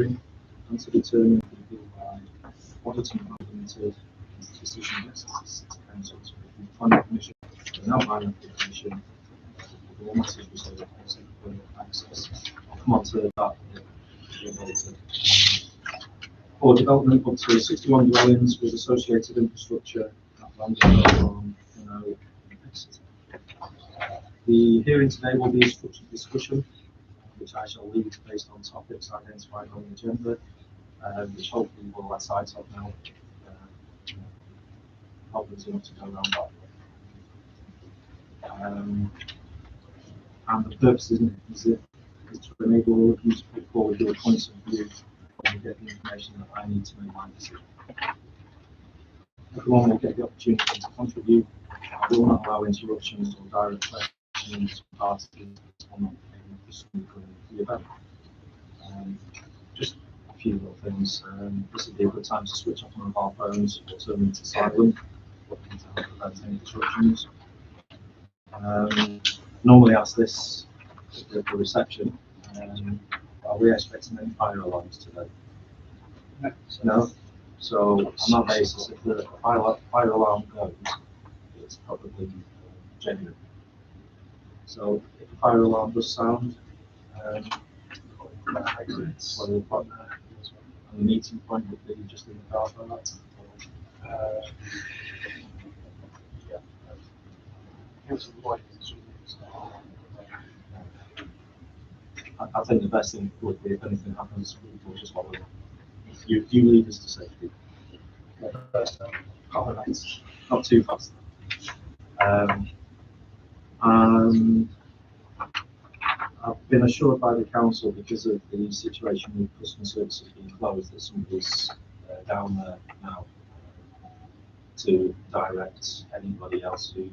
and to determine if the bill by auditing implemented decision access to council to review planning commission, an outline of the commission, the law matters reserved access. I'll come on to that later. For development up to 61 dwellings with associated infrastructure at Landing Farm, in Exeter. The hearing today will be a structured discussion, which I shall lead based on topics identified on the agenda, which hopefully will let sight of now. Hope there's enough to go around that. And the purpose is to enable all of you to put forward your points of view and get the information that I need to make my decision. Everyone will get the opportunity to contribute. I will not allow interruptions or direct questions from parties on the event. Just a few little things. This would be a good time to switch off one of our phones or turn them to silent, to prevent any disruptions. Normally ask this at the reception. Are we expecting any fire alarms today? No. So on that basis, if the fire alarm goes, it's probably genuine. So if the fire alarm does sound, and the meeting point would be just in the car for that. I think the best thing would be if anything happens, we'll just follow it. You lead us to safety. Not too fast. And I've been assured by the council, because of the situation with customer services being closed, that somebody's down there now to direct anybody else who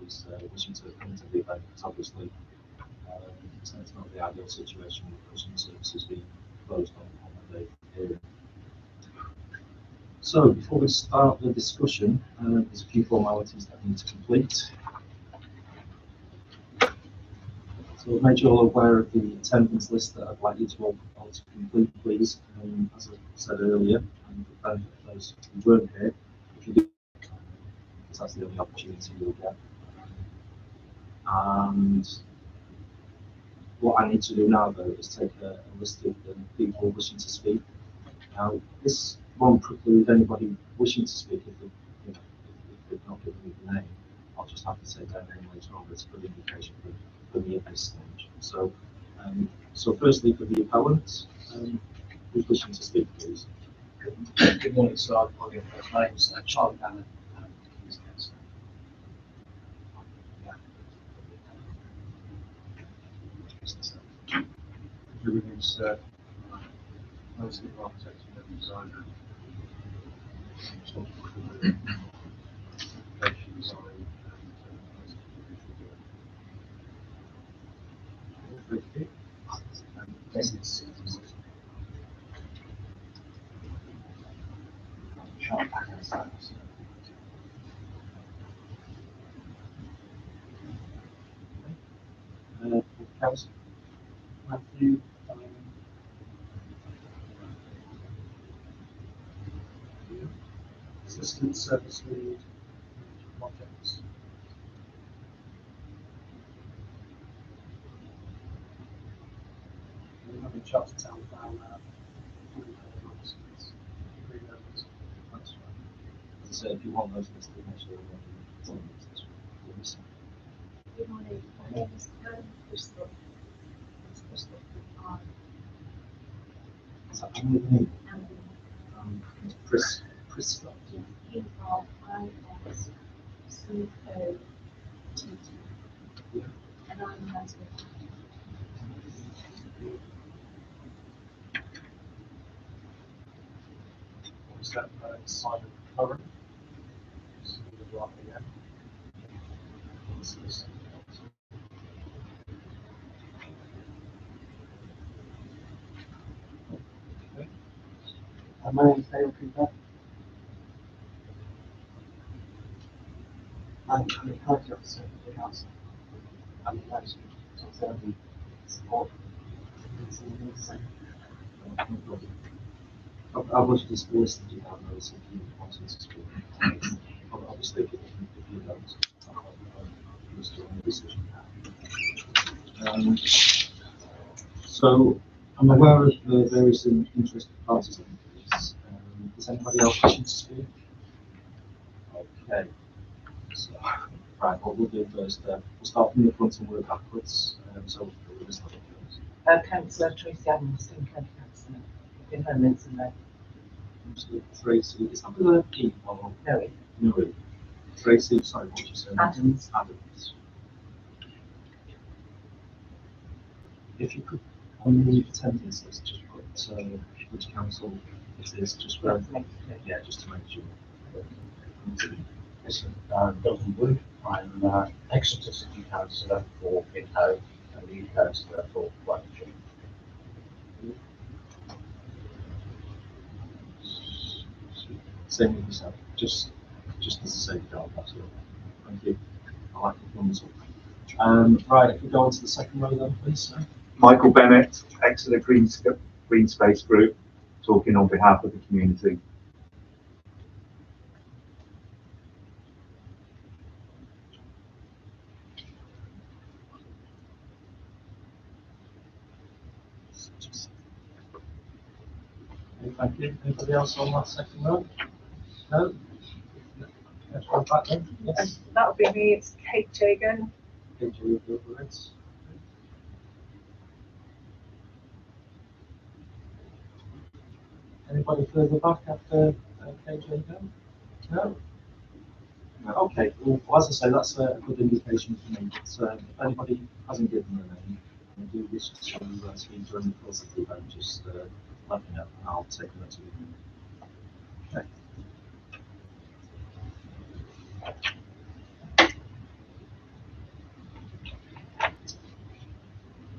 is wishing to come to the event. Because obviously, it's not the ideal situation with customer services being closed on the day here. So before we start the discussion, there's a few formalities that I need to complete. So I've made you all aware of the attendance list that I'd like you to all to complete, please. As I said earlier, and for the benefit of those who weren't here, if you do, because that's the only opportunity you'll get. And what I need to do now, though, is take a list of the people wishing to speak. Now, this won't preclude anybody wishing to speak if they've not given me the name. I'll just have to say their name later on. It's a good indication for me at this stage. So, so firstly, for the appellant, who's wishing to speak, please? Good morning, sir. I'll give first names. Charlie Bannon. Everything's mostly architecture and designer. Council. Matthew, Assistant Service Lead Projects. We have in charge of town plan. That's right. As I say, if you want those listed, make sure you're on the list. Good morning. My name is Karen Crystal. Is that only me? It's Prescott. Yeah. And I'm the husband. Was that Simon Curran? My name is Dale Cooper. I'm the County Officer for the Council. I'm the management to observe and support. No problem. I've looked at this list that you have noticed if you want to speak. Obviously, if you don't, you're still in the decision. So I'm aware of the various interested parties in this. Does anybody else wishing to speak? Okay. So, right, what we'll do first, we'll start from the front and work backwards. So we'll just look at first. Councillor Tracy Adams, County Councillor. In her minutes and that. Tracy, is that with an E or No, it. no? Tracy, sorry, what did you say? Adams. Adams. If you could, on the attendance list, just put which council it is, just for, yeah, just to make sure. Yes, Dalton Wood. I'm Exeter City Councillor for Pidhoe and Lead Councillor for Whitechurch. Same with yourself, just as a safeguard, that's all. Thank you. I like the thumbs up. Right, if we go on to the second row then, please, sir. Michael Bennett, Exeter Green Space Group, talking on behalf of the community. Okay, thank you. Anybody else on that second row? No? Let's go back then. Yes. That'll be me, it's Kate Jagan. Page you with the words. Anybody further back after KJ go? No? No, okay, well, as I say, that's a good indication for me. But, if anybody hasn't given their name and do wish to speak during the course of the event, just let me know and I'll take a note of it. Okay.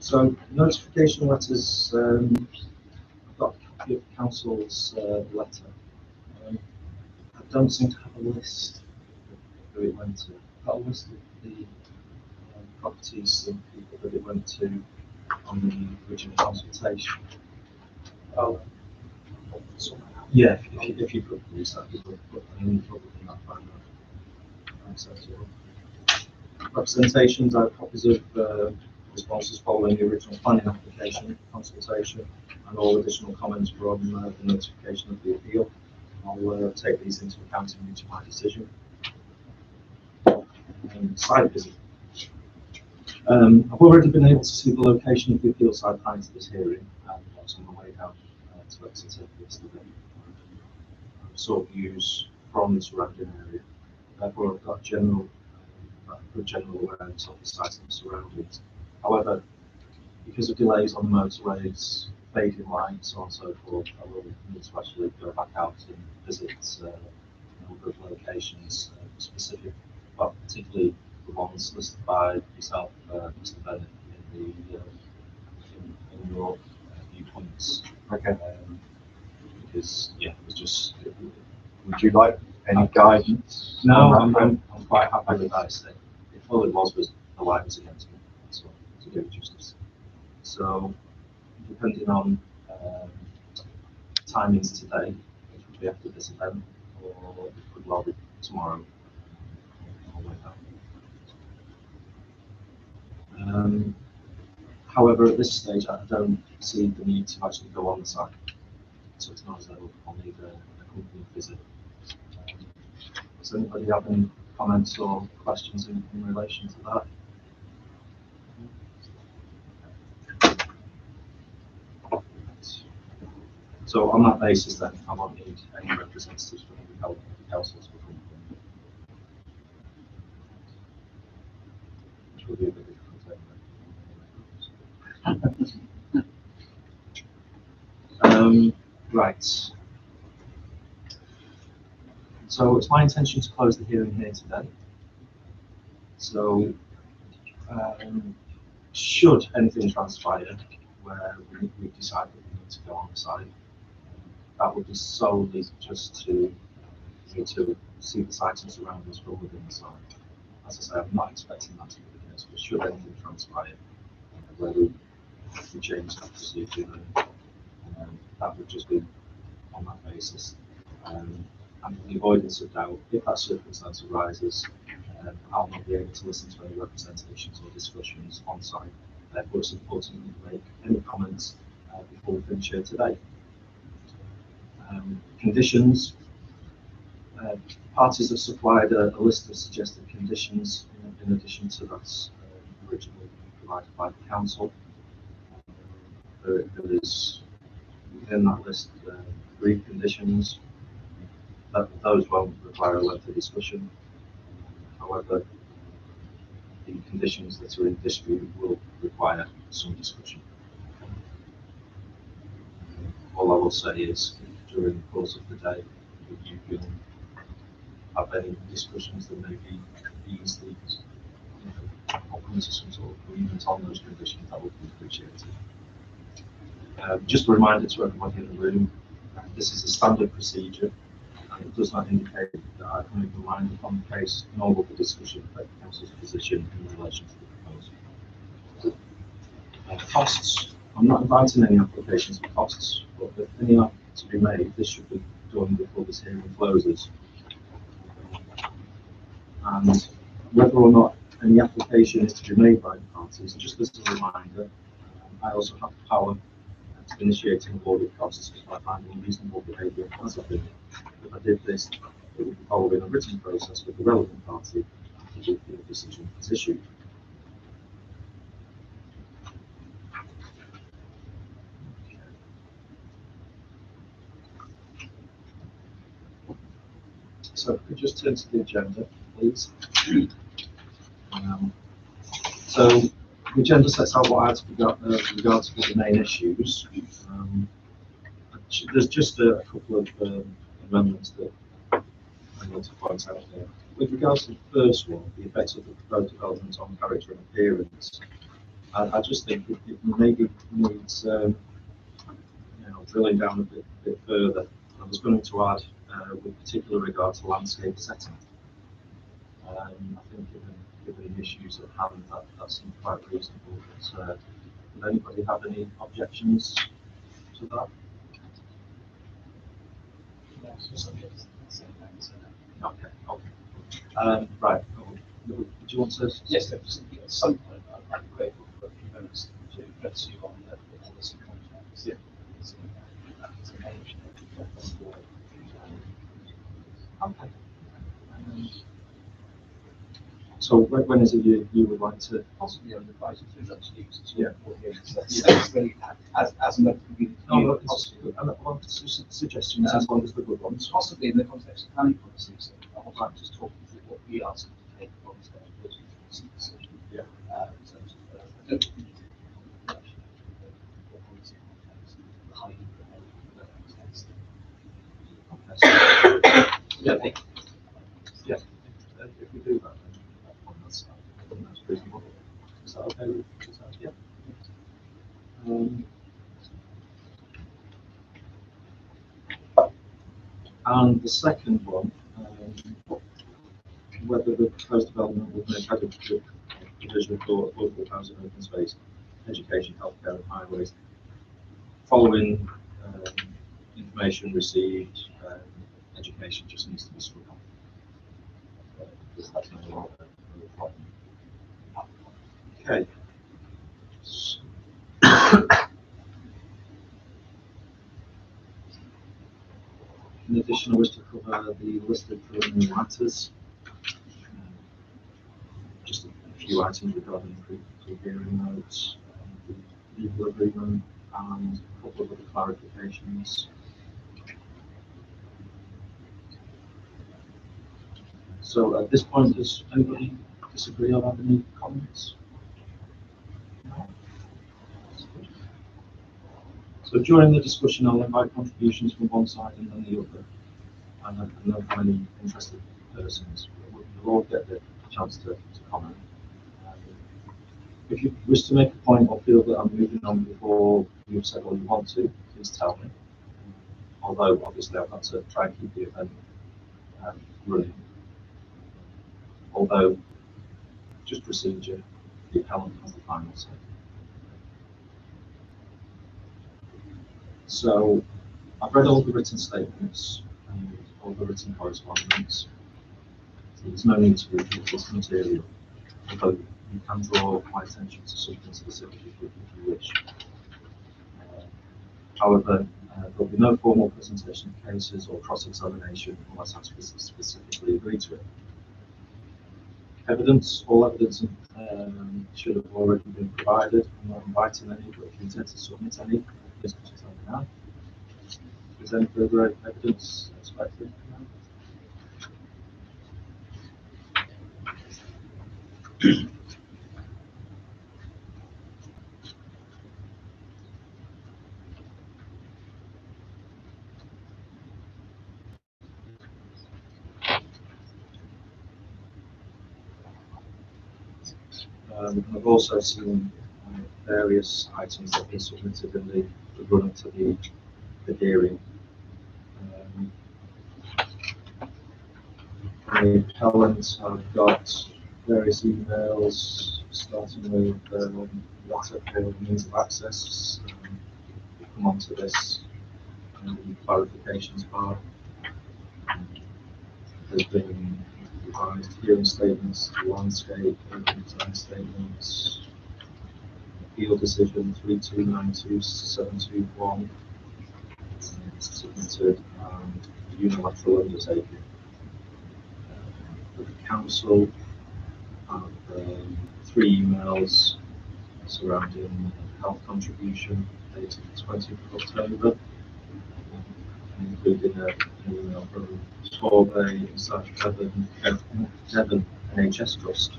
So, notification letters, I've got a copy of the council's letter. I don't seem to have a list of who it went to. I've got a list of the properties and people that it went to on the original consultation. Oh, yeah, if you could please, that'd be good. But I mean, probably not find that. Representations, I have copies of responses following the original planning application, consultation, and all additional comments from the notification of the appeal. I'll take these into account in reaching my decision. Site visit. I've already been able to see the location of the appeal site prior to this hearing, and I was on my way down to Exeter yesterday. I saw views from the surrounding area. Therefore, I've got good general awareness of the site and surroundings. However, because of delays on the motorways, fading lights, so on and so forth, I will need to actually go back out and visit a number of locations, specific, but particularly the ones listed by yourself, Mr. Bennett, in your viewpoints. Okay. Because yeah, it was just. Would you like any guidance? No, I'm quite happy with that estate. All it was the light was against me, so to do it justice. So, depending on timings today, which would be after this event, or it could well be tomorrow. I'll wait out. However, at this stage, I don't see the need to actually go on the site, so it's not as though I'll need a company visit. Does anybody have any comments or questions in relation to that? So on that basis then, I won't need any representatives from the councils for which will be a bit difficult anyway. Right. So it's my intention to close the hearing here today. So should anything transpire where we decide that we need to go on the site, that would be solely just to see the site and surroundings from within the site. As I say, I'm not expecting that to be the case, but should anything transpire where we change that procedure, then that would just be on that basis. And for the avoidance of doubt, if that circumstance arises, I'll not be able to listen to any representations or discussions on site, but it's important to make any comments before we finish here today. Conditions. Parties have supplied a list of suggested conditions in addition to that originally provided by the council. There is within that list agreed conditions. Those won't require a lengthy discussion. However, the conditions that are in dispute will require some discussion. All I will say is, during the course of the day, if you can have any discussions that may be easily open to some sort of agreement on those conditions, that would be appreciated. Just a reminder to everybody in the room, this is a standard procedure, and it does not indicate that I can make a mind upon the case, nor will the discussion affect the council's position in relation to the proposal. Costs. I'm not inviting any applications for costs, but if any are to be made, this should be done before this hearing closes. And whether or not any application is to be made by the parties, just as a reminder, I also have the power to initiate and audit costs by finding reasonable behaviour as a thing. If I did this, it would be following a written process with the relevant party after the decision is issued. So if we just turn to the agenda, please. So the agenda sets out what I had to regards to the main issues. There's just a couple of amendments that I want to point out here. With regards to the first one, the effects of the proposed development on character and appearance, I just think it maybe needs drilling down a bit further. I was going to add, with particular regard to landscape setting. I think given the issues at hand, that seems quite reasonable. But, would anybody have any objections to that? Okay. Right. Do you want to? Yes, at some point I'd be grateful for a few minutes to address you on the policy contracts. Yeah. Okay. So when is it you would like to? Possibly on the advice to actually Yeah. That's really as an open No, it's suggestions as long as the good ones. possibly in the context of planning policies. I would like to just talk through what we ask to take from the policy decision. Yeah. In terms of, I don't think what policy context, how you behave in that context. Okay. Yeah. If we do that, then that's reasonable. Is that okay? Yeah. And the second one, whether the proposed development would make adequate provision for affordable housing, open space, education, healthcare, and highways. Following information received, education just needs to be struck off. That's no longer a problem. Okay. In addition, I wish to cover the listed preliminary matters. Just a few items regarding pre-hearing notes, the legal agreement, and a couple of other clarifications. So at this point, does anybody disagree or have any comments? No. So during the discussion, I'll invite contributions from one side and then the other, and I know how many interested persons. We'll all get the chance to comment. If you wish to make a point or feel that I'm moving on before you've said all you want to, please tell me. Although obviously I've got to try and keep the event running. Although, just procedure, the appellant has the final say. So I've read all the written statements and all the written correspondence. So there's no need to repeat this material, although you can draw my attention to something specific if you wish. However, there'll be no formal presentation of cases or cross-examination unless I specifically agree to it. All evidence should have already been provided. I'm not inviting any, but if you intend to submit any, please just tell me now. Is there any further evidence expected? I've also seen various items that have been submitted in the run up to the hearing. The appellant, I've got various emails starting with letter for means of access. We'll come on to this in the clarifications part. There's been revised hearing statements, landscape, design statements, appeal decision 3292-721 submitted and unilateral undertaking. With the council, have 3 emails surrounding health contribution dated the 20th of October, including an email from Torbay / Devon NHS Trust.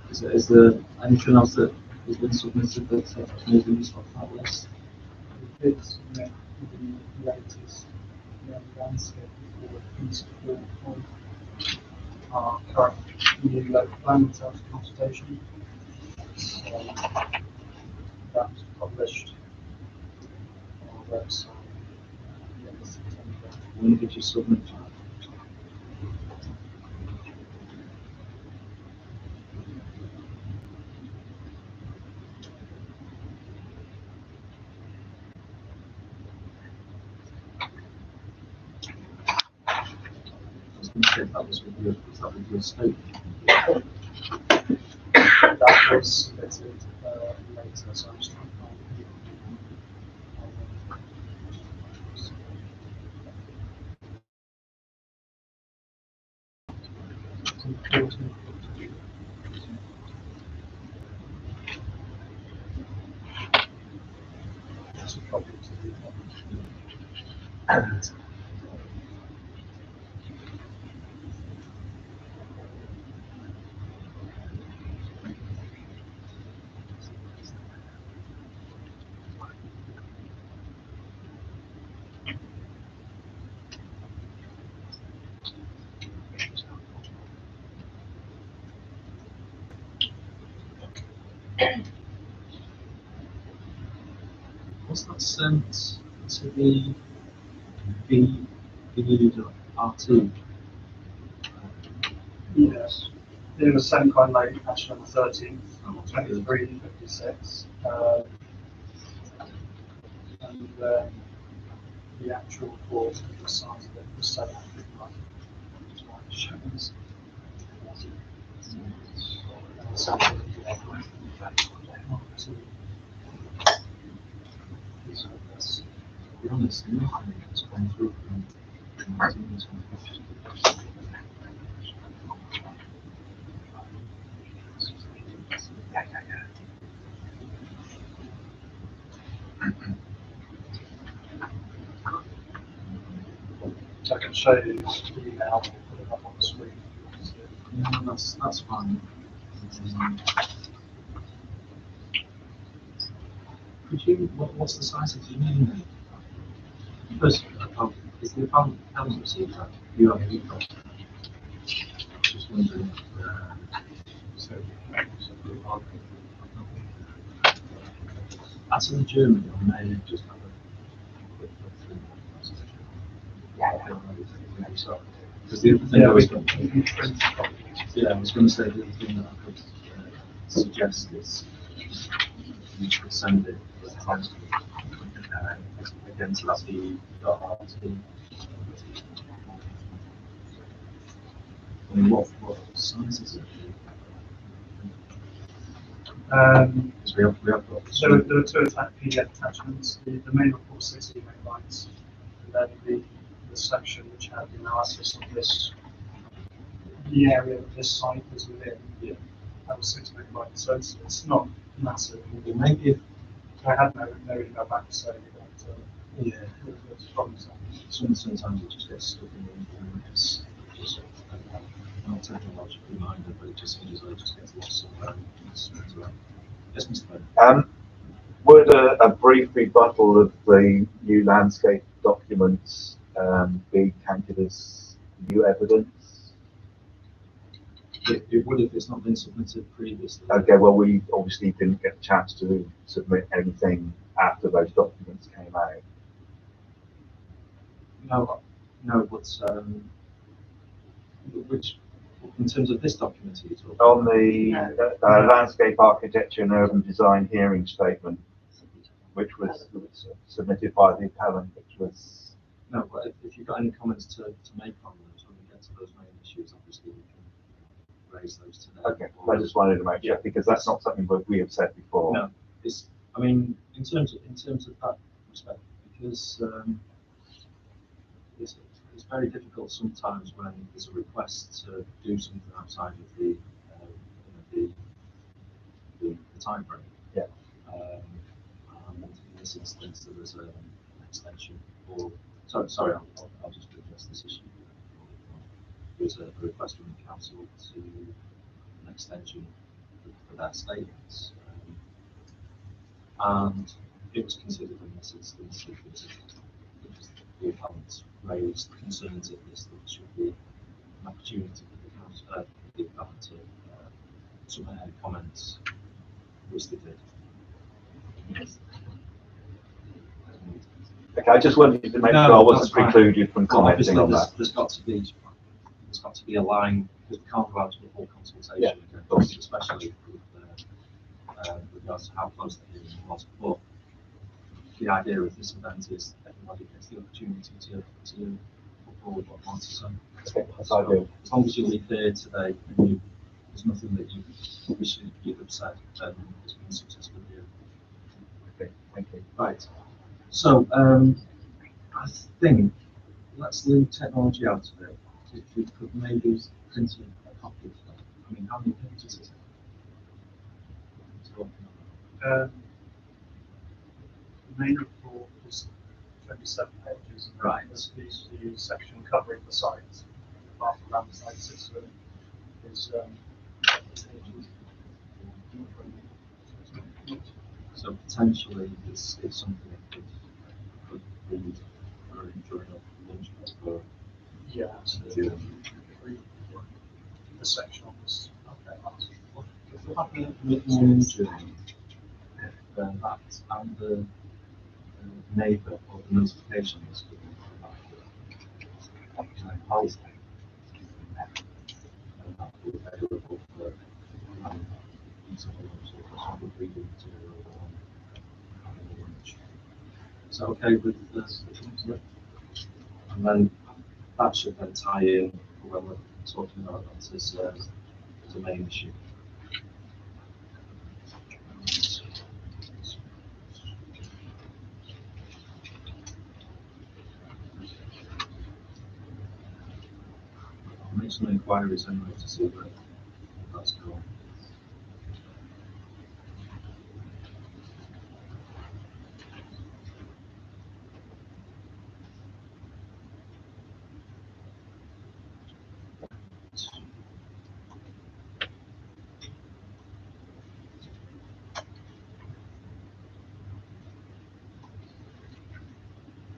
Is there anything else that has been submitted that's maybe off that list? It's the latest landscape for EX4 our current new local plan self consultation. So that was published on our website in September. When did you submit that? I was going to say that was with your statement. That was submitted later, so I'm just trying to find it. That's a problem to do. Was that sent to the VU.RT? Yes. It was sent quite late, actually on the 13th, 23:56. And the actual report, the size of it was 700 shows. To be honest, nothing has gone through from 19 to 20. So I can show you the email, put it up on the screen. Yeah, that's fine. Could you, what's the size of your name? First, is the appellant received that? You have a copy. Just wondering. As in Germany, I may just have a quick look through that. Because the other thing I was going to say, the other thing that I could suggest is you could send it against that the.rt. I mean, what size is it? Because we have got There are two PDF attachments. The main report 60 megabytes, and then the section which had the analysis of this, the area that this site was within. Yeah. That was 6 megabytes, so it's not massive. it may be I had no email back to say that yeah. there's problems. Sometimes it just gets stuck in the internet. It's just not technologically minded, but it just seems like it just gets lost somewhere. Yes, Mr. Bennett. Would a brief rebuttal of the new landscape documents be counted as new evidence? It would if it's not been submitted previously. Okay, well, we obviously didn't get a chance to submit anything after those documents came out. No, but which, in terms of this document, are you talking On the landscape architecture and urban design hearing statement, which was submitted by the appellant, which was... No, but if you've got any comments to make on those, when we get to those main issues, obviously we can raise those today. Okay, I just wanted to make sure, because that's not something that we have said before. No, I mean, in terms of that respect, because it's very difficult sometimes when there's a request to do something outside of the time frame. Yeah. And in this instance, there was an extension, or sorry, I'll just address this issue. There was a request from the council to an extension for their statements, and it was considered in this instance because the appellants raised concerns at this that there should be an opportunity for the council, the appellant to submit any comments, which they did. Okay, I just wanted to make sure I wasn't precluded from commenting on that. There's got to be a line, because we can't go out to the full consultation again, especially with regards to how close the hearing was. But the idea of this event is everybody gets the opportunity to put forward what they want to say. Okay, that's ideal. As long as you leave here today and there's nothing that you wish you'd have said, then it's been successful here. Okay, thank you. Right. So I think let's leave technology out of it. If we could maybe print a copy of that. I mean, how many pages is it? The main report is 27 pages, and Right. there's the section covering the sites. Apart from that, the site sits with is So potentially it's something that could read during a lunch break or yeah, during. the section on this. Okay. If we have a bit more imagery, then that and the neighbour or the notification list would be policy. And that would be available for using some reading material or having a lunch. Is that okay with the and then that should then tie in when we're talking about that as the main issue. I'll make some inquiries anyway to see where that's going.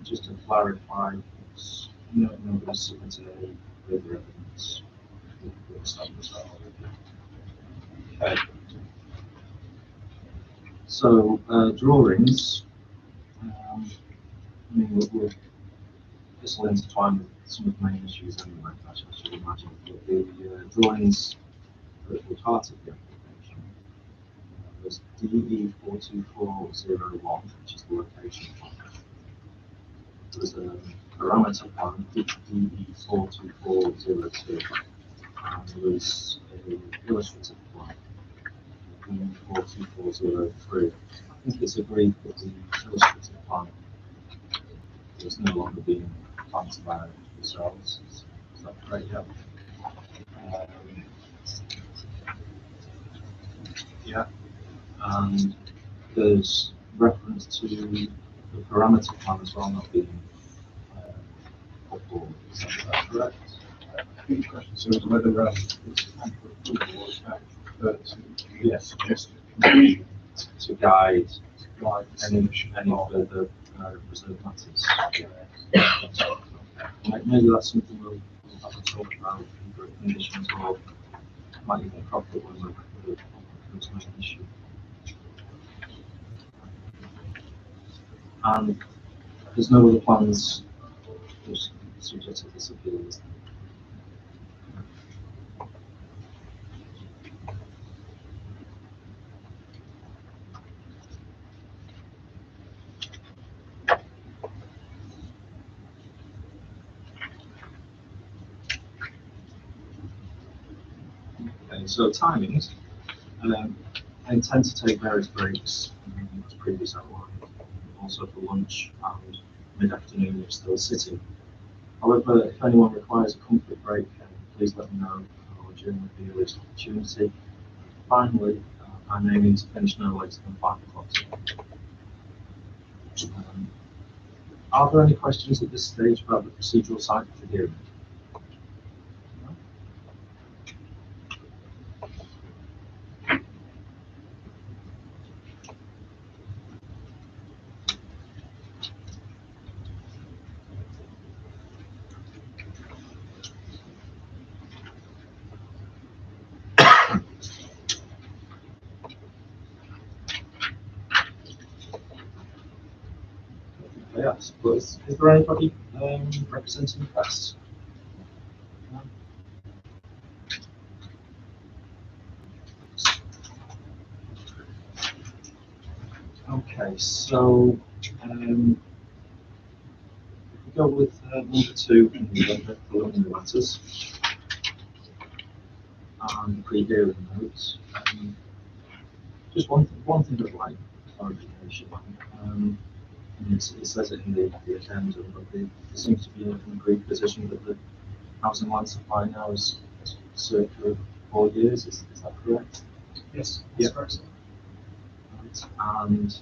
Just to clarify, nobody submitted any further evidence. We've established that already. Okay. So drawings. I mean, this will intertwine with some of the main issues anyway. I should imagine. But the drawings that were part of the application was DE42401, which is the location. was a parameter plan, EX4 9JG, and there was an illustrative plan, EX4 9JG. I think it's agreed that the illustrative plan is no longer being planted by yourselves. Is that correct? Yeah. Yeah. And there's reference to the parameter plan as well not being uploaded. Is that correct? I think the question is whether it's time for approval or it's referred to Yes. suggested To guide guide any further reserve matters. Maybe that's something we'll have to talk about in the conditions, or might even crop up when we're comes to an issue. And there's no other plans subject to this appeal, is there? Okay, so timings. I intend to take various breaks, as previously outlined, also for lunch and mid-afternoon if still sitting. However, if anyone requires a comfort break, please let me know during the earliest opportunity. Finally, I'm aiming to finish no later than 5 o'clock. Are there any questions at this stage about the procedural side of the hearing? No? Yes, but is there anybody representing the press? No? Okay, so if we go with number 2 in the preliminary matters and the pre-hearing notes. Just one thing I'd like clarification on. It says it in the addendum, but there seems to be an agreed position that the housing land supply now is circa 4 years. Is that correct? Yes, Yeah. that's correct. Right. And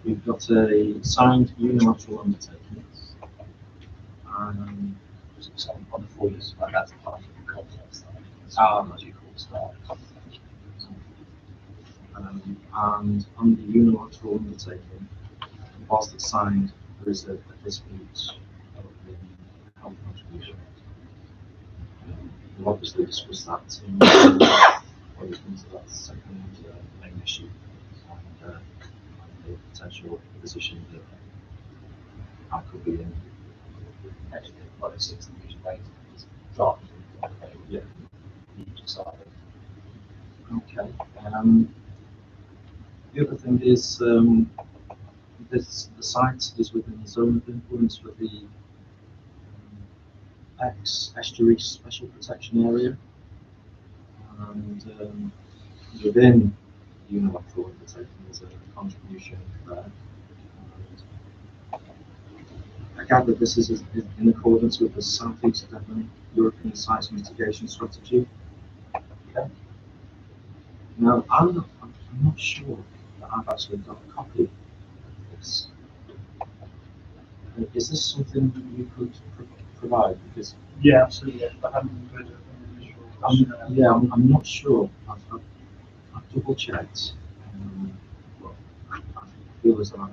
we've got a signed unilateral undertaking. So on the 4 years, like that's part of the context. As you call start. And on the unilateral undertaking, whilst it's signed, there is a dispute of the health contribution. We'll obviously discuss that in when we come to that second main issue and the potential position that I could be in. Actually, what it says, the usual way is drafted. Yeah. You decide. Okay. The other thing is the site is within the zone of influence for the estuary special protection area, and within the unilateral undertaking there's a contribution there. And I gather this is in accordance with the Southeast Devon European Sites Mitigation Strategy. Okay. Now, I'm not sure that I've actually got a copy of this. Is this something you could provide? Because Yeah, absolutely. I haven't read it in the initial. I'm not sure. I've double checked. But I feel as though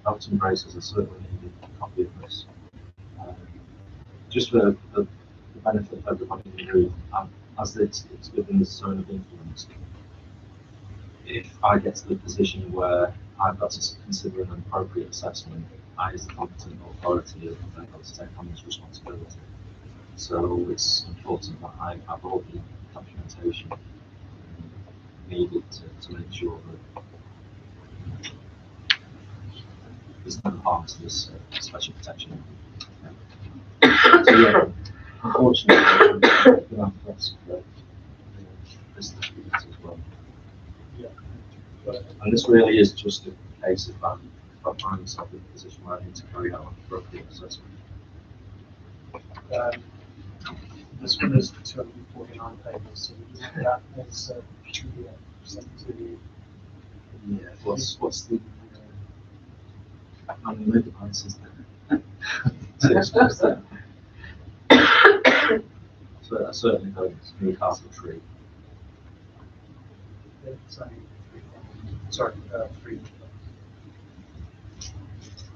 belt and braces are certainly needed a copy of this. Just for the benefit of everybody in the room, as it's within the zone of influence. If I get to the position where I've got to consider an appropriate assessment, I, as the competent authority, have got to take on this responsibility. So it's important that I have all the documentation needed to make sure that there's no harm to this special protection. So yeah, unfortunately, we're going to have to ask for this as well. Yeah. And this really is just a case of if I find myself in a position where I need to carry out an appropriate assessment. This one is 249 pages, so that is sent to Yeah, what's the I mean, maybe answers there. So I certainly don't Newcastle tree. sorry, 3.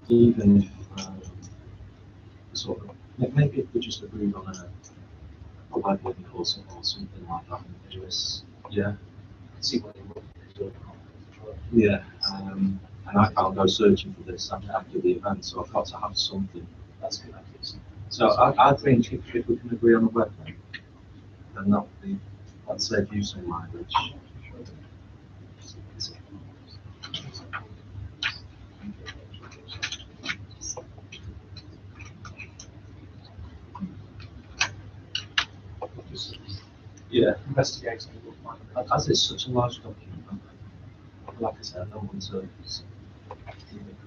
Even if sort of maybe if we just agreed on a leveling course or something like that in this, yeah. See what they want to do. Yeah, and I can't go searching for this after the event, so I've got to have something. That's good ideas. So I think if we can agree on a web then that would be, let's say, if you say mileage. Yeah, Investigating will find it. as it's such a large document, like I said, I don't want to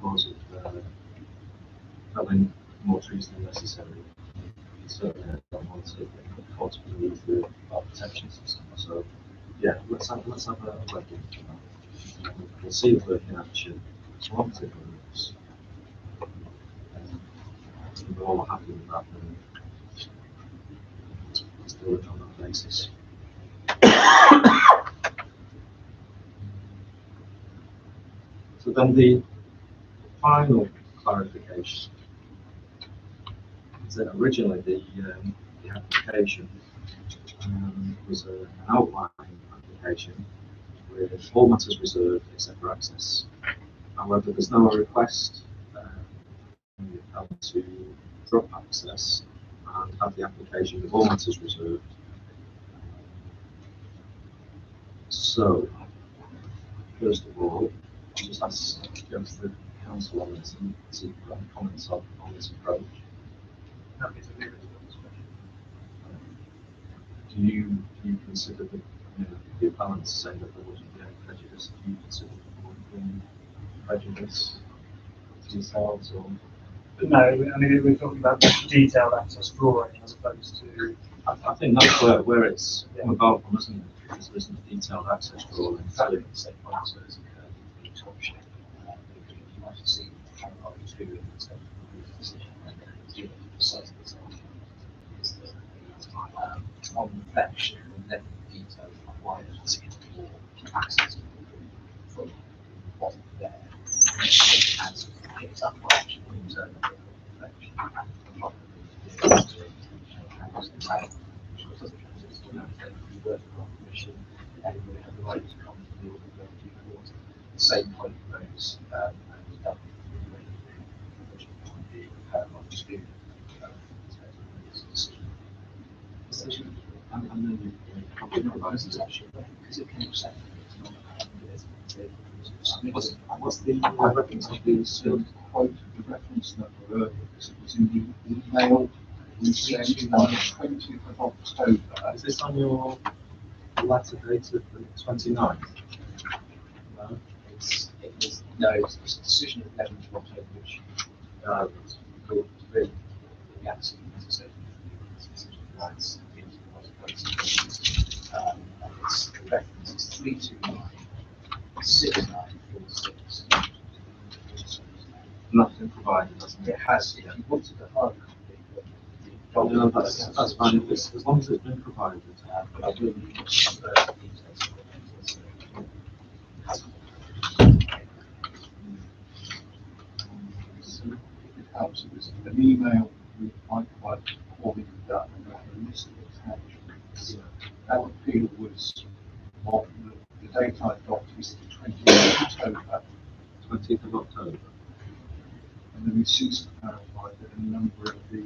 cause it having more trees than necessary. Certainly, I don't want to get caught with the protections and stuff. So, yeah, let's have a web link for that. We'll see if we can actually swap it works. If we're all happy with that, then let's do it on that basis. So then the final clarification is that originally the application was an outline application with all matters reserved except for access. However, there's now a request to drop access and have the application with all matters reserved. So, first of all, I'll just ask go to the council on this and see if you've got any comments on this approach. Happy to leave it to the discussion. Do you consider the appellants saying that there wasn't any prejudice? Do you consider there would be any prejudice to yourselves or? No, I mean, we're talking about detailed access drawing as opposed to. I think that's where it's about from, isn't it? Because there isn't detailed access drawing. Exactly the same answer as the top shape. You might have seen how I was doing it, the decision and then doing the size of the zone. Is that on reflection, the level of detail required for access from what's there. And it's up for action in terms of reflection. Everybody has the right to come to the order of due court. The same point remains and done which would be on dispute decision. I know you probably provide some Actually, because it came second, what's the reference of these? Quote the reference number earlier because it was in the email we sent on the 20th of October. Is this on your letter dated the 29th? No. It's a decision of 11th of October, which called really the accident, as I said, decision rights into the it's the reference is 329 6946. Nothing provided, doesn't It it? has, if you wanted the hard copy, No, that's fine. As long as it's been provided. but I will need details. So it helps. It was an email with quite poorly done and a list of attachments. Our appeal was on the date I got is the 20th of October. 20th of October. And then we ceased to clarify that a number of the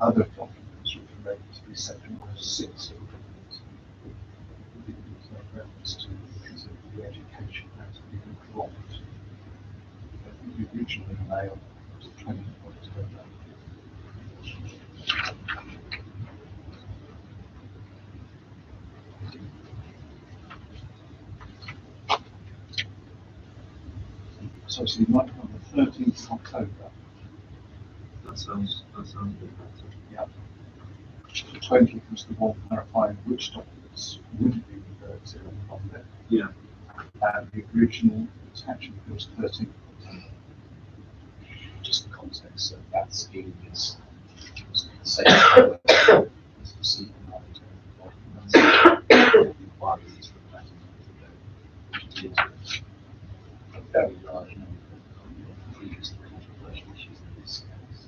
other documents which related to the section 6 of the reference to because of the education has been dropped. the original email was 20th of October. So you might have on the 13th of October. That sounds a bit better. Yeah. The 20th was the one clarifying which documents wouldn't be referred to on there. Yeah. And the original attachment was 13th of October. Just the context of that scheme is the same as receiving knowledge of inquiries from that which deals with a very large number of previously controversial issues in this case.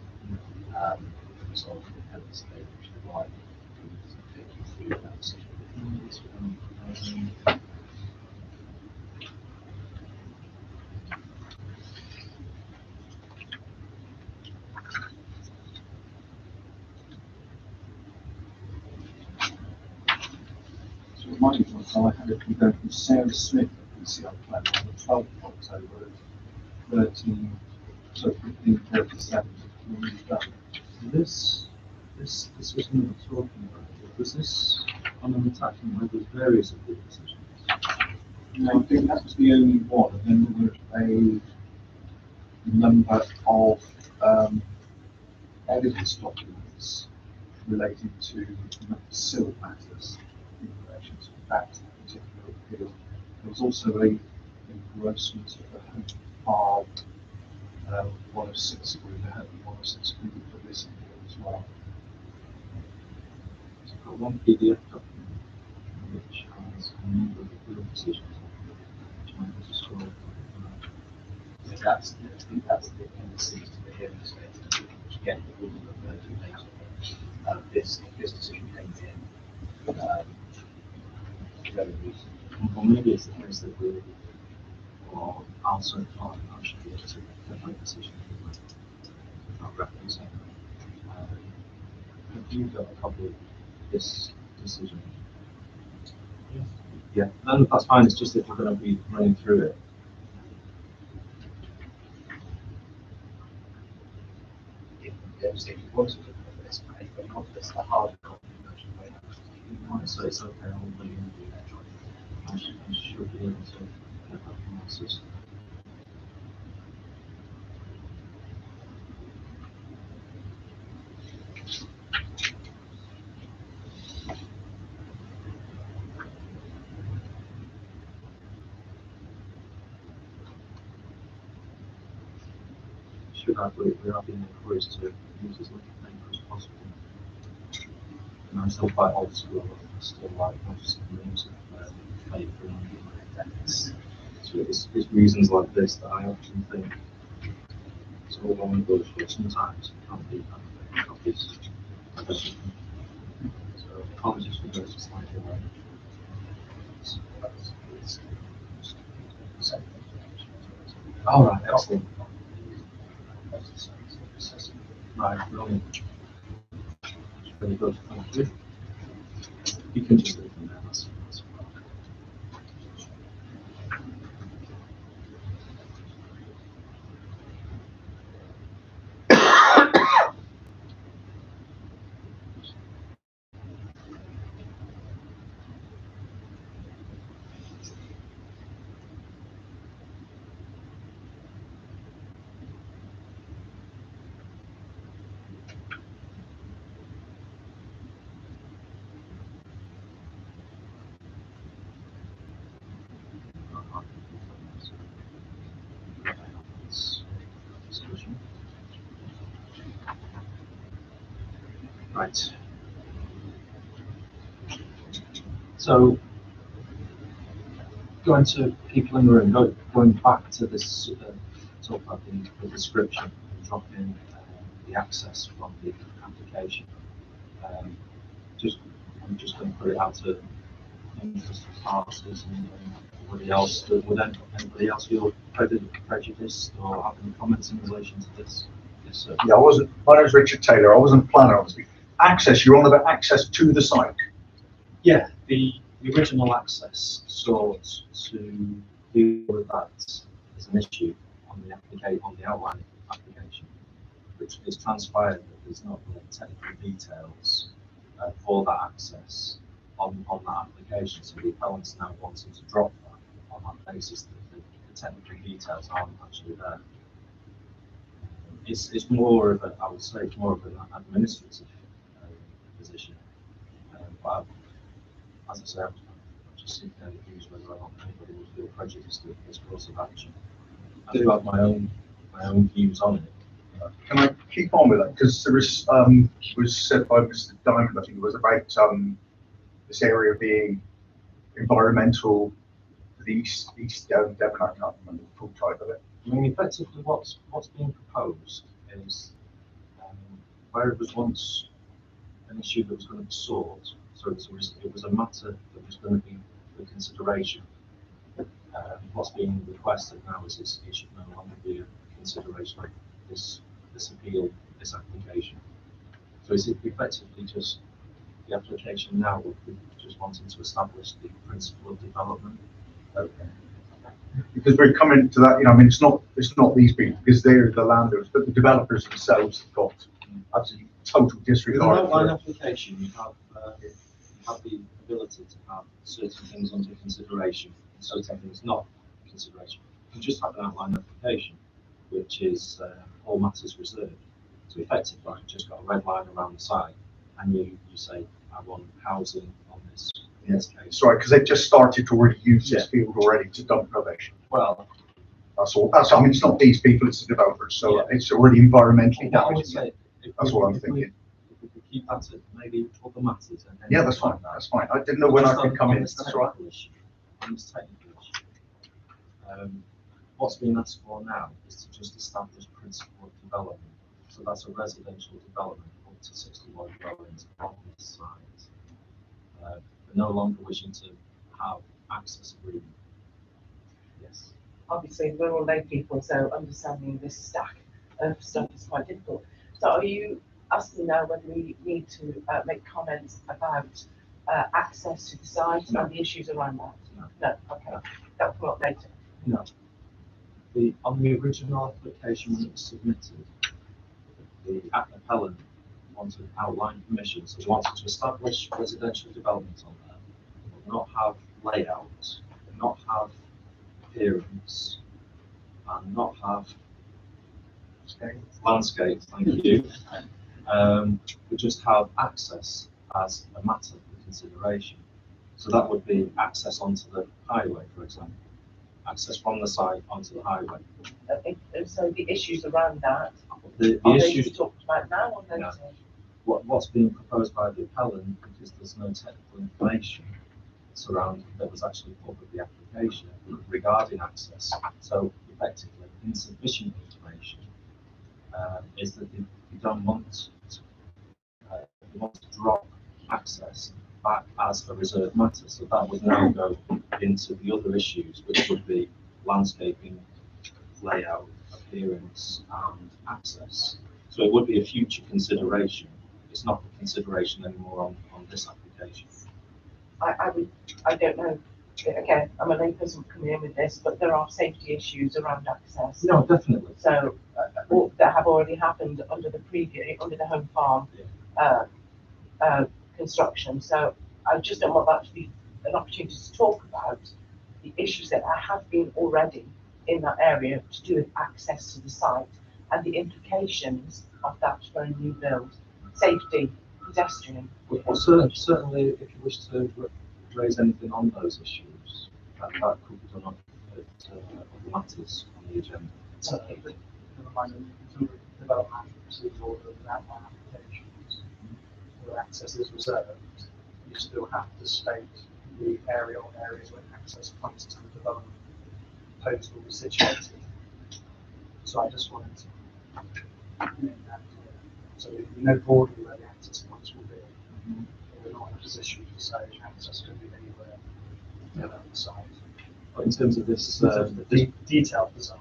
So hence they which is why we need to take you through that decision. So my was I had it confirmed from Sarah Smith at PCL Plan on the 12th of October at 15:37. This decision we're talking about, was this on an attachment where there's various of the decisions? No, I think that was the only one, and then there was a number of evidence documents relating to civil matters in relation to that particular appeal. There was also a engrossment of the home file, one of six agreed, the home 106 agreed for this appeal as well. So I've got one PDF document which has a number of appeal decisions which I need to scroll through. I think that's the appendices to the hearing statement, which again will be referred to later. This decision came in very recently. Or maybe it's the case that we or also I should be able to get my decision without referencing. Have you got a copy of this decision? Yeah, no, that's fine. It's just if we're going to be running through it. If you want to look at this, but you want this a hard copy version way out. So it's okay, I'll bring in the electronic. I should be able to get that from my system. Should I believe we are being encouraged to use as little paper as possible. And I'm still quite old school, I still like most names of paper and decks. So it's reasons like this that I often think it's all on good, but sometimes it can't be copies of everything. So apologies for those slightly late. All right, excellent. Right, brilliant. Very good, thank you. You can just leave them there, that's fine. Right. So, going to people in the room, going back to this, talk about the description, drop in the access from the application. I'm just going to put it out to interested parties and everybody else. Would anybody else feel prejudiced or have any comments in relation to this? Yeah, I wasn't. My name is Richard Taylor. I wasn't planning on speaking. Access. You're on about access to the site. Yeah, the original access sought to deal with that as an issue. on the outline application, which has transpired that there's not the technical details for that access on that application. So the appellant's now wanting to drop that on that basis that the technical details aren't actually there. It's more of I would say it's more of an administrative position. But as I say, I'm just seeking any views whether or not anybody would feel prejudiced at this course of action. I do have my own views on it. Can I keep on with that? Because there was said by Mr. Diamond, I think it was about this area being environmental for the East Devon. I can't remember the full title of it. I mean, effectively, what's being proposed is where it was once an issue that was going to be sought. So it was a matter that was going to be for consideration. What's being requested now is it should no longer be a consideration of this appeal, this application. So is it effectively just the application now would be just wanting to establish the principle of development? Okay. Because we're coming to that, I mean, it's not these people because they're the landowners, but the developers themselves have got absolutely total disregard. With an outline application, you have the ability to have certain things under consideration and certain things not consideration. You just have an outline application, which is all matters reserved. So effectively, you've just got a red line around the side, and you say, I want housing on this. In this case, right, because they've just started to already use this field already to dump rubbish. Well, that's all. I mean, it's not these people; it's the developers. So it's already environmentally damaging. That's what I'm thinking. If we could keep that at maybe other matters. Yeah, that's fine. That's fine. I didn't know when I could come in. That's right. On this technical issue, what's being asked for now is to just establish principle of development. So that's a residential development up to 61 dwellings on this site. But no longer wishing to have access agreement. Yes. Obviously, we're all lay people, so understanding this stack of stuff is quite difficult. So are you asking now whether we need to make comments about access to the site and the issues around that? No. Okay. That'll come up later. No. On the original application when it was submitted, the appellant wanted outline permission, so they wanted to establish residential development on there, but not have layout, not have appearance, and not have landscape, thank you. We just have access as a matter for consideration. So that would be access onto the highway, for example. Access from the site onto the highway. So the issues around that, the issues talked about now or later? What's being proposed by the appellant, because there's no technical information surrounding that was actually put with the application regarding access. So effectively, insufficient information is that they don't want to drop access back as a reserved matter. So that would now go into the other issues, which would be landscaping, layout, appearance, and access. So it would be a future consideration. It's not a consideration anymore on this application. I don't know. Again, I'm a layperson coming in with this, but there are safety issues around access. No, definitely. So that have already happened under the home farm construction. So I just don't want that to be an opportunity to talk about the issues that have been already in that area to do with access to the site and the implications of that for a new build, safety, pedestrian. Well, certainly, if you wish to raise anything on those issues, that could be done at other matters on the agenda. So, development proceeds order and outline applications where access is reserved, you still have to state the area or areas where access comes to the development proposal will be situated. So I just wanted to make that clear. So we know broadly where the access points will be. We're not in a position to say access could be anywhere on the site. But in terms of this, detailed design,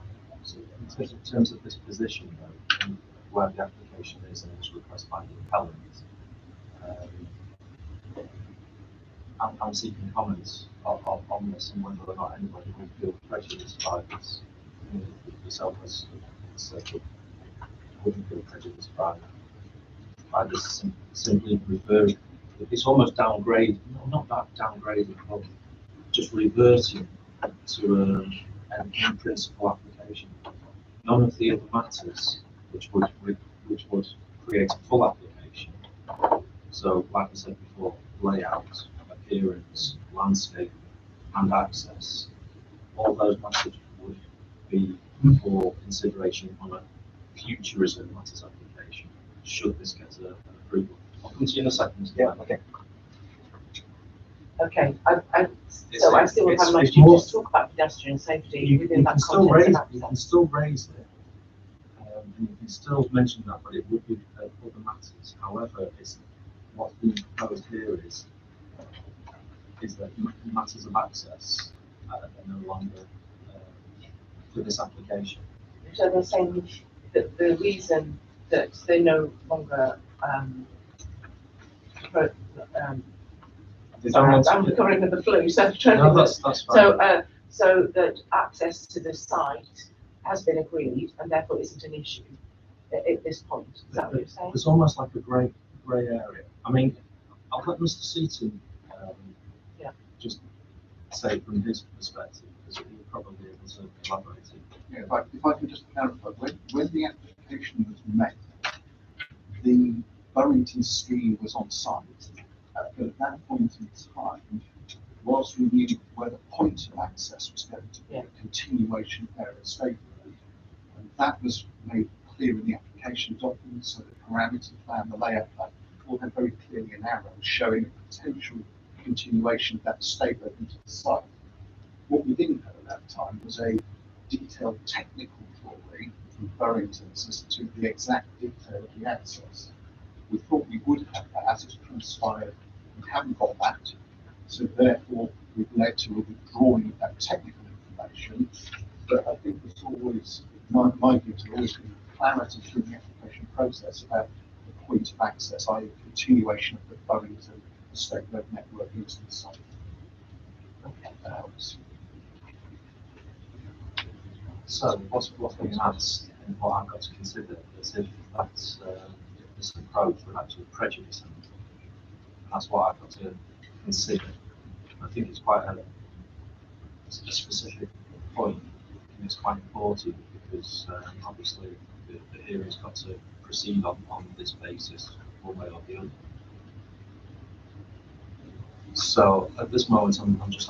in terms of this position, though, where the application is and it's requested by the appellant, I'm seeking comments on this and whether or not anybody would feel prejudiced by this. yourself as said, wouldn't feel prejudiced by this simply reverting. It's almost downgrading, not that downgrading, but just reverting to an in-principle application. None of the other matters which would create a full application. So, like I said before, layout, appearance, landscape, and access, all those matters would be for consideration on a future reserve matters application, should this get an approval. I'll come to you in a second. Yeah, okay. Okay, so I still have my it's to more- just talk about pedestrian safety You within that can still context raise, of you can access. still raise it, and you can still mention that, but it would be other matters. However, it's what's being proposed here is that matters of access are no longer for this application. So they're saying that the reason that they no longer They don't sorry, want I'm to- recovering with the flu, so I'm trying No, to that's fine. so that access to the site has been agreed and therefore isn't an issue at this point. Is that what you're saying? It's almost like a grey area. I mean, I'll let Mr. Seaton Yeah. just say from his perspective, because he'll probably be able to elaborate it. Yeah, if I can just clarify, when the application was made, the Burrington scheme was on site. But at that point in time, whilst we knew where the point of access was going to be, Yeah. a continuation of area state road, and that was made clear in the application document, so the parameter plan, the layout plan, all had very clearly an arrow showing a potential continuation of that state road into the site. What we didn't have at that time was a detailed technical drawing from Burrington's as to the exact detail of the access. We thought we would have that, as it's transpired, we haven't got that, so therefore we've led to a withdrawing of that technical information. But I think there's always, my view, to always be clarity through the application process about the point of access, i.e. continuation of the Burrington state road network into the site. Okay. That helps. So what's being asked and what I've got to consider is if that's this approach would actually prejudice them. That's what I've got to consider. I think it's quite a specific point, and it's quite important because obviously the hearing's got to proceed on this basis, one way or the other. So at this moment, I'm just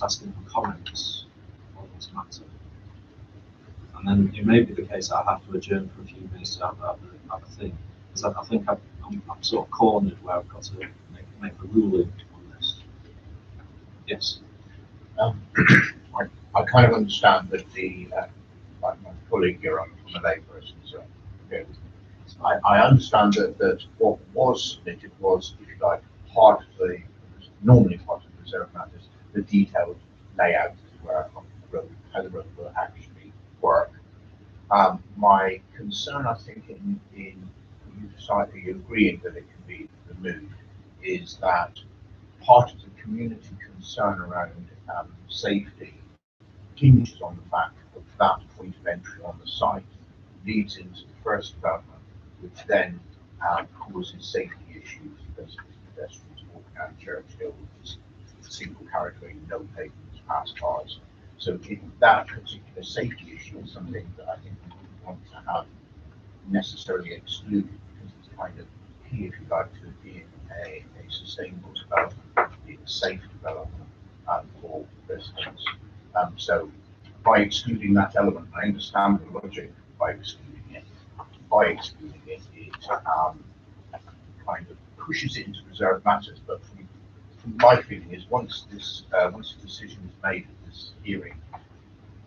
asking for comments on this matter. And then it may be the case that I have to adjourn for a few minutes to have a think. Because I think I'm sort of cornered where I've got to make a ruling on this. Yes. I kind of understand that like my colleague here, I'm from a layperson, so I understand that what was submitted was, if you like, part of normally part of the reserve matters, the detailed layout where how the road will actually work. My concern, I think, in you agreeing that it can be removed, is that part of the community concern around safety hinges on the fact that that point of entry on the site leads into the first development, which then causes safety issues as pedestrians walking down Churchill, which is single carriageway, no pavements, past cars. So that particular safety issue is something that I think we wouldn't want to have necessarily excluded, because it's kind of key, if you like, to being a sustainable development, being a safe development for residents. So by excluding that element, I understand the logic by excluding it. By excluding it, it kind of pushes it into reserved matters. But from my feeling is once a decision is made at this hearing,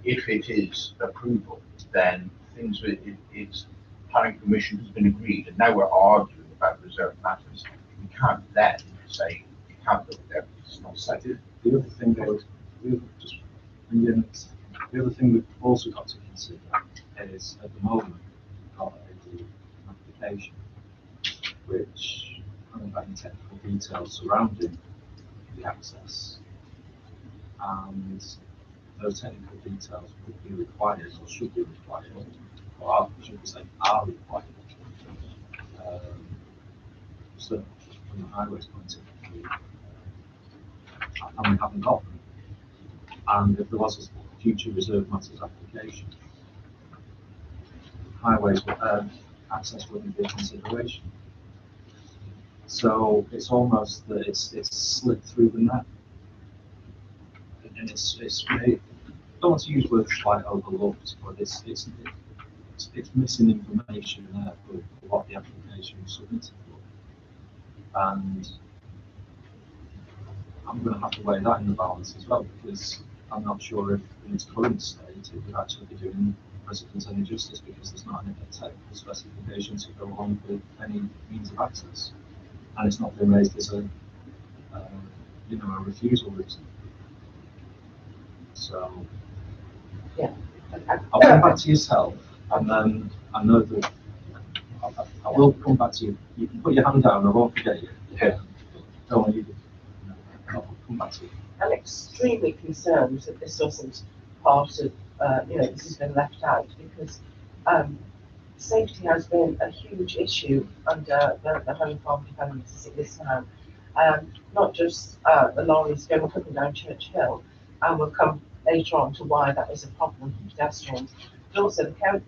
if it is approval, then things with its planning permission has been agreed, and now we're arguing about reserved matters. We can't then say you can't put it there because it's not safe. The other thing the other thing we've also got to consider is at the moment we've got an application which hasn't got any technical details surrounding the access, and those technical details would be required or should be required, or should we say are required. So from the highways point of view, and we haven't got them. And if there was a future reserve matters application, highways access wouldn't be a consideration. So it's almost that it's slipped through the net, and it's I don't want to use words like overlooked, but it's missing information there for what the application was submitted for, and I'm going to have to weigh that in the balance as well, because I'm not sure if in its current state it would actually be doing residents any justice, because there's not any technical specifications to go along with any means of access, and it's not been raised as a a refusal reason. So Yeah. I'll come back to yourself, and then I know that I will come back to you. You can put your hand down, I won't forget you. Yeah. Don't want you to. I'll come back to you. I'm extremely concerned that this wasn't part of, this has been left out, because safety has been a huge issue under the home farm development as it is now. Not just the lorries going up and down Church Hill, and we'll come later on to why that is a problem for pedestrians, but also the count,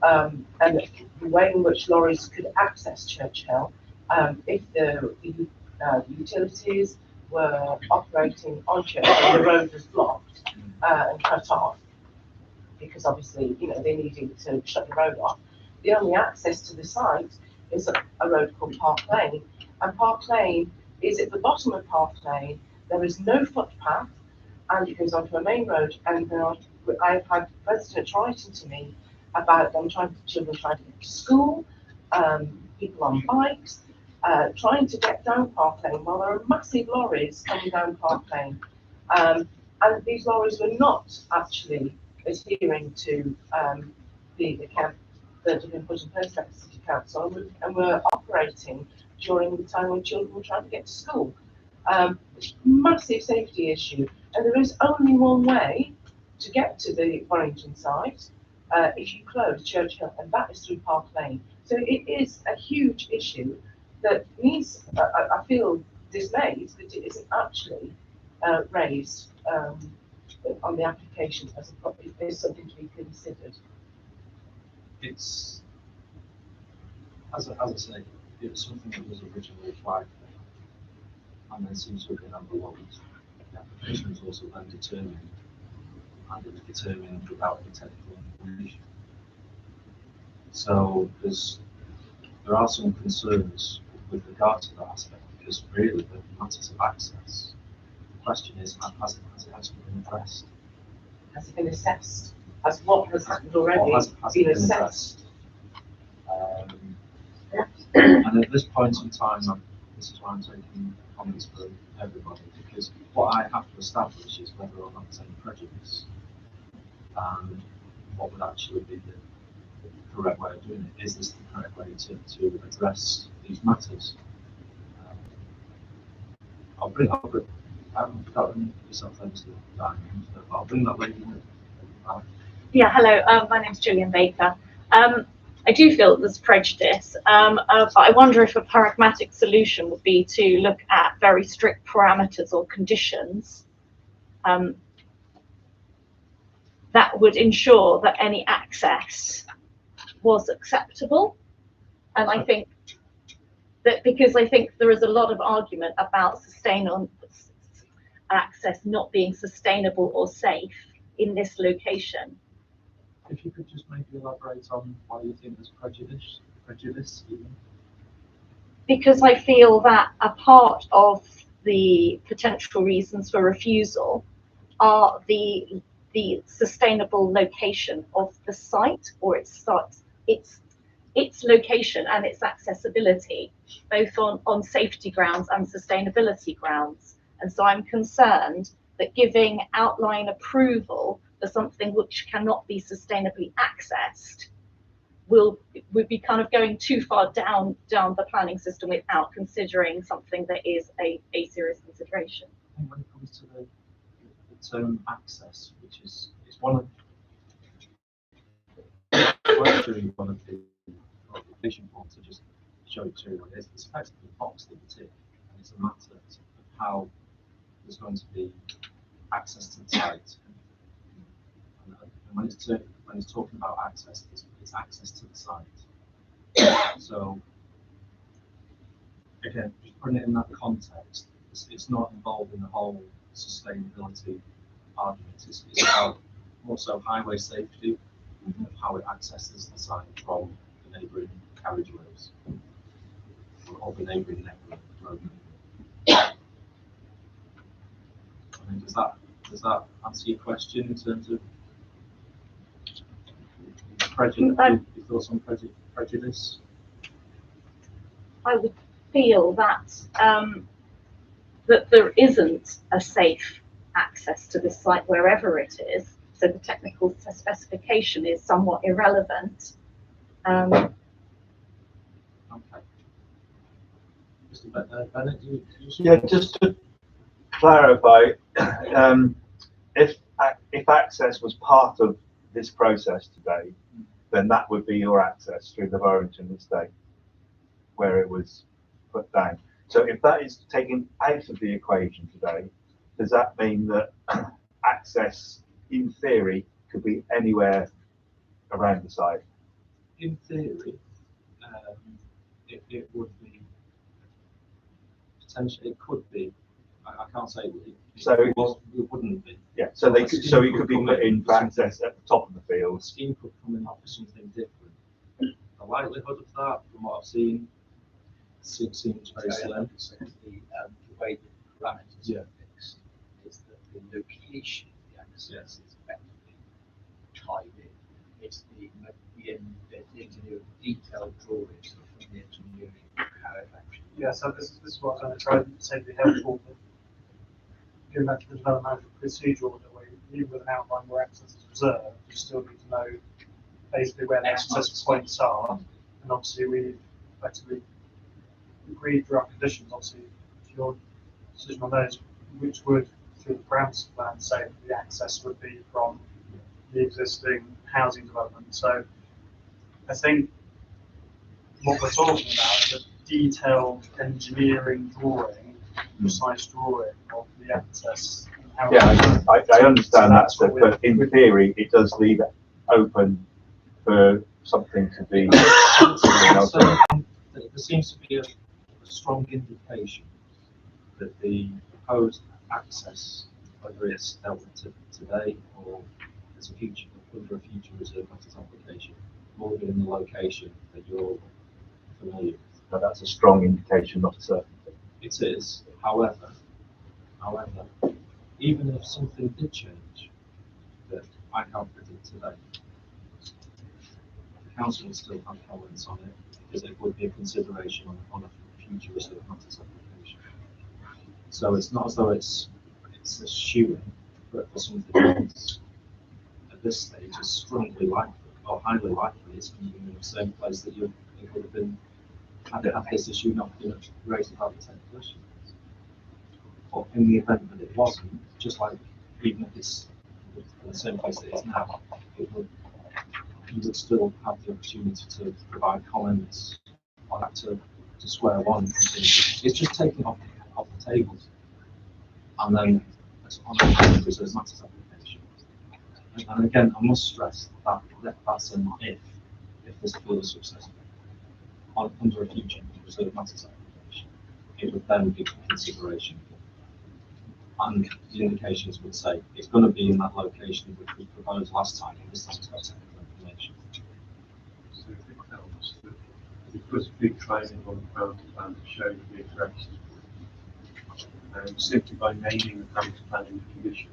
and the way in which lorries could access Church Hill, if the utilities were operating on Church Hill, the road was blocked and cut off, because obviously, they needed to shut the road off. The only access to the site is a road called Park Lane, and Park Lane is at the bottom of Park Lane. There is no footpath, and it goes onto a main road. And I've had residents writing to me about them children trying to get to school, people on bikes, trying to get down Park Lane while there are massive lorries coming down Park Lane. And these lorries were not actually adhering to the camp that had been put in place by the City Council, and were operating during the time when children were trying to get to school. It's a massive safety issue, and there is only one way to get to the Warrington site if you close Church Hill, and that is through Park Lane. So it is a huge issue that needs, I feel dismayed that it isn't actually raised on the application as something to be considered. It's, as I say, it was something that was originally applied for, and then seems to have been overlooked. The application was also then determined, and it was determined without the technical information. So there are some concerns with regard to that aspect, because really the matters of access, the question is, has it actually been addressed? Has it been assessed? Has what has happened already has been assessed? And at this point in time, this is why I'm taking comments from everybody, because what I have to establish is whether or not there's any prejudice, and what would actually be the correct way of doing it. Is this the correct way to address these matters? I'll bring I haven't forgotten yourself into the diamond, but I'll bring that lady in. Yeah, hello, my name's Gillian Baker. I do feel that there's prejudice, but I wonder if a pragmatic solution would be to look at very strict parameters or conditions that would ensure that any access was acceptable. And I think that, because I think there is a lot of argument about sustainable access not being sustainable or safe in this location. If you could just maybe elaborate on why you think there's prejudice even? Because I feel that a part of the potential reasons for refusal are the sustainable location of the site, or its location and its accessibility, both on safety grounds and sustainability grounds. And so I'm concerned that giving outline approval for something which cannot be sustainably accessed would be kind of going too far down the planning system without considering something that is a serious consideration. I think when it comes to the term access, which is one of actually one of the application forms to just show it to you. It's effectively a box that you tick, and it's a matter of how there's going to be access to the site. And when it's talking about access, it's access to the site. So again, just putting it in that context, it's not involved in the whole sustainability argument. It's about more so highway safety and how it accesses the site from the neighbouring carriageways or the neighbouring road. I mean, does that answer your question in terms of prejudice? Your thoughts on prejudice? I would feel that that there isn't a safe access to this site wherever it is, so the technical specification is somewhat irrelevant. Okay. Mr. Bennett, Yeah, just to clarify, if access was part of this process today, then that would be your access through the Burrington estate, where it was put down. So if that is taken out of the equation today, does that mean that access, in theory, could be anywhere around the site? in theory, it would be potentially. It could be. I can't say it wouldn't be. Yeah. So they could. So it could be put in for access at the top of the field. The scheme could come in for something different. The likelihood of that, from what I've seen, seems very slim. The way the parameters are fixed is that the location of the access is effectively tied in. It's the engineering detailed drawings from the engineering how it actually. Yeah, so this is what I'm trying to say to be helpful. Going back to the development management procedural order, where even with an outline where access is reserved, you still need to know basically where the access points are. And obviously we effectively agreed through our conditions, obviously, to your decision on those, which would, through the parameters plan, say that the access would be from the existing housing development. So I think what we're talking about is a detailed engineering drawing, precise drawing of the access. And how Yeah, I understand that, but in theory, it does leave it open for something to be. There seems to be a strong indication that the proposed access, whether it's dealt with today or as a future under a future reserve matters application, will be in the location that you're familiar with. But that's a strong indication, not a certainty. It is, however, even if something did change that I can't predict today, the council will still have comments on it because it would be a consideration on a future reserve matters application. So it's not as though it's a shoo-in for something else. At this stage, it's strongly likely or highly likely it's going to be in the same place that it would have been had this issue not been raised about the technical issue. But in the event that it wasn't, just like even if it's in the same place that it is now, you would still have the opportunity to provide comments on that to square one. It's just taking off the table, and then it's on a reserve matters application. And again, I must stress that that's an if there's further successful under a future reserve matters application, it would then be consideration. And the indications would say it's going to be in that location which was proposed last time, and this time it's got technical information. So if it helps, that if you put a big training on the parameter plan to show the address, and simply by naming the parameter plan in the condition,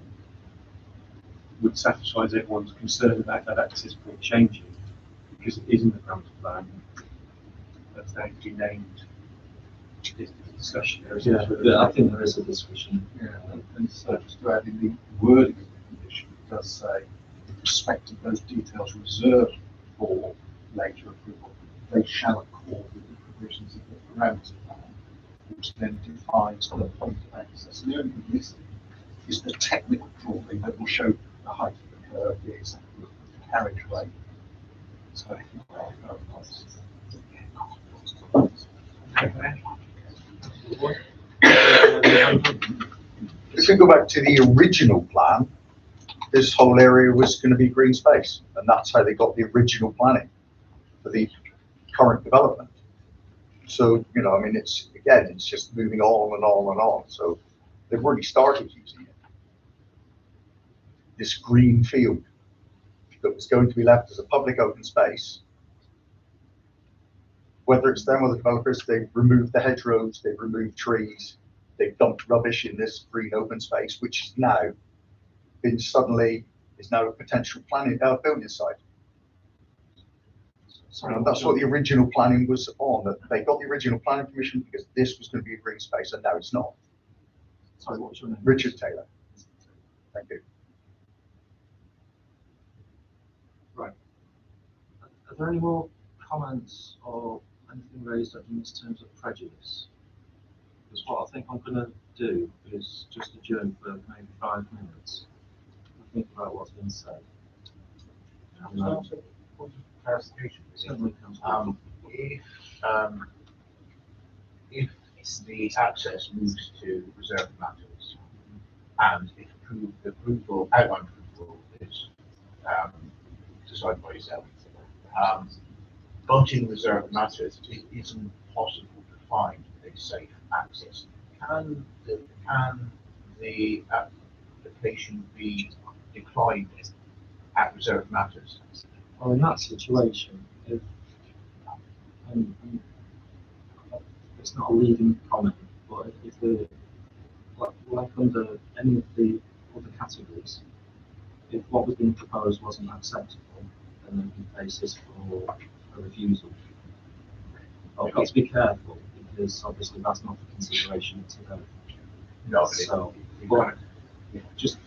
would satisfy everyone's concern about that access point changing, because it is in the parameter plan. That's going to be named. This discussion. Yeah, I think there is a discussion. Yeah, and so just to add in the wording of the condition, it does say, with respect to those details reserved for later approval, they shall accord with the provisions of the parameter plan, which then defines the point of access. And the only thing missing is the technical drawing that will show the height of the curve, the exact carriageway. So, if we go back to the original plan, this whole area was going to be green space, and that's how they got the original planning for the current development. So, you know, I mean, it's just moving on and on and on. So they've already started using it. This green field that was going to be left as a public open space, whether it's them or the developers, they've removed the hedgerows, they've removed trees, they've dumped rubbish in this green open space, which is now been suddenly is now a potential planning building site. So that's what the original planning was on. That they got the original planning permission because this was going to be a green space, and now it's not. Sorry, what's your name? Richard Taylor. Thank you. Right. Are there any more comments or anything raised in terms of prejudice? Because what I think I'm going to do is just adjourn for maybe 5 minutes and think about what's been said. Clarification. Certainly, If the access moves to reserved matters, and if the approval, outline approval is decided by yourself, but in reserved matters, it isn't possible to find a safe access. Can the application be declined at reserved matters? well, in that situation, if it's not a leading comment, but if the like under any of the other categories, if what was being proposed wasn't acceptable, then there would be basis for a refusal. But I've got to be careful because obviously that's not the consideration today. No, So, but just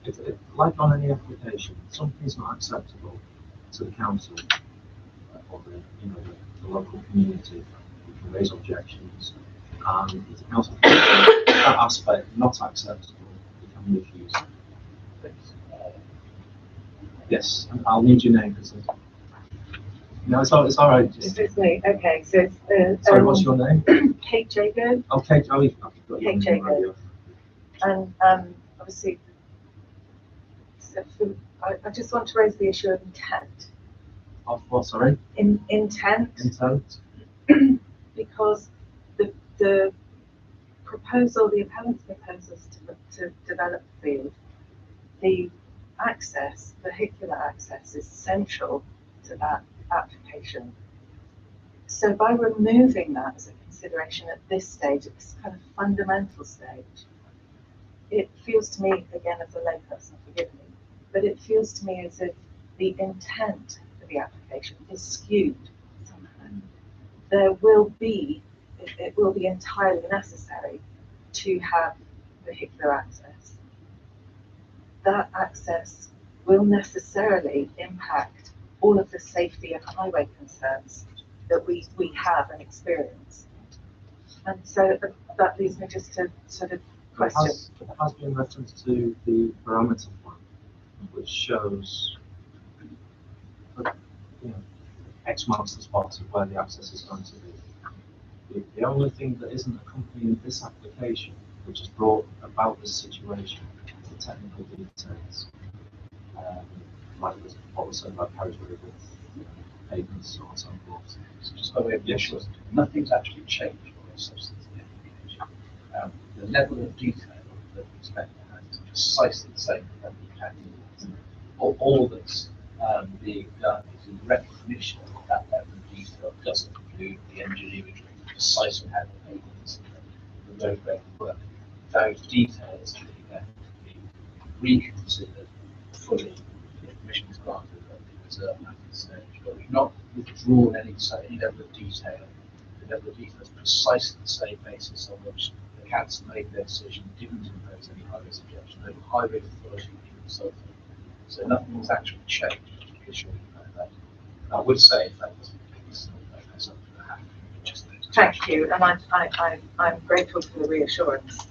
if, like on any application, something's not acceptable to the council or the local community, we can raise objections, and if the council finds that aspect not acceptable, we can refuse it. Yes, and I'll need your name because no, it's all right. This is me. Okay, so it's Sorry, what's your name? Kate Jago, Oh, Kate. Oh, you've got your Kate name Jago. radio. and obviously, so I just want to raise the issue of intent. Of what? Sorry. Intent, Intent. because the proposal, the appellant's proposals to develop the field, the access, vehicular access, is central to that application. So by removing that as a consideration at this stage, at this kind of fundamental stage, it feels to me, again as a layperson, forgive me, but it feels to me as if the intent of the application is skewed somehow. There will be, it will be entirely necessary to have vehicular access. That access will necessarily impact all of the safety and highway concerns that we have and experience. And so that leads me just to sort of question. There has been reference to the parameter plan, which shows X marks the spot of where the access is going to be. The only thing that isn't accompanying this application, which has brought about this situation, is the technical details. Like what was said about carriageway with pavements, so on and so forth. So just by way of reassurance, nothing's actually changed on the substance of the application. The level of detail that we expect to have is precisely the same that we had. All that's being done is in recognition that level of detail doesn't include the engineering, precisely how the pavements and the roadway work. Those details can then be reconsidered fully if permission is granted at the reserve matter stage. But we've not withdrawn any level of detail. The level of detail is precisely the same basis on which the council made their decision, didn't impose any highway objection. No highway authority being consulted. So nothing has actually changed, to reassure you about that. I would say if that wasn't the case, that's something that happened. Thank you, and I'm grateful for the reassurance.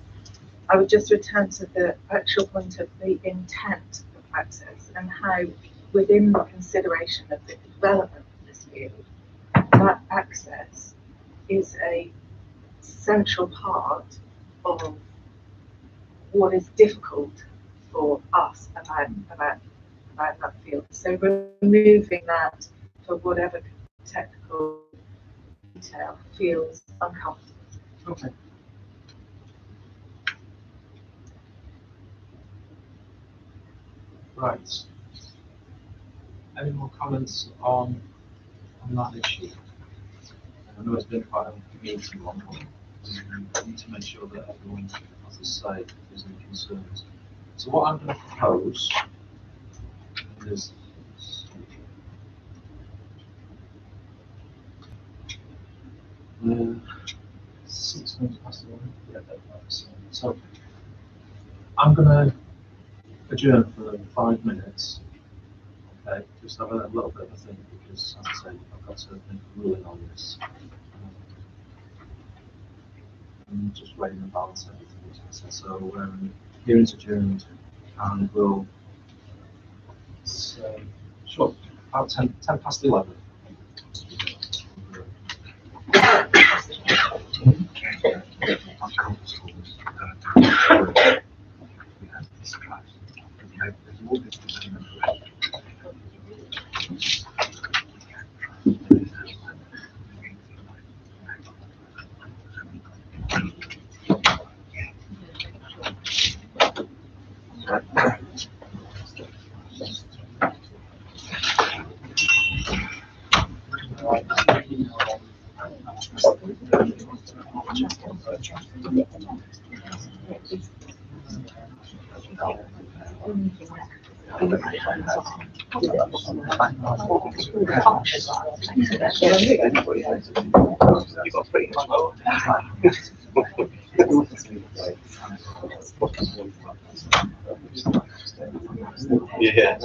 I would just return to the actual point of the intent of access and how within the consideration of the development of this field, that access is a central part of what is difficult for us about that field. So removing that for whatever technical detail feels uncomfortable. Okay. Right. Any more comments on that issue? I know it's been quite a meaty one, but we need to make sure that everyone has a say if there's any concerns. So what I'm going to propose is 6 minutes past 11. Yeah, that's so I'm going to adjourn for 5 minutes. Okay, just have a little bit of a think because, as I say, I've got to make a ruling on this. I'm just weighing and balance everything. So hearing's adjourned, and we'll say, sure, about 10 past 11. Yeah.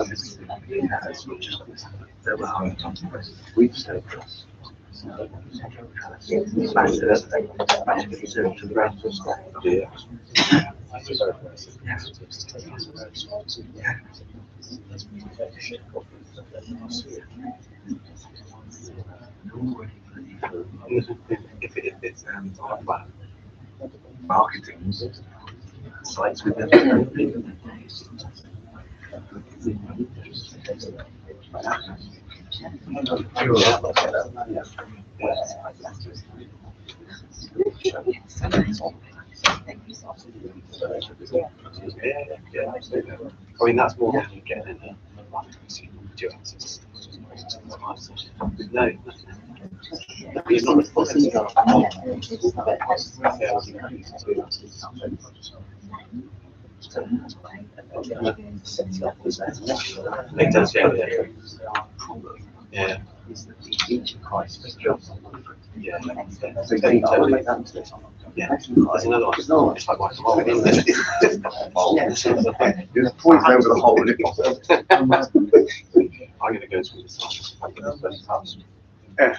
If it's marketing sites with them. I mean, that's more than you get in a no, you're not responsible. It does, yeah. Yeah. Yeah. Yeah. There's another one. It's like my hole. There's poison over the hole. I'm going to go through this. Yeah.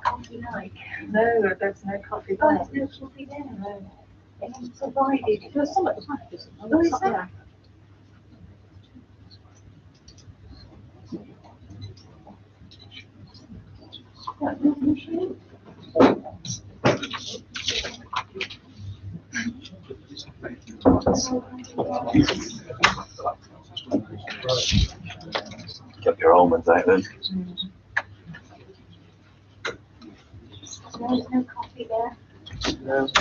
Coffee like. No, there's no coffee Oh, there. there's no coffee there. No. It's provided. There's some at the back, isn't there? Oh, is there? Get your almonds out then. There's no coffee there. No, it's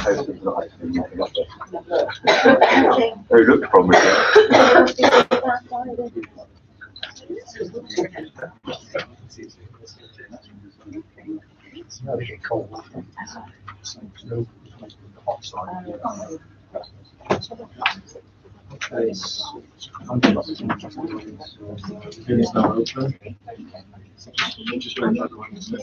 not actually making up there. They look promising. It's never get cold. So it's no hot side. Okay, Finish now open. Just wait for everyone to say.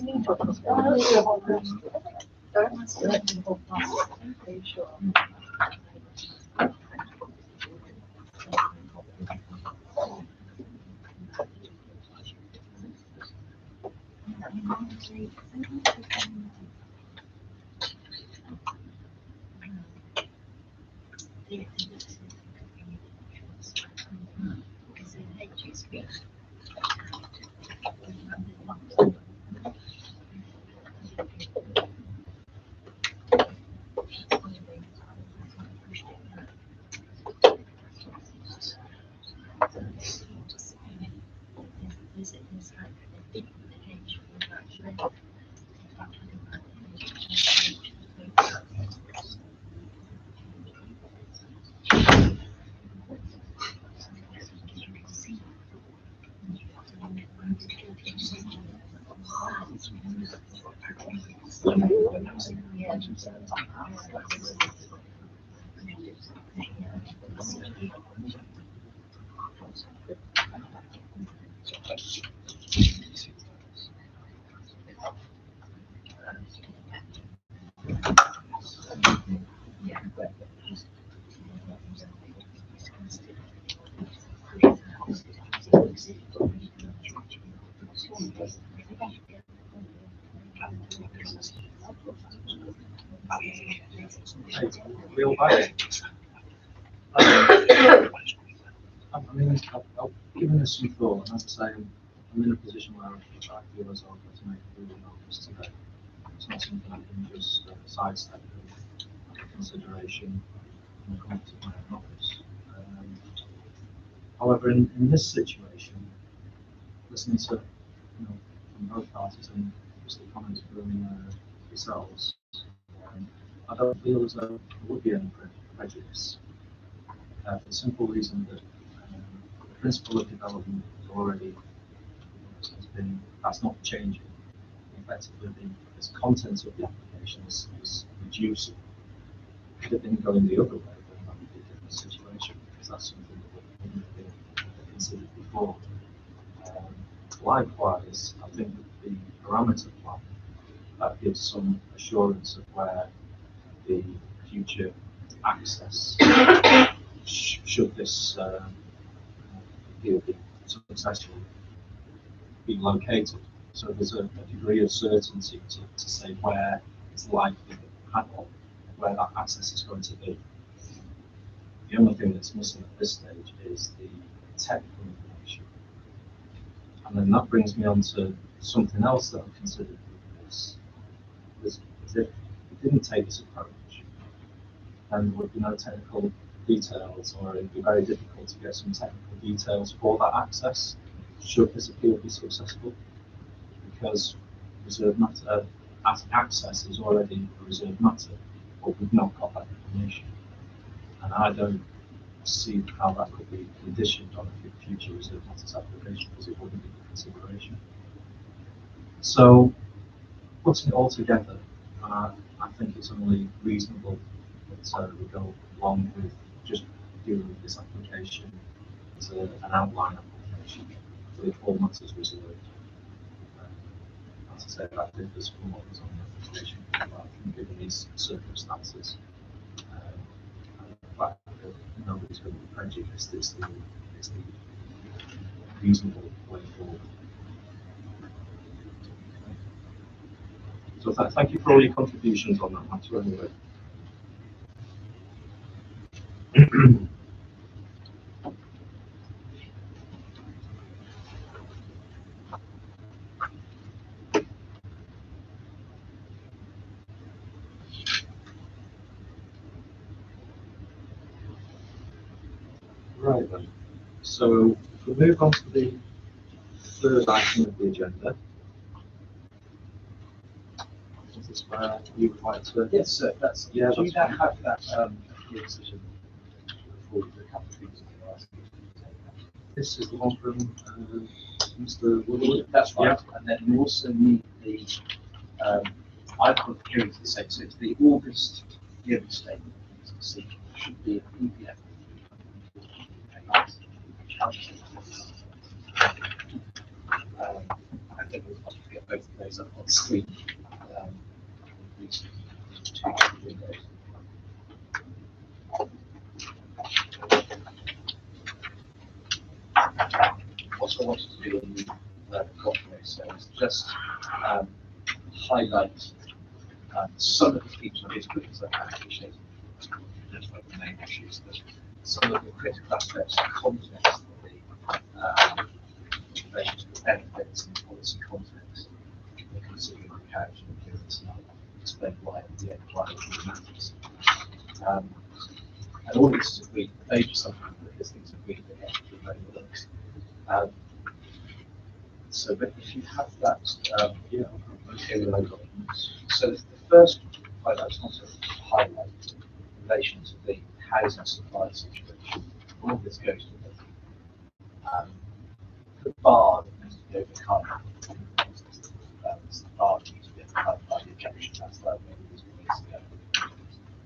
Real back. I mean, I've given this some thought, and as I say, I'm in a position where I feel as though I've got to make a ruling on this today. It's not something I can just sidestep with consideration and come to my own office. However, in this situation, listening to from both parties and obviously comments from yourselves, I don't feel as though there would be any prejudice. For the simple reason that the principle of development is already that's not changing. Effectively, the content of the application is reducing. If it didn't go in the other way, then that would be a different situation, because that's something that wouldn't have been considered before. Likewise, I think that the parameter plan that gives some assurance of where the future access should this deal be successful be located. So there's a degree of certainty to say where it's likely where that access is going to be. The only thing that's missing at this stage is the technical information. And then that brings me on to something else that I've considered with this. Was if we didn't take this approach, then there would be no technical details, or it would be very difficult to get some technical details for that access, should this appeal be successful, because reserved matter access is already a reserved matter, but we've not got that information. And I don't see how that could be conditioned on a future reserved matters application, because it wouldn't be a consideration. So, putting it all together, I think it's only reasonable that we go along with just dealing with this application as an outline application with all matters reserved. As I say, that differs from what was on the application, given these circumstances. And the fact that nobody's going to be prejudiced is the reasonable way forward. So thank you for all your contributions on that matter anyway. Right then, so if we move on to the third item of the agenda, is this where you would like to? Yes, sir, that's, Yeah, do you that's now fine. have that, appeal decision before you, a couple of things that you're asking you to take that? This is the one from Mr. Woodward. That's right, and then you also need the, I've got the hearing to the same, so it's the August hearing statement, you can see, should be a PDF. I think we'll have to get both of those up on screen. These two windows. What I wanted to do in the document so is just highlight some of the features of this because I appreciate just like the main issues, but some of the critical aspects of context of the relation to the benefits and policy context, the considering the character and appearance, and I'll explain why at the end why it really matters. And all this is agreed, maybe sometimes because things are agreed that actually very works. So, but if you have that, material documents. So the first highlight, I just want to highlight in relation to the housing supply situation. All of this goes to the bar that needs to be overcome. It's the bar that needs to be overcome by the objection. That's where maybe this needs to go.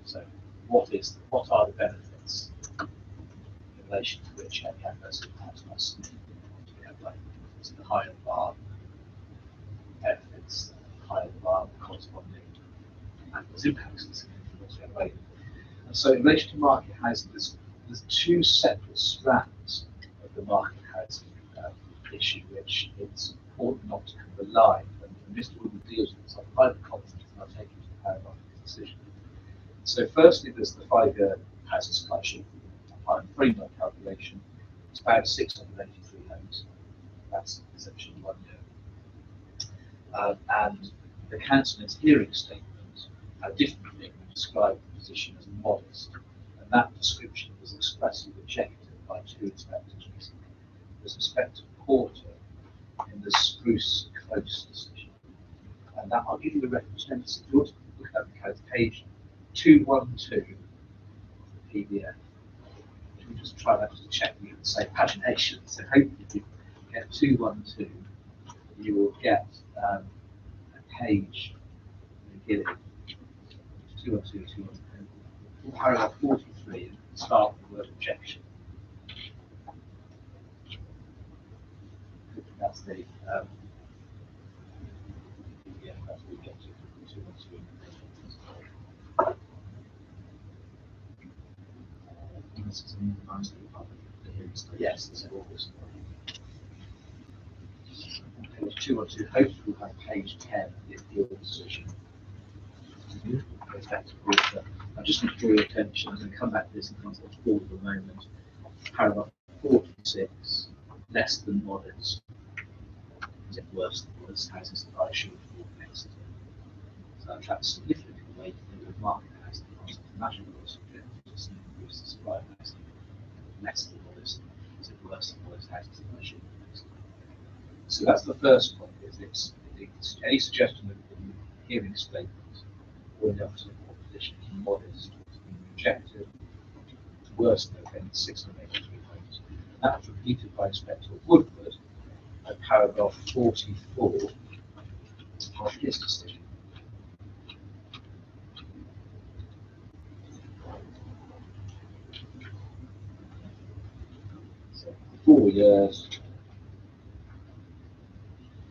So, what are the benefits in relation to which any adverse impact must be applied? So the higher the bar, benefits, higher the bar, corresponding adverse impacts and significantly available. And so in relation to market housing, there's two separate strands of the market housing issue, which it's important not to rely on. And Mr. Woodward deals with this on private context, and I'll take you to the paragraph of his decision. So firstly, there's the 5-year housing supply shift applying framework calculation. It's about 683 homes. That's essentially 1 year. And the council in its hearing statement differently described the position as modest, and that description was expressly rejected by 2 inspectors recently. With respect to Porter in the Spruce Close decision, and that I'll give you the reference notice. If you want to look at the code, page 212 PDF. We'll just try that to check you the same pagination. So hopefully, if you get 212, you will get a page beginning 212, 212, paragraph 43, and start with the word objection. That's the yeah, that's what we get to 212. This is an advice of the hearing statement. Yes, it's August. Page 212, hopefully we'll have page 10 of the appeal decision. I just want to draw your attention, I'm going to come back to this in context of for the moment. Paragraph 46, less than modest. Is it worse than modest? Housing supply should fall next. So that attracts significant weight in the market housing cost of national law subject to increase the supply of housing. Less than modest. Is it worse than modest? Housing supply should fall next. So that's the first point, is it's any suggestion of the hearing statement or in the opposite position is modest, it's been rejected, worse than offence 683 homes. That was repeated by Inspector Woodward at paragraph 44 of his decision. So 4 years,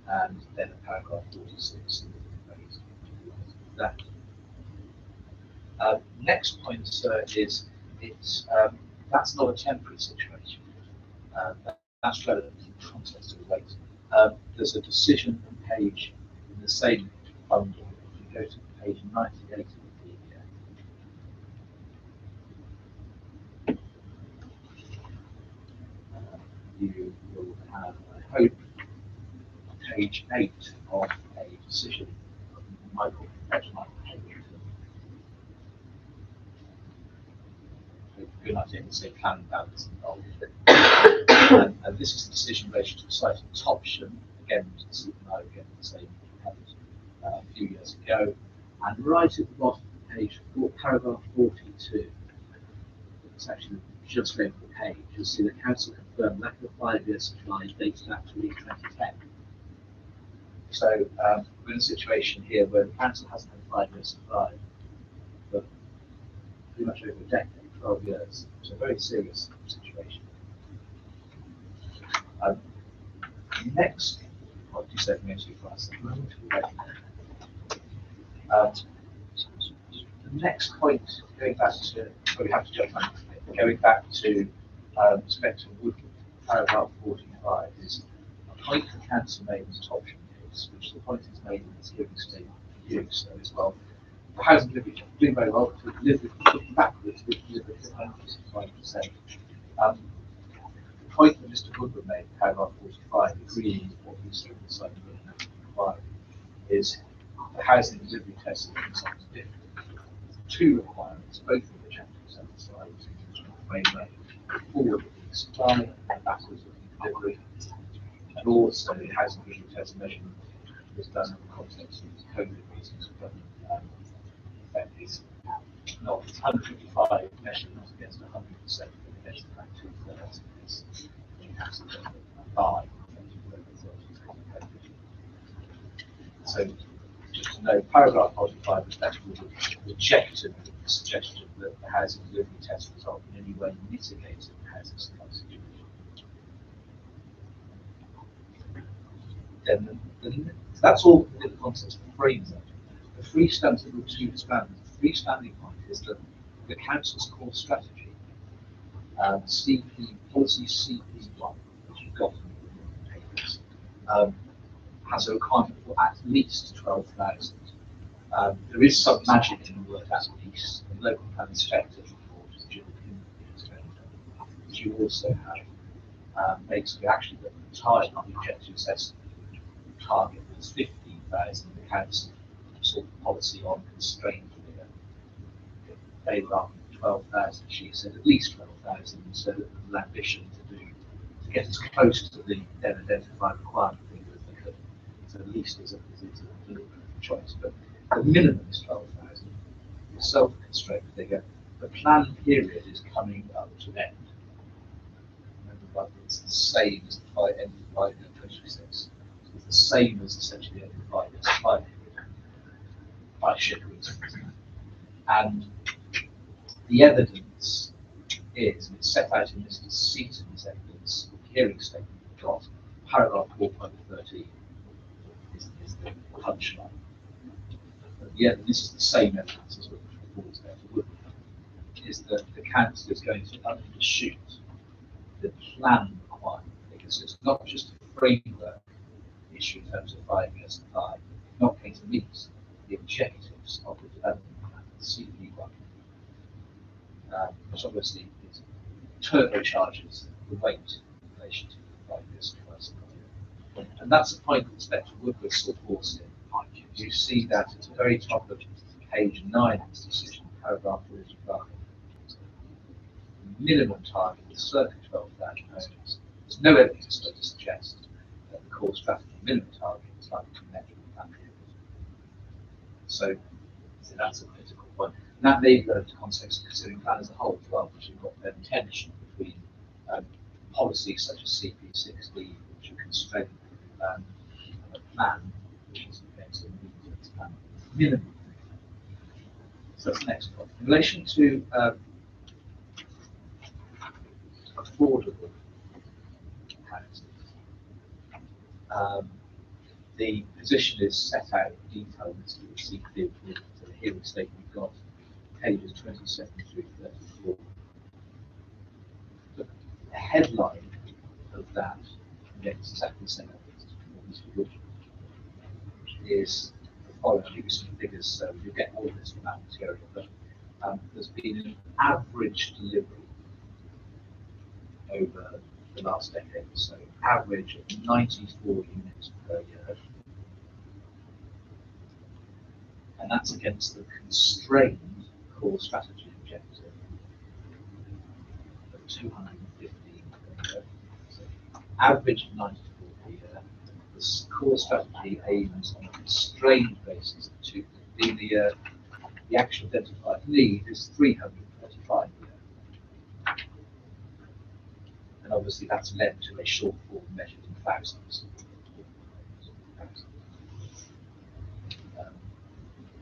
and then at paragraph 46. That. Next point, sir, is it's that's not a temporary situation. that's relevant in the context of weight. There's a decision page in the same bundle. If you go to page 98 of the PDF, you will have, I hope, page 8 of a decision. Michael, good idea to say plan balance involved. And this is the decision in relation to the site of Topsham, again, to the supermarket, again, the same a few years ago. And right at the bottom of the page, paragraph 42, it's actually just over the page, you'll see the council confirmed lack of a 5-year supply dated actually 2010. So we're in a situation here where the council hasn't had a 5-year supply for pretty much over a decade, 12 years. It's a very serious situation. Next, what do you say going too fast? The next point, going back to, well, we have to jump back, going back to Spectre Woodland, paragraph 45, is a point the council made in the Topsham case, which the point is made in this hearing statement for you, so as well. The housing delivery doing very well, to deliver looking backwards, we delivered 105%. The point that Mr. Woodward made in paragraph 45, agreeing with what he said inside the inquiry, is the housing delivery test is different. Two requirements, both of which have to be satisfied in the framework: forward-looking supply and backwards-looking delivery, and also the housing delivery test measurement was done in the context of COVID reasons, but effect is not 155 measured not against 100%, but against about 2/3. By so just to know, paragraph 45 respectively rejected the suggestion that the housing delivery test result in any way mitigated the housing supply situation. Then so that's all in the context of the framework. The freestanding point is that the council's core strategy, CP policy CP1, which you've got in the papers, has a requirement for at least 12,000. There is some magic in the word at least. The local plan inspector report, which you also have, basically actually the target on the objective assessment target was 15,000. The council sort of policy on constrained figure. They rather than 12,000, she said at least 12,000, so the ambition to get as close to the then identified requirement figure as they could. So at least is a deliberate choice, but the minimum is 12,000. The self-constrained figure. The plan period is coming up to end. Remember, it's the same as the end of 5 year 26. It's the same as essentially the end of 5 years supply period by sheer reasons. And the evidence is, and it's set out in Mr. Seaton's evidence, hearing statement we've got, paragraph 4.13 is the punchline. Yeah, this is the same evidence as what the report is there for Woodward, is that the council is going to undershoot the plan requirement, because it's not just a framework issue in terms of 5 year supply, it's not going to meet the objectives of the development plan, the CP1. Which obviously is turbocharges the weight in relation to the 5 year supply. And that's a point that Spectre Woodward supports in. You see that at the very top of page 9 of this decision, paragraph 45. The minimum target is circa 12,000 homes. There's no evidence to suggest that the core strategy minimum target is likely to be met with that period. So that's a critical point. And that may go into context of considering plan as a whole as well, because you've got then tension between policies such as CP60, which are constrained, and a plan which is going to meet its minimum. So that's the next point. In relation to affordable housing, the position is set out in detail in the CP with the hearing statement we've got, pages 27 through 34. The headline of that, and get exactly the same evidence as performance for which is the following. I'll give you some figures so you get all of this from that material, but there's been an average delivery over the last decade, so average of 94 units per year, and that's against the constrained core strategy objective of 215 per year. So average of 94 per year. The core strategy aims on a constrained basis of 215. The actual identified need is 335 per year. And obviously that's led to a shortfall measured in thousands.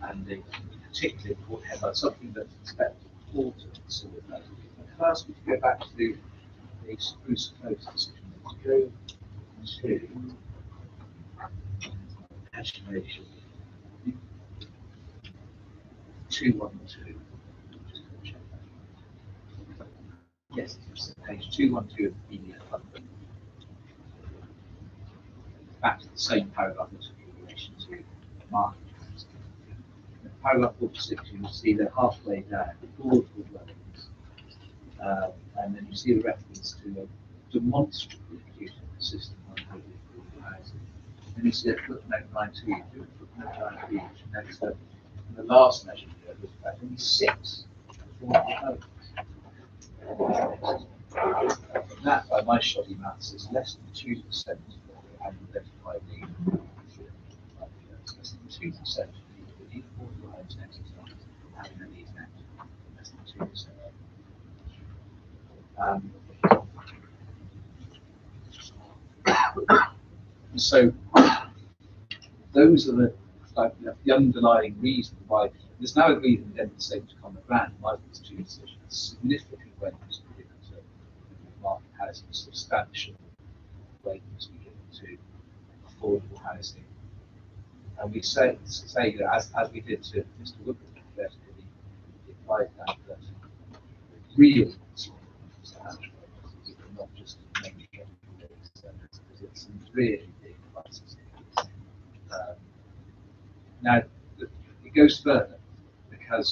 And the particularly important headline, something that's expected important. So can I ask you to go back to the spruce close decision? Go to estimation 212. Just going to check that. Yes, it's page 212 of the PDF London. Back to the same paragraph as in relation to market. In paragraph 46, you will see they're halfway down, affordable dwellings, and then you see the reference to a demonstrably acute system on affordable housing. And you see a footnote 19, footnote 19, which notes that in the last measure there was about only 6 affordable homes. That, by my shoddy maths, is less than 2% of the identified need. Less than 2% of people who need affordable homes in Exeter having a need now. Less than 2%. So those are the underlying reason why there's now agreed in the same common ground. My two decisions significant weight must be given to market housing, substantial weight must be given to affordable housing. And we say that as we did to Mr. Woodward, that he implied that real substantial weight, not just mainly because it's some really big crisis. Now, it goes further because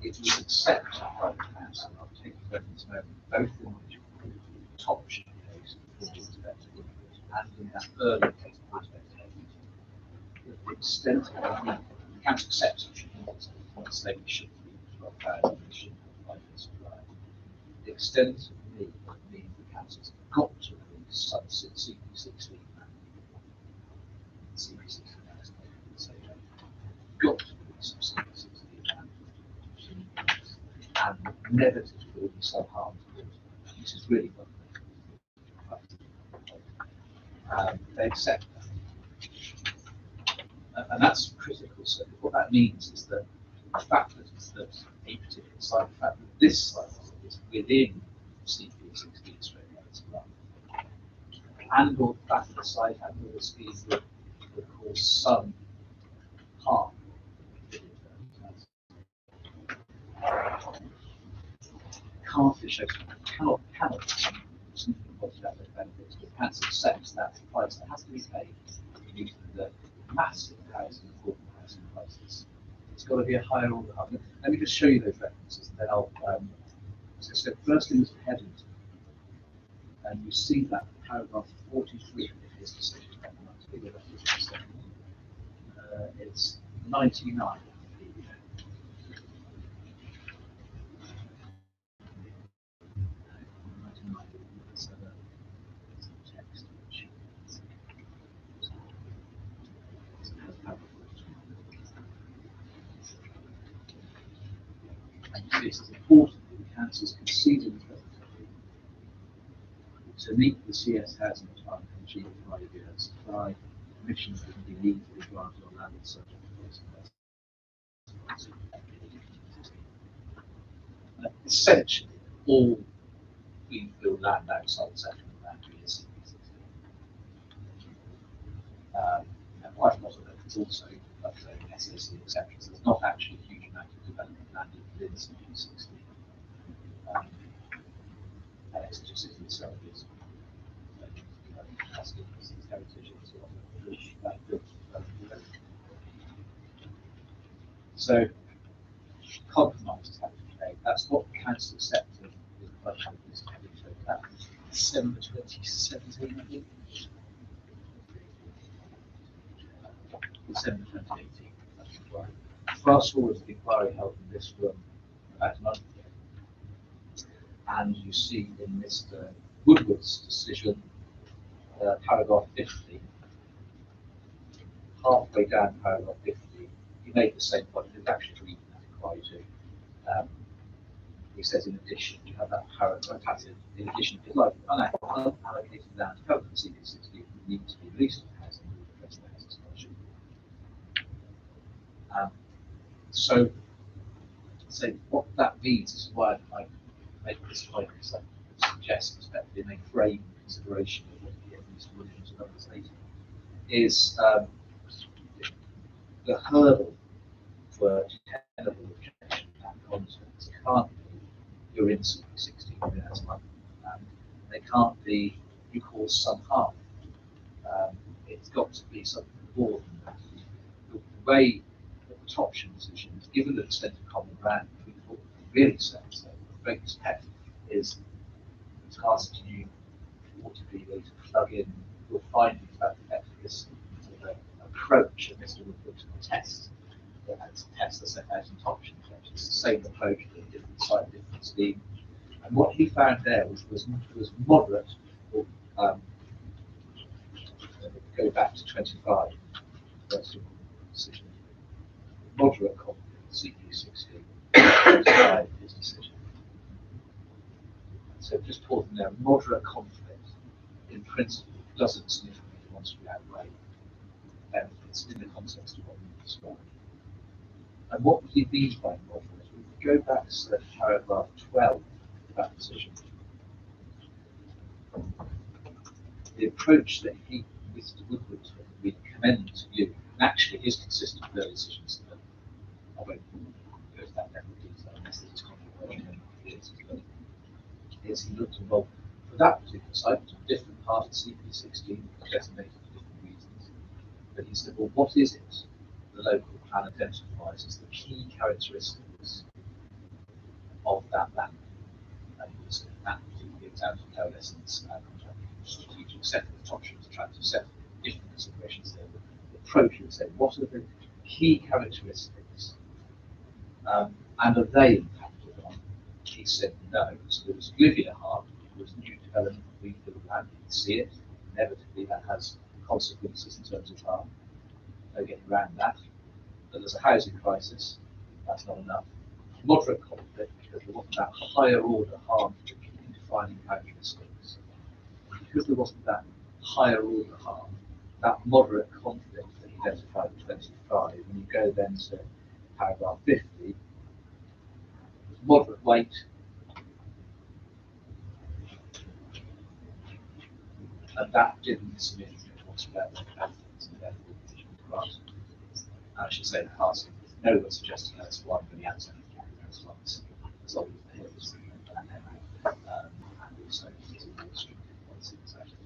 it was accepted by the council. I'll take you through this moment, both in the top option case and in that earlier case, the extent of the council accepts it, not saying it should be 12,000, it should be 5 years supply. The extent of need means the council's got to read CP16 CP16 got to be some CP16 and never to feel self-harm. This is really what they accept that. And that's critical. So what that means is that the fact that a particular site, the fact that this site is within CP16 straight as well, and or the fact that the site had all the schemes that cause some harm. Cannot pointed out those benefits, but can't accept that the price that has to be paid due to the massive housing, affordable housing prices. It's got to be a higher order. Let me just show you those references, and then I'll. So first thing is heading, and you see that paragraph 43 of his decision. It's 99. This is important that the council's conceding to meet the CS housing requirement and achieve 5 years supply, permissions that can be legally granted on land subject to essentially all greenfield land outside the settlement boundary is CP16. And quite a lot of it is also SAC, etc. So there's not actually a huge amount of development land within CP16. And Exeter City itself is That's good, because it's heritage, it's a lot of good, so, compromises have to be made. That's what the council accepted in the budget. That December 2017, I think. December 2018. That's right. Fast forward to the inquiry held in this room about a month ago, and you see in Mr. Woodward's decision, paragraph 50, halfway down paragraph 50, he made the same point. He was actually reading that inquiry too. He says, in addition, you have that paragraph passage. In addition, if like unallocated land covered in CP60 need to be released from housing to address the housing situation. So what that means is why I make this point, because I suggest respectively make frame consideration of what Mr. Williams and others later, is the hurdle for tenable objection and context can't be you're in CP60 as well. They can't be you cause some harm. It's got to be something more than that. The way that the Topsham decision is given the extent of common ground, what it really says, so the greatest pet is it's asked you ought to be able to plug in your findings about the efficacy of the approach that Mr. Woodward tests. That's a test that's set out in Topsham. It's the same approach, but a different site, different scheme. And what he found there was moderate, or go back to 25, that's your decision. Moderate confidence, CP60, 25 his decision. So just pausing there, moderate conflict in principle doesn't significantly demonstrably outweigh benefits in the context of what we described. And what he means by moderate, we go back to paragraph 12 of that decision. The approach that he, Mr. Woodward, we commend to you, and actually is consistent with their decisions. I won't go to that level of detail unless it's controversial, is he looked involved for that particular site, a different part of CP16, designated for different reasons. But he said, well, what is it the local plan identifies as the key characteristics of that land? And he said, that particular example of coalescence and strategic set of Topsham's attractive set of different considerations there. The approach would say, what are the key characteristics? And are they impacted on? He said no. So there was Olivia Hart, it was new development of greenfield land, you can see it. Inevitably that has consequences in terms of harm. No getting around that. But there's a housing crisis, that's not enough. Moderate conflict, because there wasn't that higher order harm to the key defining characteristics. Because there wasn't that higher order harm, that moderate conflict that he identified in 25, when you go then to paragraph 50, moderate weight, and that didn't significantly whatsoever benefits and therefore grant. I should say that passing, no one suggesting that's one, but the answer is one. As long as the hills and also it's a more restricted policy that's actually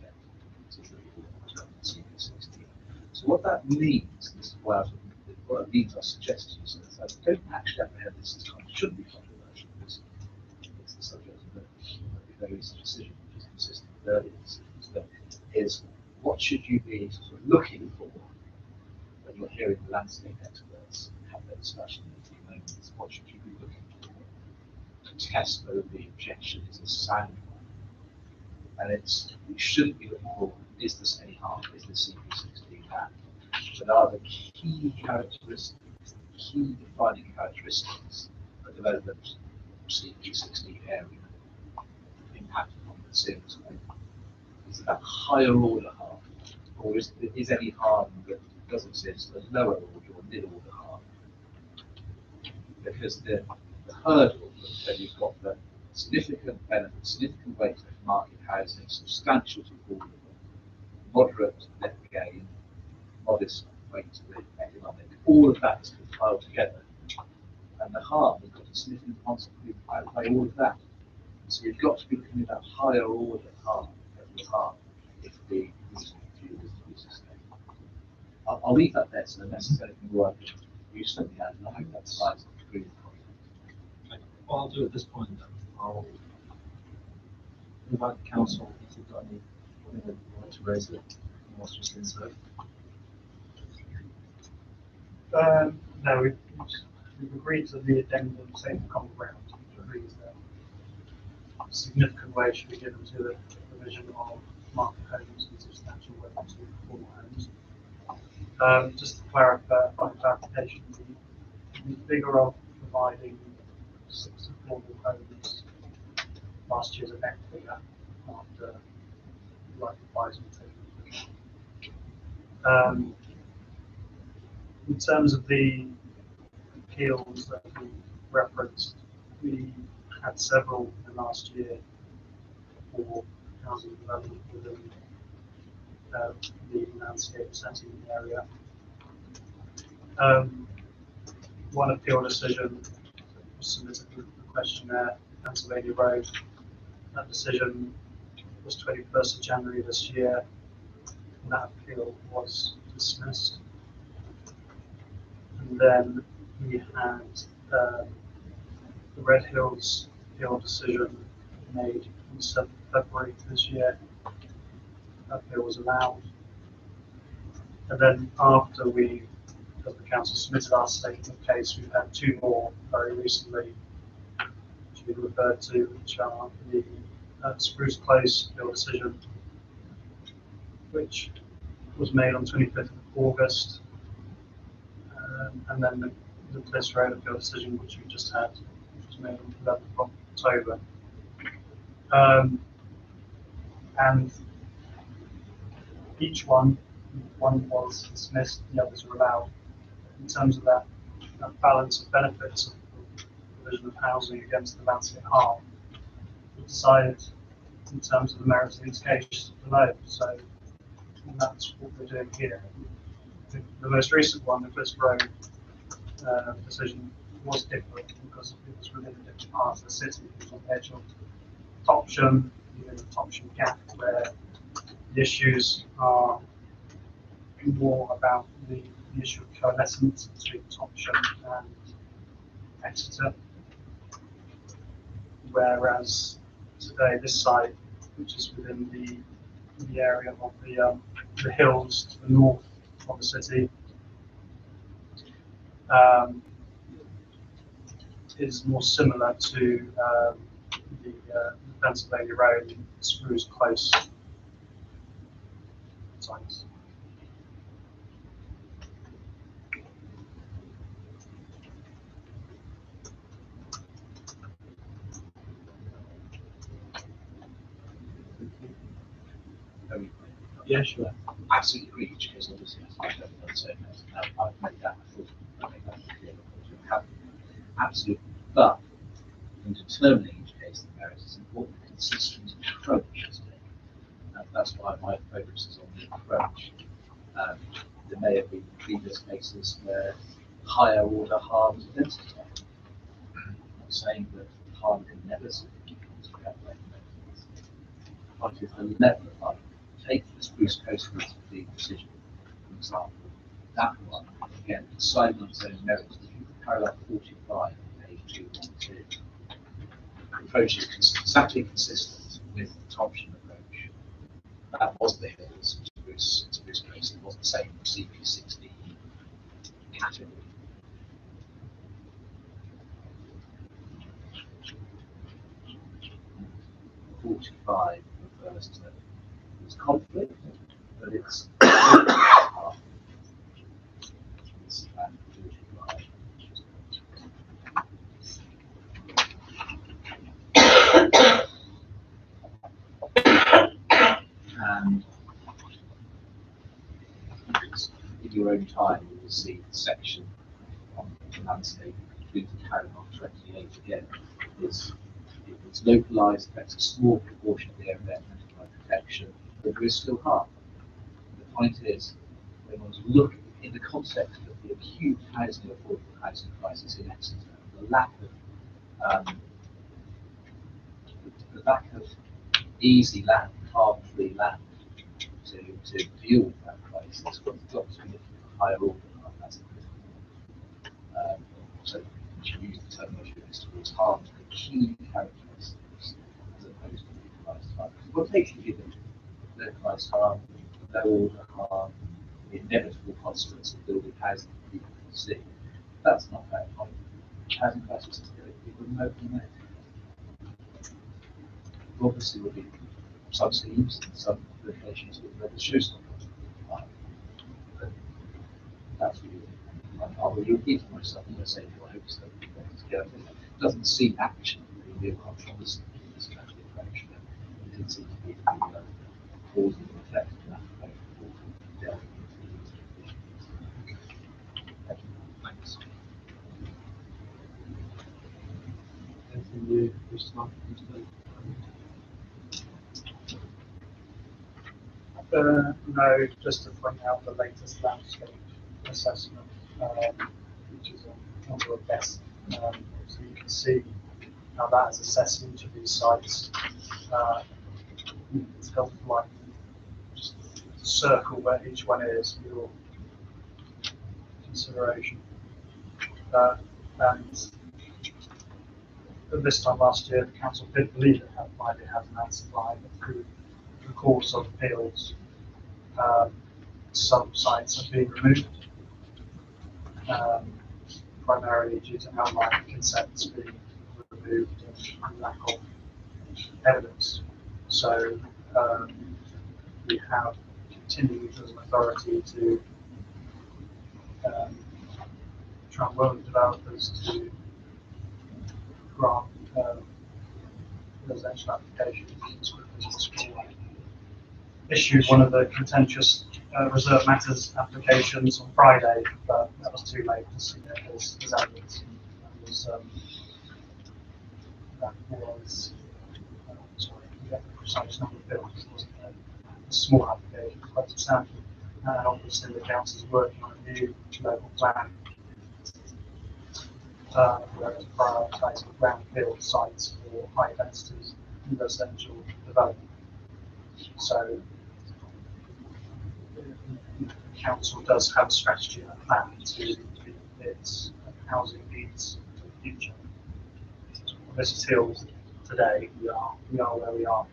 so what that means, this is what it means I suggest to you, so I don't actually apprehend this as should be controversial, because it's the subject of the very easy decision, which is consistent with earlier decisions, but is what should you be sort of looking for when you're hearing the landscape experts have their discussion in a few moments? What should you be looking for to test whether the objection is a sound one? And it's, you shouldn't be looking for, is this any harm? Is this CP16 bad? But are the key characteristics, key defining characteristics of development of CP16 area impacted on the serious way? Is it that higher order harm? Or is any harm that does exist a lower order or mid order harm? Because the hurdle that you've got the significant benefit, significant weight of market housing, substantial to affordable, moderate net gain, modest weight to the economic, all of that is compiled together. And the harm has got a significant consequence by all of that. So you've got to be looking at that higher order harm, if the I'll leave that there so the necessary work you certainly had, and I hope that slides through the project. What I'll do at this point, then, I'll invite the council if you've got any, want to raise it, what's just insert. No, we've agreed to the addendum, same common ground, which agrees that significant weight should be given to the provision of market homes and substantial weight to affordable homes. Just to clarify, on clarification, the figure of providing 6 affordable homes last year's a net figure after like advising. In terms of the appeals that we referenced, we had several in the last year for housing development within the landscape setting area. One appeal decision was submitted with the questionnaire, Pennsylvania Road. That decision was 21st of January this year, and that appeal was dismissed. And then we had the Red Hills appeal decision made on 7th of February this year. That appeal was allowed. And then after we, as the council, submitted our statement of case, we've had 2 more very recently, which we referred to, which are the Spruce Close appeal decision, which was made on 25th of August. And then the Bliss Road appeal decision, which we just had, which was made on 11th of October. And each one was dismissed, the others were allowed. In terms of that balance of benefits of the provision of housing against the landscape harm, we decided in terms of the merits of these cases below. So that's what we're doing here. The most recent one, the Bliss Road decision, was different because it was within a different part of the city. It was on the edge of Topsham, within the Topsham Gap, where the issues are more about the issue of coalescence between Topsham and Exeter. Whereas today, this site, which is within the area of the hills to the north of the city, is more similar to the Pennsylvania Road Spruce Close sites. Yeah, sure. Absolutely agree, which case obviously I've made that, I thought I made that clear. Absolutely. But in determining each case the merits, it's important the consistent approach is taken. That's why my focus is on the approach. There may have been previous cases where higher order harm was identified. I'm not saying that harm can never significantly calculate benefits. But if the level of harm, take the Spruce Coast the decision, for example, that one, again, decided on its own merits. If you look at paragraph 45, page 212, the approach is exactly consistent with the Topsham approach. That was the Hills Spruce Coast, it wasn't the same CP60 category. And 45 refers to this conflict, but it's and in your own time you will see the section on the landscape, including paragraph 28 again, it's localised, affects a small proportion of the area impacted by protection, but there is still harm. The point is, when one look in the context of the acute housing, affordable housing crisis in Exeter, the lack of easy land, harm-free land to deal with that crisis, what's got to be looking higher order as a critical. So to use the terminology of history, it's hard to the key characteristics as opposed to localized harm. What takes you given localized harm, low order harm, the inevitable consequence of building housing that people can see? That's not very high. Housing crisis is going to be remotely met. Obviously, will be some schemes and some locations with red shoes on. But that's really, I will repeat myself when I say I hope so. It doesn't seem actually really a controversy in this kind of approach. It didn't seem to be cause and effect in that approach before delving into these issues. Thank you. Thanks. Anything you wish to add? No, just to point out the latest landscape assessment, which is on your desk. So you can see how that is assessed each of these sites. It's got like just circle where each one is for your consideration. And at this time last year, the council did believe it might have an land supply, but through the course of appeals, some sites have been removed, primarily due to outline consents being removed and lack of evidence. So we have continued as an authority to try and work with developers to grant residential applications as quickly as possible. Issued one of the contentious reserve matters applications on Friday, but that was too late to see it as evidence. That was sorry, I get the precise number of bills. It wasn't a small application, quite substantial. And obviously the council is working on a new local plan where it's prioritising brownfield sites for high density residential development. So the council does have a strategy and a plan to meet its housing needs for the future. This is still today, we are where we are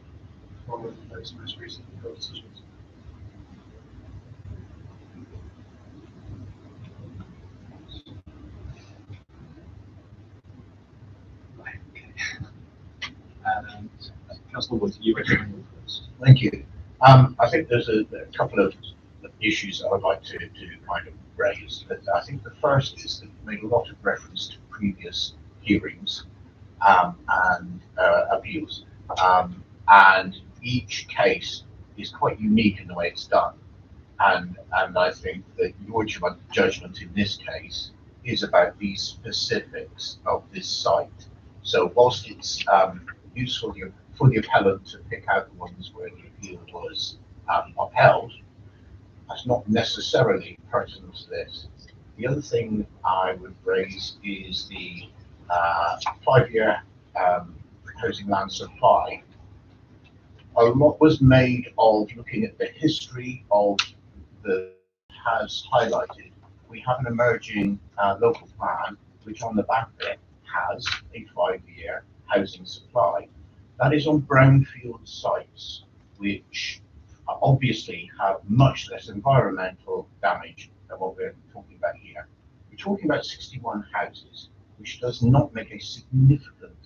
following those most recent build decisions. Right, okay. Councillor Wood, you recommend first? Thank you. I think there's a couple of issues that I'd like to kind of raise. I think the first is that you made a lot of reference to previous hearings and appeals, and each case is quite unique in the way it's done. And I think that your judgment in this case is about the specifics of this site. So whilst it's useful for the appellant to pick out the ones where the appeal was upheld, that's not necessarily pertinent to this. The other thing I would raise is the 5-year proposing land supply. A lot was made of looking at the history of the has highlighted. We have an emerging local plan, which on the back of it has a 5-year housing supply. That is on brownfield sites, which obviously have much less environmental damage than what we're talking about here. We're talking about 61 houses, which does not make a significant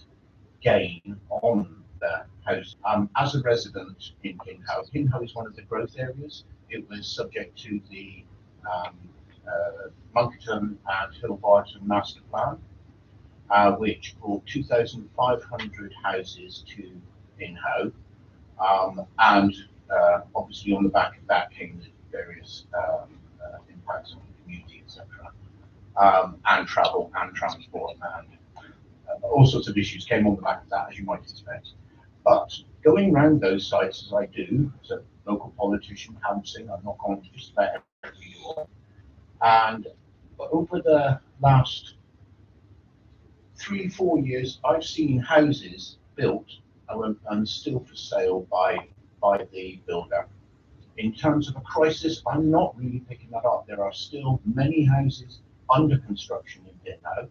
gain on the house. As a resident in Hinhoe is one of the growth areas. It was subject to the Monckton and Hillbarton master plan, which brought 2,500 houses to Hinhoe, and obviously on the back of that came the various impacts on the community, etc., and travel and transport and all sorts of issues came on the back of that, as you might expect. But going around those sites as I do, as a local politician canvassing, I'm not going to just about every door. And over the last 3-4 years, I've seen houses built and still for sale by the builder In terms of a crisis, I'm not really picking that up. There are still many houses under construction in here now,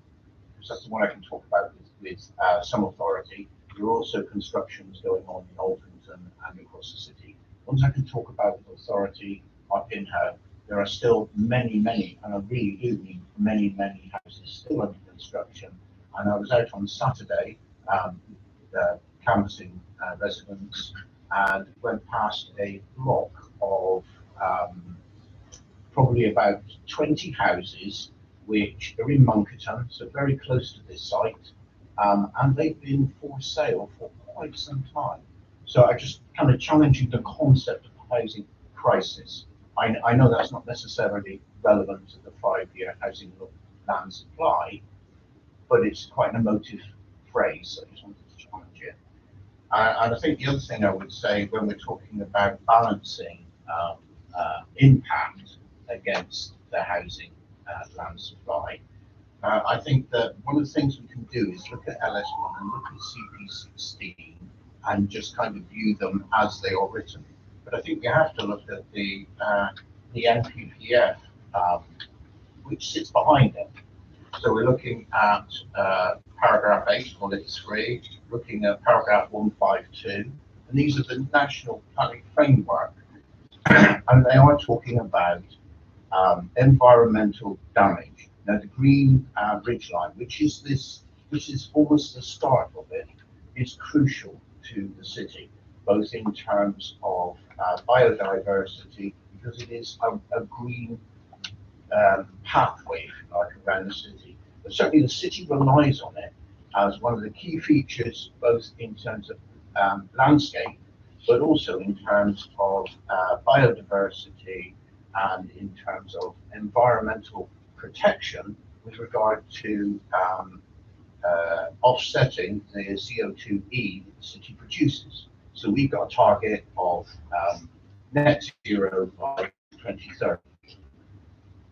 because that's the one I can talk about with some authority. There are also constructions going on in Alphington and across the city. Ones I can talk about with authority are in here. There are still many, and I really do mean many houses still under construction. And I was out on Saturday canvassing residents and went past a block of probably about 20 houses which are in Monkerton, so very close to this site, and they've been for sale for quite some time. So I just kind of challenging the concept of housing crisis. I know that's not necessarily relevant to the 5-year housing land supply, but it's quite an emotive phrase, so I just wanted to challenge it. And I think the other thing I would say when we're talking about balancing impact against the housing land supply, I think that one of the things we can do is look at LS1 and look at CP16 and just kind of view them as they are written. But I think we have to look at the NPPF, which sits behind it. So we're looking at paragraph 8, bullet 3, looking at paragraph 152, and these are the national planning framework, and they are talking about environmental damage. Now the green ridge line, which is almost the start of it, is crucial to the city, both in terms of biodiversity, because it is a green pathway, if you like, around the city. But certainly the city relies on it as one of the key features, both in terms of landscape, but also in terms of biodiversity and in terms of environmental protection with regard to offsetting the CO2e that the city produces. So we've got a target of net zero by 2030.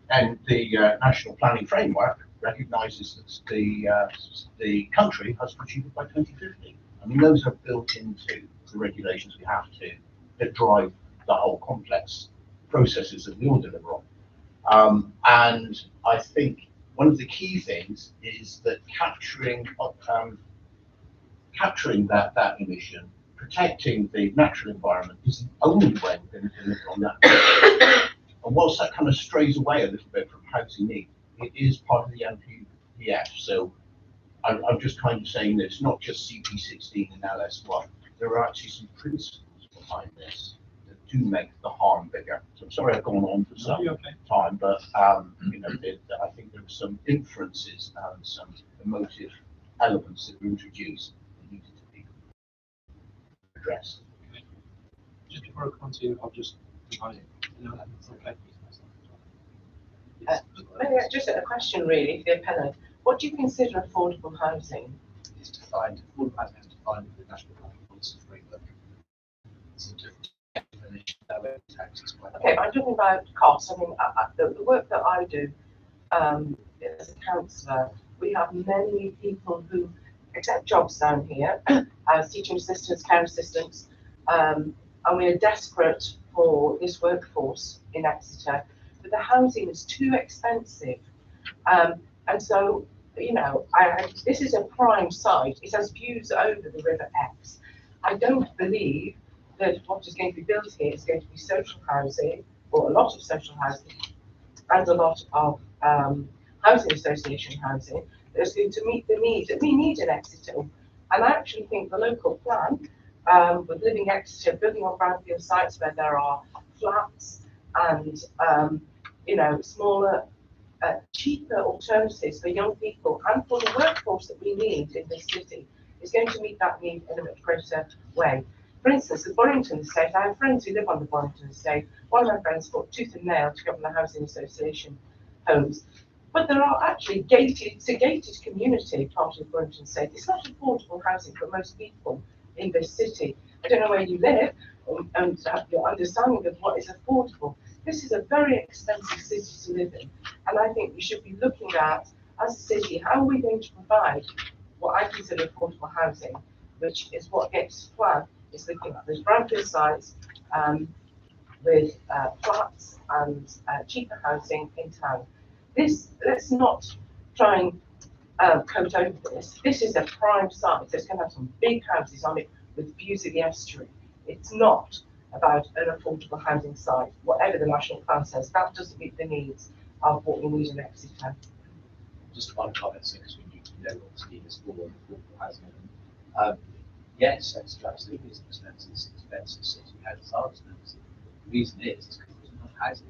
And the National Planning Framework recognises that the country has to achieve it by 2050. I mean, those are built into the regulations we have to that drive the whole complex processes that we all deliver on. And I think one of the key things is that capturing that emission, protecting the natural environment, is the only way we're going to deliver on that. And whilst that kind of strays away a little bit from housing need, it is part of the NPPF. So I'm just kind of saying that it's not just CP16 and LS1. There are actually some principles behind this that do make the harm bigger. So I'm sorry I've gone on for some time, but you know, I think there are some inferences and some emotive elements that were introduced that needed to be addressed. Just before I continue, I'll just okay. Maybe just a question really for the appellant. What do you consider affordable housing? It's defined, affordable housing is defined in the National Planning Policy Framework. It's a definition that tax is quite Okay, I'm talking about costs. I mean, the work that I do as a counsellor, we have many people who accept jobs down here as teaching assistants, care assistants, and we are desperate for this workforce in Exeter, but the housing is too expensive. And so, you know, this is a prime site. It has views over the River Exe. I don't believe that what is going to be built here is going to be social housing, or a lot of social housing, and a lot of housing association housing that's going to meet the needs that we need in Exeter. And I actually think the local plan, with Living Exeter, building on brownfield sites where there are flats and you know, smaller, cheaper alternatives for young people and for the workforce that we need in this city, is going to meet that need in a much greater way. For instance, the Borrington estate, I have friends who live on the Borrington estate. One of my friends fought tooth and nail to get on the housing association homes. But there are actually it's a gated community, part of the Borrington estate. It's not affordable housing for most people in this city. I don't know where you live and your understanding of what is affordable. This is a very expensive city to live in. And I think we should be looking at, as a city, how are we going to provide what I consider affordable housing, which is what gets plan is looking at those brownfield sites, with flats and cheaper housing in town. Let's not try and coat over this. This is a prime site. There's going to have some big houses on it with views of the estuary. It's not about an affordable housing site. Whatever the national plan says, that doesn't meet the needs of what we need in Exeter. Just one comment, because we need to know what the scheme is for affordable housing. Yes, Exeter absolutely is expensive. It's expensive city, houses are expensive. The reason is because there's not housing.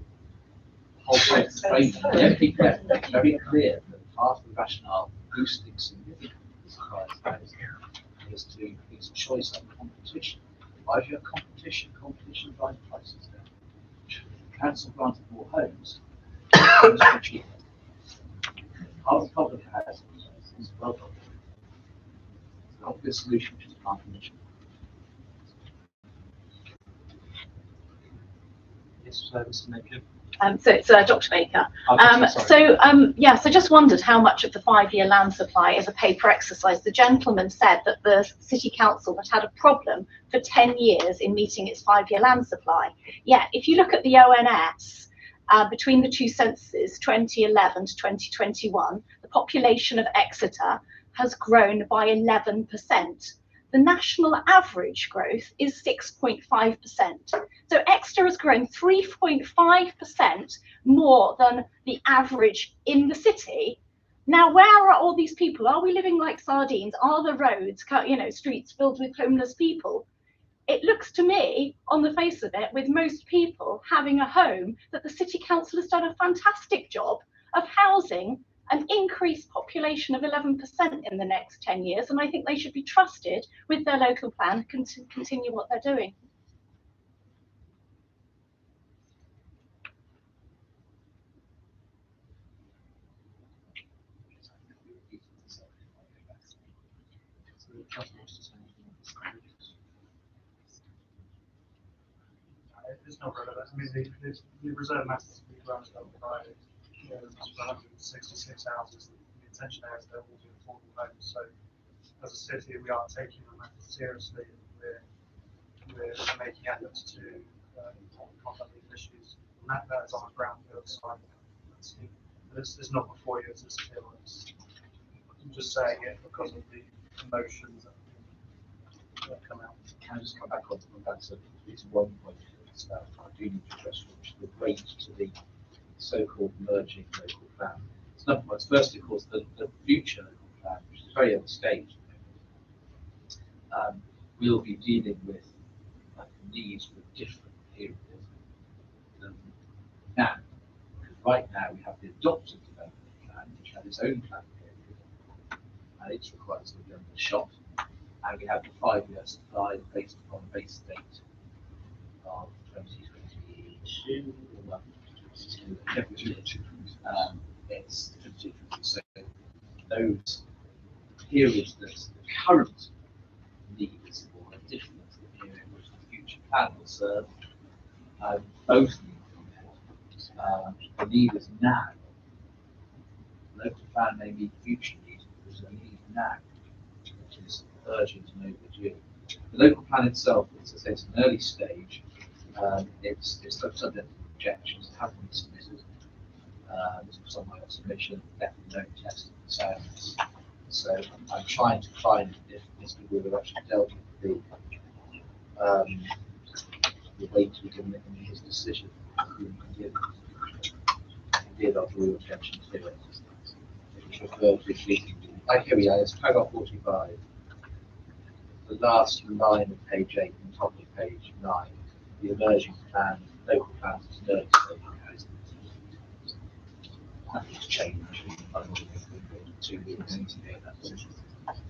The whole frame, very clear that part of the rationale for boosting significantly supplies housing is to increase choice and competition. Why do you have competition? Competition drives prices down. Council granted more homes, homes are cheaper. Part of the problem for housing is well done. It's an obvious solution, which is planning permission. Yes, Mr. Napier. So it's Dr. Baker. So just wondered how much of the 5-year land supply is a paper exercise. The gentleman said that the City Council had had a problem for 10 years in meeting its 5-year land supply. Yeah, if you look at the ONS, between the two censuses, 2011 to 2021, the population of Exeter has grown by 11%. The national average growth is 6.5%. So Exeter has grown 3.5% more than the average in the city. Now, where are all these people? Are we living like sardines? Are the roads, streets filled with homeless people? It looks to me, on the face of it, with most people having a home, that the City Council has done a fantastic job of housing an increased population of 11% in the next 10 years, and I think they should be trusted with their local plan to continue what they're doing. It's not relevant. I mean, the reserve matters to be granted on Friday. There's 166 houses. The intention there is they're all be affordable homes. So, as a city, we are taking the matter seriously. We're making efforts to combat these issues. And that is on a brownfield site. It's not before you. It's still. I'm just saying it because of the emotions that come out. Can I just come back on that? So, it's one point. I do need to address, which the weight to the so-called merging local plan. It's nothing much. First, of course, the future local plan, which is very early stage, will be dealing with needs for different periods than now. Because right now we have the adopted development plan, which has its own plan period, and its requirements will be undershot. And we have the 5-year supply based upon a base date of 2022 or 2022. It's 2022. So those periods that the current needs for are different to the period which the future plan will serve. Both need the need is now. The local plan may meet future needs, but there's a need now, which is urgent and overdue. The local plan itself, as I say, it's an early stage. It's subject to objections that have been submitted. It's on my observation, definitely no testing sounds. So I'm trying to find if Mr. Wood have actually dealt with the weight to be given in his decision. He did offer real attention to it. It was referred to here we are, it's paragraph 45. The last line of page 8 and top of page 9. The emerging plan, local plans is early stage housing. Nothing's changed. I don't think we've got 2 weeks into that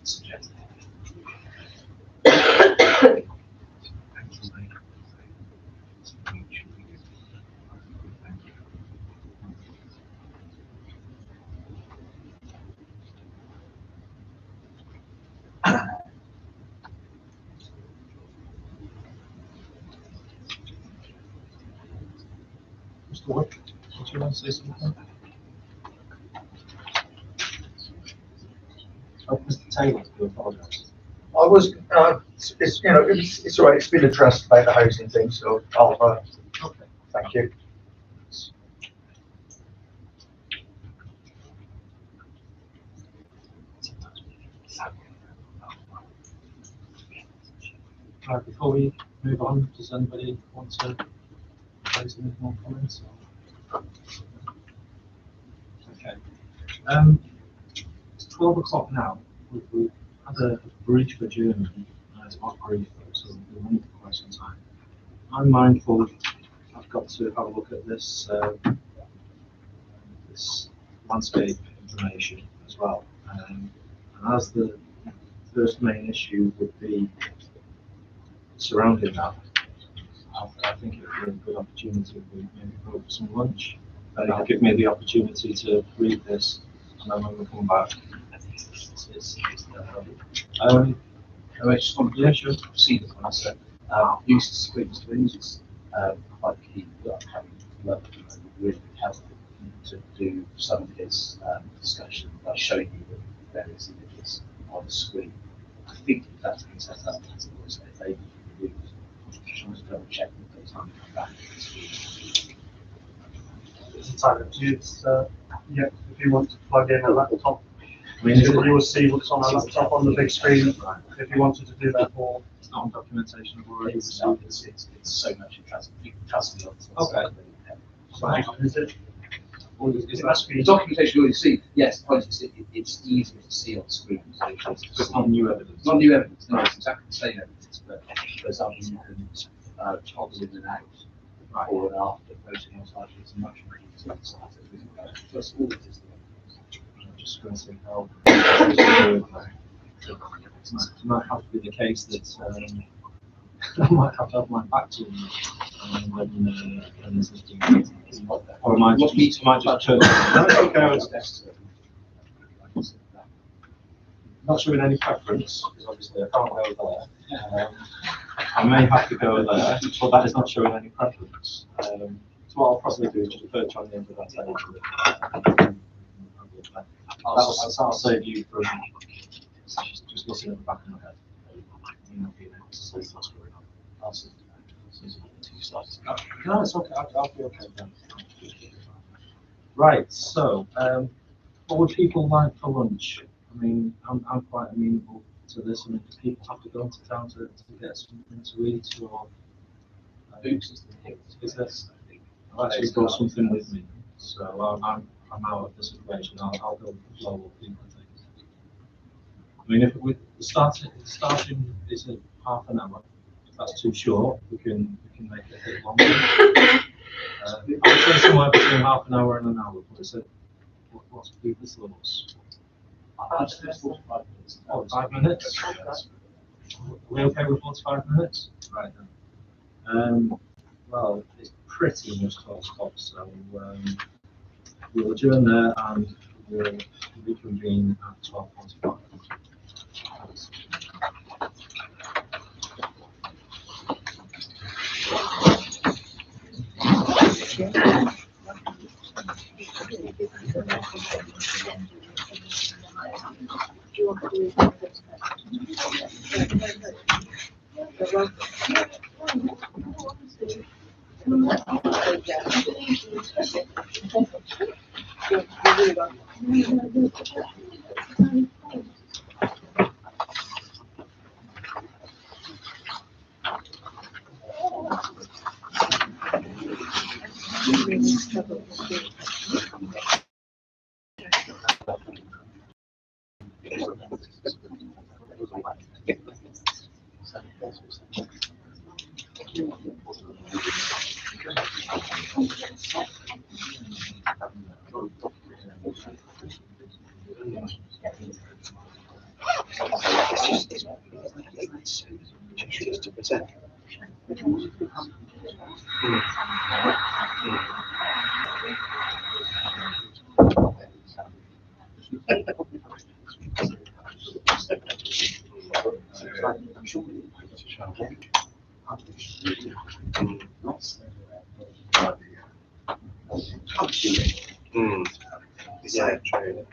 suggested. Mr. Wood, did you want to say something? Oh, Mr. Taylor, I apologise. I was, it's all right. It's been addressed about the housing thing, so I'll. Okay. Thank you. Right, before we move on, does anybody want to raise any more comments? Okay. It's 12 o'clock now. We've had a brief adjournment. It's not brief, so we're running for quite some time. I'm mindful I've got to have a look at this this landscape information as well. And as the first main issue would be surrounding that, I think it would be a good opportunity if we maybe go for some lunch. It'll give me the opportunity to read this, and then when we come back, I just want to see the concept. Use of screens is quite key. Having work really helpful to do some of his discussion by showing you the various images on the screen. I think that's been set up as it was available for you. Just want to double check that the time to come back to the screen. It's entirely up to you. Yeah, if you want to plug in a laptop, I mean, you will see what's on a laptop on the big screen. If you wanted to do that, or it's not on documentation of already It's so much interesting. You can trust me on this. Okay. so hang on, is it? It must be the documentation you already see. Yes, the point is it's easier to see on screen. So it's not new evidence. Not new evidence. No, it's exactly the same evidence, but for example, you can toggle in and out or an after voting on site. It's much more easier to see. Plus, all it is. I'm just going to see how it might have to be the case that I might have to have my back to them when this is doing it. Or I might just turn not showing any preference, because obviously I can't go there. I may have to go there, but that is not showing any preference. So what I'll probably do is just perch on the end of that edge. I'll save you from just looking at the back of my head. You know, being able to see what's going on. I'll see. No, it's okay. I'll be okay then. Right. So, what would people like for lunch? I mean, I'm quite amenable to this. I mean, do people have to go into town to get something to eat, or is this? I'll actually brought something with me, so I'm out of this equation. I'll go with the flow of people things. I mean, if we starting is at half an hour. If that's too short, we can make it a bit longer. I'll say somewhere between half an hour and an hour. What is it? What's people's thoughts? 45 minutes. Are we okay with 45 minutes? Right then. Well, it's pretty much 12 o'clock, so we'll adjourn there and we'll reconvene at 12:45. Yeah, true.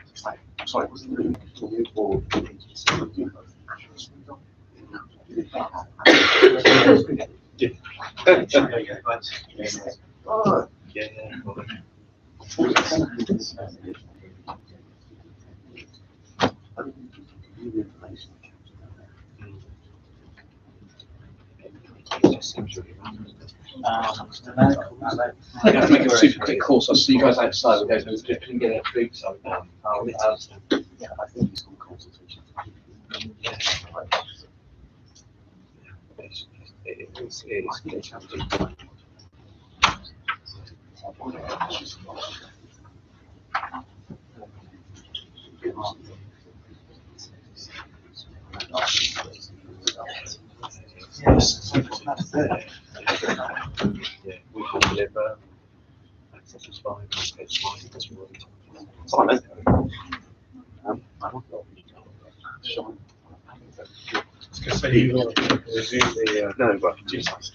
Sorry, was it for you or Oh, Yeah. Yeah, make a super quick call, so I'll see you guys outside. We'll go to and get a drink. So, Yeah, I think he's on consultation. It's challenging. Yes, that's it. Yeah, we can deliver. Access is fine, it's fine, it's really. Simon? I want to Sean. So you resume the, No, but Jesus.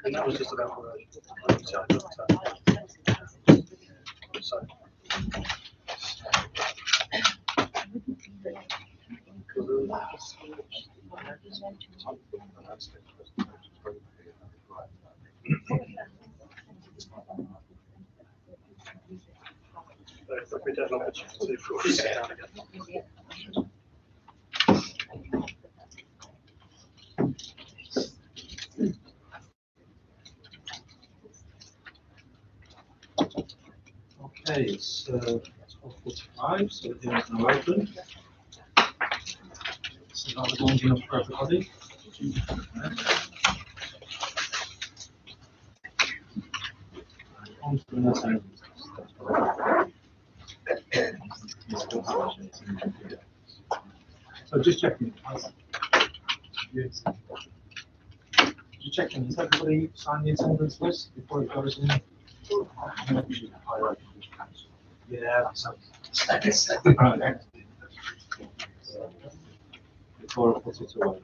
And that was just about what so. If we don't like it, before we sit down again. Okay, it's 12:45, so the hearing's now open. So that was long enough for everybody. On to the next item. So just checking. Just checking, has everybody signed the attendance list before it goes in? Yeah, that's right. Before I put it away.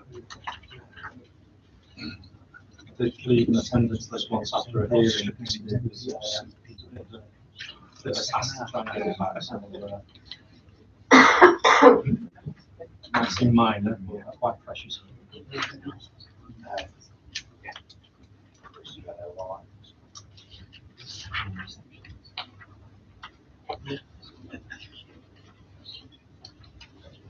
They leave an attendance list once after a hearing. That's asked to try and get it back, so might seem minor, but they're quite precious.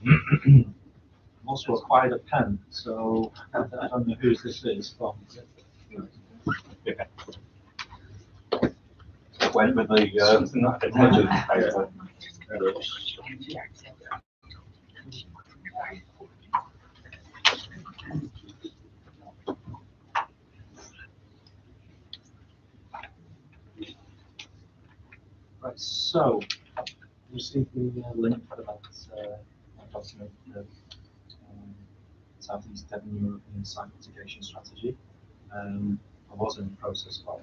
I'm also acquired a pen, so I don't know whose this is from. Went with the paper. Right, so received the link for that document, the Southeast Devon European Site Mitigation Strategy. I was in the process of,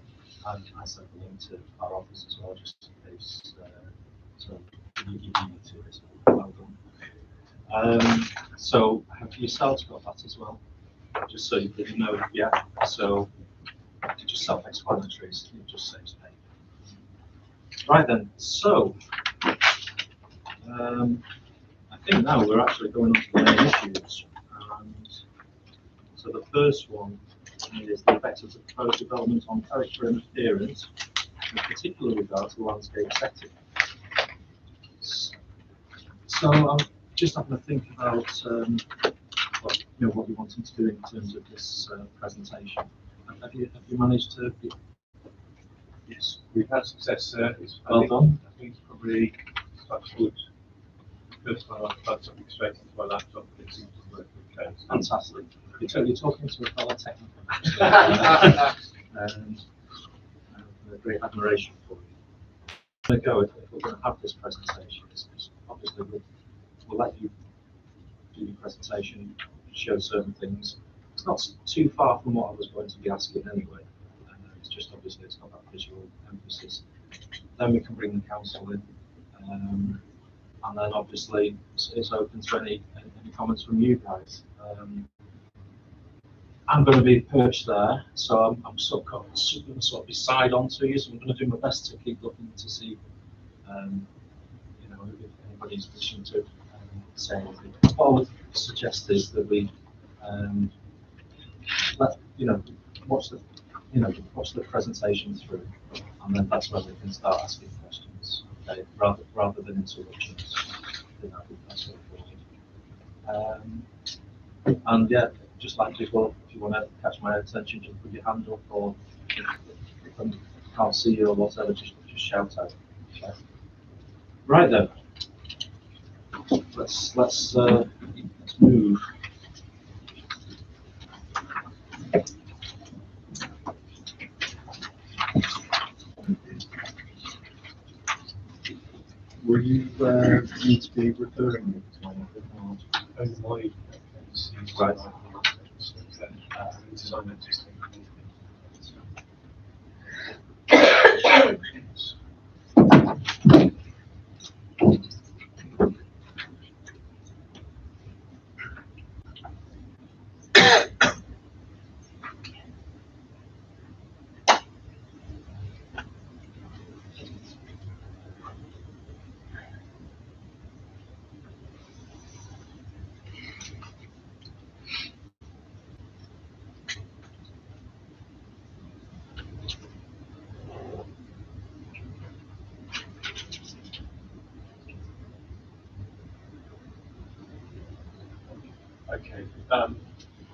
and I sent the link to our office as well, just in case. So you need to, it's well done. So have yourselves got that as well? Just so you know, yeah. So just self-explanatory, so it just saves paper. Right then, so I think now we're actually going on to the main issues. So the first one is the effects of the proposed development on character and appearance, in particular regard to landscape setting. So I'm just having to think about what we're wanting to do in terms of this presentation. Have you managed to? Yes, we've had success there. It's Well done. I think it's probably touch wood. First time I've plugged something straight into my laptop, it seems to work okay. Fantastic. You're talking to a fellow technical. And a great admiration for you. I'm going to go if we're going to have this presentation. Obviously, we'll let you do your presentation, show certain things. It's not too far from what I was going to be asking anyway. It's just obviously it's got that visual emphasis. Then we can bring the council in, and then obviously it's open to any comments from you guys. I'm going to be perched there, so I'm sort of going to sort of be side on to you. So I'm going to do my best to keep looking to see, if anybody's wishing to say anything. What I would suggest is that we watch the presentation through, and then that's when we can start asking questions. Okay, rather than interruptions. That'd be best way forward. And yeah, just like before, if you want to catch my attention, just put your hand up, or if I can't see you or whatever, just shout out. Okay. Right then, let's move. Will you need to be referring me to anything? Right. Okay.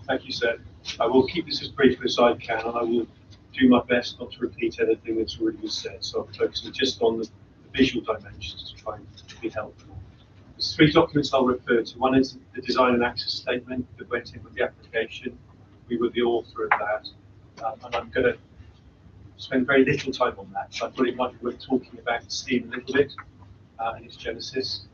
Thank you, sir. I will keep this as brief as I can, and I will do my best not to repeat anything that's already been said. So I'm focusing just on the visual dimensions to try and be helpful. There's three documents I'll refer to. One is the design and access statement that went in with the application. We were the author of that, and I'm going to spend very little time on that. So I thought it might be worth talking about the scheme a little bit and its genesis.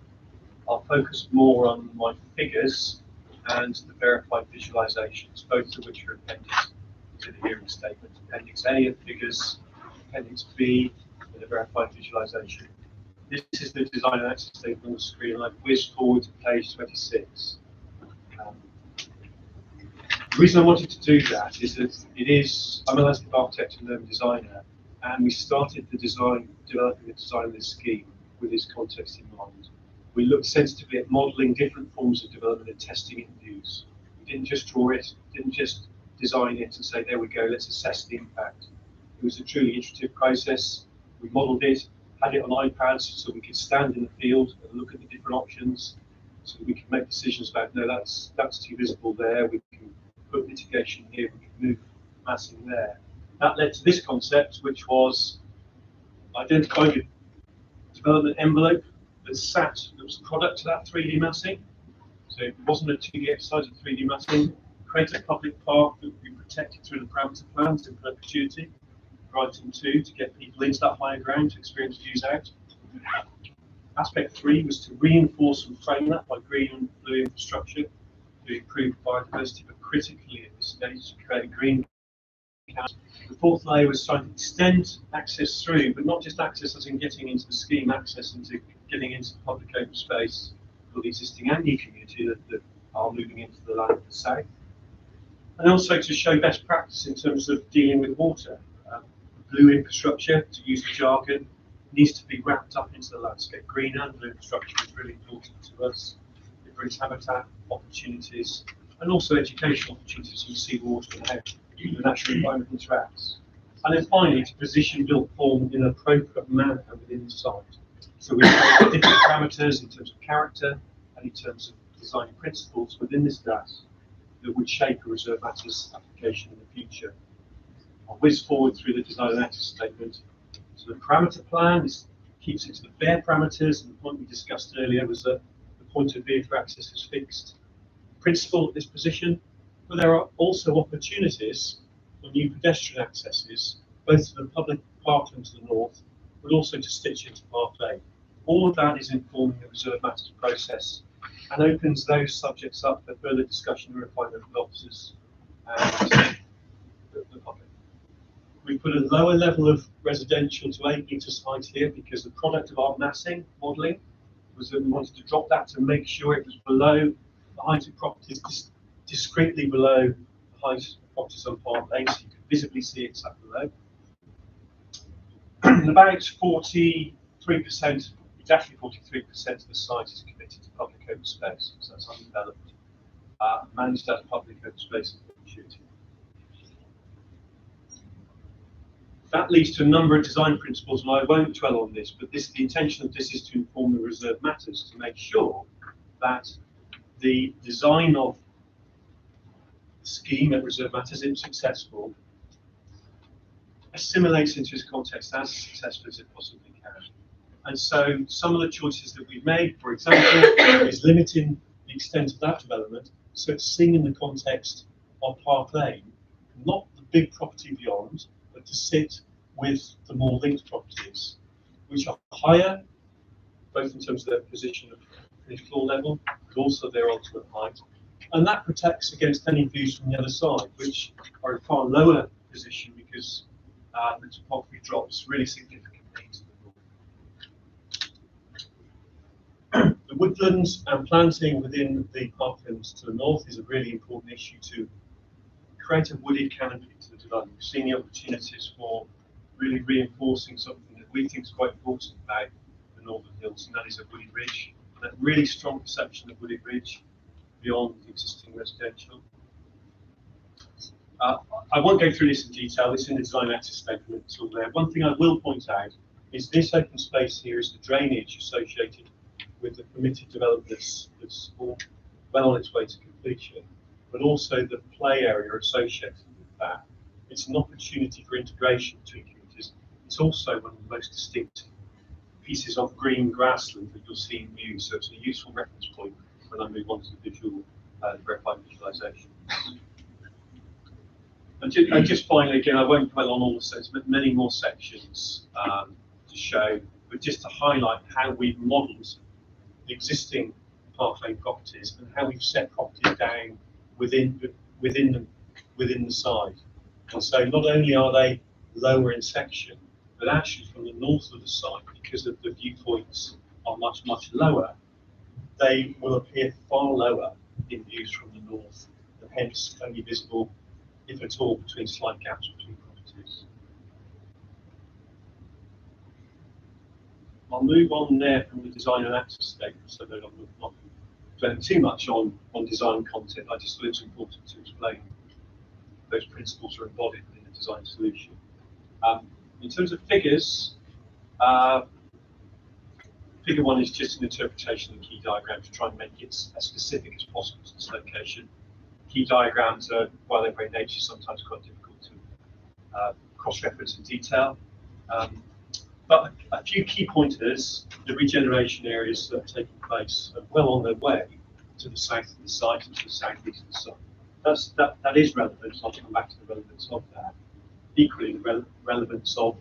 I'll focus more on my figures and the verified visualizations, both of which are appended to the hearing statement. Appendix A of figures, Appendix B of the verified visualization. This is the design and access statement on the screen, and I've whizzed forward to page 26. The reason I wanted to do that is that I'm a landscape architect and urban designer, and we started developing the design of this scheme with this context in mind. We looked sensitively at modelling different forms of development and testing it in views. We didn't just draw it, didn't just design it and say, there we go, let's assess the impact. It was a truly iterative process. We modelled it, had it on iPads so we could stand in the field and look at the different options, so that we could make decisions about, no, that's too visible there, we can put mitigation here, we can move massing there. That led to this concept, which was identifying a development envelope that was a product to that 3D massing. So it wasn't a 2D exercise of 3D massing. Create a public park that would be protected through the parameter plans in perpetuity. Item 2, to get people into that higher ground to experience views out. Aspect 3 was to reinforce and frame that by green and blue infrastructure to improve biodiversity, but critically at this stage to create a green count. The fourth layer was trying to extend access through, but not just access as in getting into the scheme, access into getting into the public open space for the existing and new community that are moving into the land of the south. And also to show best practice in terms of dealing with water. Blue infrastructure, to use the jargon, needs to be wrapped up into the landscape. Green and blue infrastructure is really important to us. It brings habitat opportunities and also educational opportunities in seawater and how the natural environment interacts. And then finally, to position built form in an appropriate manner within the site. So we have different parameters in terms of character and in terms of design principles within this DAS that would shape a reserve matters application in the future. I'll whiz forward through the design and access statement. So the parameter plan keeps it to the bare parameters, and the point we discussed earlier was that the point of view for access is fixed. Principle at this position, but there are also opportunities for new pedestrian accesses, both to the public parkland to the north, but also to stitch into Park Lane. All of that is informing the reserve matters process and opens those subjects up for further discussion and refinement with officers and the public. We put a lower level of residential to 8 metres height here because the product of our massing modelling was that we wanted to drop that to make sure it was below the height of properties, discreetly below the height of properties on Park Lane, so you could visibly see it's up below. And about 43%, exactly 43% of the site is committed to public open space, so that's undeveloped, managed as public open space in perpetuity. That leads to a number of design principles, and I won't dwell on this, but the intention of this is to inform the reserve matters to make sure that the design of the scheme at reserve matters, if successful, assimilates into its context as successfully as it possibly can. And so some of the choices that we've made, for example, is limiting the extent of that development so it's seen in the context of Park Lane, not the big property beyond, but to sit with the more linked properties, which are higher, both in terms of their position of finished floor level, but also their ultimate height. And that protects against any views from the other side, which are a far lower position because the topography drops really significantly to the north. The woodlands and planting within the parklands to the north is a really important issue to create a wooded canopy to the development. We've seen the opportunities for really reinforcing something that we think is quite important about the Northern Hills, and that is a wooded ridge. That really strong perception of wooded ridge beyond the existing residential. I won't go through this in detail, it's in the design access statement, it's all there. One thing I will point out is this open space here is the drainage associated with the permitted development that's well on its way to completion, but also the play area associated with that. It's an opportunity for integration between communities. It's also one of the most distinct pieces of green grassland that you'll see in use, so it's a useful reference point when I move on to the visual, verified visualization. And just finally, again, I won't dwell on all the sections, but many more sections to show, but just to highlight how we've modelled the existing parkland properties and how we've set properties down within the side. And so not only are they lower in section, but actually from the north of the site, because of the viewpoints are much lower, they will appear far lower in views from the north, and hence only visible, if at all, between slight gaps between properties. I'll move on there from the design and access statement, so that I'm not dwelling too much on design content. I just thought it's important to explain those principles are embodied within the design solution. In terms of figures, figure 1 is just an interpretation of the key diagram to try and make it as specific as possible to this location. Key diagrams are, by their very nature, sometimes quite difficult to cross-reference in detail. But a few key pointers: the regeneration areas that are taking place are well on their way to the south of the site and to the southeast of the site. That is relevant. I'll come back to the relevance of that. Equally, the relevance of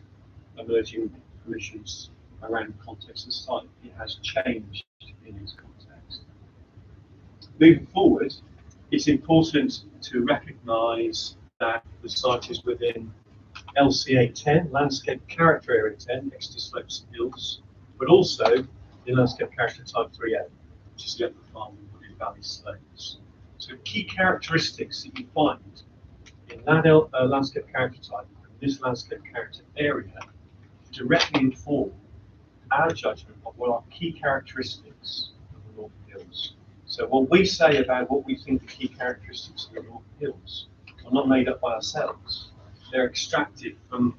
emerging permissions around the context of the site. It has changed in its context. Moving forward, it's important to recognise that the site is within LCA 10, Landscape Character Area 10, Exeter Slopes and Hills, but also in Landscape Character Type 3A, which is the upper farm and wooded valley slopes. So key characteristics that you find in that landscape character type and this landscape character area directly inform our judgment of what are key characteristics of the Northern Hills. So what we say about what we think the key characteristics of the Northern Hills are not made up by ourselves. They're extracted from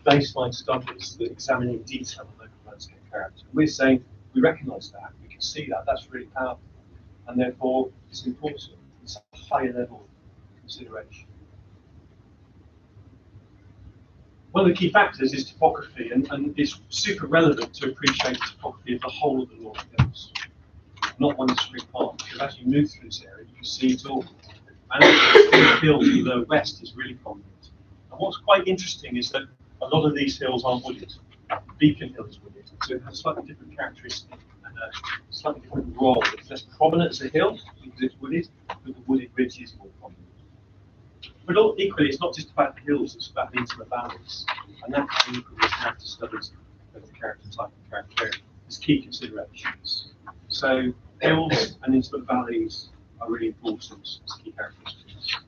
baseline studies that examine in detail the local landscape character. We're saying we recognise that, we can see that, that's really powerful, and therefore it's important. It's a higher level of consideration. One of the key factors is topography, and it's super relevant to appreciate the topography of the whole of the Northern Hills, not one discrete part, because as you move through this area, you can see it all. And the hills in the west is really prominent. And what's quite interesting is that a lot of these hills are wooded. Beacon Hill is wooded, so it has slightly different characteristics and a slightly different role. It's less prominent as a hill because it's wooded, but the wooded ridge is more prominent. But equally, it's not just about the hills, it's about the insular valleys. And that equally is character studies of the character type and character area. There's key considerations. So hills and insular valleys are really important as key characteristics.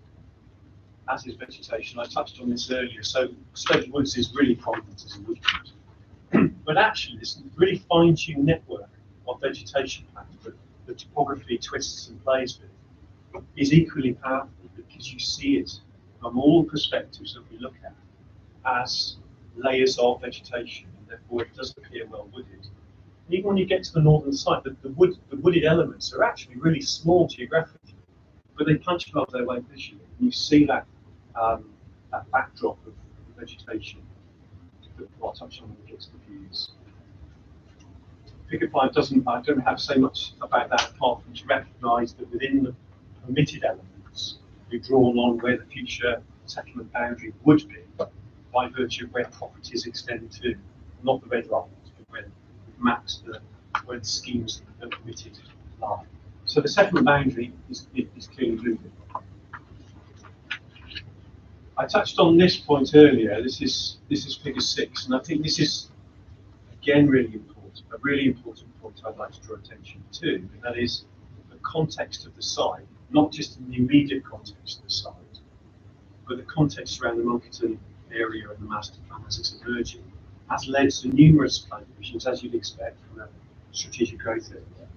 As is vegetation, I touched on this earlier. So sloped woods is really prominent as a wood group. But actually, this really fine-tuned network of vegetation patterns that the topography twists and plays with is equally powerful because you see it from all perspectives that we look at as layers of vegetation, and therefore it does appear well wooded. Even when you get to the northern side, the wooded elements are actually really small geographically, but they punch above their weight visually. And you see that that backdrop of vegetation that I'll touch on when we get to the views. Figure 5 doesn't, I don't have to say much about that apart from to recognise that within the permitted elements, we've drawn on where the future settlement boundary would be by virtue of where properties extend to, not the red lines, but where we've mapped where the schemes that are permitted lie. So the settlement boundary is clearly moving. I touched on this point earlier. This is figure 6, and I think this is again really important. A really important point I'd like to draw attention to, and that is the context of the site, not just in the immediate context of the site, but the context around the Monkerton area and the master plan as it's emerging, has led to numerous plan divisions, as you'd expect from a strategic growth area.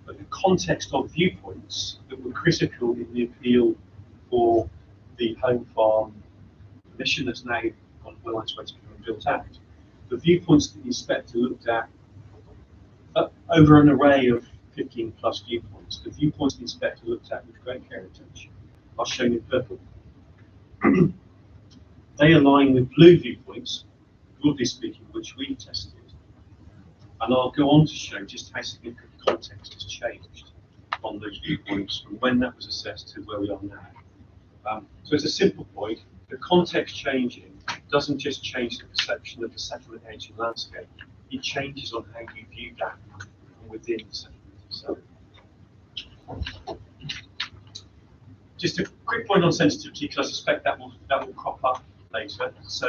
But the context of viewpoints that were critical in the appeal for the home farm mission that's now well on its way to becoming built out. The viewpoints that the inspector looked at over an array of 15 plus viewpoints viewpoints. The viewpoints the inspector looked at with great care and attention are shown in purple. They align with blue viewpoints, broadly speaking, which we tested. And I'll go on to show just how significant context has changed on those viewpoints from when that was assessed to where we are now. So it's a simple point. The context changing doesn't just change the perception of the settlement edge and landscape, it changes on how you view that from within the settlement itself. Just a quick point on sensitivity, because I suspect that will crop up later. So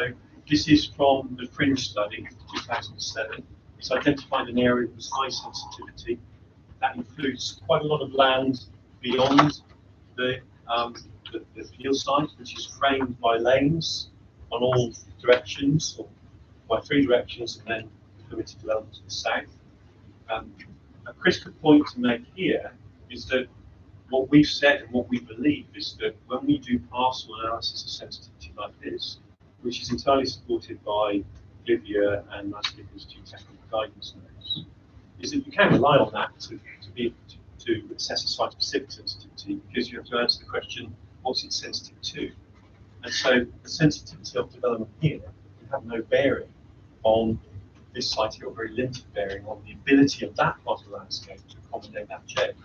this is from the Fringe study, 2007. It's identified an area with high sensitivity. That includes quite a lot of land beyond the field site, which is framed by lanes on all directions, or by 3 directions, and then permitted development to the south. A critical point to make here is that what we've said and what we believe is that when we do parcel analysis of sensitivity like this, which is entirely supported by Livia and Landscape Institute technical guidance notes, is that you can rely on that to assess a site-specific sensitivity, because you have to answer the question, what's it sensitive to? And so the sensitivity of development here can have no bearing on this site here, or very limited bearing on the ability of that part of the landscape to accommodate that change.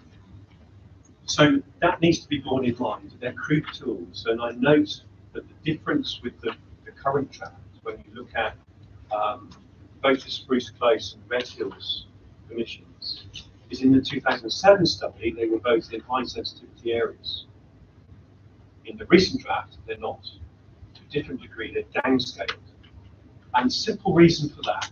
So that needs to be borne in mind. They're crude tools, and I note that the difference with the current draft, when you look at both the Spruce Close and Red Hills permissions, is in the 2007 study, they were both in high sensitivity areas. In the recent draft, they're not. To a different degree, they're downscaled. And the simple reason for that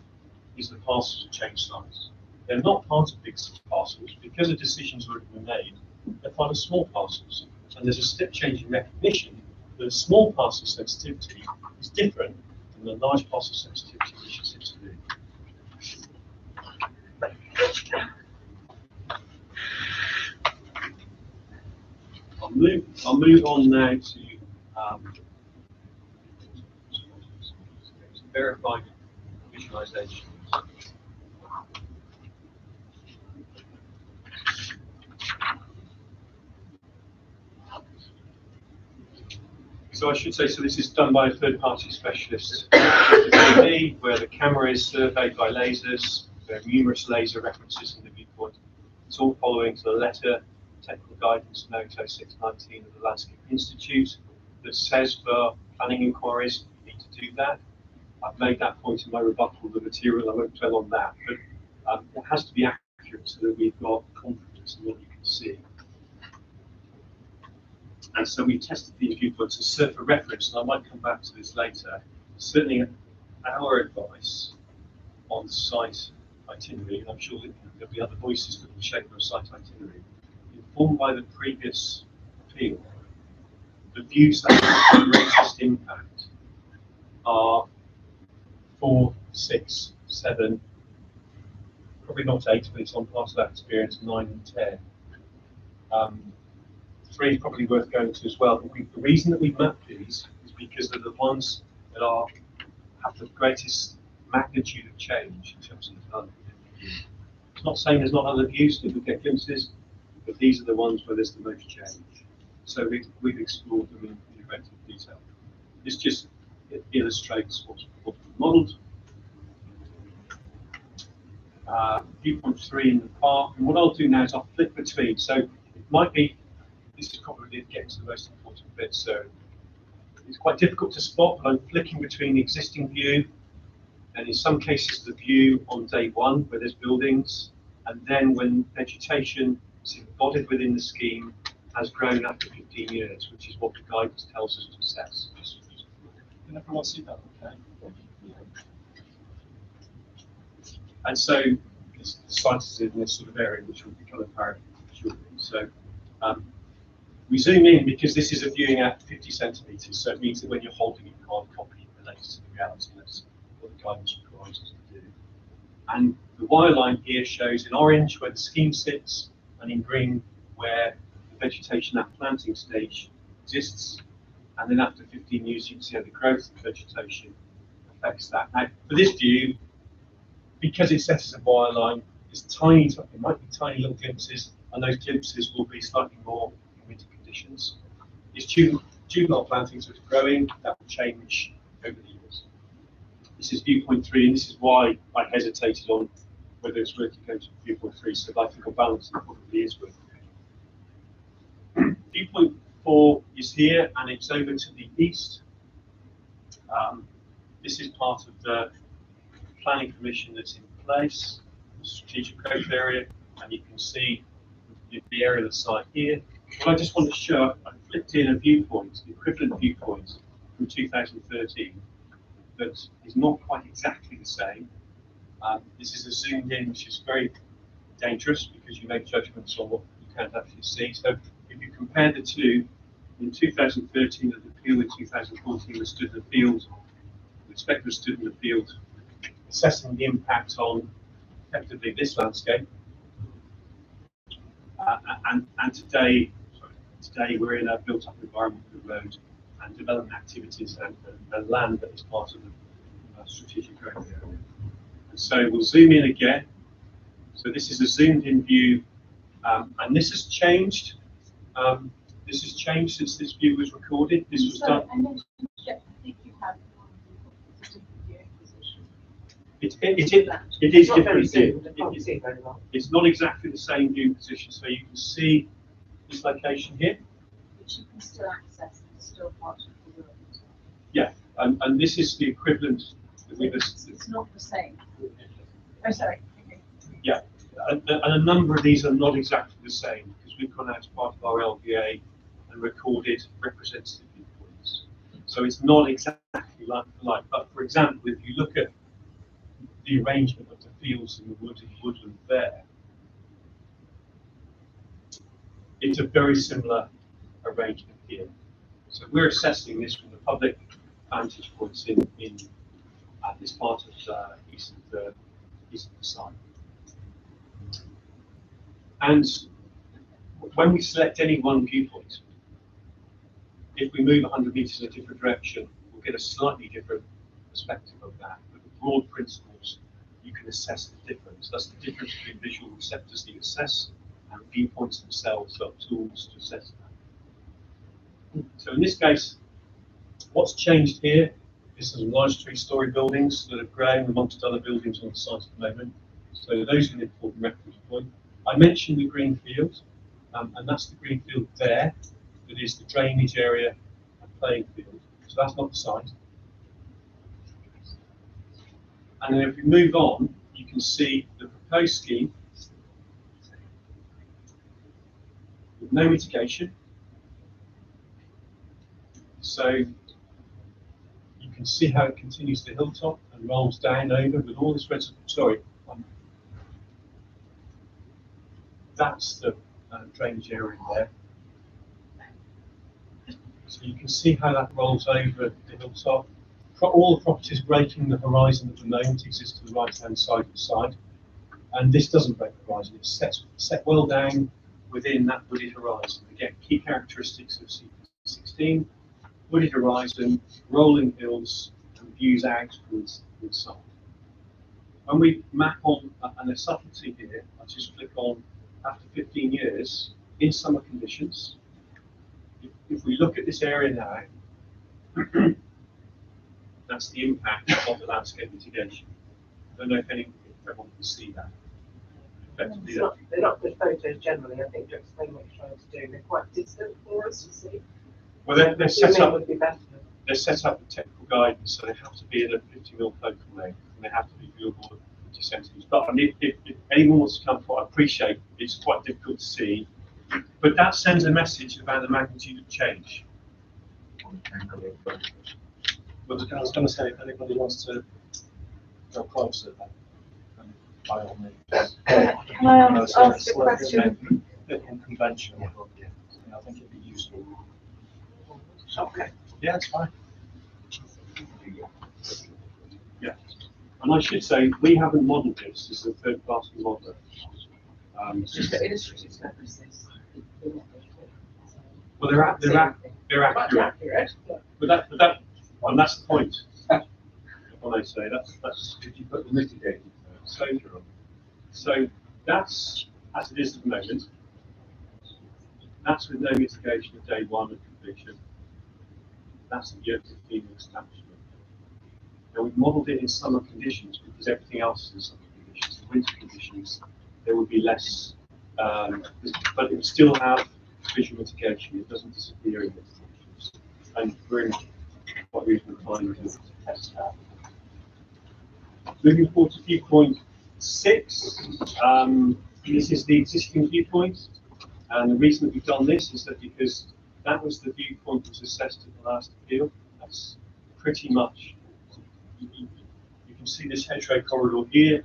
is the parcels have changed size. They're not part of big parcels because the decisions already been made. They're part of small parcels. And there's a step change in recognition that a small parcel sensitivity is different from the large parcel sensitivity which is to do. I'll move on now to verified visualization. So I should say, so this is done by a third-party specialist, where the camera is surveyed by lasers. There are numerous laser references in the viewpoint. It's all following to the letter, technical guidance note 0619 of the Landscape Institute, that says for planning inquiries, you need to do that. I've made that point in my rebuttal of the material, I won't dwell on that, but it has to be accurate so that we've got confidence in what you can see. And so we tested these viewpoints to serve for reference, and I might come back to this later. Certainly our advice on site itinerary, and I'm sure that there'll be other voices that will shape our site itinerary, informed by the previous appeal. The views that have the greatest impact are 4, 6, 7, probably not 8, but it's on part of that experience, 9 and 10. 3 is probably worth going to as well. But the reason that we mapped these is because they're the ones that have the greatest magnitude of change in terms of the development. It's not saying there's not other views that we get glimpses, but these are the ones where there's the most change. So we've explored them in great detail. This just illustrates what we've modelled. Viewpoint 3 in the park, and what I'll do now is I'll flip between. So it might be, this is probably getting to the most important bit, so it's quite difficult to spot, but I'm flicking between the existing view and in some cases the view on day 1 where there's buildings, and then when vegetation is embodied within the scheme has grown after 15 years, which is what the guidance tells us to assess. Can everyone see that okay? And so the site is in this sort of area which will become apparent shortly. So we zoom in because this is a viewing at 50 centimetres, so it means that when you're holding it, you can't copy it relates to the reality. That's what the guidance requires us to do. And the wireline here shows in orange where the scheme sits, and in green where the vegetation at planting stage exists. And then after 15 years, you can see how the growth of vegetation affects that. Now, for this view, because it's set as a wireline, it's tiny, it might be tiny little glimpses, and those glimpses will be slightly more in winter conditions. It's juvenile planting, so it's growing, that will change over the years. This is viewpoint 3, and this is why I hesitated on whether it's worth to go to viewpoint 3, so I think on balance it probably is worth it. Viewpoint 4 is here, and it's over to the east. This is part of the planning permission that's in place, the strategic growth area, and you can see the area of the site here. What I just want to show, I flipped in a viewpoint, the equivalent viewpoint from 2013, that is not quite exactly the same. This is a zoomed in, which is very dangerous because you make judgments on what you can't actually see. So if you compare the two, in 2013 the appeal, in 2014 we stood in the field, the inspector stood in the field assessing the impact on effectively this landscape. And today we're in a built-up environment with road and development activities and land that is part of the strategic growth area. And so we'll zoom in again. So this is a zoomed-in view, and this has changed. This has changed since this view was recorded. This was done. It is different. It's not exactly the same view position. So you can see this location here. Which you can still access, it's still part of the world. Yeah, and this is the equivalent that we've. It's not the same. Oh, sorry. Okay. Yeah, and a number of these are not exactly the same because we've gone out as part of our LVA and recorded representative viewpoints. So it's not exactly like. But for example, if you look at the arrangement of the fields and the woodland there, it's a very similar arrangement here. So we're assessing this from the public vantage points in this part of east of the site. And when we select any one viewpoint, if we move 100 meters in a different direction, we'll get a slightly different perspective of that. But the broad principles, you can assess the difference. That's the difference between visual receptors that you assess and viewpoints themselves are tools to assess that. So in this case, what's changed here is some large 3-story buildings that have grown amongst other buildings on the site at the moment. So those are an important reference point. I mentioned the green field, and that's the green field there. That is the drainage area and playing field. So that's not the site. And then if we move on, you can see the proposed scheme with no mitigation. So you can see how it continues the hilltop and rolls down over with all this red. Sorry, that's the drainage area there. So you can see how that rolls over the hilltop. All the properties breaking the horizon at the moment exist to the right-hand side of the site, and this doesn't break the horizon. It's set well down within that wooded horizon. Again, key characteristics of C16: wooded horizon, rolling hills, and views out towards the site. When we map on, and a subtlety here, I just click on after 15 years in summer conditions. If we look at this area now, that's the impact of the landscape mitigation. I don't know if everyone can see that. They're not good photos generally, I think, to explain what you're trying to do. They're quite distant for us to see. Well, they're set up. Would be better. They're set up with technical guidance, so they have to be in a 50mm focal length, and they have to be viewable at 50 centimeters. But I mean, if anyone wants to come forward, I appreciate it's quite difficult to see, but that sends a message about the magnitude of change. But I was going to say, if anybody wants to go closer, then by all means. Can I ask a question? Unconventional, I think it'd be useful. Okay. Yeah, it's fine. Yeah. And I should say, we haven't modelled this as a third-party modeller. Just for illustrative purposes. Well, they're accurate. But that's the point. When I say that's if you put the mitigating. So that's as it is at the moment. That's with no mitigation of day one of completion. That's at the EX4 establishment. Now we've modelled it in summer conditions because everything else is in summer conditions. In winter conditions, there would be less, but it would still have visual mitigation. It doesn't disappear in winter conditions. And we're in quite reasonable time to test that. Moving forward to viewpoint 6, this is the existing viewpoint. And the reason that we've done this is that because that was the viewpoint that was assessed at the last appeal. That's pretty much, you can see this hedgerow corridor here,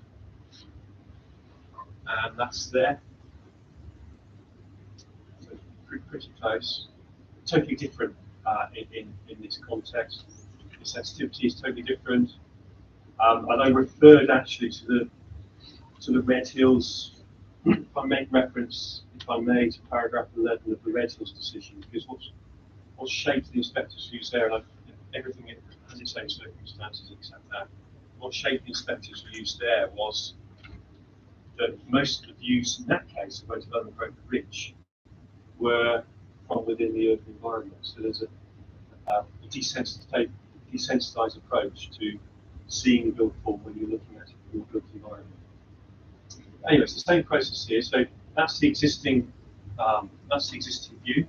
and that's there. So pretty close. Totally different in this context. The sensitivity is totally different. And I referred actually to the Red Hills. If I make reference, if I may, to paragraph 11 of the Red Hills decision, because what shaped the inspector's views there, and everything has its own circumstances except that, what shaped the inspector's views there was that most of the views in that case of both London Broker Ridge were from within the urban environment. So there's a desensitized approach to seeing the built form when you're looking at it in the built environment. Anyway, it's the same process here. So that's the existing view,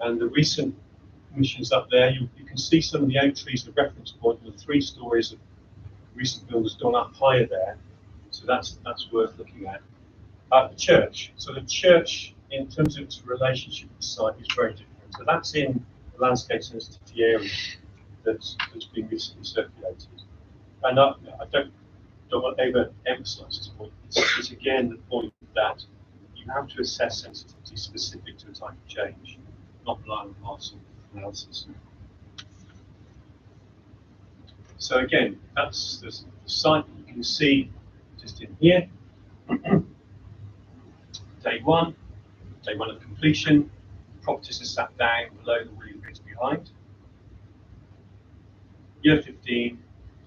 and the recent emissions up there. You can see some of the oak trees, the reference point, and the 3 stories of recent builders gone up higher there. So that's worth looking at. The church. So the church, in terms of its relationship with the site, is very different. So that's in the landscape sensitivity area that's been recently circulated. And I don't want to over-emphasise this point. It's again the point that you have to assess sensitivity specific to a type of change, not rely on parcel analysis. So again, that's the site that you can see just in here. Day one of completion. Properties are sat down below the woody bridge behind. Year 15.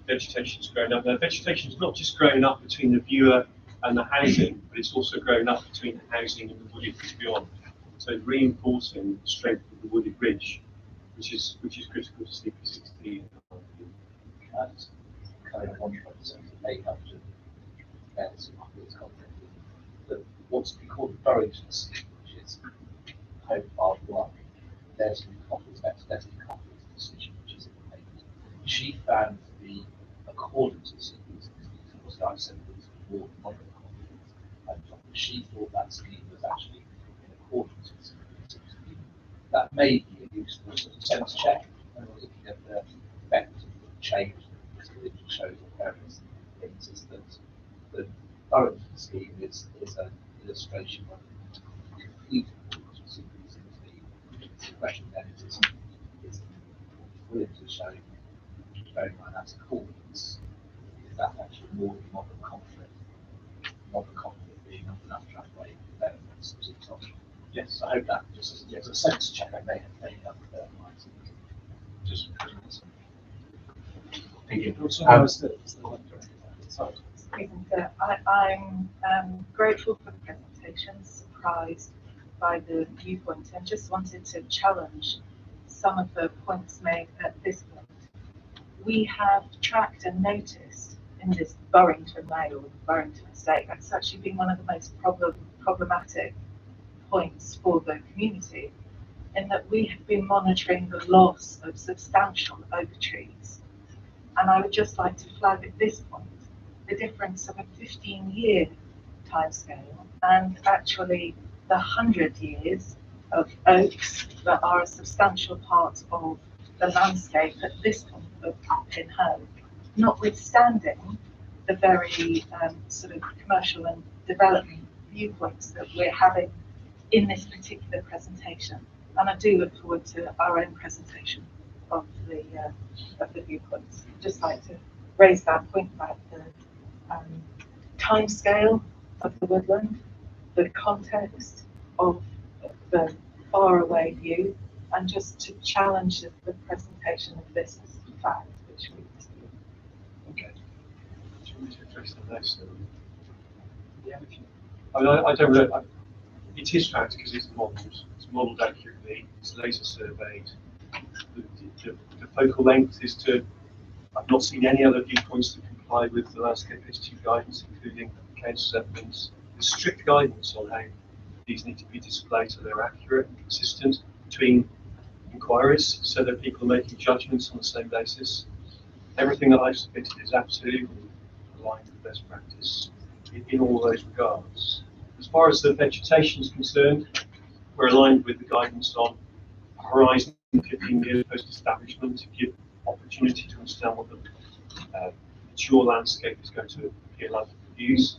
Vegetation is growing up. Now, vegetation is not just growing up between the viewer and the housing, but it's also growing up between the housing and the wooded bridge beyond. So reinforcing the strength of the wooded bridge, which is critical to CP16. That's kind of one point they have to bears its content. But what's been called the Burrington decision, which is home part 1, there's Coffey's decision, which is in the paper. She found the accordances of these because I said it was more moderate confidence, and she thought that scheme was actually in accordance with CP16. That may be a useful sort of sense check when we're looking at the effect of change that it shows on various things. Is that the Burrington scheme is an illustration of complete accordance with CP16. The question then is willing to show, bearing in mind that's accordance, is that actually more than modern conflict? Modern conflict being an abstract way of benefits to the option. Yes, I hope that just as a sense check, I may have just thinking. Sorry. I'm grateful for the presentation, surprised by the viewpoint, and just wanted to challenge some of the points made at this point. We have tracked and noticed in this Burrington Way or Burrington Estate, that's actually been one of the most problematic points for the community, in that we have been monitoring the loss of substantial oak trees. And I would just like to flag at this point the difference of a 15-year timescale and actually the 100 years of oaks that are a substantial part of the landscape at this point of Pinhole, notwithstanding the very sort of commercial and development viewpoints that we're having in this particular presentation. And I do look forward to our own presentation of the viewpoints. Just like to raise that point about the time scale of the woodland, the context of the faraway view, and just to challenge the presentation of this as a fact, which we Okay. Do you want me to address the next? Yeah. I don't know. It is fact because it's the models. modelled accurately, it's laser surveyed. The focal length is to, I've not seen any other viewpoints that comply with the landscape history guidance, including council settlements. There's strict guidance on how these need to be displayed so they're accurate and consistent between inquiries, so that people are making judgments on the same basis. Everything that I've submitted is absolutely aligned with best practice in all those regards. As far as the vegetation is concerned, we're aligned with the guidance on a horizon 15 years post-establishment to give opportunity to understand what the mature landscape is going to appear like for use.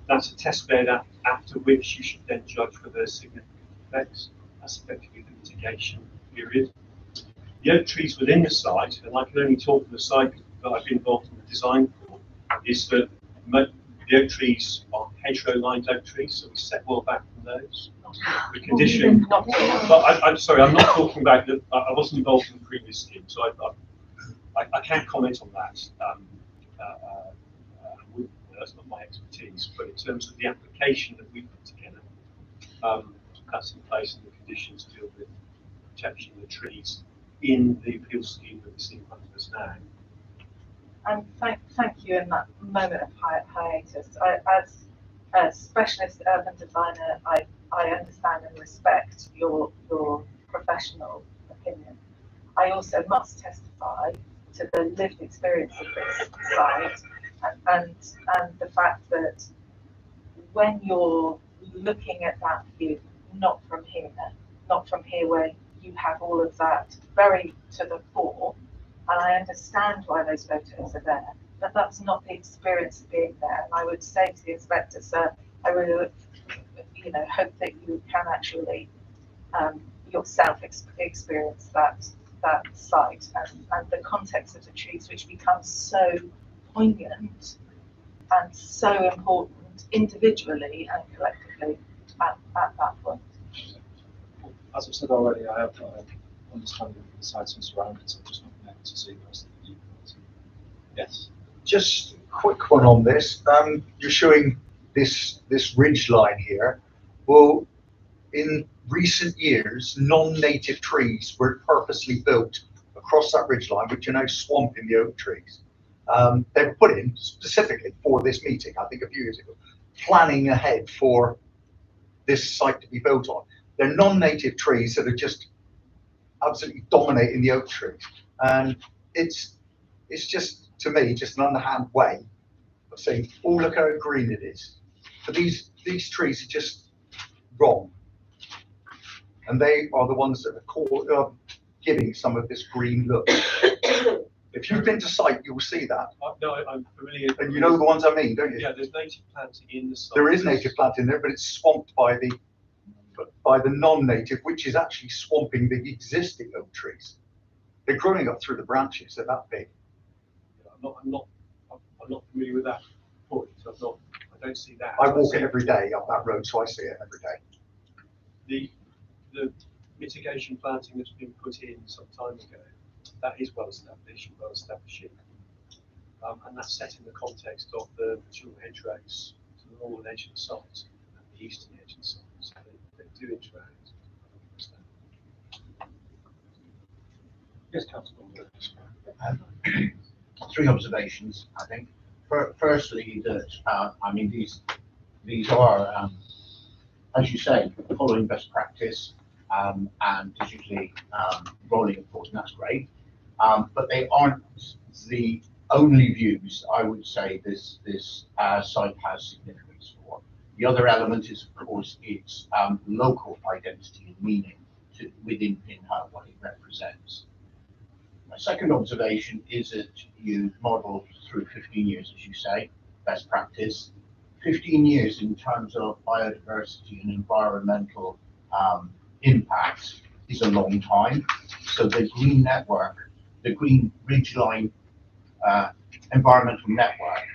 That's a test bed after which you should then judge whether there's significant effects. That's effectively the mitigation period. The oak trees within the site, and I can only talk for the site that I've been involved in the design for, is that the oak trees are hedgerow-lined oak trees, so we set well back from those. The condition, but I'm sorry, I'm not talking about the, I wasn't involved in the previous scheme, so I can't comment on that. That's not my expertise, but in terms of the application that we put together, that's in place, and the conditions deal with protection of the trees in the appeal scheme that we see in front of us now. And thank you in that moment of hiatus. As a specialist urban designer, I understand and respect your professional opinion. I also must testify to the lived experience of this site and the fact that when you're looking at that view, not from here where you have all of that very to the fore, and I understand why those photos are there, but that's not the experience of being there. And I would say to the inspector, sir, I really, hope that you can actually yourself experience that site and the context of the trees, which becomes so poignant and so important individually and collectively at that point. As I've said already, I have got an understanding of the sites and surroundings. I'm just not been able to see the rest of the viewpoints. Yes. Just a quick one on this. You're showing this ridge line here. Well, in recent years, non-native trees were purposely built across that ridge line, which are now swamping the oak trees. They were put in specifically for this meeting, I think a few years ago, planning ahead for this site to be built on. They're non-native trees that are just absolutely dominating the oak trees. And it's just, to me, just an underhand way of saying, oh, look how green it is. But these trees are just wrong. And they are the ones that are giving some of this green look. If you've been to site, you will see that. No, I'm familiar. And you know the ones I mean, don't you? Yeah, there's native planting in the site. There is native planting there, but it's swamped by the non-native, which is actually swamping the existing oak trees. They're growing up through the branches. They're that big. I'm not familiar with that point. I don't see that. I walk it every day up that road, so I see it every day. The mitigation planting that's been put in some time ago, that is well established, and that's set in the context of the mature hedgerows to the northern edge of the site and the eastern edge of the site. So they do interact. Yes, Councillor. Three observations, I think. Firstly, that these are, as you say, following best practice and digitally rolling enforcement. That's great, but they aren't the only views I would say this site has significance for. The other element is, of course, its local identity and meaning within Pinhole, what it represents. My second observation is that you modelled through 15 years, as you say, best practice. 15 years in terms of biodiversity and environmental impacts is a long time. So the green network, the green ridgeline environmental network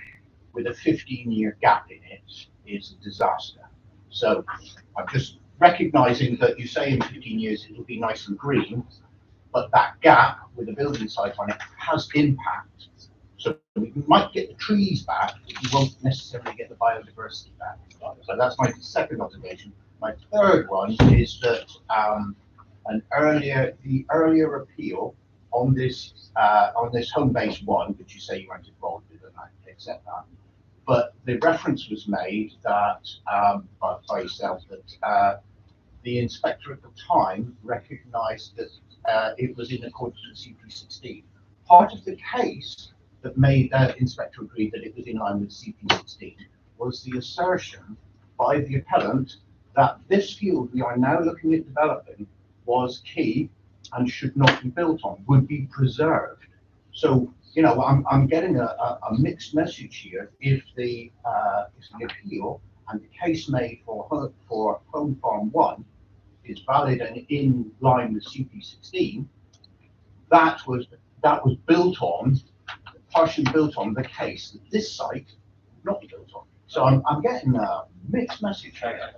with a 15-year gap in it is a disaster. So I'm just recognizing that you say in 15 years it'll be nice and green, but that gap with a building site on it has impact. So we might get the trees back, but you won't necessarily get the biodiversity back. So that's my second observation. My third one is that the earlier appeal on this home base one, which you say you weren't involved with, and I accept that. But the reference was made that by yourself that the inspector at the time recognised that it was in accordance with CP16. Part of the case that made the inspector agree that it was in line with CP16 was the assertion by the appellant that this field we are now looking at developing was key and should not be built on, would be preserved. So, you know, I'm getting a mixed message here. If the appeal and the case made for Home Farm 1 is valid and in line with CP16, that was built on, partially built on the case that this site would not be built on. So I'm getting a mixed message here.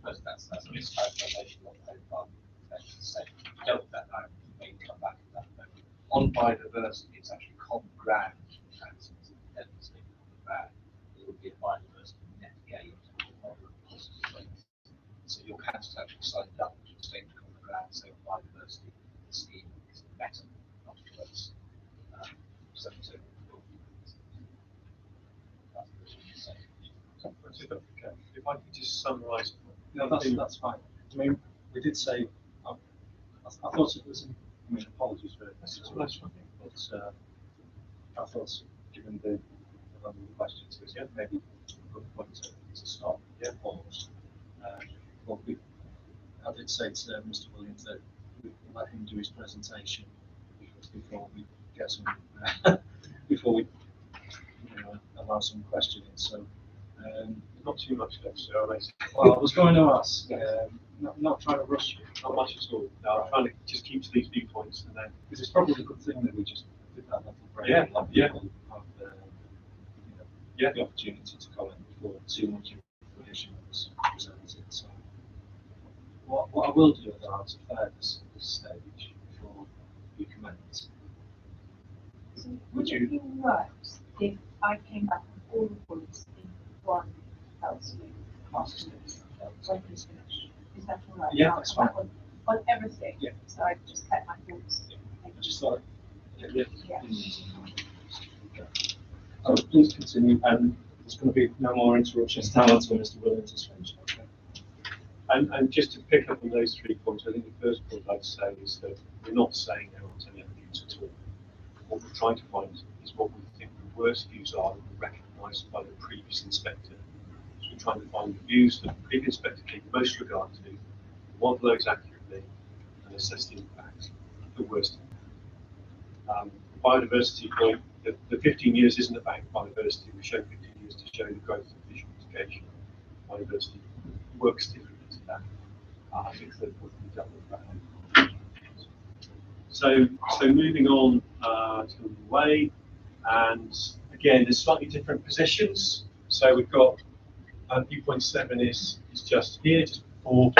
That's a miscalculation of Home Farm. Dealt with that now, maybe come back to that. On biodiversity, it's actually common ground. That's devastating common ground. It would be a biodiversity net gain. So your council's actually signed up to the state common ground, so biodiversity scheme is better, not worse. So if I could just summarise. No, that's fine. I mean, we did say, I thought it was, I mean, apologies for the situation, but I thought, given the questions, yeah, maybe a good point to stop. Yeah, pause. Well, I did say to Mr. Williams that we let him do his presentation before we get some, before we allow some questioning. So, Not too much left, so well, I was going to ask, not trying to rush you. not much at all. No, I'm trying to just keep to these viewpoints, and then Because it's probably a good thing that we just did that little break. Yeah, Let yeah. people have yeah, the opportunity to comment before too much information was presented. So, what I will do, though, to fair this stage before you comment. So would it be right if I came back with all the points in one house afterwards, when it's finished? Is that all right? Yeah, that's fine. On everything? Yeah. So I just kept my thoughts. I just thought, yeah. Yeah. So please continue, and there's going to be no more interruptions now until Mr. Williams is finished. Okay. and just to pick up on those 3 points, I think the first point I'd say is that we're not saying there aren't any other views at all. What we're trying to find is what we think the worst views are that were recognised by the previous inspector. So we're trying to find the views that the previous inspector gave most regard to, model those accurately, and assess the impact, the worst impact. Biodiversity point, the 15 years isn't about biodiversity. We showed 15 years to show the growth of visual mitigation. Biodiversity works differently to that. I think that we dealt with that. So moving on to the way, and again, there's slightly different positions. So we've got viewpoint 7 is just here, just before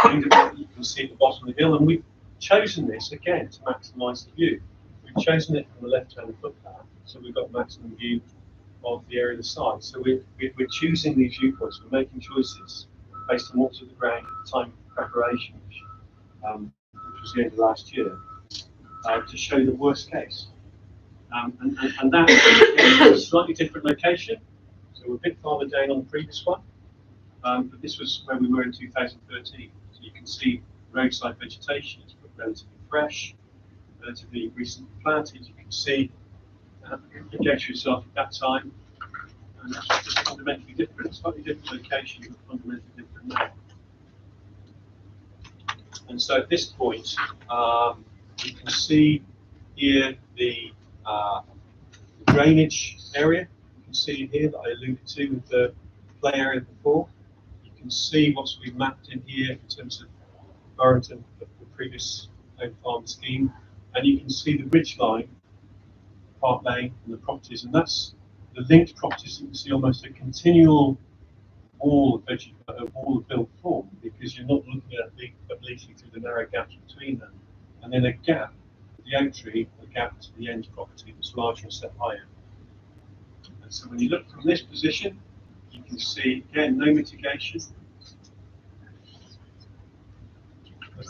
you can see at the bottom of the hill, and we've chosen this again to maximise the view. We've chosen it from the left-hand footpath, so we've got maximum view of the area of the site. So we're choosing these viewpoints, we're making choices based on what's at the ground at the time of preparation, which was the end of last year, to show the worst case. And that is a slightly different location. So we're a bit farther down on the previous one, but this was where we were in 2013. So you can see roadside vegetation is relatively fresh, relatively recently planted. You can see the gesture itself at that time, and that's just fundamentally different, slightly different location, but fundamentally different now. And so at this point, you can see here the drainage area. You can see here that I alluded to with the play area before. You can see what's been mapped in here in terms of Burrington, the previous home farm scheme, and you can see the ridge line, Park Lane, and the properties, and that's the linked properties. You can see almost a continual wall of built form, because you're not looking at obliquely through the narrow gaps between them, and then a gap, the oak tree, a gap to the end property that's larger and set higher. And so when you look from this position, you can see again no mitigation,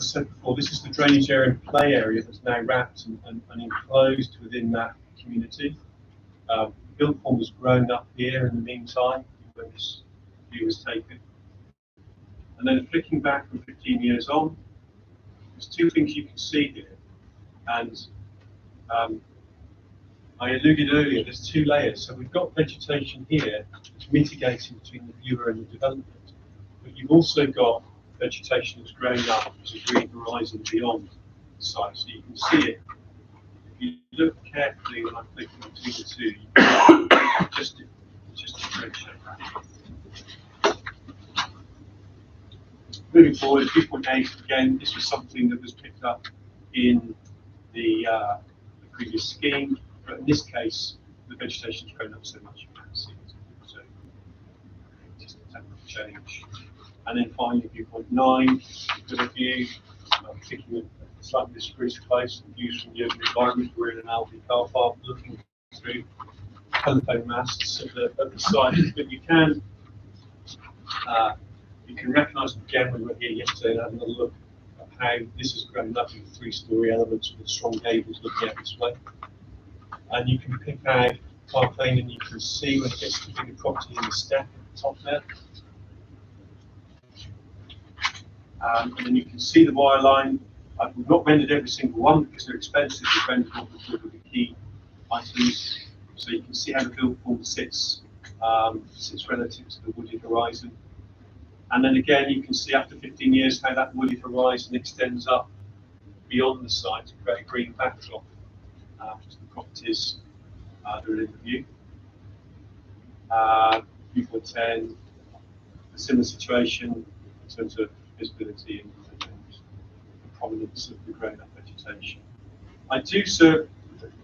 I said before, this is the drainage area and play area that's now wrapped and enclosed within that community. Built form has grown up here in the meantime when this view was taken. And then flicking back from 15 years on, there's two things you can see here. And I alluded earlier, there's two layers. So we've got vegetation here that's mitigating between the viewer and the development. But you've also got vegetation that's grown up as a green horizon beyond the site. So you can see it. If you look carefully when I'm flicking between the two, you can just differentiate that. Moving forward, 2.8, again, this was something that was picked up in the previous scheme, but in this case, the vegetation's grown up so much you can't see it. So just a temporary change. And then finally, viewpoint 9, good of view, picking a slightly discreet place and views from the urban environment. We're in an Aldi car park looking through telephone masts at the site, but you can recognise again when we were here yesterday and have another look at how this has grown up with 3-storey elements with strong gables looking out this way. And you can pick out Park Lane and you can see when it gets to the bigger property in the step at the top there. And then you can see the wire line. We've not rendered every single one because they're expensive. We've rendered what we thought were the key items. So you can see how the build form sits relative to the wooded horizon. And then again, you can see after 15 years how that wooded horizon extends up beyond the site to create a green backdrop to the properties that are in the view. Viewpoint 10, a similar situation in terms of visibility and the prominence of the grown-up vegetation. I do serve,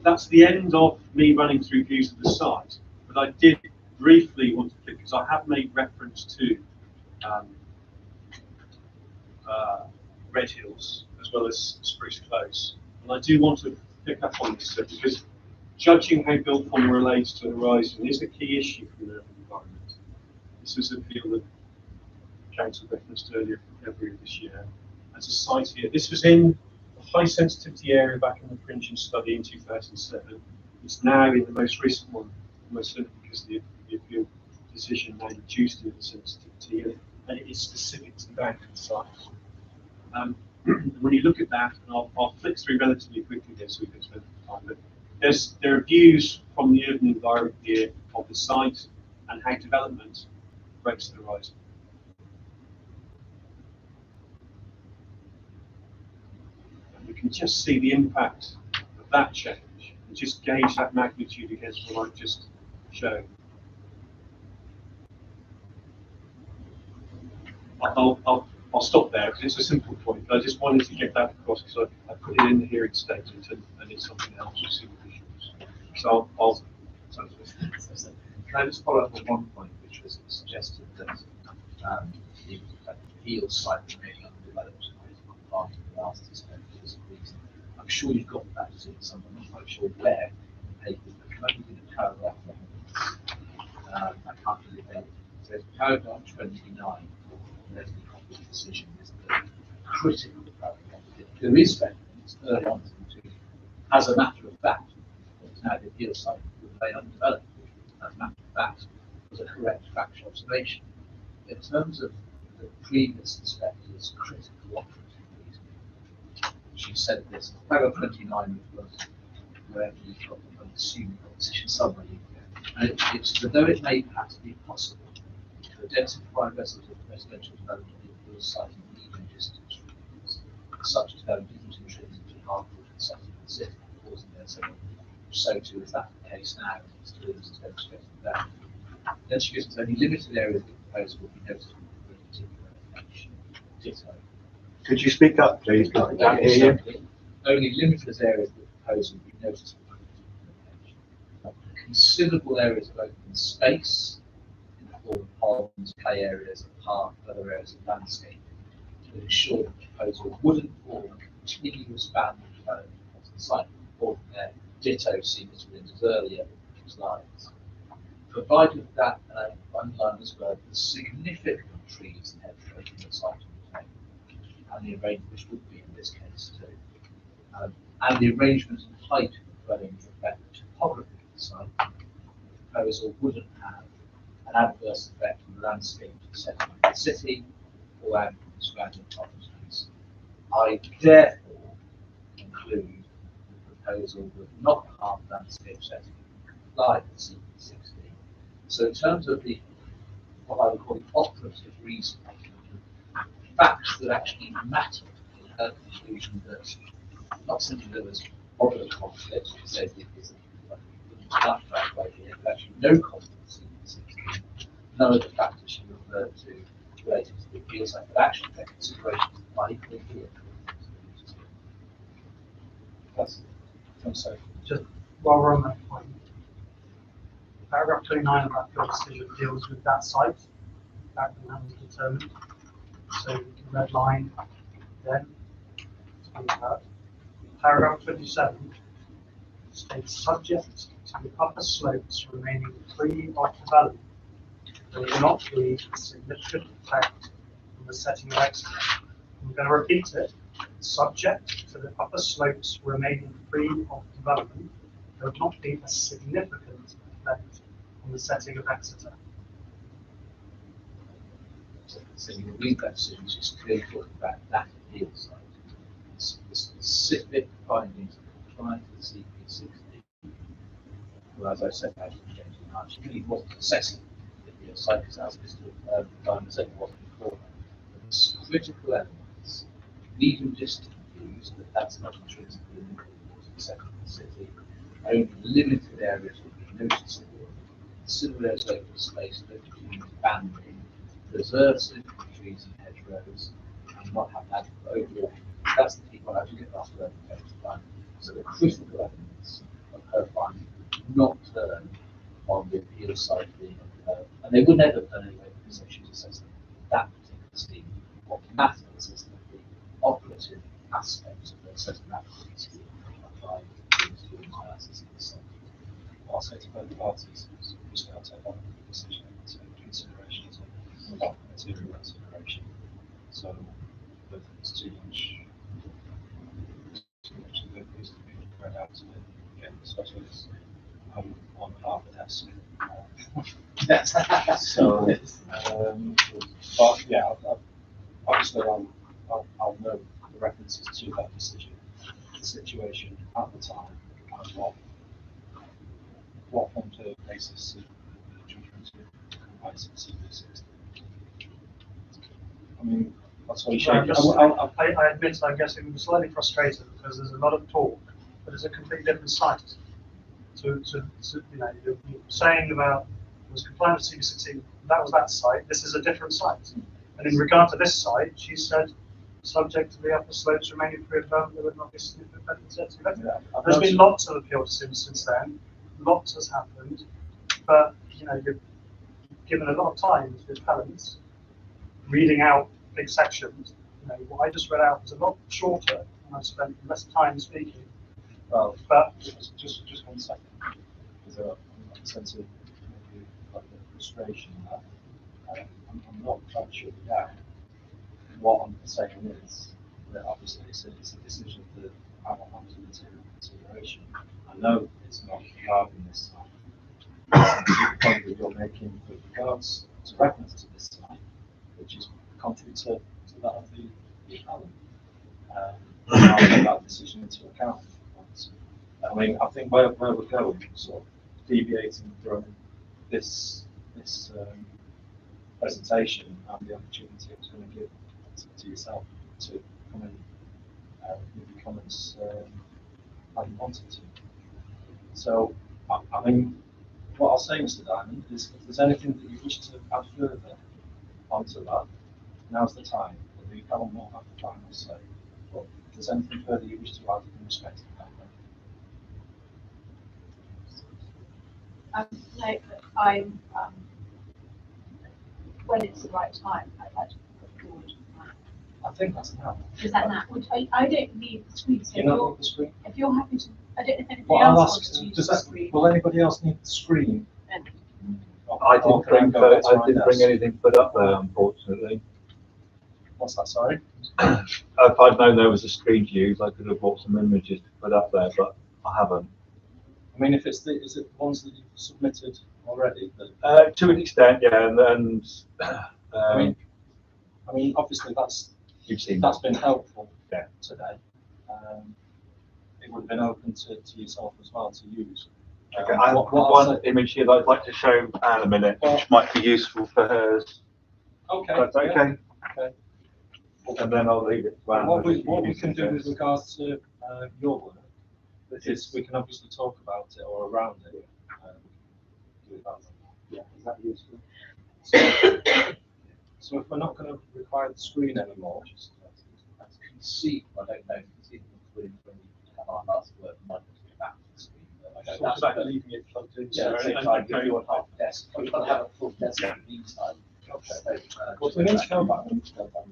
that's the end of me running through views of the site, but I did briefly want to pick, because I have made reference to Red Hills as well as Spruce Close. And I do want to pick up on this because judging how built form relates to the horizon is a key issue for the urban environment. This is a field that Council referenced earlier from February of this year. As a site here, this was in the high sensitivity area back in the Fringent study in 2007. It's now in the most recent one, most certainly because the appeal decision now reduced the sensitivity, and it is specific to the boundary site. When you look at that, and I'll flick through relatively quickly here so we can spend time, but there are views from the urban environment here of the site and how development breaks the horizon. And we can just see the impact of that change and just gauge that magnitude against what I've just shown. I'll stop there because it's a simple point, but I just wanted to get that across because I put it in the hearing statement and it's something else you see the visuals. So Can I just follow up on one point, which was suggested that the field site remaining undeveloped is part of the last disposal reason. I'm sure you've got that in some, I'm not quite sure where in the papers, but can I give you the paragraph I can't really remember. It says paragraph 29. There's the copy decision is the critical paragraph. There is reference early on to, as a matter of fact, it's now the appeal site would remain undeveloped. As a matter of fact, was a correct factual observation. In terms of the previous inspector's critical operative reason, she said this, paragraph 29 was wherever you've got the assumed position somewhere you can go. And it's though it may perhaps be possible to identify residential development in the appeal site in medium distance regions, such development isn't intrinsically harmful to the setting of the city, causing their setting. So too is that the case now, and it's still is demonstrating that. Then she gives us only limited areas of the proposal will be noticeable for a particular location. Ditto. Could you speak up, please? I can't hear you. Only limited areas of the proposal will be noticeable for a particular location. Considerable areas of open space in the form of ponds, play areas, and park, other areas of landscaping to ensure that the proposal wouldn't form a continuous band of development across the site. Or ditto seen as Linda's earlier slides. Provided that, underline as well, the significant trees and hedgerows in the site and the arrangement, which would be in this case too. And the arrangement and height of the dwelling reflect the topography of the site. The proposal wouldn't have an adverse effect on the landscape setting of the city or on surrounding properties. I therefore conclude the proposal would not harm landscape setting and comply with CP16. So in terms of the what I would call the operative reason, facts that actually matter in her conclusion that not simply there was obvious conflict, she said it is enough that way here, but actually no conflict in CP16. None of the factors she referred to related to the appeal site, but actually their considerations are equally here. That's so. Just while we're on that point, paragraph 29 of that field decision deals with that site, that was determined. So the red line then, paragraph 27 states subject to the upper slopes remaining free of development, there will not be a significant effect on the setting of Exeter. I'm going to repeat it. Subject to the upper slopes remaining free of development, there will not be a significant effect on the setting of Exeter. So you read that decision, which is clearly talking about that appeal site. The specific findings of complying to the CP16. Well, as I said, actually, James in March, he really wasn't assessing the appeal site because as Mr. Diamond said, it wasn't before that. But there's critical elements, medium distance views, but that's not intrinsically limited to the second of the city. Only limited areas will be noticeable. Consider as open space that you banding, preserve significant trees and hedgerows, and not have that overall. That's the key one. I do get asked about the time. So the critical elements of her finding not turn on the appeal site being undeveloped, and they would never turn anyway because they should assess that particular scheme. What matters is that the operative aspects of the assessment of that scheme apply to the analysis of the site. I'll say to both parties, just got to take on the decision into consideration of material consideration. So if it's too much that needs to be read out to me, again, especially as I'm on half an S. So, but yeah, obviously I'll know the references to that decision, the situation at the time, and what on the basis of the judgment to comply to CP16. I mean, that's what you I admit I'm getting slightly frustrated because there's a lot of talk, but it's a completely different site. To you know, you're saying about it was compliant with CP16, that was that site, this is a different site. And in regard to this site, she said, subject to the upper slopes remaining free of development, there would not be significant effect. There's been lots of appeal decisions since then, lots has happened, but you know, you've given a lot of time to the appellants reading out big sections. You know, what I just read out was a lot shorter, and I spent less time speaking. Well, but just 1 second, because I'm sensing maybe like a frustration that I'm not trying to shut you down. What I'm saying is that obviously it's a decision that I want to material consideration. I know it's not regarding this site. The point that you're making with regards to reference to this site, which is contrary to that of the appellant. I'll take that decision into account. I mean, I think where we're going, sort of deviating from this presentation and the opportunity it's going to give to yourself to come in with your comments how you wanted to. So, I mean, what I'll say, Mr. Diamond, is if there's anything that you wish to add further onto that, now's the time. The appellant won't have the final say. But if there's anything further you wish to add in respect to that, when it's the right time, I'd like to put forward. I think that's now. Is that now? I don't need the screen. So you don't need the screen? If you're happy to, I don't know if anybody Well, else I'll wants ask, to use does the that, screen. will anybody else need the screen? I didn't bring anything for that there, unfortunately. What's that, sorry? If I'd known there was a screen to use, I could have bought some images to put up there, but I haven't. I mean, if it's the, is it the ones that you've submitted already? That, To an extent, yeah, and I mean, obviously you've seen that's been helpful Yeah. today. It would have been open to yourself as well to use. Okay, I have one image here that I'd like to show Anne a minute, which might be useful for hers. Okay. That's okay. Okay. And then I'll leave it to Anne. What we can do with regards to your work is we can obviously talk about it or around it. Do it that way. Yeah, is that useful? So if we're not going to require the screen anymore, That's conceivable. I don't know if conceivable when we have our last work might be back to the screen. But I don't talk about leaving it plugged in. Yeah, so so if you want half the desk, we've got to have a full desk in the meantime. Okay. Well, if we need to go back, we need to go back.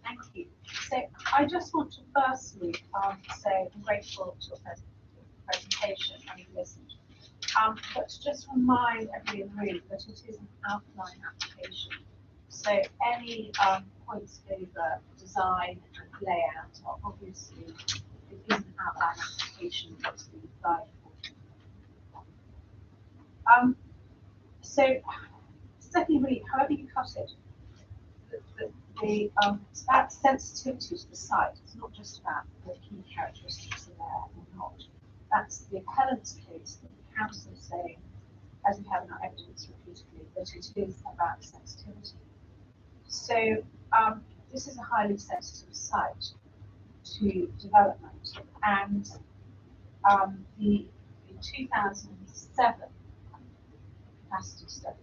Thank you. So I just want to firstly say I'm grateful to your presentation and listened. But to just remind everybody in the room that it is an outline application. So any points over design and layout are obviously, it is an outline application that's been applied for. So secondly, really, however you cut it, it's about sensitivity to the site. It's not just about the key characteristics are there or not. That's the appellant's case that the council is saying, as we have in our evidence repeatedly, that it is about sensitivity. So this is a highly sensitive site to development, and the 2007 capacity study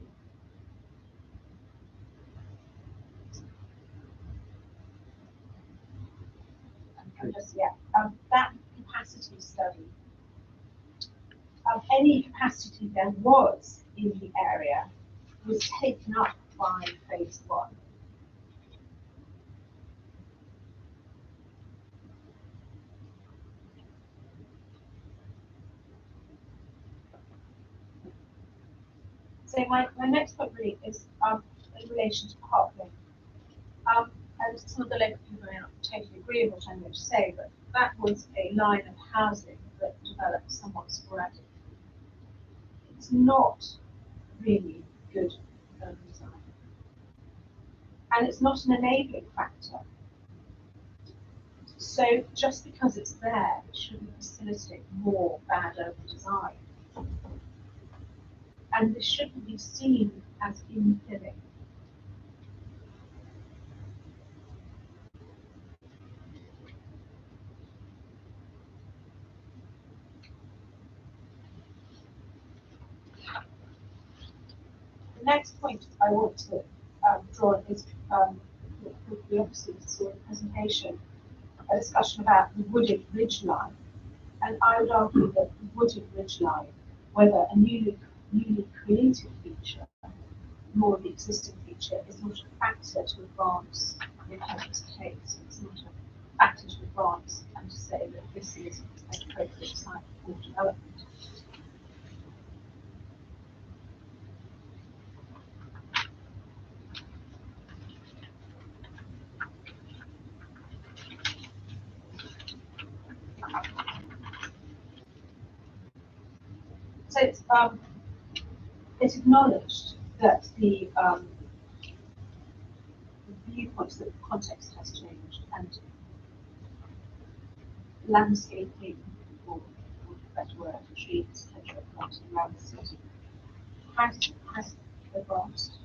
that capacity study, any capacity there was in the area was taken up by phase one. So my next point really is in relation to parking. And some of the local people may not totally agree with what I'm going to say, but that was a line of housing that developed somewhat sporadically. It's not really good urban design. And it's not an enabling factor. So just because it's there, it shouldn't facilitate more bad urban design. And this shouldn't be seen as infilling. The next point I want to draw is we obviously saw in the presentation a discussion about the wooded ridge line. And I would argue that the wooded ridge line, whether a newly created feature, nor the existing feature, is not a factor to advance the appellant's case. It's not a factor to advance and to say that this is an appropriate site for development. So it's acknowledged that the viewpoints, that the context has changed, and landscaping, or better word, trees, etc., planting around the city has advanced.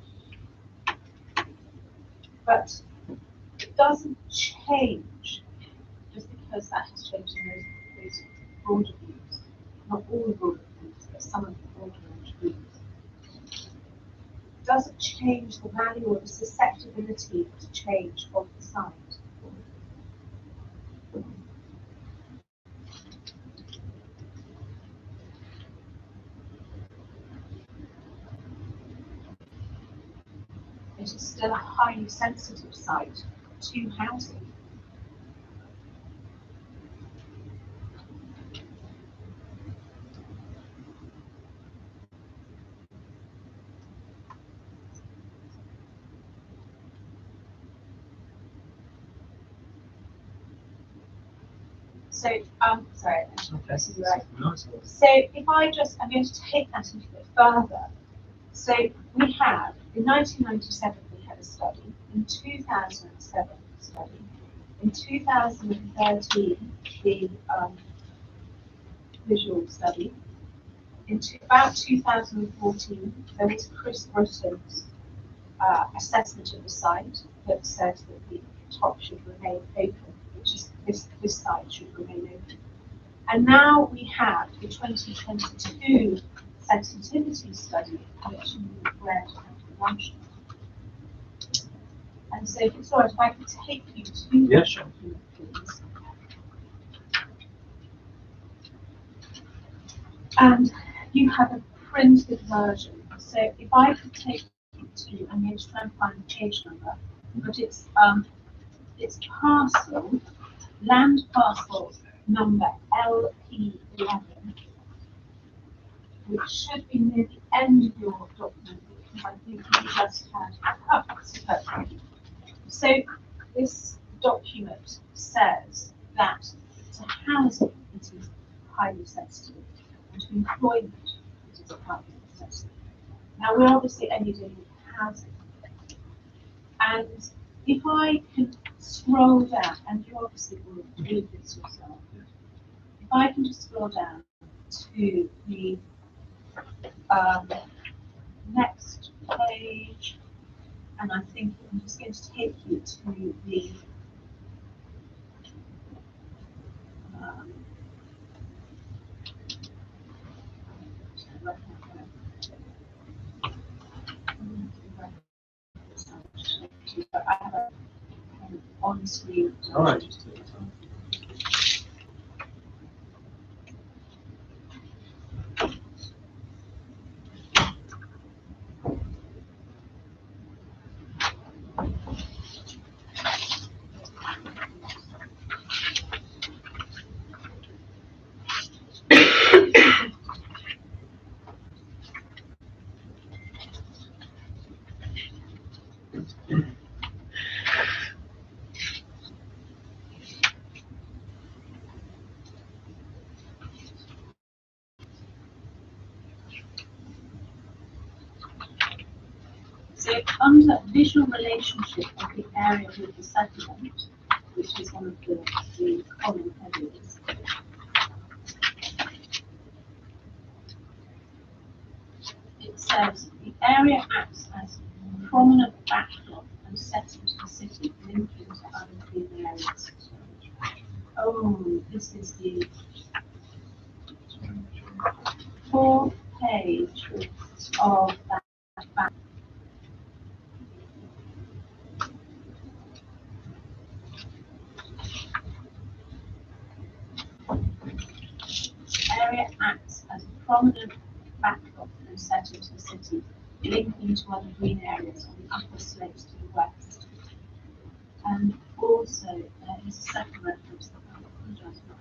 But it doesn't change just because that has changed in those broader views, not all the broader views, but some of the broader range views, does it change the value or the susceptibility to change of the site? It is still a highly sensitive site to housing. So, sorry, this is right. So if I'm going to take that a little bit further. So we have, in 1997 we had a study, in 2007 a study, in 2013 the visual study, in about 2014 there was Chris Britton's assessment of the site that said that the top should remain open, which is this site should remain open. And now we have the 2022 sensitivity study, which you read at lunch. And so, if it's all right, if I could take you to the document, please. And you have a printed version. So if I could take you to, I'm going to try and find the page number, but it's parcel, land parcel number LP11, which should be near the end of your document, because I think you just had. So this document says that to housing it is highly sensitive, and to employment it is highly sensitive. Now we're obviously only dealing with housing, and if I can scroll down, and you obviously will do this yourself, if I can just scroll down to the next page, and I think I'm just going to take you to the I have a on-screen. All right, just take your time. So under visual relationship of the area with the settlement, which is one of the common headings, it says the area acts as a prominent backdrop and setting to the city, linking to other green areas. Oh, this is the fourth page of that back. Area acts as a prominent backdrop and setting to the city, linking to other green areas on the upper slopes to the west. And also, there is a second reference that I apologise for not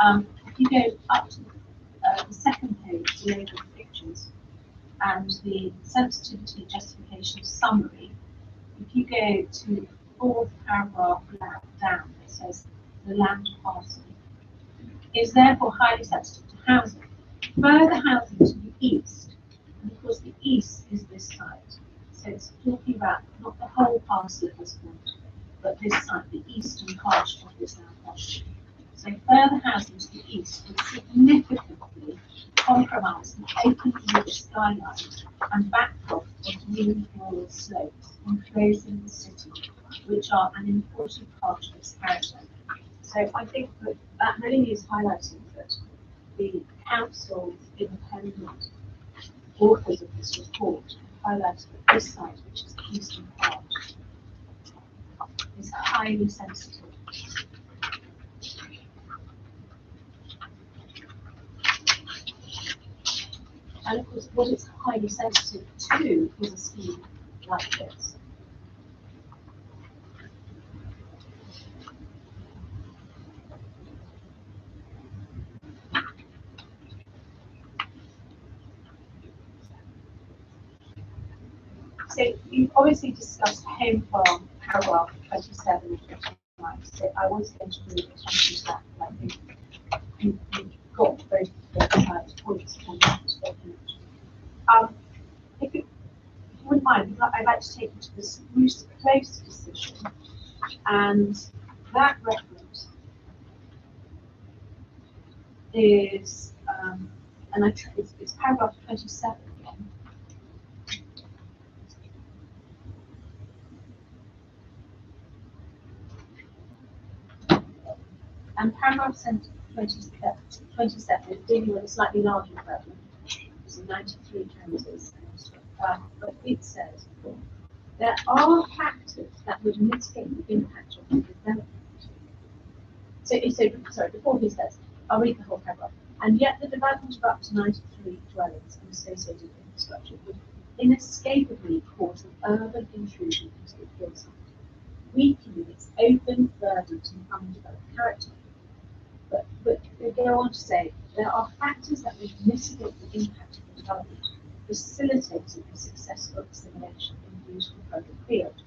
having. If you go up to the second page, below the pictures, and the sensitivity justification summary, if you go to the fourth paragraph down, it says the land parcel is therefore highly sensitive to housing. Further housing to the east, and of course the east is this site. So it's talking about not the whole parcel at this point, but this site, the eastern part of this land parcel. So further housing to the east would significantly compromise the open rich skyline and backdrop of new rural slopes enclosing the city, which are an important part of its character. So I think that that really is highlighting that the council's independent authors of this report highlighted that this site, which is Eastern Part, is highly sensitive. And of course, what it's highly sensitive to is a scheme like this. So you've obviously discussed home farm paragraph 27 and 29. So I was going to move attention to that, but I think you've got both the points on that document. If you wouldn't mind, I'd like to take you to the Spruce Close decision, and that reference is, it's paragraph 27 again. And paragraph 27 is dealing with a slightly larger problem. It's in 93 counties. But it says there are factors that would mitigate the impact of the development. So before he says, I'll read the whole paragraph. And yet the development of up to 93 dwellings and associated infrastructure would inescapably cause an urban intrusion into the hillside, weakening its open, verdant and undeveloped character. But they go on to say there are factors that would mitigate the impact of the development, facilitating a successful assimilation in useful urban field,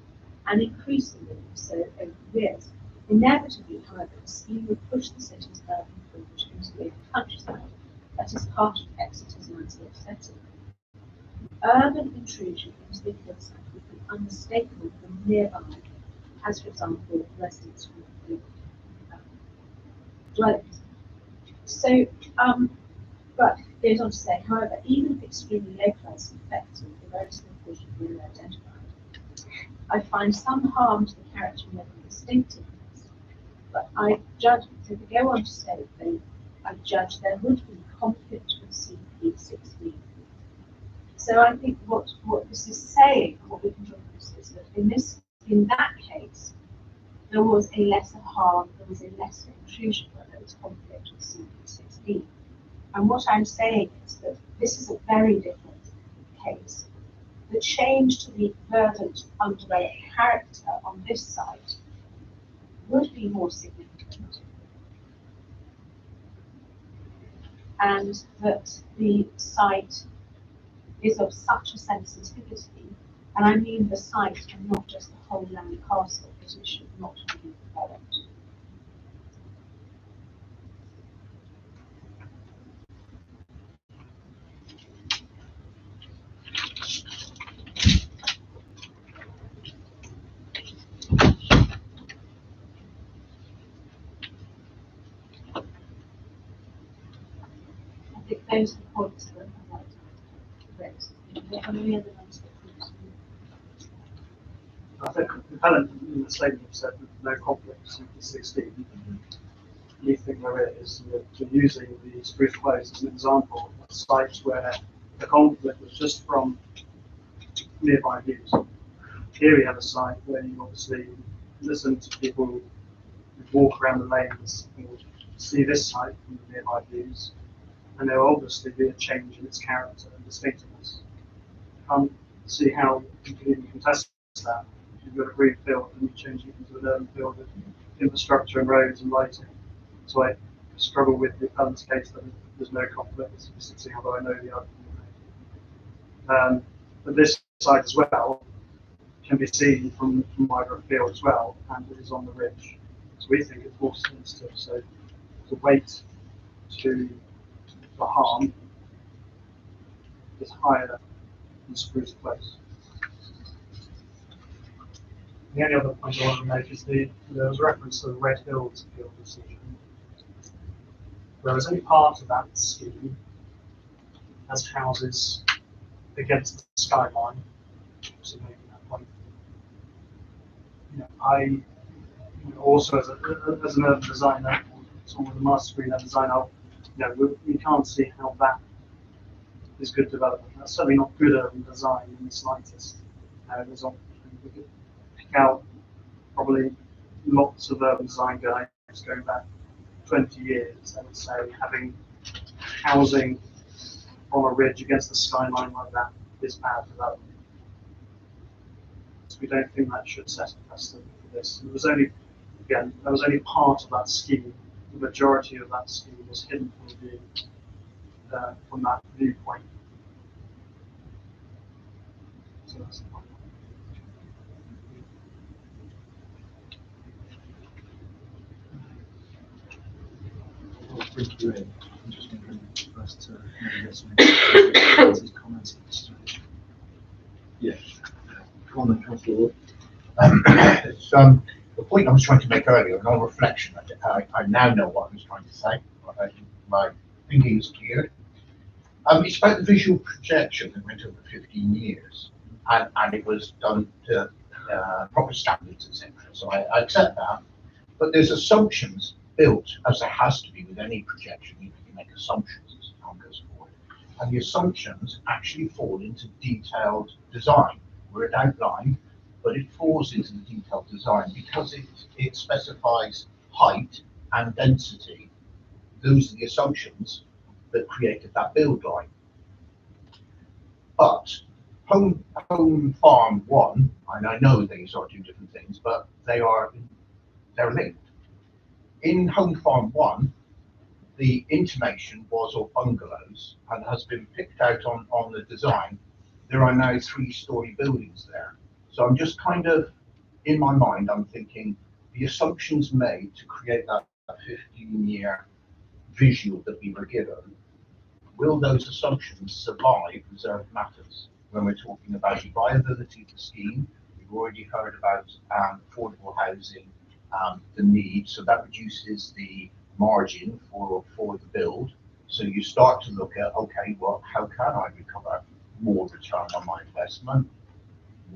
and increasingly so over the years. Inevitably, however, the scheme would push the city's urban fringe into the countryside that is part of Exeter's landscape setting. Urban intrusion into the hillside would be unmistakable from nearby, as for example, residents from the dwellings. So, but it goes on to say, however, even if extremely localized and effective, the various causes were identified, I find some harm to the character and distinctiveness. But I judge, so they go on to say, I judge there would be conflict with CP 16. So I think what this is saying, what we can draw from this is that in that case, there was a lesser harm, there was a lesser intrusion, but there was conflict with CP 16. And what I'm saying is that this is a very different case. The change to the verdant, undeveloped character on this site would be more significant, and that the site is of such a sensitivity, and I mean the site and not just the whole land parcel, that it should not be developed. I think those are the points that I'd like to raise. Do you have any other ones? I think the appellant in the statement said that no conflicts with the 16. You think there is, you're using the Spruce Close as an example of a site where the conflict was just from nearby views. Here we have a site where you obviously listen to people who walk around the lanes and will see this site from the nearby views, and there will obviously be a change in its character and distinctiveness. Can't see how you can even contest that. You've got a green field and you change it into an urban field with infrastructure and roads and lighting. So I struggle with the appellant's case that there's no conflict, although I know the argument. But this site as well can be seen from migrant field as well, and it is on the ridge. So we think it's more sensitive. So the weight to the harm is higher than Spruce Close. The only other point I want to make is there was reference to the Red Hills appeal decision. Whereas only part of that scheme has houses against the skyline, obviously making that point. You know, Also, as an urban designer, someone with a master's degree in urban design, we can't see how that is good development. That's certainly not good urban design in the slightest. We could pick out probably lots of urban design guides going back 20 years, I would say, having housing on a ridge against the skyline like that is bad development. So we don't think that should set a precedent for this. It was only, again, that was only part of that scheme. The majority of that scheme was hidden from view from that viewpoint. So that's the point. I'll bring you in. I'm just wondering first to maybe get some comments. Yeah. Come on then, Councillor. It's, the point I was trying to make earlier, and on reflection, I now know what I was trying to say. My thinking is clear. It's about the visual projection that went over 15 years, and it was done to proper standards, etc. So I accept that, but there's assumptions built, as there has to be with any projection. You make assumptions as time goes forward, and the assumptions actually fall into detailed design. Where it outlined, but it falls into the detailed design because it specifies height and density. Those are the assumptions that created that build line. But home farm 1, and I know these are two different things, but they're linked. In home farm 1, the intimation was of bungalows and has been picked out on the design. There are now 3-story buildings there. So I'm just kind of, in my mind, I'm thinking the assumptions made to create that 15-year visual that we were given, will those assumptions survive reserved matters? When we're talking about the viability of the scheme, we've already heard about affordable housing, the need, so that reduces the margin for the build. So you start to look at, okay, well, how can I recover more return on my investment?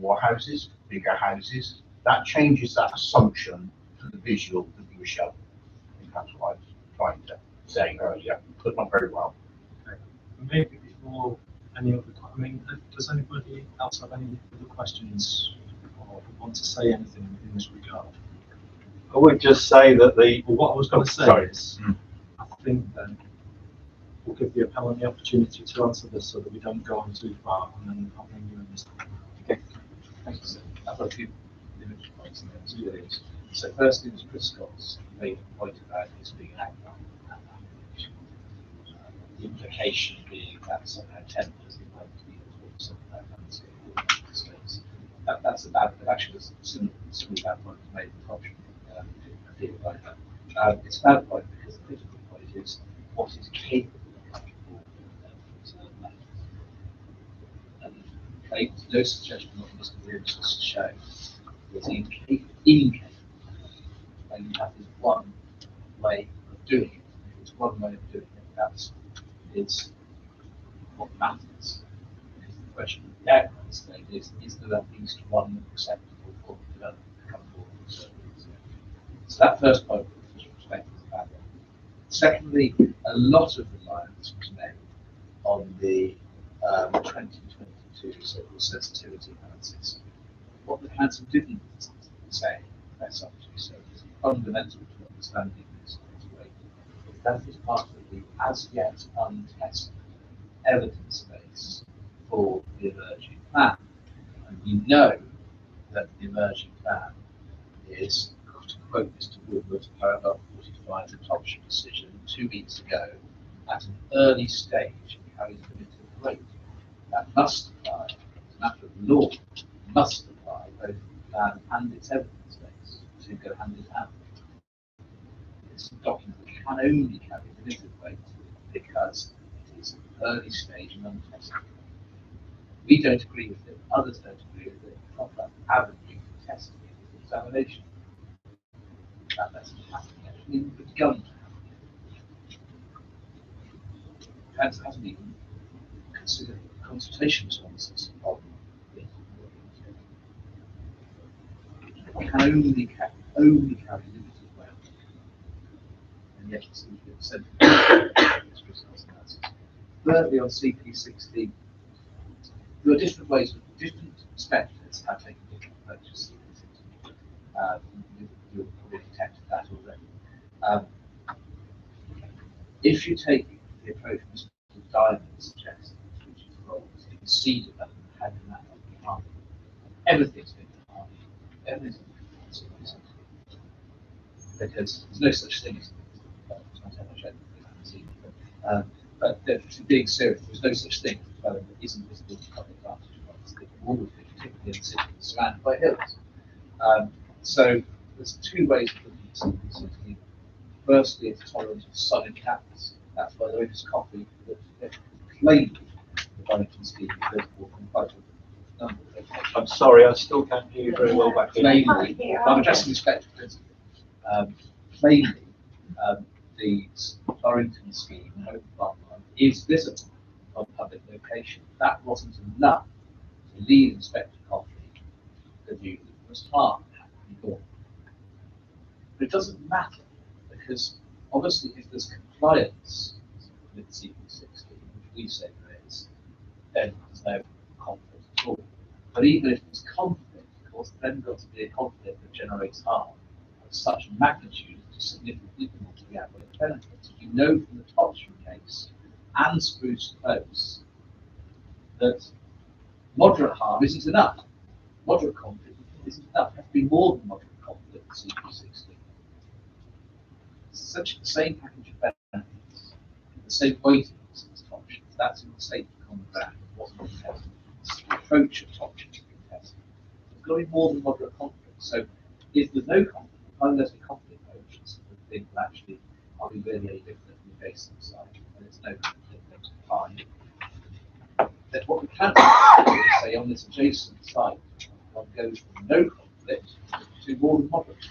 More houses, bigger houses. That changes that assumption for the visual that we were showing. I think that's what I was trying to say earlier, but not very well. Okay. Maybe before any other, does anybody else have any other questions or want to say anything in this regard? I would just say that what I was going to say is, I think then we'll give the appellant the opportunity to answer this so that we don't go on too far, and then I'll bring you in this time. Okay. Thanks. I've got a few limited points in there. Two things. So firstly, was Chris Scott's made a point about this being an outcome. The implication being that somehow tempers the right to be able to that space. That's a bad, but actually there's similar bad point made in the option. I feel like that. It's a bad point because the critical point is what is capable of and no suggestion of Mr. Williams was to show was incapable, and you have this one way of doing it. If it's one way of doing it, that's is what matters. Because the question of the outcome state is there at least one acceptable form of development to come forward? So that first point with respect is a bad one. Secondly, a lot of reliance was made on the 2022 social sensitivity analysis. What the council didn't say, that's up to so is fundamental to understanding this rate. That is part of the as yet untested evidence base for the emerging plan. And we know that the emerging plan is, to quote Mr. Woodward, paragraph 45 of the adoption decision 2 weeks ago, at an early stage carries limited weight. That must apply, as a matter of law, must apply both the plan and its evidence base to go hand in hand. It's a document that can only carry limited weight because it is early stage and untested. We don't agree with it, others don't agree with it. Proper avenue for testing it is examination. That hasn't happened yet. It hasn't even begun to happen. Council hasn't even considered consultation responses on it. Can only carry limited weight, and yet it's been sent to analysis. Thirdly, on CP16, there are different ways, different inspectors have taken different approaches to CP16. You've probably detected that already. If you take the approach Mr. Diamond suggests, which is wrong, you can see development had in that half. Everything's been half. Everything's been because there's no such thing as but to being serious, there's no such thing as development that isn't visible to public advantage. Always been particularly in cities surrounded by hills. So there's two ways of looking at CP16. Firstly, it's tolerance of sun caps. That's why there is coffee that plainly the Barrington scheme is visible from quite a number of locations. I'm sorry, I still can't hear you very well back here. Plainly, I'm addressing the spectrum principle. Plainly, the Barrington scheme is visible on public location. That wasn't enough to lead Inspector Coffey the view that it was harm had to be done. But it doesn't matter, because obviously if there's compliance with CP16, which we say there is, then there's no conflict at all. But even if there's conflict, of course, then got to be a conflict that generates harm of such magnitude to significantly more to the average benefits. You know from the Totcham case and Spruce Close that moderate harm isn't enough. Moderate conflict isn't enough. It has to be more than moderate conflict in CP16. Such the same package of benefits, the same weighting as Totcham. That's in the state of common ground. It wasn't contested. The approach of Totcham to contest. There's got to be more than moderate conflict. So if there's no conflict, unless a conflict approaches, the thing will actually are we really any different from the basic side, and there's no conflict, then fine. Then what we can do is say on this adjacent site, one goes from no conflict to more than moderate.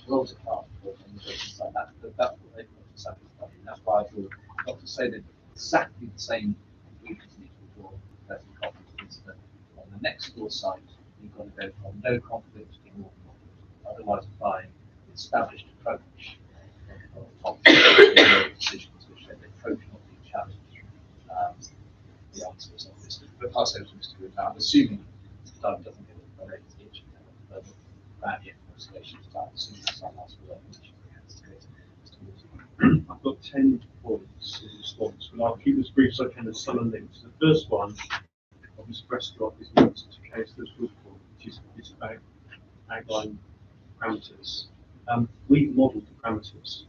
Worlds apart on the adjacent side. That's what they've got to satisfy. And that's why I thought not to say that exactly the same conclusions need to be drawn as the conflict is that on the next door site, you've got to go from no conflict to more than moderate. Otherwise, applying the established approach of decisions which they approach not being challenged. The answer is obvious. But pass over to Mr. Wood. I'm assuming Mr. Dunn doesn't get it related to each other, but about the investigation start as soon as I ask for I've got 10 points in response, but I'll keep this brief so I can. There's some links. The first one of Mr. Prescott is linked to case that's good for, which is about outline parameters. We've modelled the parameters.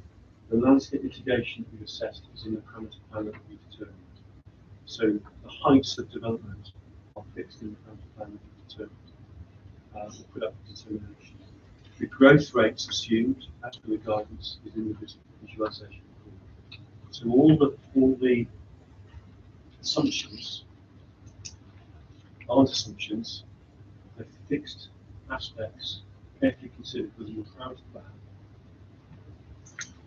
The landscape mitigation that we've assessed is in the parameter plan that we've determined. So the heights of development are fixed in the parameter plan that we've determined. We put up the determination. The growth rates assumed, as per the guidance, is in the visualization report. So all the assumptions aren't assumptions, they're fixed aspects carefully considered within the parameter plan,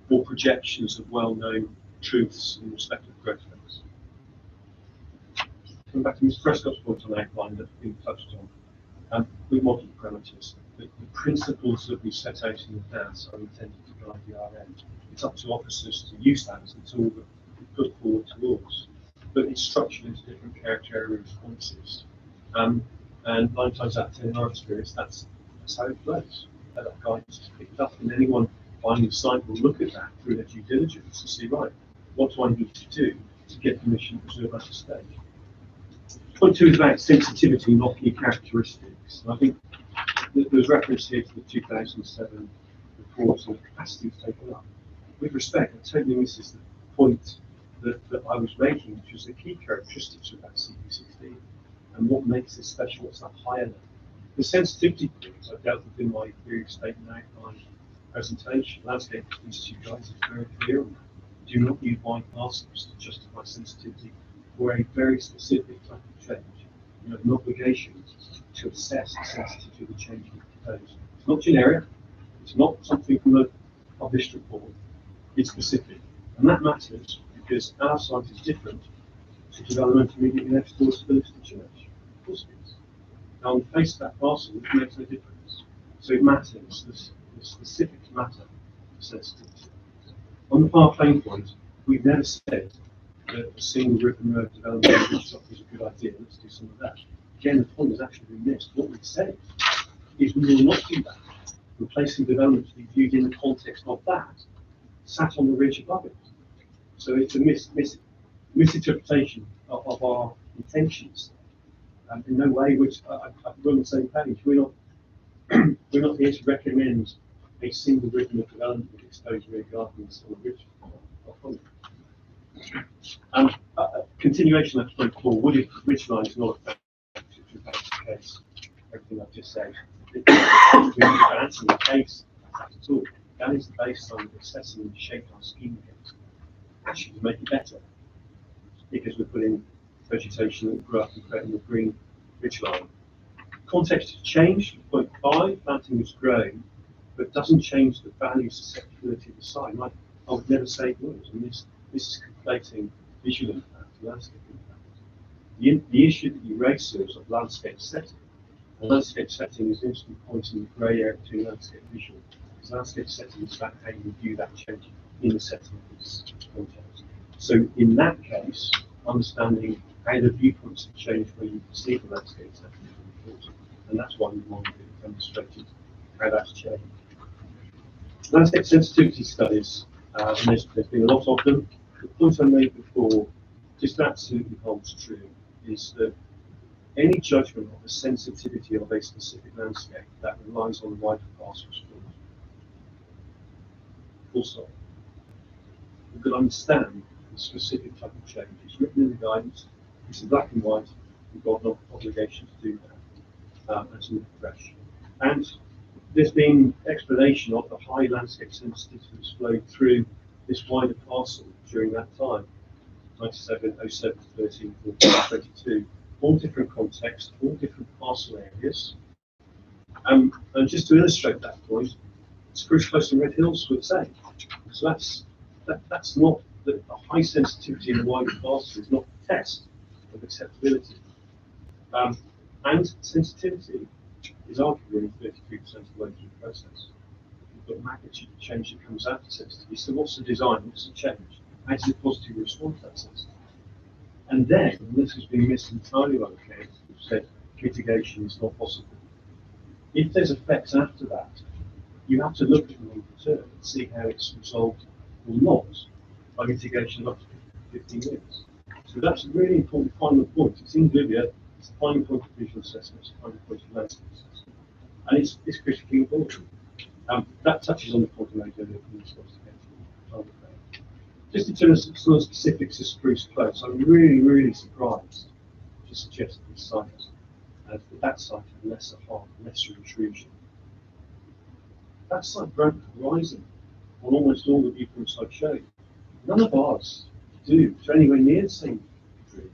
or projections of well-known truths in respect of growth rates. Coming back to Mr. Prescott's point on outline that has been touched on, we model the parameters. The principles that we set out in the DAS are intended to guide the RM. It's up to officers to use that as a tool that we put forward towards. But it's structured into different character area responses. And 9 times out of 10 in our experience, that's how it flows. That guidance is picked up, and anyone buying the site will look at that through their due diligence to see, right, what do I need to do to get permission to preserve that estate? Point 2 is about sensitivity, not key characteristics. And I think there's reference here to the 2007 reports and the capacity was taken up. With respect, it totally misses the point that I was making, which was the key characteristics of that CP16 and what makes it special, what's that higher level. The sensitivity points I dealt with in my theory statement outline presentation. Landscape Institute guys are very clear on that. Do not use wide parcels to justify sensitivity for a very specific type of change. You have an obligation to assess the sensitivity of the change you propose. It's not generic, it's not something from a published report, it's specific. And that matters because our site is different to development immediately next door to the church. Of course it is. Now, on the face of that parcel, it makes no difference. So it matters, the specifics matter for sensitivity. On the floodplain point, we've never said that a single ribbon road development in Woodstock is a good idea, let's do some of that. Again, the point has actually been missed. What we've said is we will not do that. Replacing development to be viewed in the context of that, sat on the ridge above it. So it's a misinterpretation of our intentions. In no way, which we're on the same page. We're not here to recommend a single ribbon of development with exposed rear gardens on the ridge. Continuation of point 4, wooded ridgeline is not affected, which is the case. Everything I've just said. We're not answering the case at all. That is based on assessing and shaping our scheme against. Actually, to make it better, because we're putting vegetation that grew up and creating a green ridgeline. Context has changed. Point 5, planting is growing, but doesn't change the value susceptibility of the site. I would never say it would. And this is conflating visual impact and landscape impact. The issue that you raise, sir, is of landscape setting. And landscape setting is interesting point in the grey area between landscape and visual. Because landscape setting is about how you view that change in the setting of this context. So in that case, understanding how the viewpoints have changed when you perceive the landscape setting is important. And that's why we want to demonstrate how that's changed. Landscape sensitivity studies, and there's been a lot of them. The point I made before just absolutely holds true, is that any judgment of the sensitivity of a specific landscape that relies on wider parcels. Full stop. We've got to understand the specific type of change. It's written in the guidance, it's in black and white, we've got no obligation to do that. And to look fresh. And there's been explanation of the high landscape sensitivity that's flowed through this wider parcel during that time. 97, 07, 13, 14, 22. All different contexts, all different parcel areas. And just to illustrate that point, Spruce Close and Red Hills were the same. So that's not the high sensitivity in the wider parcel is not the test of acceptability. And sensitivity is arguably 33% of the way through the process. You've got magnitude of change that comes after sensitivity. So what's the design? What's the change? How does it positively respond to that sensitivity? And then, and this has been missed entirely by the case, we've said mitigation is not possible. If there's effects after that, you have to look at the longer term and see how it's resolved or not by mitigation up to 15 years. So that's a really important final point. It's in Libya, it's a final point of visual assessment, it's a final point of landscape assessment. And it's critically important. That touches on the point I made earlier from the sophistication. Just in terms of some of the specifics of Spruce Close, I'm really surprised to suggest that this site, that site had lesser harm, lesser intrusion. That site broke the horizon on almost all the viewpoints I've shown. None of ours do to anywhere near the same degree.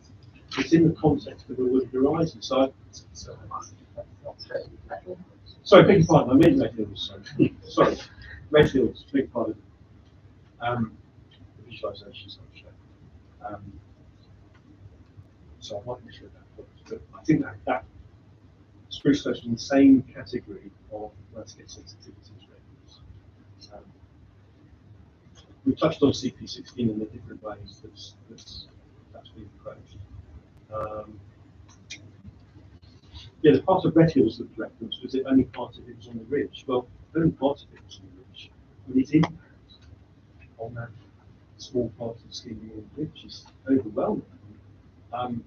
It's in the context of a wooded horizon. So sorry, beg your pardon, I meant Red Hills. Sorry, Red Hills, beg pardon. The visualizations I've shown. So I might misread that point, but I think that Spruce Close is in the same category of landscape sensitivity as Red Hills. We've touched on CP16 in the different ways that's been approached. Yeah, the part of Red Hills that was referenced was the only part of it was on the ridge. Well, only part of it was on the ridge, but its impact on that small part of the scheme on the ridge is overwhelming. And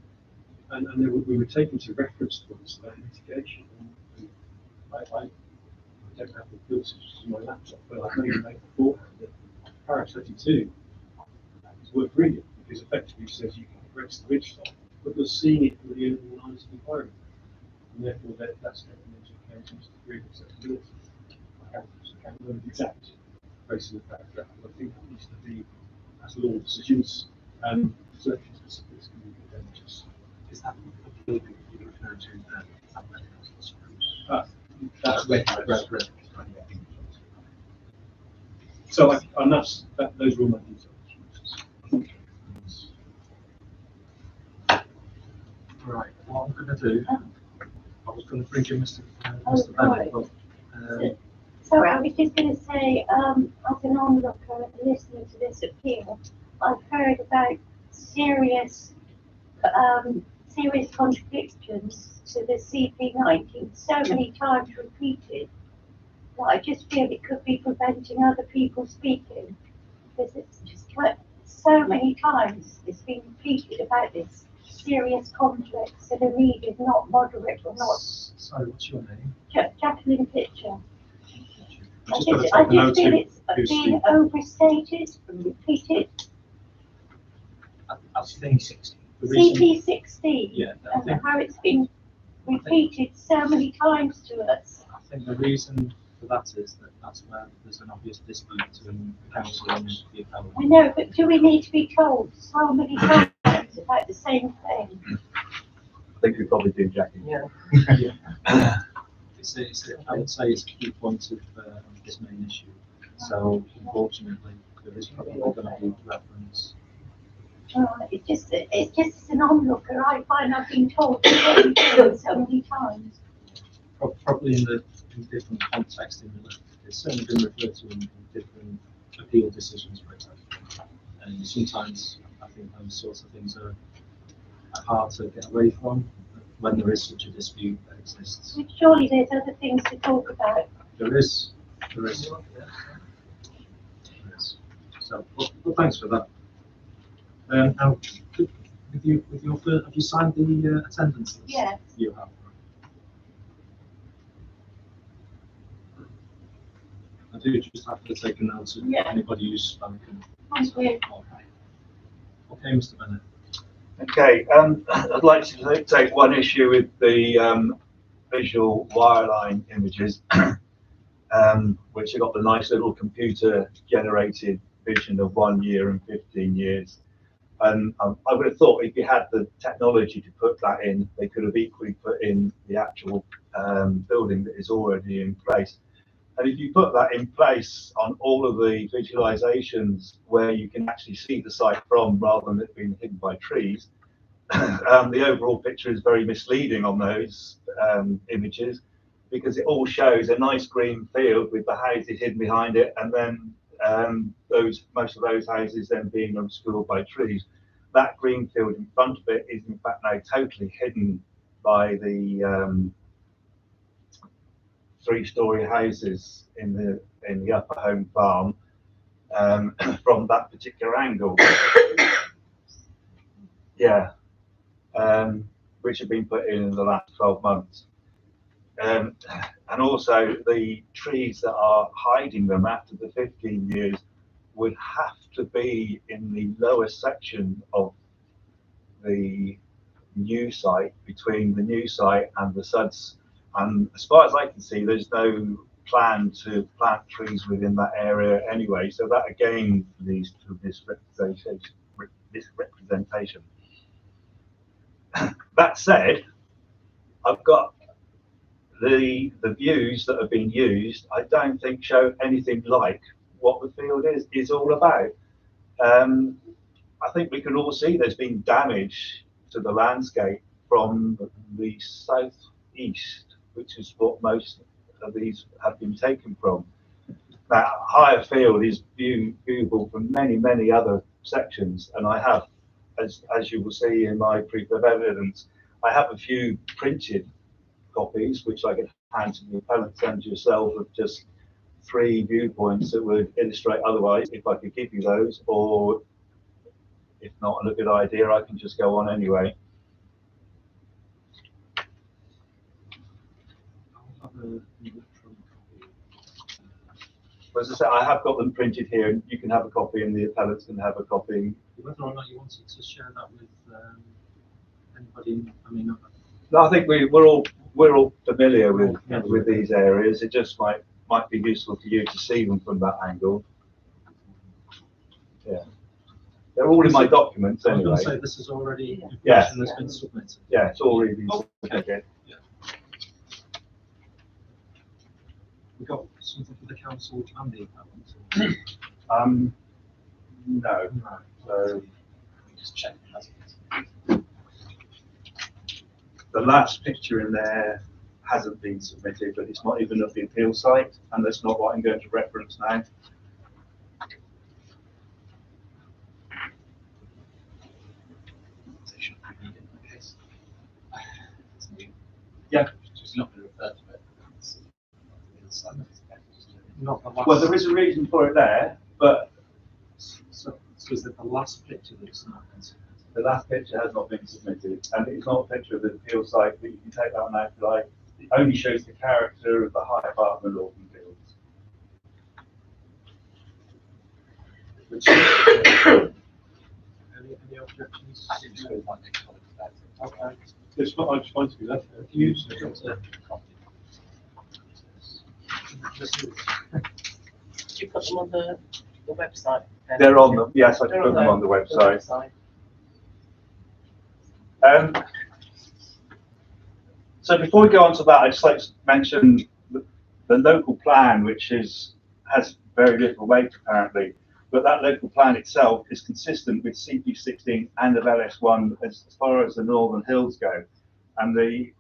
we were taken to reference points about mitigation. And I don't have the filters in my laptop, but I've made a note beforehand that Para 22 is worth reading because effectively says you can address the ridge stop, but we're seeing it for the urban lines of environment. And therefore that's taken into account into the degree of acceptability. I can't remember the exact phrase in the paragraph, but I think that needs to be as law decisions and selection specifics can be good damages. Is that the building you refer to there? That's red. So and those are all my details. Right, what I'm going to do, I was going to bring in Mr. Right. Bennett, but Sorry, I was just going to say, as an onlooker and listening to this appeal, I've heard about serious contradictions to the CP19 so many times repeated. Well, I just feel it could be preventing other people speaking, because it's just like so many times it's been repeated about this serious conflicts and a need is not moderate or not. Sorry, what's your name? Jacqueline Pitcher. I just I got to just feel it's being overstated and repeated. That's thing 60. CP16, Yeah, I and think, how it's been repeated so many times to us. I think the reason for that is that that's where there's an obvious dispute between the council and the appellant. I know, but do we need to be told so many times about the same thing? I think we probably do, Jackie. Yeah. I would say it's a key point of this main issue. So unfortunately, there is probably going to be reference. It's just as an onlooker, I find I've been told so many times. Probably in different contexts, it's certainly been referred to in different appeal decisions, for example. And sometimes I think those sorts of things are hard to get away from when there is such a dispute that exists. But surely there's other things to talk about. There is. So, well, thanks for that. Now, with your first, have you signed the attendance list? Yes. You have. I do just have to take a note of anybody who's spoken. Thank you. Okay, Mr. Bennett. Okay, I'd like to take one issue with the visual wireline images, which have got the nice little computer-generated vision of 1 year and 15 years. And I would have thought if you had the technology to put that in, they could have equally put in the actual building that is already in place. And if you put that in place on all of the visualizations where you can actually see the site from rather than it being hidden by trees, the overall picture is very misleading on those images, because it all shows a nice green field with the houses hidden behind it, and then most of those houses then being obscured by trees. That green field in front of it is in fact now totally hidden by the 3-story houses in the upper home farm from that particular angle. Yeah, which have been put in the last 12 months. And also the trees that are hiding them after the 15 years would have to be in the lower section of the new site, between the new site and the suds. And as far as I can see, there's no plan to plant trees within that area anyway. So that again leads to this representation. That said, I've got the views that have been used, I don't think show anything like what the field is all about. I think we can all see there's been damage to the landscape from the southeast, which is what most of these have been taken from. That higher field is viewable from many other sections, and I have, as you will see in my proof of evidence, I have a few printed copies which I can hand to the appellant and yourself of just 3 viewpoints that would illustrate otherwise, if I could give you those, or if not a good idea, I can just go on anyway. As I said, I have got them printed here, and you can have a copy, and the appellants can have a copy. Whether or not you wanted to share that with anybody, I mean. No, I think we're all familiar with these areas. It just might be useful to you to see them from that angle. Yeah, they're all in my documents anyway. I was going to say this is already information that's been submitted. Yeah, it's already been submitted. Yeah. We got something for the council and the appellant. No. So Just check. the last picture in there hasn't been submitted, but it's not even at the appeal site, and that's not what I'm going to reference now. Yeah. Just not going to refer to it. Not the last. Well, there is a reason for it there, but So is it the last picture that's not been submitted? the last picture has not been submitted, and it's not a picture of the appeal site, but you can take that one out if you like. It only shows the character of the high part of the Northern Fields. Which any objections? Okay. It's not, I just want to be left there. You- So it's a- This is- Did you put them on the website? They're on the, yes, I They're put them on the website. So before we go on to that, I'd just like to mention the local plan, which has very little weight apparently, but that local plan itself is consistent with CP16 and of LS1 as far as the Northern Hills go. And the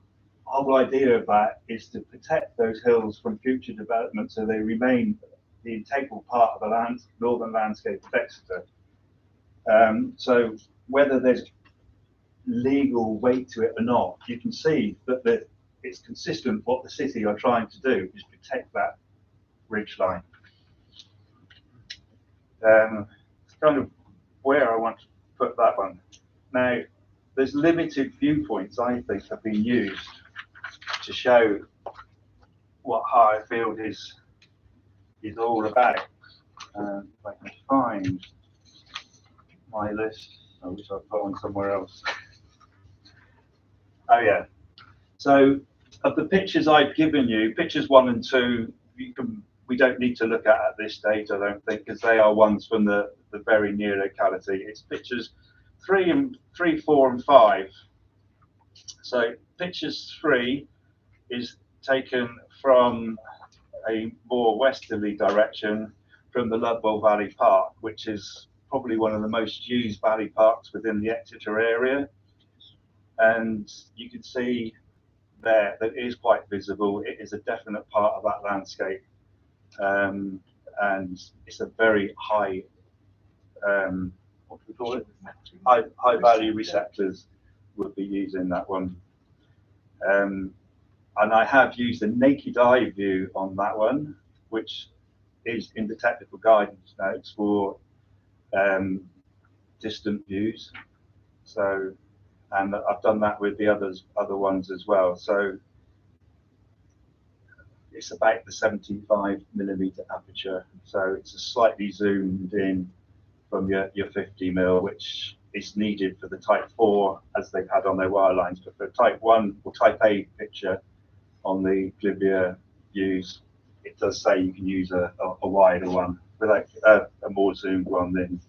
whole idea of that is to protect those hills from future development so they remain the integral part of the northern landscape of Exeter. So whether there's legal weight to it or not, you can see that it's consistent what the city are trying to do is protect that ridge line. It's kind of where I want to put that one. Now, there's limited viewpoints I think have been used to show what Highfield is all about. If I can find my list, which I've put on somewhere else. Oh yeah. So of the pictures I've given you, pictures 1 and 2, we don't need to look at this stage, I don't think, because they are ones from the very near locality. It's pictures 3, 4, and 5. So pictures 3 is taken from a more westerly direction from the Ludwell Valley Park, which is probably one of the most used valley parks within the Exeter area. And you can see there that it is quite visible. It is a definite part of that landscape. And it's a very high, what do we call it? High value receptors would be using that one. And I have used a naked eye view on that one, which is in the technical guidance notes for distant views. So, and I've done that with the other ones as well. So it's about the 75mm aperture. So it's a slightly zoomed in from your 50mm, which is needed for the Type 4 as they've had on their wire lines. But for Type 1 or Type A picture on the Glivia views, it does say you can use a wider one, without a more zoomed one then.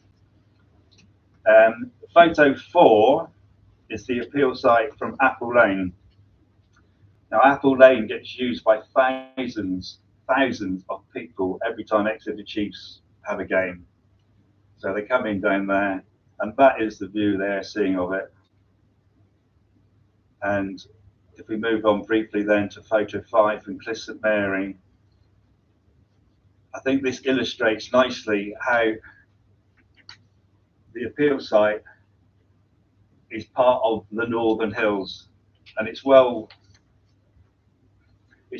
Photo 4 is the appeal site from Apple Lane. Now, Apple Lane gets used by thousands of people every time Exeter Chiefs have a game. So they come in down there, and that is the view they're seeing of it. And if we move on briefly then to photo 5 from Cliff St Mary, I think this illustrates nicely how the appeal site is part of the Northern Hills, and it's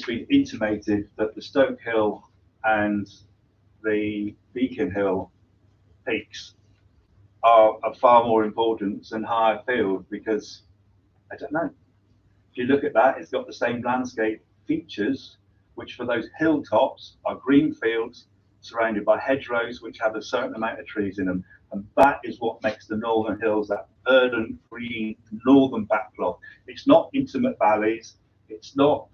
been intimated that the Stoke Hill and the Beacon Hill peaks are of far more importance than Highfield, because I don't know. If you look at that, it's got the same landscape features, which for those hilltops are green fields surrounded by hedgerows, which have a certain amount of trees in them. And that is what makes the Northern Hills that verdant, green, northern backcloth. It's not intimate valleys. It's not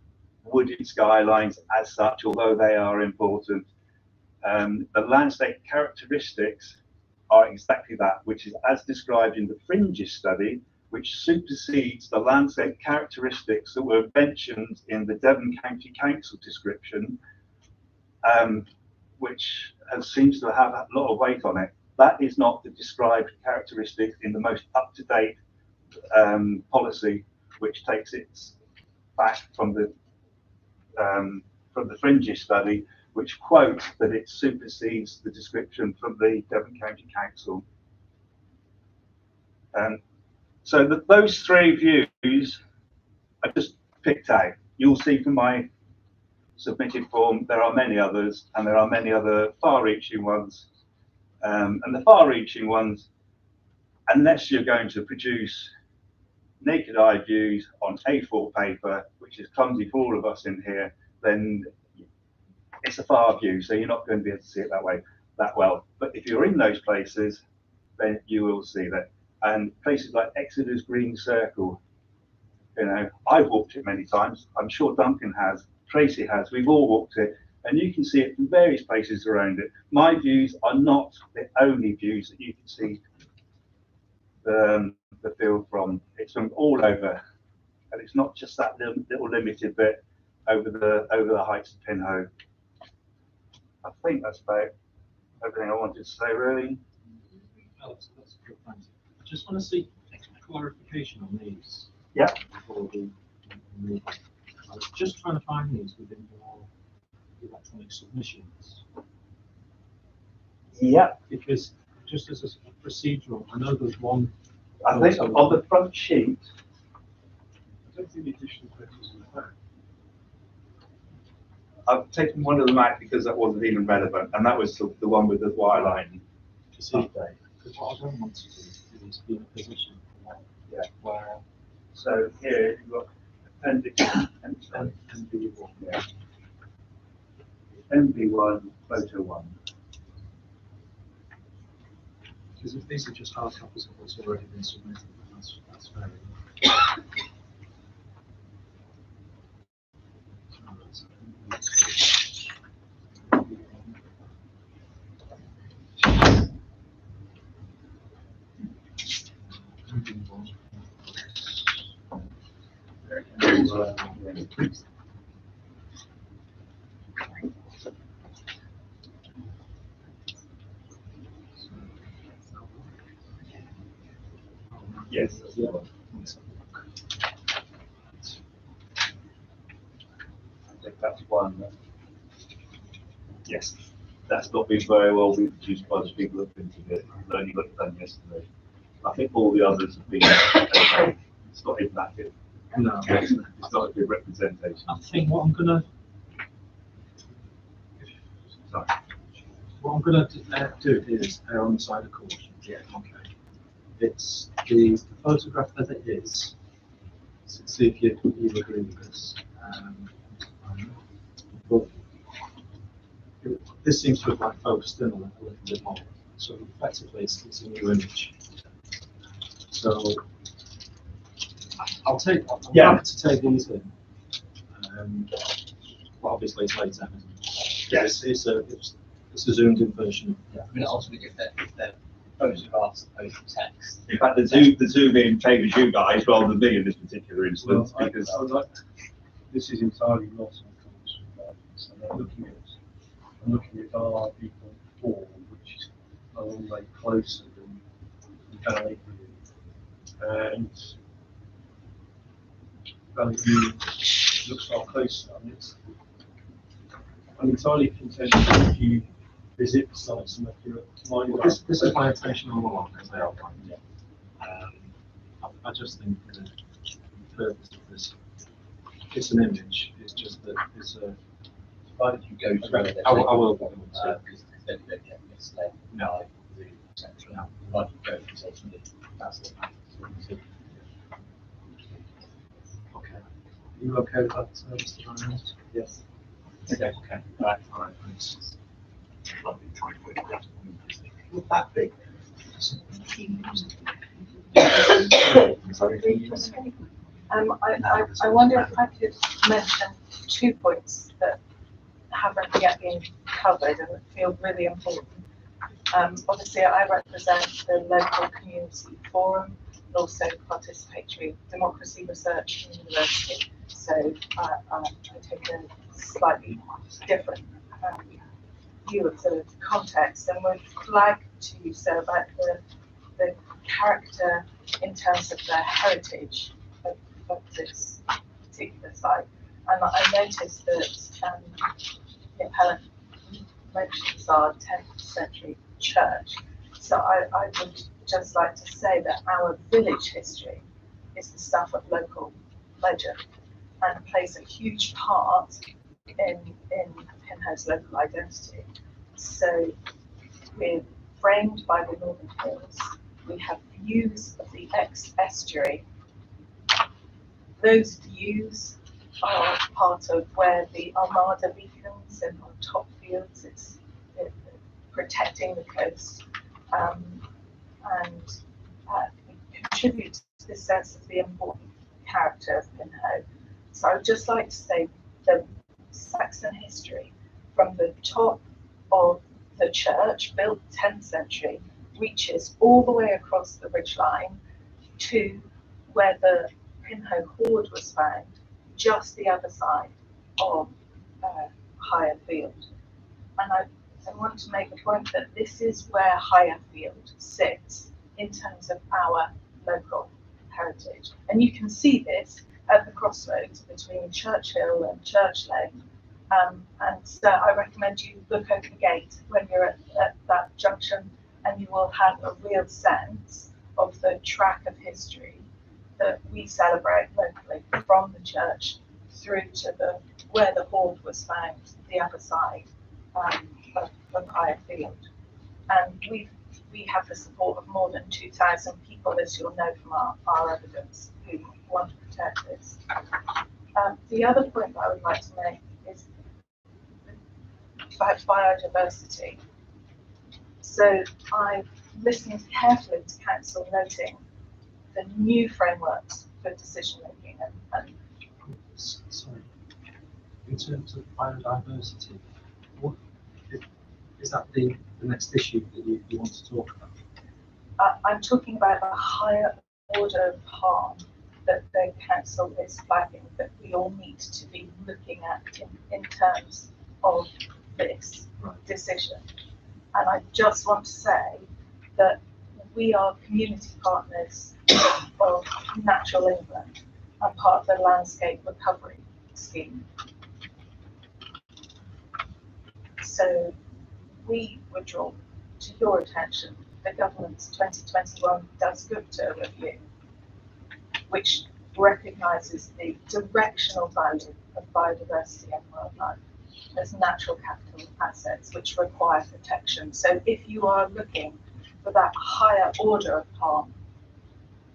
wooded skylines as such, although they are important. The landscape characteristics are exactly that, which is as described in the Fringes study, which supersedes the landscape characteristics that were mentioned in the Devon County Council description, which seems to have a lot of weight on it. That is not the described characteristic in the most up-to-date policy, which takes its back from the from the Fringes study, which quote that it supersedes the description from the Devon County Council. So those three views I just picked out. You'll see from my submitted form there are many others, and there are many other far-reaching ones. And the far-reaching ones, unless you're going to produce naked eye views on A4 paper, which is clumsy for all of us in here, then it's a far view, so you're not going to be able to see it that well. But if you're in those places, then you will see that. And places like Exeter's Green Circle, you know, I've walked it many times. I'm sure Duncan has, Tracy has. We've all walked it, and you can see it from various places around it. My views are not the only views that you can see the field from. It's from all over, and it's not just that little limited bit over the heights of Pinhoe. I think that's about everything I wanted to say, really. Alex, that's good, thanks. I just want to see clarification on these. Yeah. Before we move on. I was just trying to find these within your electronic submissions. Yeah. Because just as a procedural, I know there's one. I think on the front sheet. I don't think the additional photos in the back. I've taken one of them out because that wasn't even relevant, and that was the one with the wireline. Because what I don't want to do is be in a position where. So here you've got appendix MB1. Yeah. MB1, photo 1. Because if these are just hard copies of what's already been submitted, then that's fair enough. Yes. Yeah. I think that's one. Yes, that's not been very well reproduced by the people that printed it. It only got it done yesterday. I think all the others have been okay. It's not even that good. No, it's not a good representation. I think what I'm gonna do is err on the side of caution. Yeah. Okay. It's the photograph as it is. So see if you agree with this. But this seems to have like focused in on it a little bit more. So effectively, it's a new image. So I'm happy to take these in. But obviously it's later, isn't it? Yes. It's a zoomed in version. Yeah. I mean, ultimately, if they're photographs opposed to text. In fact, the zoom in favours you guys rather than me in this particular instance, because this is entirely not unconscious. So I'm looking at our viewpoint 4, which is a long way closer than Valley View, and Valley View looks far closer. I mean, I'm entirely content if you visit the sites and look at mine. This is my intention all along, as I outlined. I just think that the purpose of this, it's an image. It's just that it's a. Provided you go through it, I will go because then you don't get misled by the etc. Provided you go through it, that's what matters. Okay. Are you okay with that, Mr. Ryan? Yes. Okay. All right. Thanks. not that big. I wonder if I could mention 2 points that haven't yet been covered and that feel really important. Obviously, I represent the local community forum and also participatory democracy research university. So I take a slightly different view of the context and would like to say about the character in terms of the heritage of this particular site. And I noticed that the appellant mentions our 10th century church. So I would just like to say that our village history is the stuff of local legend and plays a huge part in Pinhoe's local identity. So we're framed by the Northern Hills. We have views of the estuary. Those views are part of where the Armada beacons and on top fields. It's protecting the coast, and it contributes to the sense of the important character of Pinhoe. So I would just like to say the Saxon history from the top of the church, built 10th century, reaches all the way across the ridgeline to where the Pinhoe hoard was found, just the other side of Higher Field. And I want to make the point that this is where Higher Field sits in terms of our local heritage. And you can see this at the crossroads between Churchill and Church Lane. And so I recommend you look over the gate when you're at that junction, and you will have a real sense of the track of history that we celebrate locally from the church through to where the hoard was found, the other side of Higher Field. And we have the support of more than 2,000 people, as you'll know from our evidence, who want to protect this. The other point that I would like to make is about biodiversity. So I've listened carefully to Council noting the new frameworks for decision making and Sorry, in terms of biodiversity, what is that the next issue that you want to talk about? I'm talking about the higher order of harm that the council is flagging that we all need to be looking at in terms of this decision. And I just want to say that we are community partners of Natural England and part of the Landscape Recovery Scheme. So we would draw to your attention the government's 2021 Dasgupta review, which recognises the directional value of biodiversity and wildlife as natural capital assets which require protection. So if you are looking for that higher order of harm,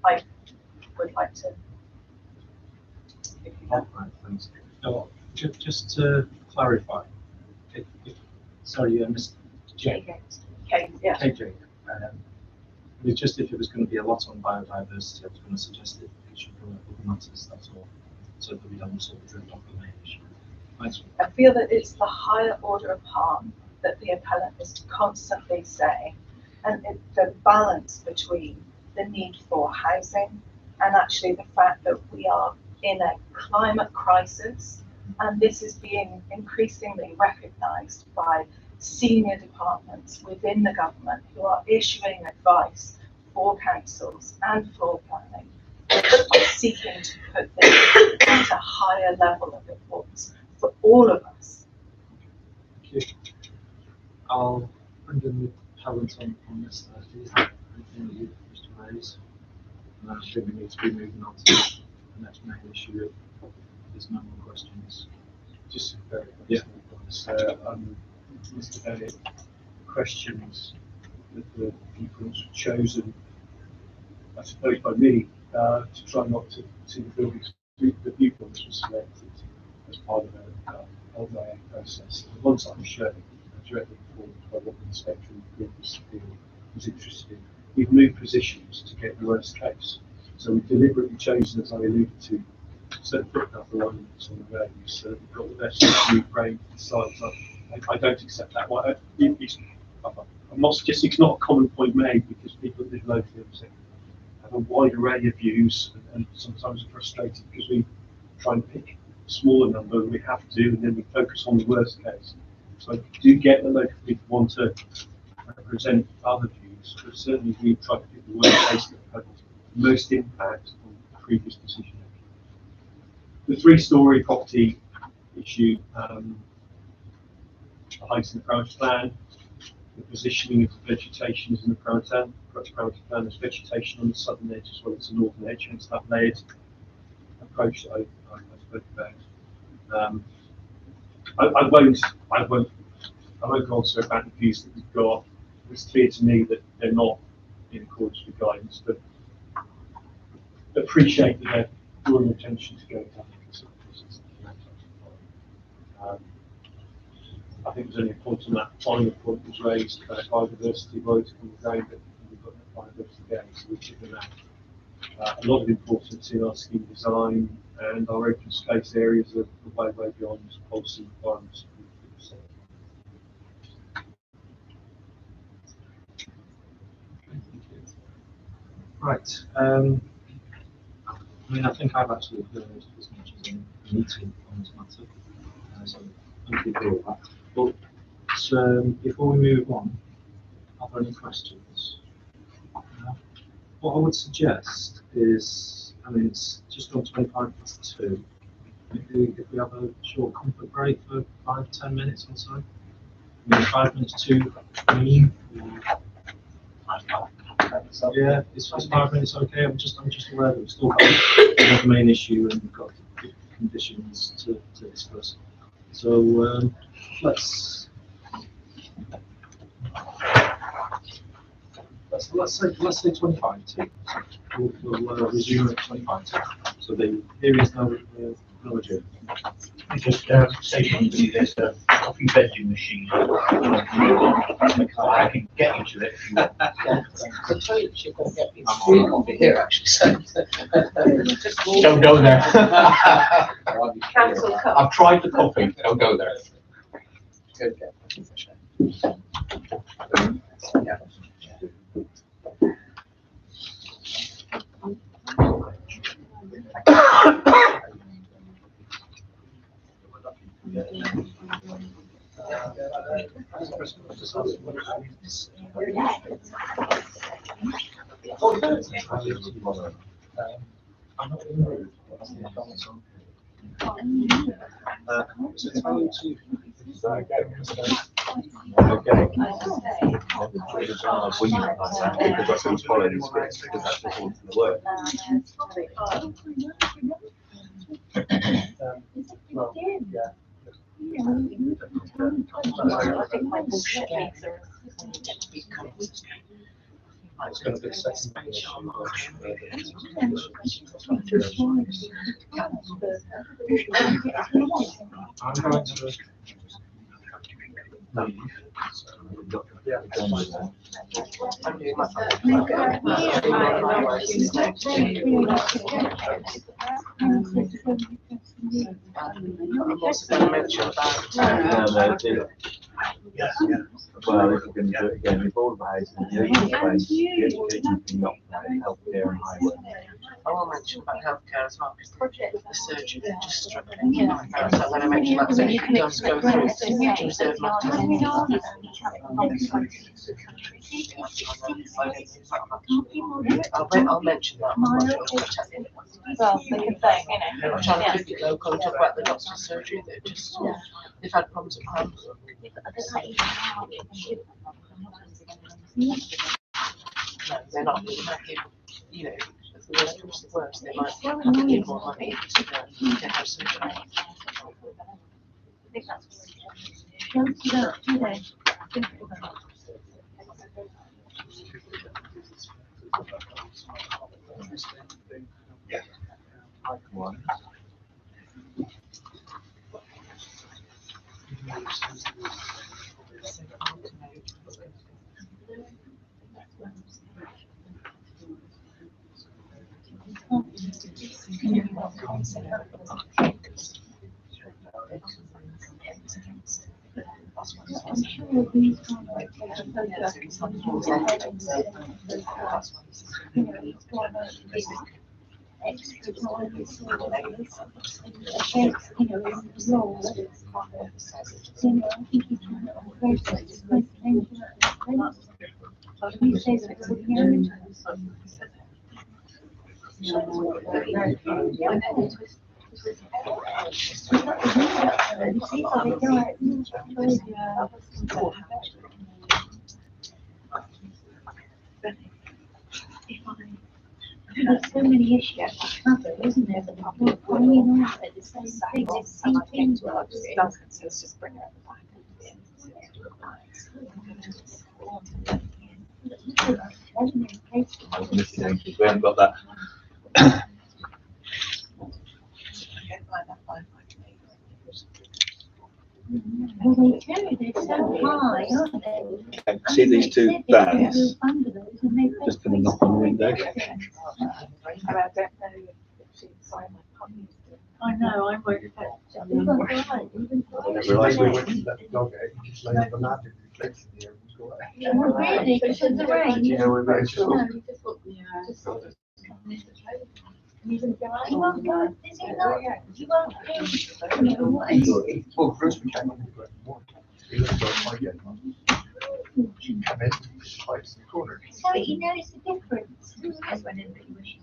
I would like to give you that. Right, thanks. No, just to clarify, sorry, Mr. J. Yeah. KJ. It's just if it was going to be a lot on biodiversity, I was going to suggest that we should go up with matters, that's all, so that we don't sort of drift off the main issue. Thanks. I feel that it's the higher order of harm that the appellant is constantly saying, and the balance between the need for housing and actually the fact that we are in a climate crisis, and this is being increasingly recognised by senior departments within the government who are issuing advice for councils and floor planning, seeking to put this at a higher level of importance for all of us. Thank you. I'll bring in the appellant on this. Do you have anything that you wish to raise? And I think we need to be moving on to the next main issue if there's no more questions. Just very Yeah. Mr. Bennett, questions that the people's chosen, I suppose by me, to try not to see the buildings, the viewpoints were selected as part of the LIA process. The ones I'm showing are directly informed by what the inspector in the previous field was interested in. We've moved positions to get the worst case. So we've deliberately chosen, as I alluded to, certain footpath alignments on the road, so we've got the best view frame sides up. I don't accept that one. I'm not suggesting it's not a common point made, because people that live locally have a wide array of views, and sometimes are frustrated because we try and pick a smaller number, and we have to, and then we focus on the worst case. So I do get that local people want to represent other views, but certainly we try to pick the worst case that had the most impact on the previous decision making. The 3-storey property issue, the height in the parameter plan, the positioning of the vegetation is in the parameter plan. There's vegetation on the southern edge as well as the northern edge, hence that layered approach that I spoke about. I won't go on to about the views that we've got. It's clear to me that they're not in accordance with guidance, but appreciate that they're drawing attention to going down. I think there's only a point on that final point was raised about biodiversity roads on the ground, but we've got no biodiversity again, so we've given that a lot of importance in our scheme design, and our open space areas are way beyond policy requirements. Right. I mean, I think I've actually heard as much as I need to on this matter. So thank you for all that. But before we move on, are there any questions? What I would suggest is, I mean, it's just on 2:25. Maybe if we have a short comfort break for 5-10 minutes or so. Maybe 5 minutes to me. Yeah, it's 5 minutes okay. I'm just aware that we've still got the main issue and we've got the conditions to discuss. So let's say 25 to. We'll resume at 25 to. So the here is no adjournment. Just say something, there's a coffee vending machine. I can get you to it if you want. I told you you've got to get me free coffee here, actually. So. Don't go there. Council cup. I've tried the coffee, don't go there. Go get coffee for sure. Yeah. I think my bullshit means are It's going to be a second page. I'm going to leave. I'm doing my I'm also going to mention about Well, if you're going to do it again, with all the housing, the place, the education thing, not healthcare and highway. I will mention about healthcare as well, because the surgery just struck me. So I'm going to mention that, so it does go through to reserve my time. I'll mention that. well, they can say, you know. I'm trying to keep it local and talk about the doctor's surgery that just, they've had problems at home. No, they're not, you know, if the worst comes to worst, they might have to give more money to have surgery. There's so many issues covered, isn't there? The public, I mean, the same thing, the same things. Let's just bring it back. We haven't got that. Well, they do, they're so high, aren't they? See these two And they bands? sit there under those and they Just put a knock on the window. And I don't know if she signed my puppy. I know, I work at that. Even right, even right. Realise we went to let the dog out, he just laid on the mat and reflected the air. Well, really, because of the rain. Yeah, we're very sure. No, you just look, just. You won't go, is it not, you won't go, Well, first we came on the morning. We looked at my yet. She came in, she hides in the corner. so he knows the difference. I went in, but he wishes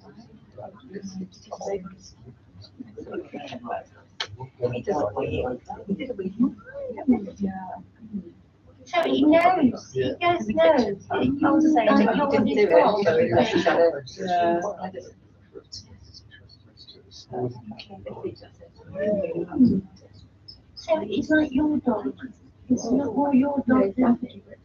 He doesn't weird. He did a weird. So he knows, he just knows. I was saying that you didn't do it, so we actually done it. Yeah. I did it. So it's like your dog, it's not all your dog, is it?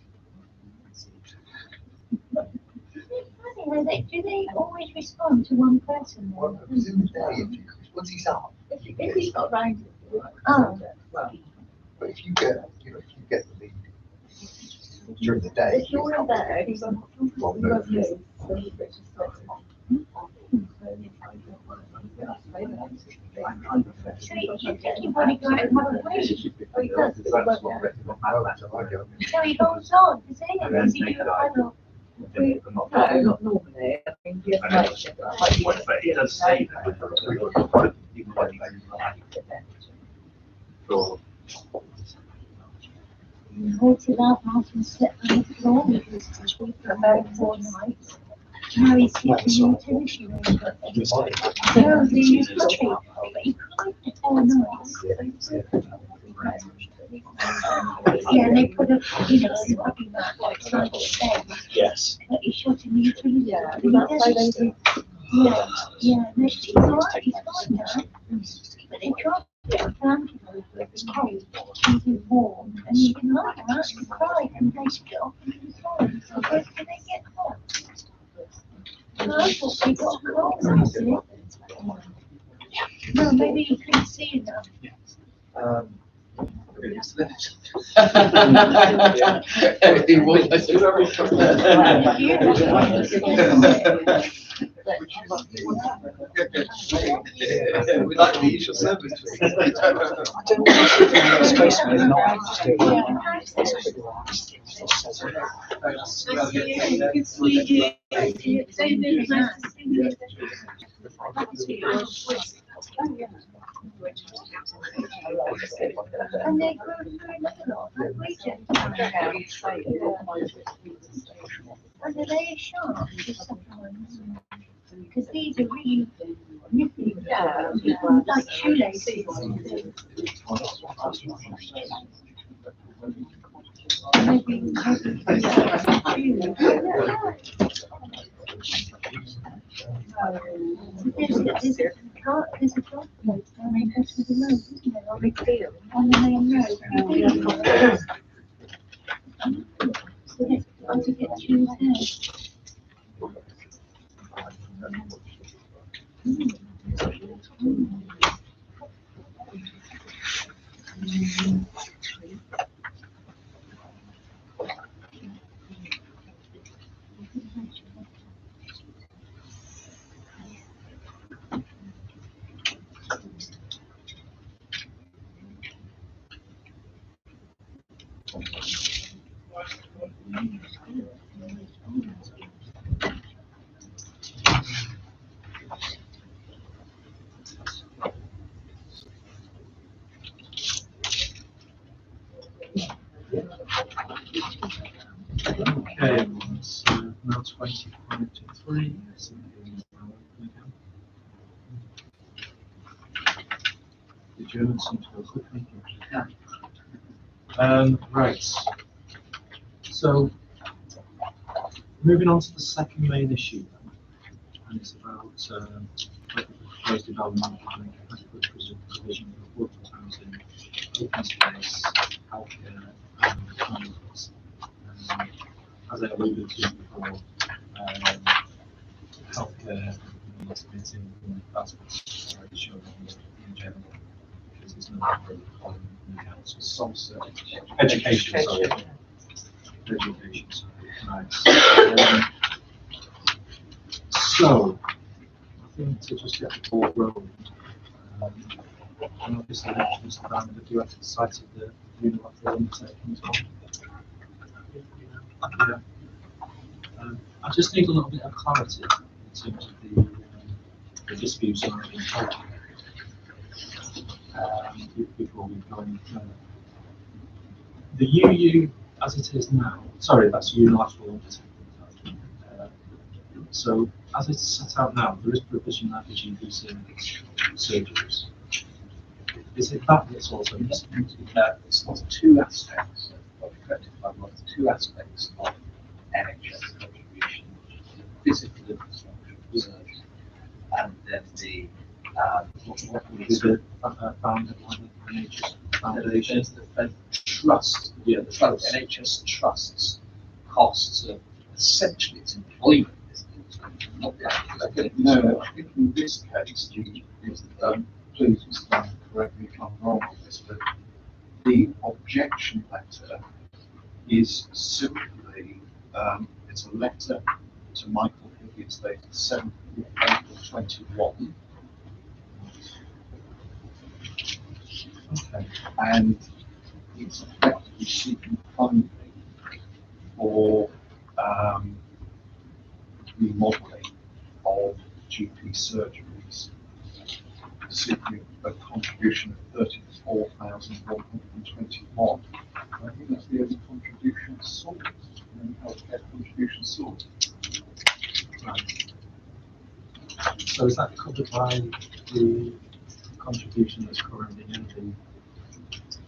Do they always respond to one person? Well, it was in the day, once he's up. If he's not around. Oh. But if you get, if you get the lead during the day. If you're in there, he's on. Well, no. So you think you want to go and have a break? Oh, he does. So he goes on, does he? Does he do a paddle? No, not normally. I mean, you have to make it. But it does say that. Sure. You hold it up, half and slept on the floor because it's for about 4 nights. Now he's sleeping in the tennis room. No, the utility, but he cried for 4 nights. Yeah, and they put a, puppy mat outside the bed. Yes. But he shot in the utility. Yeah, And that's he why doesn't- they do. Yeah, yeah, no, he's all right, he's fine now. But they tried to get a blanket over it, it's cold, keep it warm, and you can lie down and cry and they get off into the phone. So where can they get hot? And I thought they got cold, that's it. No, maybe you couldn't see enough. He was. Without the usual service. I don't know if it's supposed to be or not, just do it. And they grow through another lot, like we do. And are they sharp, the second ones? Because these are really nippy, like shoelaces. There's a dog place down in Exeter Road, isn't there? On the main road. So let's try to get through there. Okay, it's now 25 to 3. The Germans seem to go quickly. Right. So, moving on to the second main issue, and it's about proposed development of adequate provision of affordable housing, open space, healthcare, and communities. As I alluded to before, healthcare needs fitting in that's what's already shown in general, because it's not really common in the council. Some education, sorry. Education, sorry. Right. So, I think to just get the ball rolling, and obviously Mr. Diamond, if you had cited the unilateral undertaking as well. Yeah. I just need a little bit of clarity in terms of the disputes around the topic before we go any further. The UU as it is now, sorry, that's unilateral undertaking. So, as it's set out now, there is provision that the GP surgeries. Is it that that's also missing? It's two aspects of effective funding, two aspects of NHS contribution, the physical infrastructure of surgery, and then the what is it founded by the NHS Foundation? there's the trust, Yeah, the trust. NHS trusts costs of essentially its employment. Not the actual No, I think in this case, please, Mr. Dunn, correct me if I'm wrong on this, but the objection letter is simply, it's a letter to Michael Higgins's dated 7th of April 21. Okay. And it's effectively seeking funding for remodeling of GP surgeries, seeking a contribution of 34,121. I think that's the only contribution sought, and healthcare contribution sought. Right. So is that covered by the contribution that's currently in the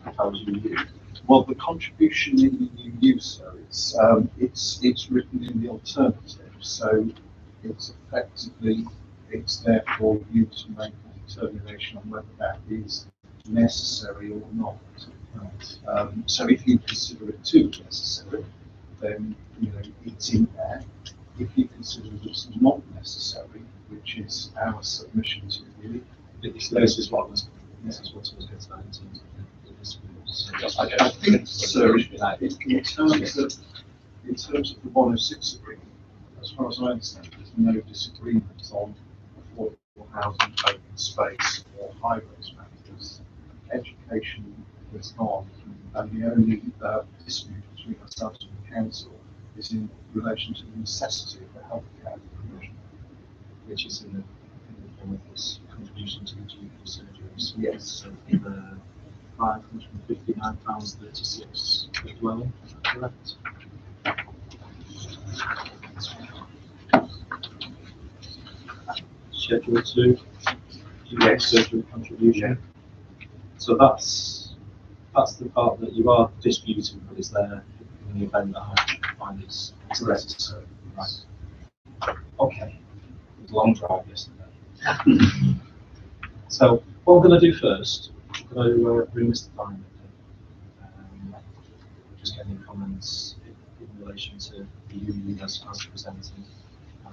proposed UU? Well, the contribution in the UU, sir, it's written in the alternative, so it's effectively, it's there for you to make a determination on whether that is necessary or not. Right. So if you consider it too necessary, then it's in there. If you consider it's not necessary, which is our submission to you, This is what I was getting at in terms of the disputes. I think, sir, in terms of the 106 agreement, as far as I understand, there's no disagreement on affordable housing, open space, or highways matters. Education is on, and the only dispute between ourselves and the council is in relation to the necessity of the healthcare provision, Which is in the form of this contribution to the GP surgeries. Yes. So in the £559.36 per dwelling, is that correct? Schedule 2, GP surgery contribution. So that's the part that you are disputing, but is there in the event that I find it's necessary. Right. Okay. It was a long drive yesterday. So what we're going to do first, we're going to bring Mr. Diamond in. Just getting comments in relation to the UU as presented,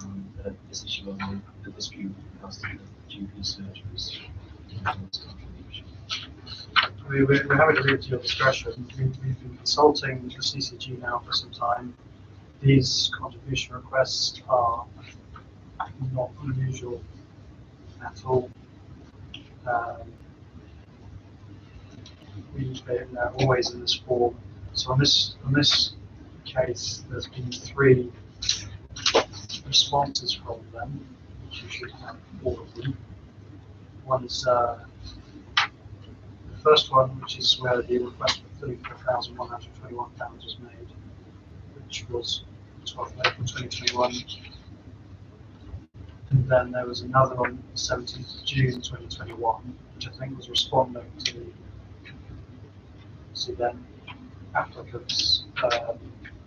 and this issue on the dispute as to the GP surgeries contribution. We're happy to leave it to your discretion. We've been consulting the CCG now for some time. These contribution requests are not unusual at all. They're always in this form. So on this case, there's been 3 responses from them, which you should have all of them. One is the first one, which is where the request for £34,121 was made, which was 12th of April 2021. And then there was another on the 17th of June 2021, which I think was responding to then applicants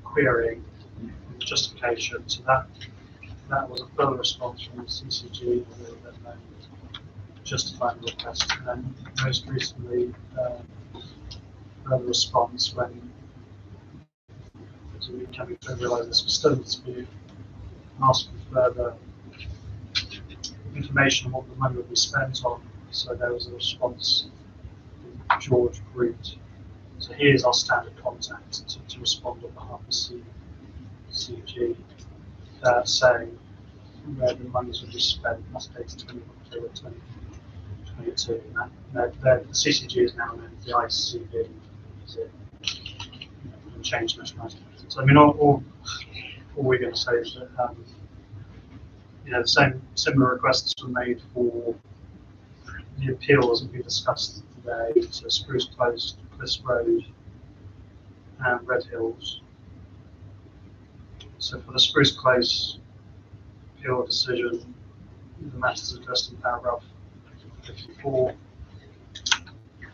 querying the justification. So that was a further response from the CCG, that justifying the request. And then most recently, further response when we came to realise this was still a dispute, and asked for further information on what the money would be spent on. So there was a response from George Groot. So he is our standard contact to respond on behalf of CG, saying where the monies would be spent must date 21 October 2022. And the CCG is now known as the ICB, and changed nationality. So I mean, all we're going to say is that the similar requests were made for the appeals that we discussed today, so Spruce Close, Cliffs Road, and Red Hills. So for the Spruce Close appeal decision, the matters addressed in paragraph 54,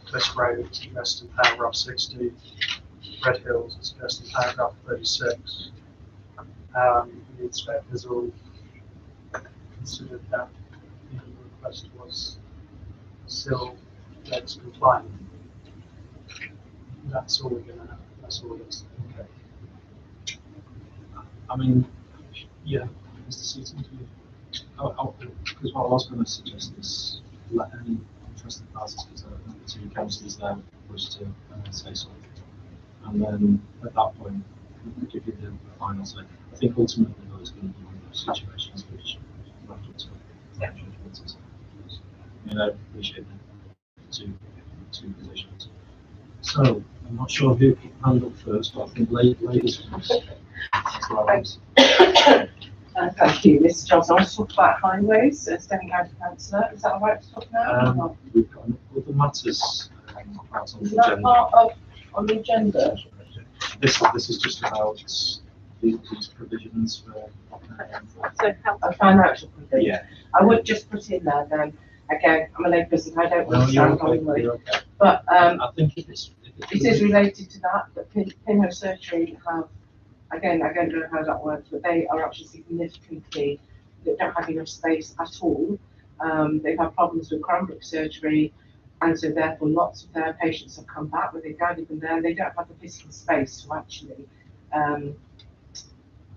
Cliffs Road is addressed in paragraph 60, Red Hills is addressed in paragraph 36. The inspectors all considered that the request was still legs compliant. That's all we're gonna say. Okay. I mean, yeah, Mr. Seaton, because what I was going to suggest is let any interested parties, because the two councillors there wish to say something, and then at that point we'll give you the final say. I think ultimately though it's going to be one of those situations which you have to judgment. I mean, I appreciate the two positions. So I'm not sure who can hand up first, but I think ladies first. Thank you, Mr. Johnson. I want to talk about highways, Stephen County Councillor. Is that all right to talk now? Or not? We've got other matters part on Is the that agenda. part of on the agenda? This is just about these provisions for. So how A financial provision. Yeah. I would just put in there then. Again, I'm a layperson. I don't No, you're understand okay. highway, You're okay. but I think if it's it is related to that. But Pinhole Surgery have, again, I don't know how that works, but they are actually significantly, they don't have enough space at all. They've had problems with Cranbrook surgery, and so therefore lots of their patients have come back, but they've guided them there. They don't have the physical space to actually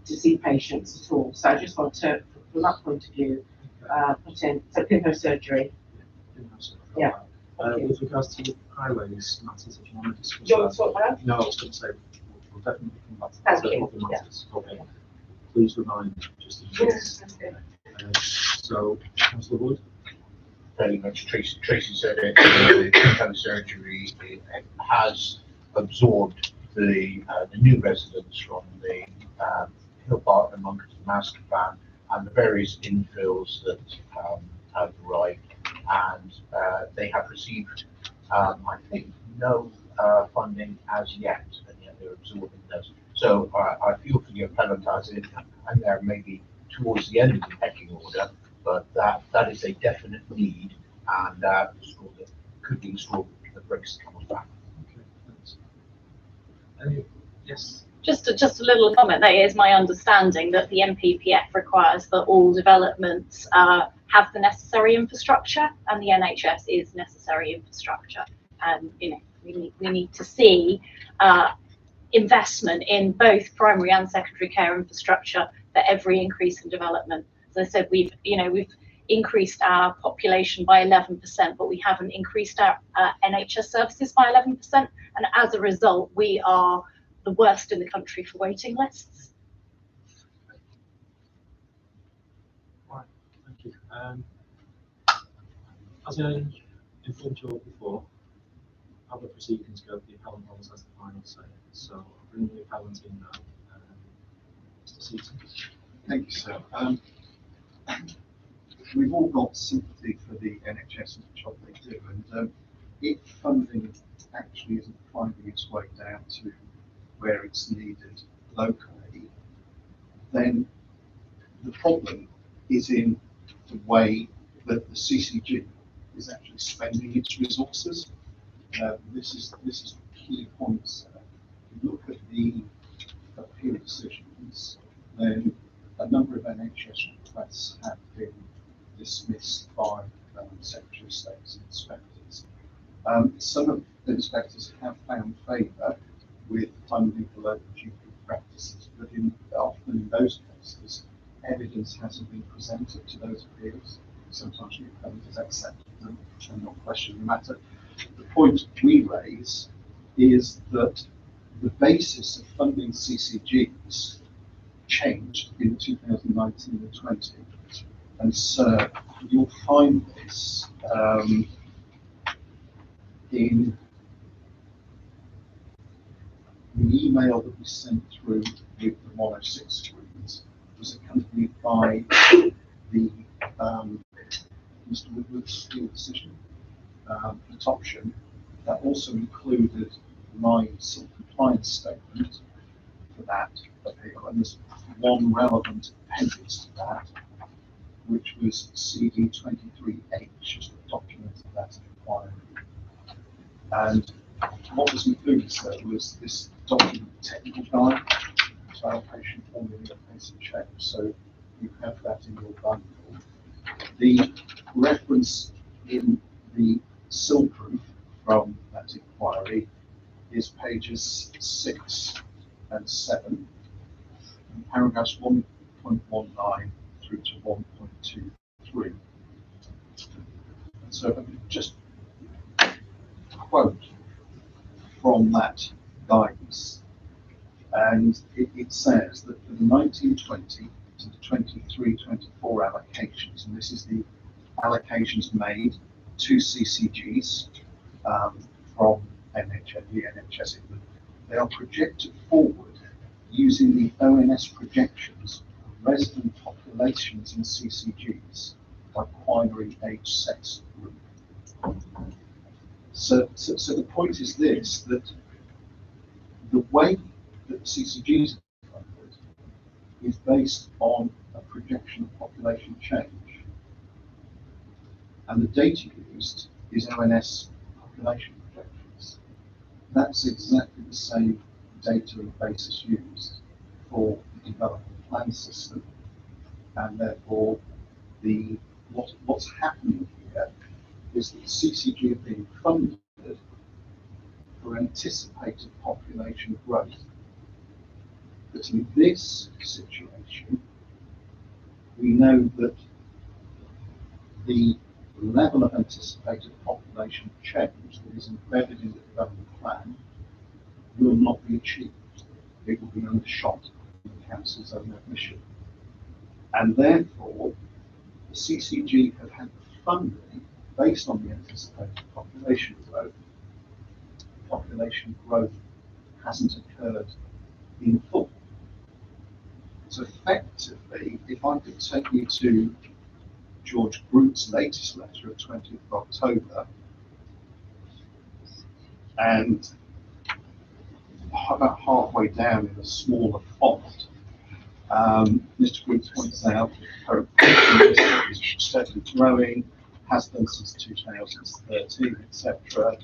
to see patients at all. So I just want to, from that point of view, put in so Pinhole Surgery. Yeah. With regards to the highways matters, if you want to discuss Do you want that. to talk about that? No, I was going to say we'll definitely come back to Thank the you. other matters. Okay. Please remind me just in case. So, Councillor Wood. Very much Tracy said it, the Pinhole Surgery has absorbed the new residents from the Hill Park and Monkton master plan and the various infills that have arrived, and they have received, I think, no funding as yet, and yet they're absorbing those. So I feel for the appellant as it, and they're maybe towards the end of the pecking order, but that is a definite need, and the straw that could be the straw that breaks the camel's back. Okay, thanks. Yes. just a little comment. That is my understanding that the MPPF requires that all developments have the necessary infrastructure, and the NHS is necessary infrastructure. And we need to see investment in both primary and secondary care infrastructure for every increase in development. As I said, we've increased our population by 11%, but we haven't increased our NHS services by 11%, and as a result, we are the worst in the country for waiting lists. Right, thank you. As I informed you all before, how the proceedings go, the appellant always has the final say. So I'll bring the appellant in now. Mr. Seaton. Thank you, sir. We've all got sympathy for the NHS and the job they do, and if funding actually isn't finding its way down to where it's needed locally, then the problem is in the way that the CCG is actually spending its resources. This is key points. If you look at the appeal decisions, then a number of NHS requests have been dismissed by Secretary of State's inspectors. Some of the inspectors have found favour with funding below GP practices, but often in those cases, evidence hasn't been presented to those appeals. Sometimes the appellant has accepted them and not questioned the matter. The point we raise is that the basis of funding CCGs changed in 2019 and 20, and so you'll find this in the email that we sent through with the 106 screens. Was accompanied by the Mr. Woodward's appeal decision adoption. That also included my sort of compliance statement for that appeal, and there's one relevant appendix to that, which was CD 23H, as the document of that inquiry. And what was included there was this document technical guide, so allocation formula and basic change. So you have that in your bundle. The reference in the SIL proof from that inquiry is pages 6 and 7, and paragraphs 1.19 through to 1.23. And so if I could just quote from that guidance, and it says that for the 1920 to the 23-24 allocations, and this is the allocations made to CCGs from NHS, the NHS England, they are projected forward using the ONS projections of resident populations in CCGs by quinary age sex group. So the point is this, that the way that CCGs are funded is based on a projection of population change. And the data used is ONS population projections. That's exactly the same data and basis used for the development plan system. And therefore, what's happening here is that the CCG are being funded for anticipated population growth. But in this situation, we know that the level of anticipated population change that is embedded in the development plan will not be achieved. It will be undershot in the council's own admission. And therefore, the CCG have had the funding based on the anticipated population growth. Population growth hasn't occurred in full. So effectively, if I could take you to George Groot's latest letter of 20th of October, and about halfway down in a smaller font, Mr. Groot points out that current is steadily growing, has done since 2013, etc.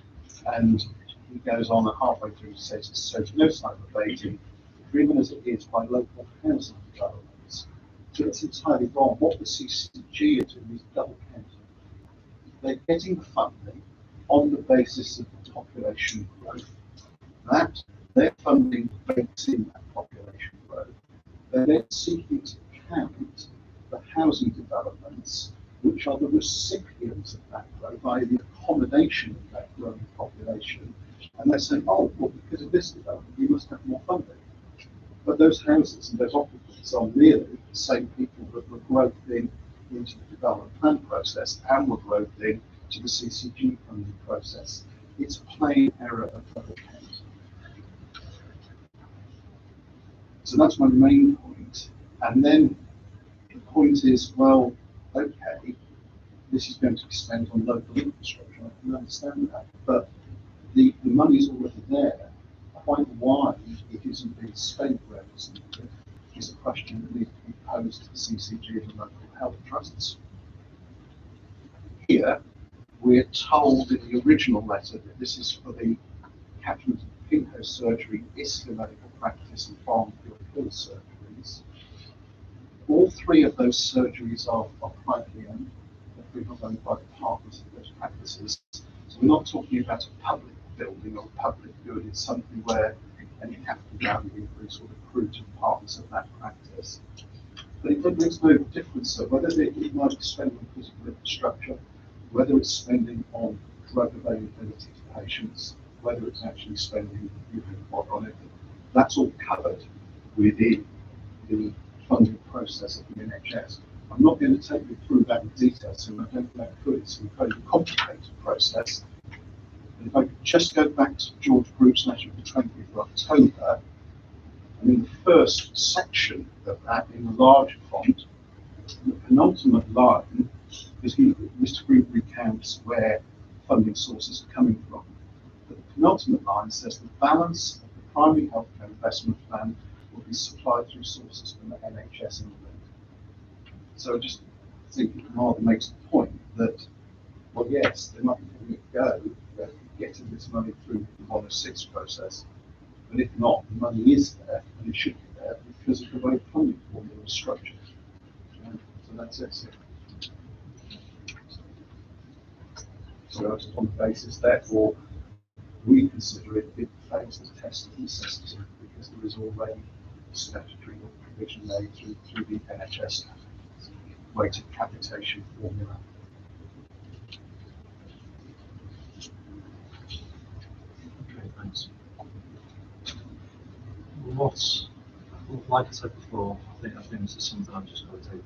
And he goes on and halfway through says it shows no sign of abating, driven as it is by local housing developments. So it's entirely wrong. What the CCG are doing is double counting. They're getting the funding on the basis of the population growth. That their funding bakes in that population growth. They're then seeking to count the housing developments which are the recipients of that growth, i.e. the accommodation of that growing population. And they're saying, oh, well, because of this development, we must have more funding. But those houses and those occupants are really the same people that were growthed into the development plan process and were growthed into the CCG funding process. It's a plain error of double count. So that's my main point. And then the point is, well, okay, this is going to be spent on local infrastructure. I can understand that, but the money's already there. Quite why it isn't being spent where it's needed is a question that needs to be posed to the CCG and the local health trusts. here, we're told in the original letter that this is for the Catherine Pinkhurst surgery, Ischia medical practice, and Farmfield Hill surgeries. All three of those surgeries are privately owned. They're owned by the partners of those practices. So we're not talking about a public building or public good. It's something where any capital value is sort of accrued to the partners of that practice. But it makes no difference, so whether it might be spending on physical infrastructure, whether it's spending on drug availability to patients, whether it's actually spending on it, that's all covered within the funding process of the NHS. I'm not going to take you through that in detail, so I don't know if it's a very complicated process. And if I could just go back to George Group's letter of the 20th of October, and in the first section of that, in the large font, the penultimate line is Mr. Group recounts where funding sources are coming from. But the penultimate line says the balance of the primary healthcare investment plan will be supplied through sources from the NHS England. So I just think it rather makes the point that, well, yes, they might be giving it a go, they're getting this money through the 106 process, but if not, the money is there, and it should be there because of the way funding formula is structured. So that's it. So on the basis, therefore, we consider it fails the test of necessity because there is already statutory provision made through the NHS weighted capitation formula. Okay, thanks. Like I said before, I think this is something I've just got to take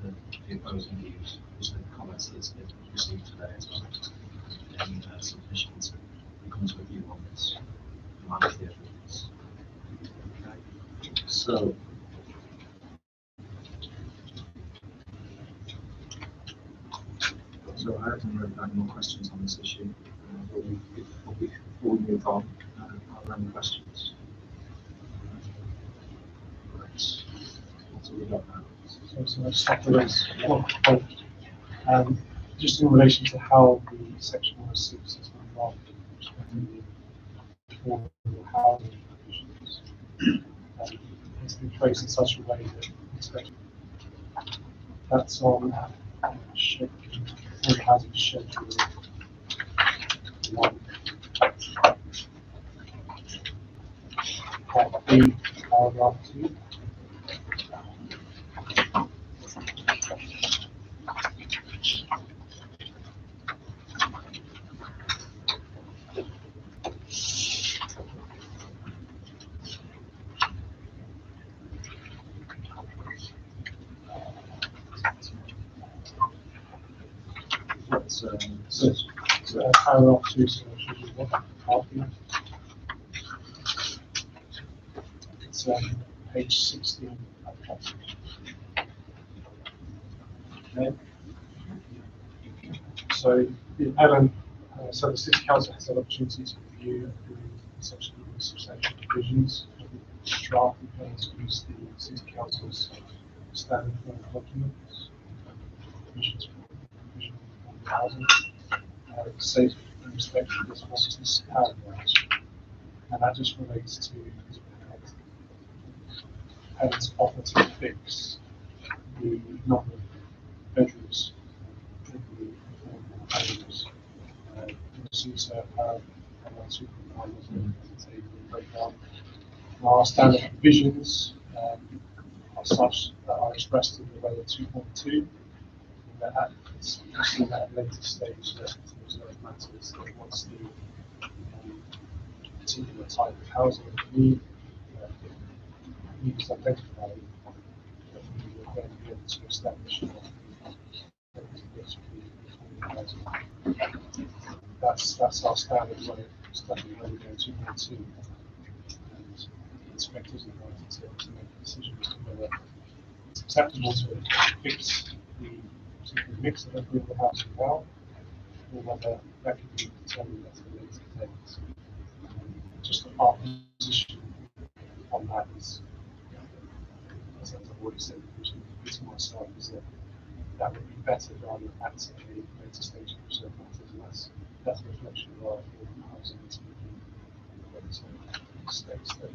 the opposing views, just the comments that's been received today as well. And submission to come to a view on this, manage the evidence. Okay. So, I haven't really had more questions on this issue. Before we move on, are there any questions? Right. What have we got now? So I just have to raise one point, just in relation to how the Section 106 is involved in the affordable housing provisions. It's been phrased in such a way that it's that's on affordable housing schedule 1. Part B, paragraph 2. So paragraph 2, so should be what? Part B. It's page 16. Okay. So, so the City Council has an opportunity to review and approve essentially substantial provisions of the draft plans to use the City Council's standard form documents, provisions for housing, safe and respectful responses to paragraphs. And that just relates to parents' offer to fix the number of bedrooms in the affordable homes. This is paragraph 2.1 is a breakdown. Our standard provisions are such that are expressed in the way of 2.2. That it's seen at a later stage that reserve matters that what's the particular type of housing need is identified, that we will then be able to establish that's our standard way of studying where we go 2.2, and the inspectors are invited to make a decision as to whether it's acceptable to fix the particular mix of affordable housing now, or whether that can be determined at a later date. Just our position on that is, as I've already said, it's myself, is that that would be better than actively later stage of preserved matters, and that's a reflection of our housing is states that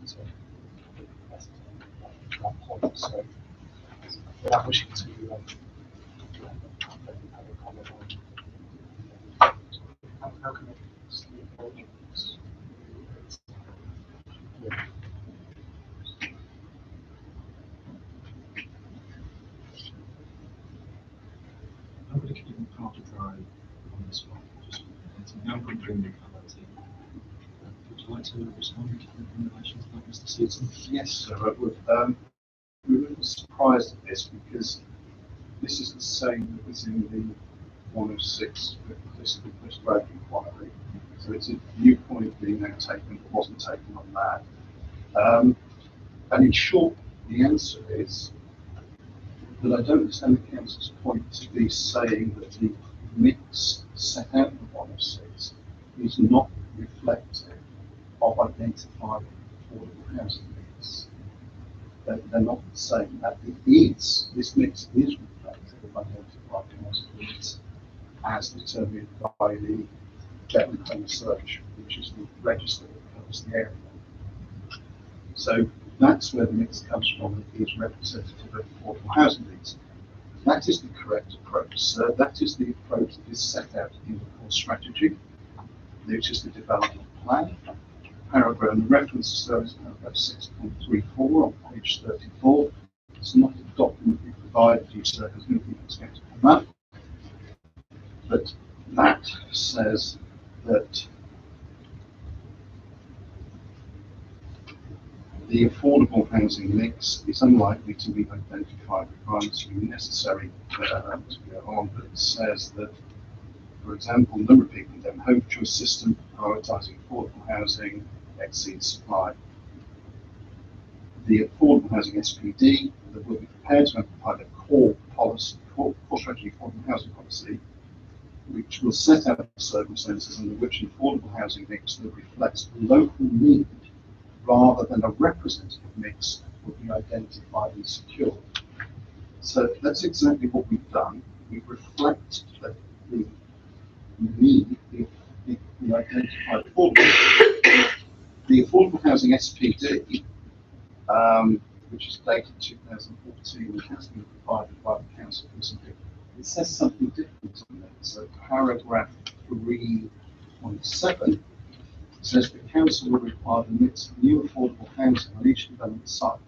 better to that point. So without wishing to have a comment on how can it I'm going to keep it hard to dry on this one. Just now I'm comparing the clarity. Would you like to respond in relation to that, Mr. Seaton? Yes, sir, I would. We were a little surprised at this because this is the same that was in the 106 postgrad inquiry. So it's a viewpoint being now taken that wasn't taken on that. And in short, the answer is that I don't understand the council's point to be saying that the mix set out in 106 is not reflective of identified affordable housing mix. They're not saying that it is. This mix is reflective of identified housing needs as determined by the Devon Home Search, which is the register that covers the area. So that's where the mix comes from. It is representative of affordable housing needs. That is the correct approach. So that is the approach that is set out in the core strategy, which is the development plan. Paragraph and reference to service paragraph 6.34 on page 34. It's not a document we provided you, so there's nothing expected from that. But that says that the affordable housing mix is unlikely to meet identified requirements to be necessary to go on, but it says that, for example, number of people in their home choice system prioritising affordable housing exceeds supply. The affordable housing SPD that will be prepared to provide a core policy, core strategy affordable housing policy, which will set out the circumstances under which an affordable housing mix that reflects local need rather than a representative mix will be identified and secured. So that's exactly what we've done. We've reflected the need, the identified affordable. The affordable housing SPD, which is dated 2014 and has been provided by the council recently, it says something different on that. So paragraph 3.7 says the council will require the mix of new affordable housing on each development site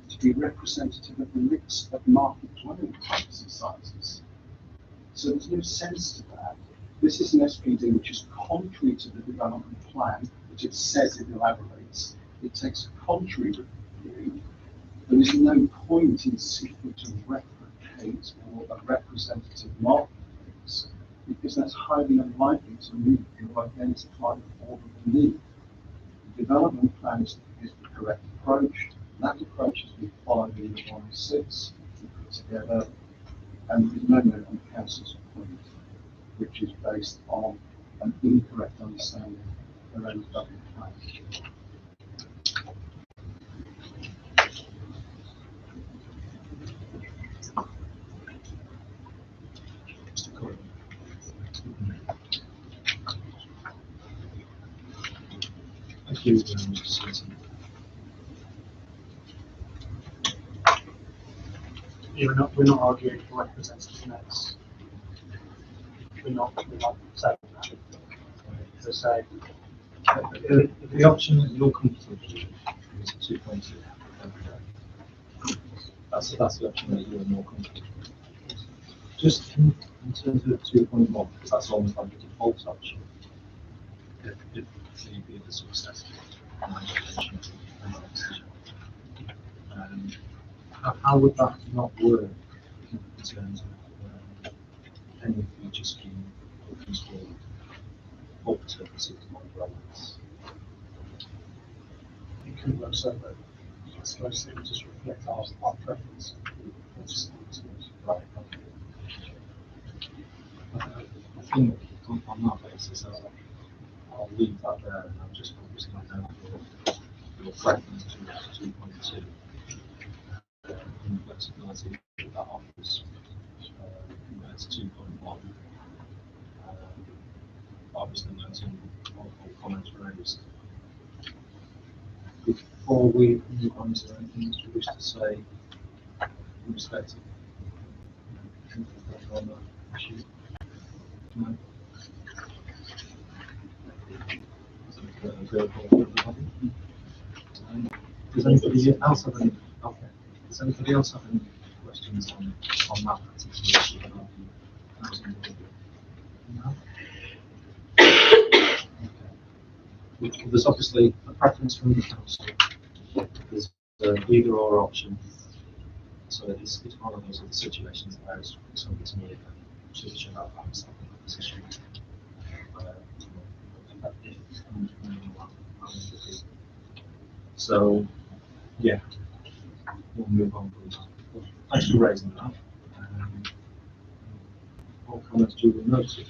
to be representative of the mix of market dwelling types and sizes. So there's no sense to that. This is an SPD which is contrary to the development plan, which it says it elaborates. It takes a contrary view. There is no point in seeking to replicate or a representative market mix, because that's highly unlikely to meet your identified affordable need. The development plan is the correct approach. That approach has been followed in the 106 we put together, and there's no note on council's point, which is based on an incorrect understanding of their own development plan. Thank you, Mr. Seaton. we're not arguing for representative mix. We're not saying that. As I say, The option that you're comfortable with is 2.2. That's the option that you're more comfortable with. Just in terms of 2.1, because that's almost like a default option. If the be the successful how would that not work in terms of any future scheme looking forward up to 6 months relevance? it could work so that I suppose it would just reflect our preference. Right. I think on that basis, I'll leave that there, and I'll just focus on your preference to 2.2 and the flexibility that offers. compared to 2.1. Obviously noting all comments raised. Before we move on, is there anything you wish to say in respect of anything on that issue? No? Does anybody else have any? Okay. Does anybody else have any questions on that particular issue? No? Okay. There's obviously a preference from the council. There's an either or option. So it's one of those other situations where it's something to me and should have that position. So, yeah, we'll move on from that. Thanks for raising that. All comments duly noted.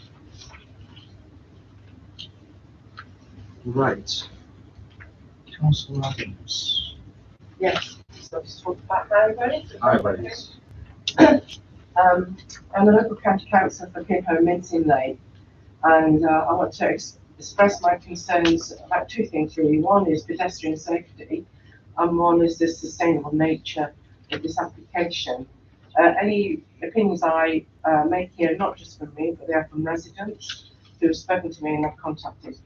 Right. Councillor Adams. Yes, so just talk about highways. Highways. I'm the local county councillor for Pimpo Mincing Lane, and I want to express my concerns about two things really. One is pedestrian safety, and one is the sustainable nature of this application. Any opinions I make here, not just from me, but they are from residents who have spoken to me and have contacted.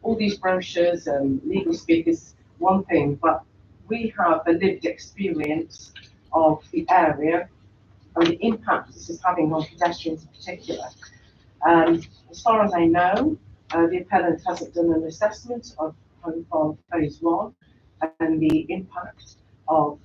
All these brochures and legal speakers, one thing, but we have a lived experience of the area and the impact this is having on pedestrians in particular. As far as I know, the appellant hasn't done an assessment of Home Farm Phase 1 and the impact of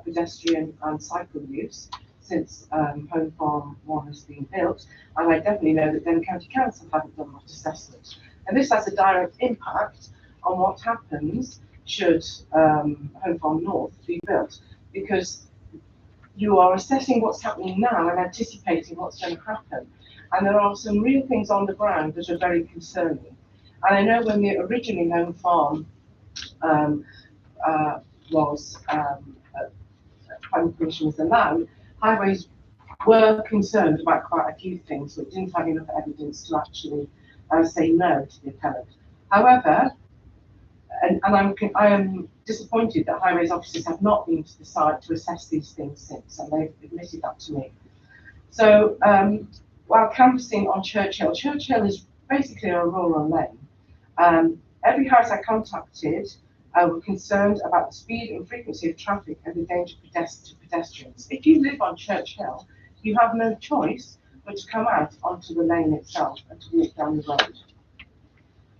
pedestrian and cycle use since Home Farm 1 has been built, and I definitely know that Devon County Council haven't done that assessment. And this has a direct impact on what happens should Home Farm North be built, because you are assessing what's happening now and anticipating what's going to happen. And there are some real things on the ground that are very concerning. And I know when the originally Home Farm was planning permission was allowed, highways were concerned about quite a few things, but didn't have enough evidence to actually say no to the appellant. However, and I am disappointed that highways officers have not been to the site to assess these things since, and they've admitted that to me. So while canvassing on Churchill, Churchill is basically a rural lane. Every house I contacted were concerned about the speed and frequency of traffic and the danger to pedestrians. If you live on Churchill, you have no choice but to come out onto the lane itself and to walk down the road.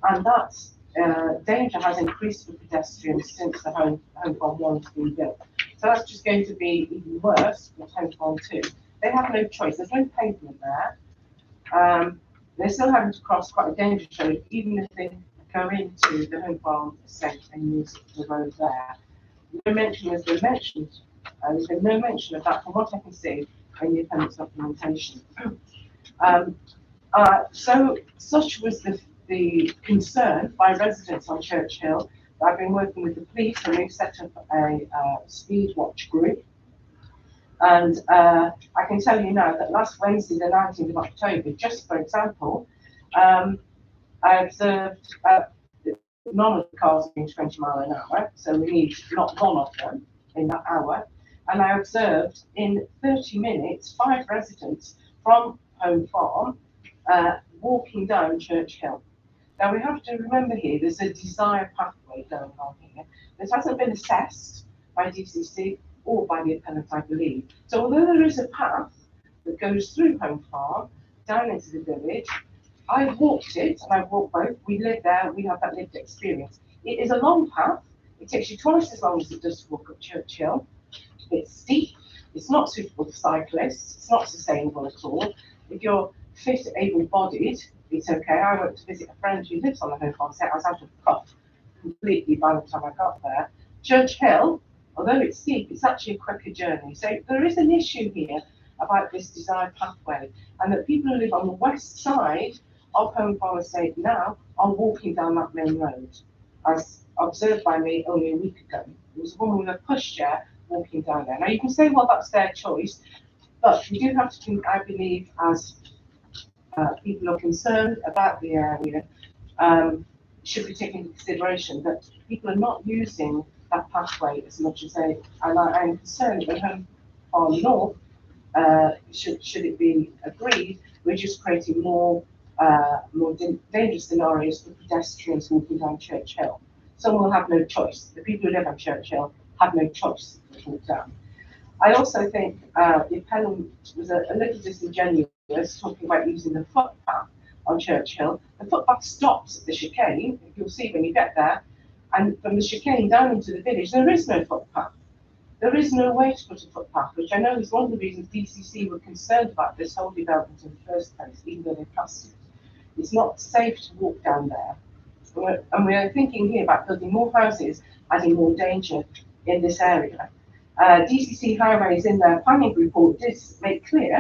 And that danger has increased for pedestrians since the Home Farm 1 has been built. So that's just going to be even worse with Home Farm 2. They have no choice. There's no pavement there. They're still having to cross quite a dangerous road, even if they go into the Home Farm estate and use the road there. No mention has been mentioned. There's been no mention of that from what I can see in the appendix documentation. So such was the concern by residents on Churchill. I've been working with the police and we've set up a speed watch group. And I can tell you now that last Wednesday, the 19th of October, just for example, I observed none of the cars being 20 miles an hour, so we need not one of them in that hour. And I observed in 30 minutes 5 residents from Home Farm walking down Churchill. Now we have to remember here there's a desire pathway going on here that hasn't been assessed by DCC or by the appellant, I believe. So although there is a path that goes through Home Farm down into the village, I've walked it and I've walked both. We live there, we have that lived experience. It is a long path. It takes you twice as long as it does to walk up Churchill. It's steep. It's not suitable for cyclists. It's not sustainable at all. If you're fit, able-bodied, it's okay. I went to visit a friend who lives on the Home Farm site. I was out of puff completely by the time I got there. Churchill, although it's steep, it's actually a quicker journey. So there is an issue here about this desired pathway, and that people who live on the west side of Home Farm Estate now are walking down that main road, as observed by me only a week ago. There was a woman with a pushchair walking down there. Now you can say, well, that's their choice. But we do have to think, I believe, as people are concerned about the area, should be taken into consideration that people are not using that pathway as much as they, and I'm concerned that Home Farm North, should it be agreed, we're just creating more dangerous scenarios for pedestrians walking down Church Hill. Some will have no choice. The people who live on Church Hill have no choice to walk down. I also think the appellant was a little disingenuous talking about using the footpath on Church Hill. The footpath stops at the chicane, you'll see when you get there, and from the chicane down into the village, there is no footpath. There is no way to put a footpath, which I know is one of the reasons DCC were concerned about this whole development in the first place, even though they passed it. It's not safe to walk down there. And we're thinking here about building more houses, adding more danger in this area. DCC Highways in their planning report did make clear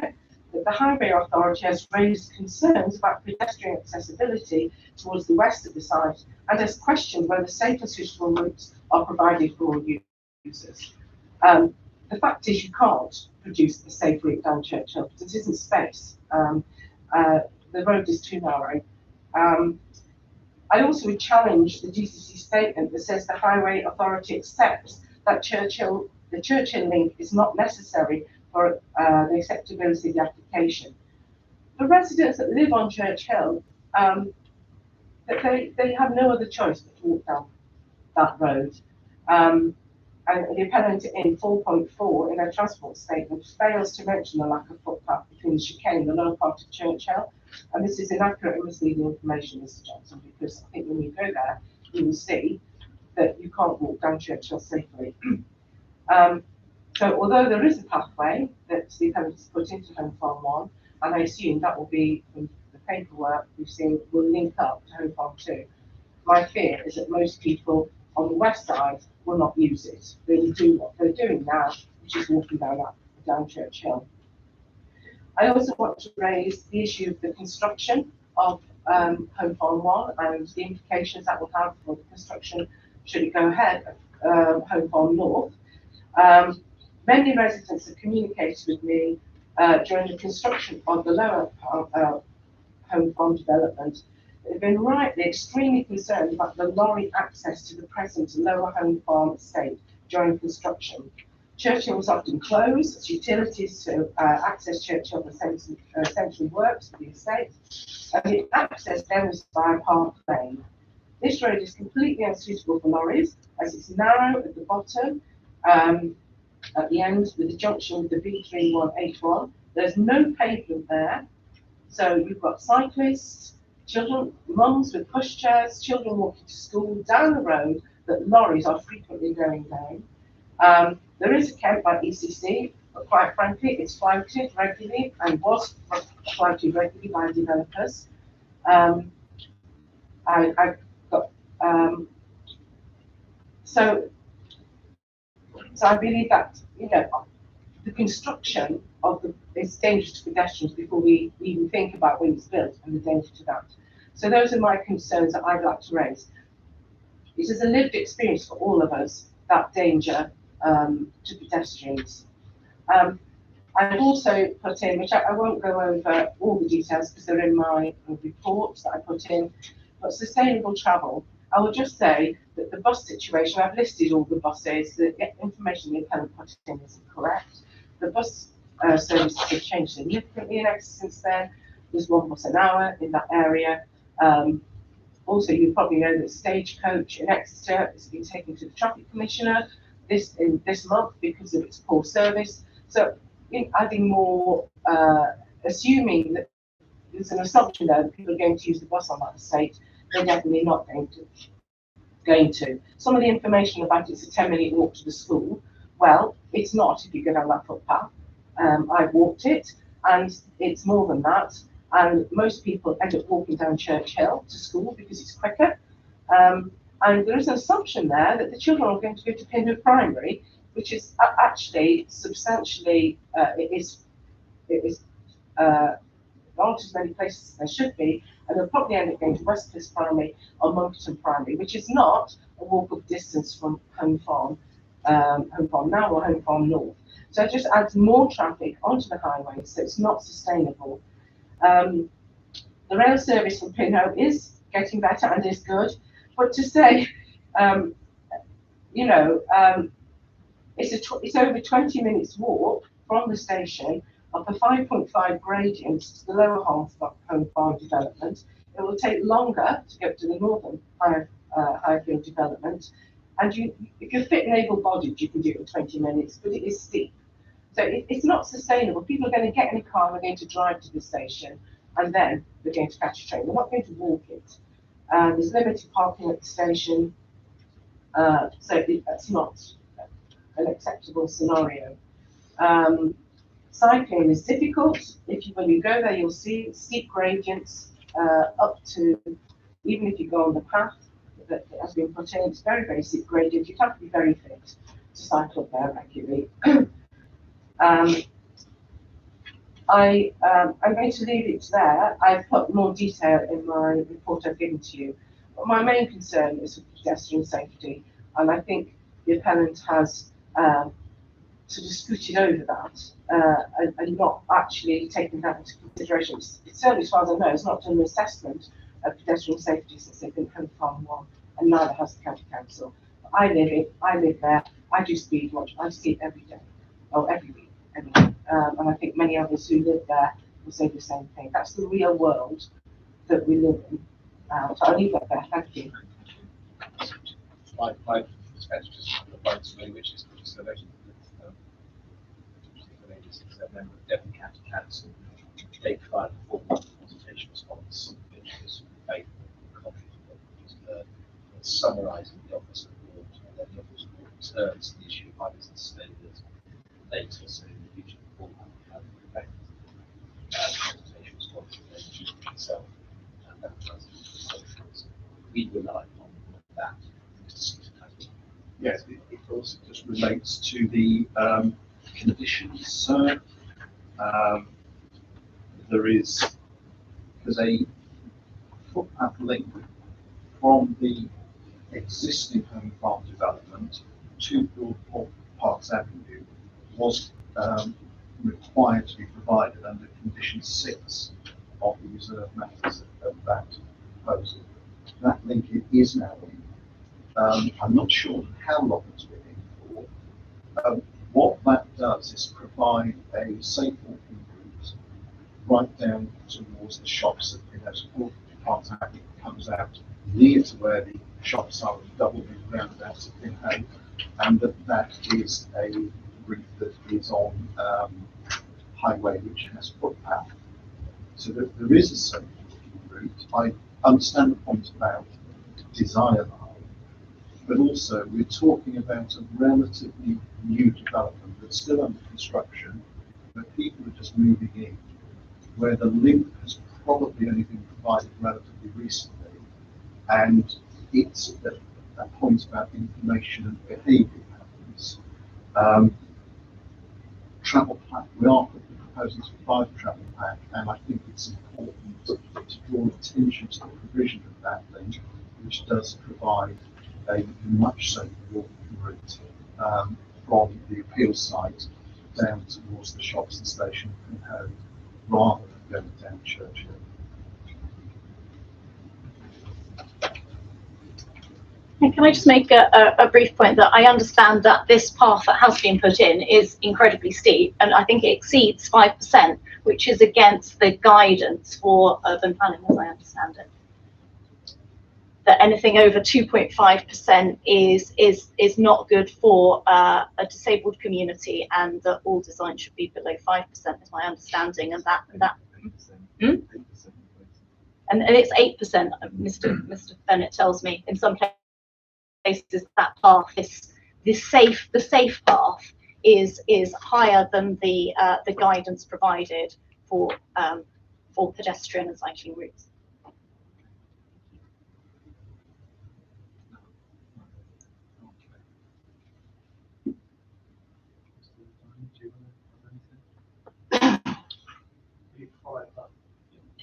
that the Highway Authority has raised concerns about pedestrian accessibility towards the west of the site and has questioned whether safe and suitable routes are provided for all users. The fact is you can't produce a safe route down Church Hill because it isn't space. The road is too narrow. I also would challenge the DCC statement that says the Highway Authority accepts that the Church Hill link is not necessary for the acceptability of the application. The residents that live on Church Hill, they have no other choice but to walk down that road. And the appellant in 4.4 in their transport statement fails to mention the lack of footpath between the chicane and the lower part of Church Hill. And this is inaccurate and misleading information, Mr. Johnson, because I think when you go there, you will see that you can't walk down Church Hill safely. So although there is a pathway that the appellant has put into Home Farm 1, and I assume that will be from the paperwork we've seen will link up to Home Farm 2, my fear is that most people on the west side will not use it. They will do what they're doing now, which is walking down Church Hill. I also want to raise the issue of the construction of Home Farm 1 and the implications that will have for the construction should it go ahead of Home Farm North. Many residents have communicated with me during the construction of the lower Home Farm development. They've been rightly extremely concerned about the lorry access to the present lower Home Farm estate during construction. Church Hill was often closed as utilities to access Church Hill essentially works for the estate, and the access then was via Park Lane. This road is completely unsuitable for lorries as it's narrow at the bottom, at the end with the junction with the B3181. There's no pavement there, so you've got cyclists, children, mums with pushchairs, children walking to school down the road that lorries are frequently going down. There is a count by ECC, but quite frankly, it's flouted regularly and was flouted regularly by developers. I've got so I believe that the construction of is dangerous to pedestrians before we even think about when it's built and the danger to that. So those are my concerns that I'd like to raise. It is a lived experience for all of us, that danger to pedestrians. I've also put in, which I won't go over all the details because they're in my reports that I put in, but sustainable travel. I will just say that the bus situation, I've listed all the buses, the information the appellant put in is correct. The bus services have changed significantly in Exeter since then. There's one bus an hour in that area. Also, you probably know that Stagecoach in Exeter has been taken to the Traffic Commissioner this month because of its poor service. So, in adding more, assuming that there's an assumption there that people are going to use the bus on that estate, they're definitely not going to. Some of the information about it's a 10-minute walk to the school. Well, it's not if you go down that footpath. I've walked it, and it's more than that. And most people end up walking down Church Hill to school because it's quicker. And there is an assumption there that the children are going to go to Pinwood Primary, which is actually substantially, it is not as many places as there should be, and they'll probably end up going to Westcliff Primary or Monckton Primary, which is not a walkable distance from Home Farm now or Home Farm North. So it just adds more traffic onto the highway, so it's not sustainable. The rail service from Pinhoe is getting better and is good, but to say, you know, it's over 20 minutes walk from the station of the 5.5 gradients to the lower home farm development. It will take longer to get to the northern Highfield development, and if you're fit and able-bodied, you can do it in 20 minutes, but it is steep. So it's not sustainable. People are going to get in a car, they're going to drive to the station, and then they're going to catch a train. They're not going to walk it. There's limited parking at the station, so that's not an acceptable scenario. Cycling is difficult. When you go there, you'll see steep gradients up to, even if you go on the path that has been put in, it's very, very steep gradient. You have to be very fit to cycle up there regularly. I'm going to leave it there. I've put more detail in my report I've given to you. But my main concern is with pedestrian safety, and I think the appellant has sort of scooted over that and not actually taken that into consideration. It's certainly, as far as I know, it's not done an assessment of pedestrian safety since they've been Home Farm 1, and neither has the County Council. I live there, I do speed watch, I see it every day, or every week, anyway. And I think many others who live there will say the same thing. That's the real world that we live in. So I'll leave that there, thank you. My perspective just on the points to me, which is just a mention that a member of Devon County Council, they provided a formal consultation response, which was faithful and contrary to what we just heard, summarising the Office of the Board, and then the Office of the Board returns to the issue of high business sustainability later, so in the future, the board will have a consultation response and then choose itself and that translates. We rely on that. Yes, it also just relates to the conditions. There's a footpath link from the existing home farm development to Broadport Parks Avenue was required to be provided under condition 6 of the reserve matters of that proposal. That link is now in. I'm not sure how long it's been in for. What that does is provide a safe walking route right down towards the shops that Broadport Parks Avenue comes out near to where the shops are and double the roundabouts of Pinhoe, and that is a route that is on highway which has footpath. So that there is a safe walking route. I understand the point about desire line, but also we're talking about a relatively new development that's still under construction, where people are just moving in, where the link has probably only been provided relatively recently, and it's a point about information and behaviour patterns. Travel pack, we are proposing to provide a travel pack, and I think it's important to draw attention to the provision of that link, which does provide a much safer walking route from the appeal site down towards the shops and station from home, rather than going down Churchill. Can I just make a brief point that I understand that this path that has been put in is incredibly steep, and I think it exceeds 5%, which is against the guidance for urban planning, as I understand it. That anything over 2.5% is not good for a disabled community, and that all design should be below 5%, is my understanding, and that. And it's 8%. Mr. Bennett tells me in some places that path, the safe path is higher than the guidance provided for pedestrian and cycling routes. You follow that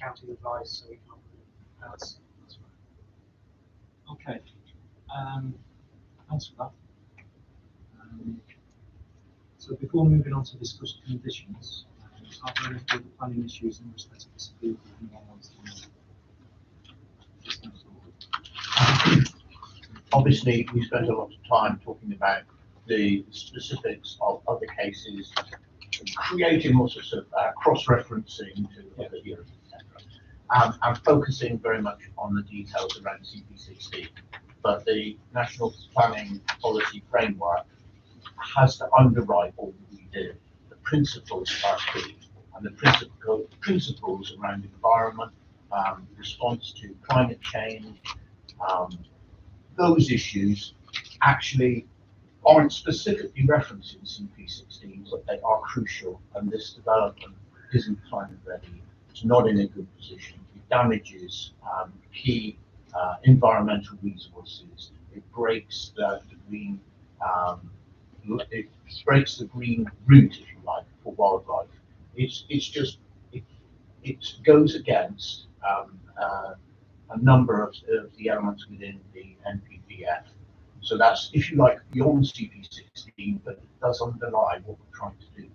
county advice, so we can't. That's right. Okay. Thanks for that. So So before moving on to discuss conditions, are there any further planning issues in respect of this approval? Anyone wants to just move forward? Obviously, we spent a lot of time talking about the specifics of other cases, creating all sorts of cross-referencing to other years, etc. And focusing very much on the details around CP16. But the National Planning Policy Framework has to underwrite all that we do. The principles are key, and the principles around environment, response to climate change, those issues actually aren't specifically referenced in CP16, but they are crucial, and this development isn't climate ready. It's not in a good position. It damages key environmental resources. It breaks the green it breaks the green route, if you like, for wildlife. It's just it goes against a number of the elements within the NPPF. So that's, if you like, beyond CP16, but it does underlie what we're trying to do.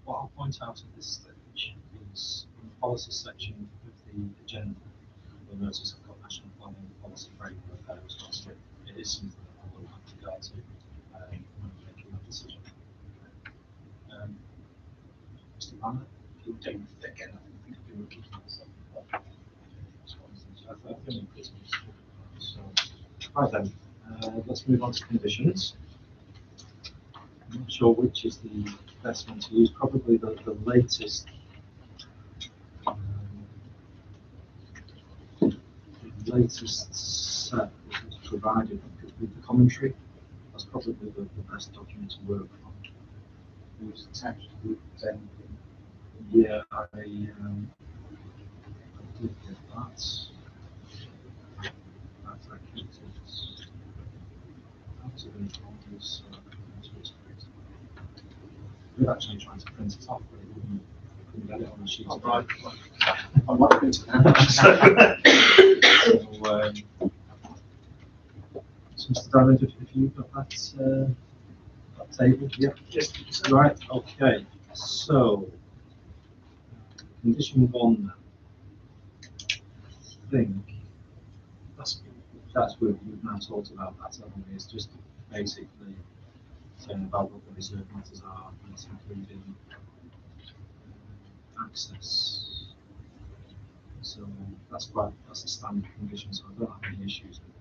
What I'll point out at this stage is in the policy section of the agenda, you'll notice I've got National Planning Policy Framework there as well, so it is something that I will have regard to when making that decision. Mr. Banner, if you don't again, I think you're repeating yourself. I think I'm pretty much so. Right then, let's move on to conditions. I'm not sure which is the best one to use. Probably the latest. The latest set that was provided with the commentary. That's probably the best document to work from. It was attached to the Yeah, I did get that. That's actually out of informers. We were actually trying to print it off, but it couldn't get it on the sheet. right. I might print it out. So, Mr. David, if you've got that table, yeah. Yes. Right. Okay. So, condition 1. I think that's what we've now talked about. That haven't we? It's just basically saying about what the reserve matters are, and it's including access. So that's a standard condition. So I don't have any issues with that.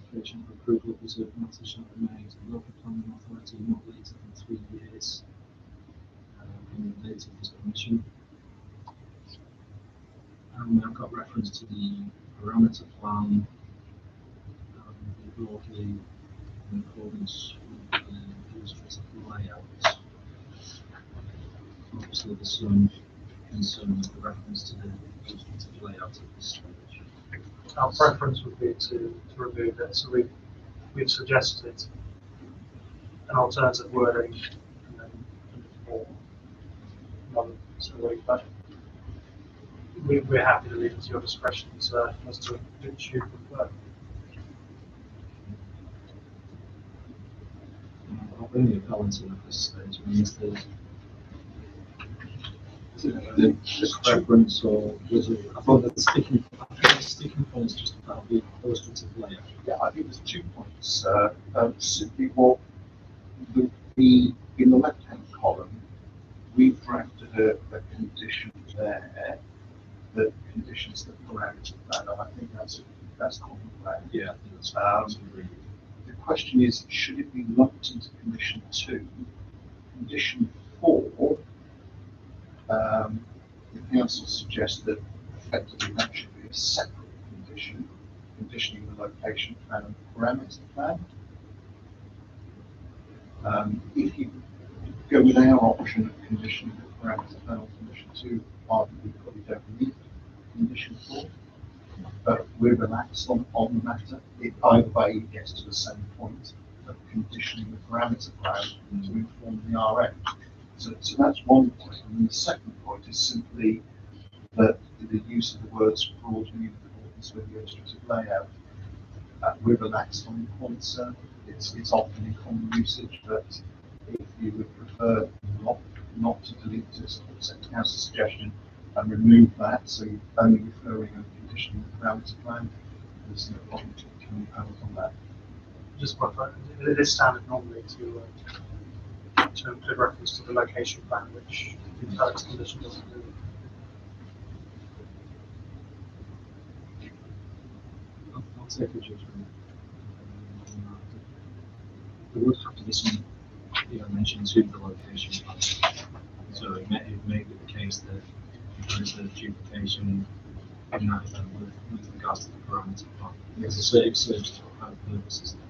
Application for approval of reserve matters shall be made to the local planning authority not later than 3 years from the date of this commission. And I've got reference to the parameter plan broadly in accordance with the illustrative layout. Obviously, there's some concern with the reference to the illustrative layout at this stage. Our preference would be to remove it, so we've suggested an alternative wording and then more. So we're happy to leave it to your discretion as to which you prefer. I'll bring the balance in at this stage. I mean, is the preference, or was it? I thought that the sticking point is just about the illustrative layout. Yeah, I think there's 2 points. Simply what in the left-hand column, we've drafted a condition there that conditions the parameter plan, and I think that's common plan. Yeah, that's the question is, should it be lumped into condition 2? Condition 4, the council suggests that effectively that should be a separate condition, conditioning the location plan and parameter plan. If you go with our option of conditioning the parameter plan on condition 2, arguably probably don't need condition 4. But we're relaxed on the matter. It either way gets to the same point of conditioning the parameter plan to inform the RM. So that's one point. And the second point is simply that the use of the words broadly in accordance with the illustrative layout. we're relaxed on the points, sir. It's often in common usage, but if you would prefer not to delete this, accept council's suggestion and remove that, so you're only referring a condition in the parameter plan, there's no problem to impose on that. Just what it is standard normally to include reference to the location plan, which the development condition doesn't do. I'll take a judgment. There would have to be some mention to the location plan. So it may be the case that there is a duplication in that event with regards to the parameter plan. Because it serves to have purposes then.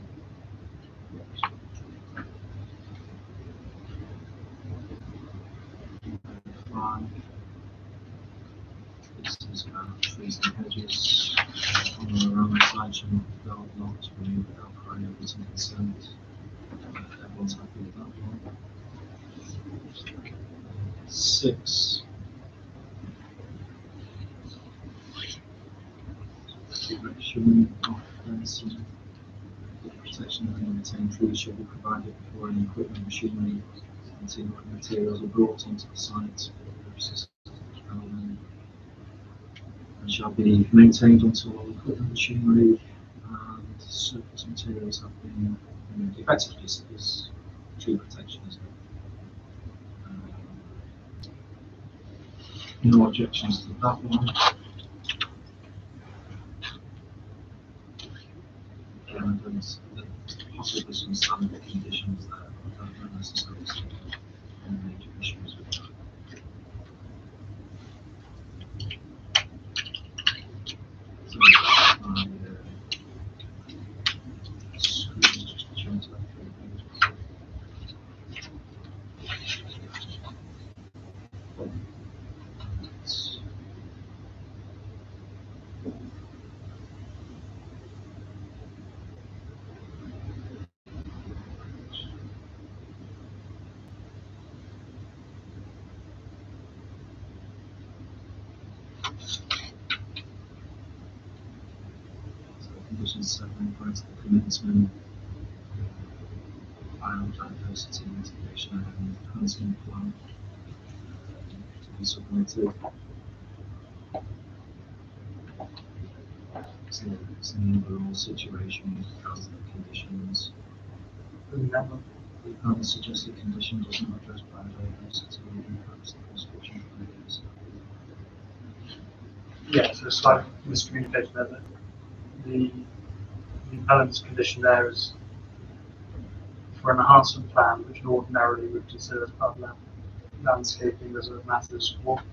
This is about trees and hedges on the around side should not be felled, not removed without prior written consent. Everyone's happy with that one. 6. Erection of fencing. The protection of any retained trees shall be provided before any equipment, machinery, and materials are brought into the site for the purposes of development, and shall be maintained until all equipment, machinery, and surplus materials have been removed. Effectively, is tree protection, isn't it? No objections to that one. And there's possibly some standard conditions there, but not necessarily any major issues with that. So, just change that for a minute. Condition 7 provides the commencement biodiversity mitigation and enhancement plan to be submitted. So it's an overall situation because of the conditions. The suggested condition does not address biodiversity or impacts the construction areas. Yeah, so it's like miscommunication there. That the balance condition there is for an enhancement plan, which ordinarily would consider as part of landscaping reserve matters. What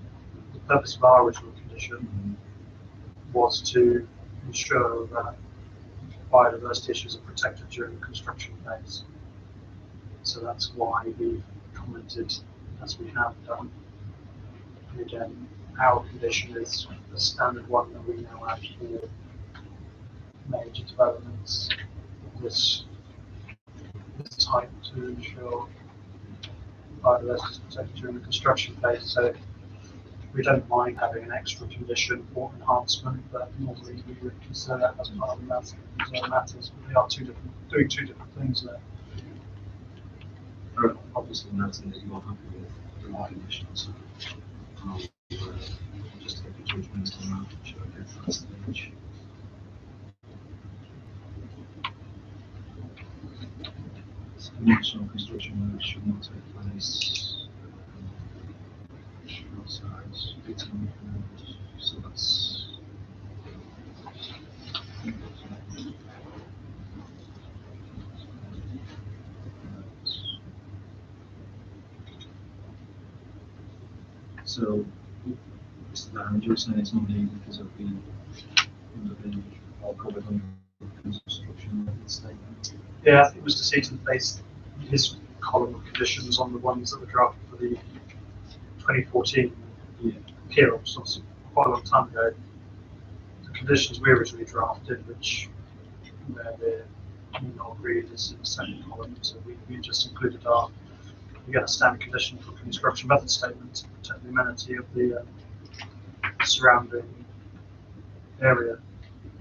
the purpose of our original condition was to ensure that biodiversity issues are protected during the construction phase. So that's why we commented as we have done. And again, our condition is a standard one that we now have for major developments of this type to ensure biodiversity is protected during the construction phase. So we don't mind having an extra condition for enhancement, but normally we would consider that as part of the landscape reserve matters. But they are doing two different things there. Obviously, noting that you're happy with the conditions. I'll just take a judgment on that, which I get that stage. National construction work should not take place outside fitting, so that's so. Mr. Darren, you're saying it's not needed because of the all covered under construction statement. Yeah, it was to see to place his column of conditions on the ones that were drafted for the 2014 appeal, so it's quite a long time ago. The conditions we originally drafted, which where they're not agreed, is in the second column, so we just included we get a standard condition for construction method statement to protect the amenity of the surrounding area.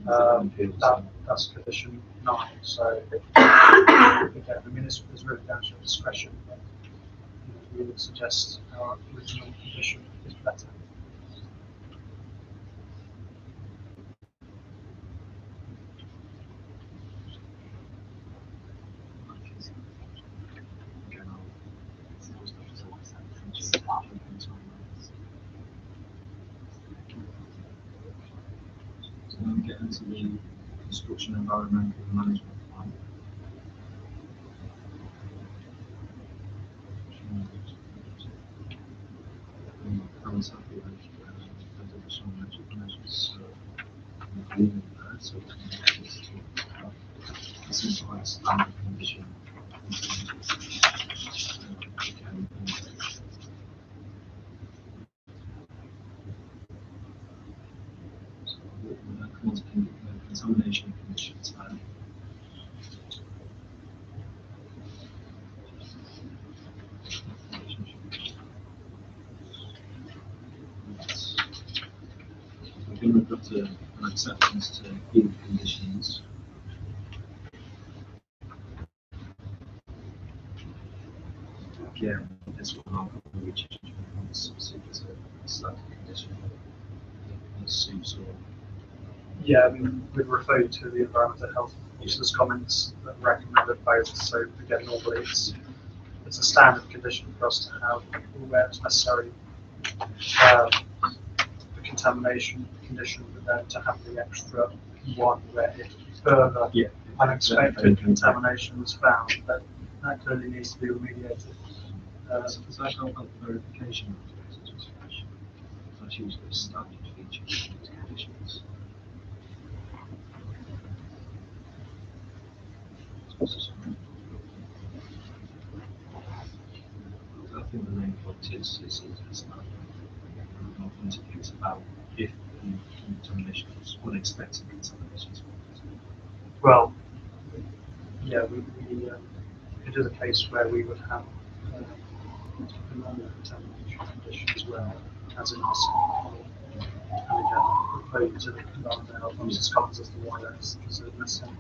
That's condition 9. So again, I mean, it's really down to your discretion. But, we would suggest our original condition is better. So then we get into the construction environmental management plan. I was happy with the additional measures included there, so this is quite a standard condition. So we'll then come on to contamination conditions now. Again, we've got an acceptance to field conditions. Again, this will not be changed because it's a standard condition. It suits all. Yeah, I mean, we'd refer you to the environmental health officer's comments that recommended both. So again, normally it's a standard condition for us to have where it's necessary. The contamination condition, but then to have the extra one where if further unexpected contamination is found, that clearly needs to be remediated. So I can't help the verification of the situation. That's usually a standard feature of these conditions. I think the main point is that I don't think it's about if the contamination is unexpected contamination. Well, yeah, we it is a case where we would have a normal contamination condition as well, as in this. And again, I'll refer you to the environmental health officer's comments as to why that's considered necessary.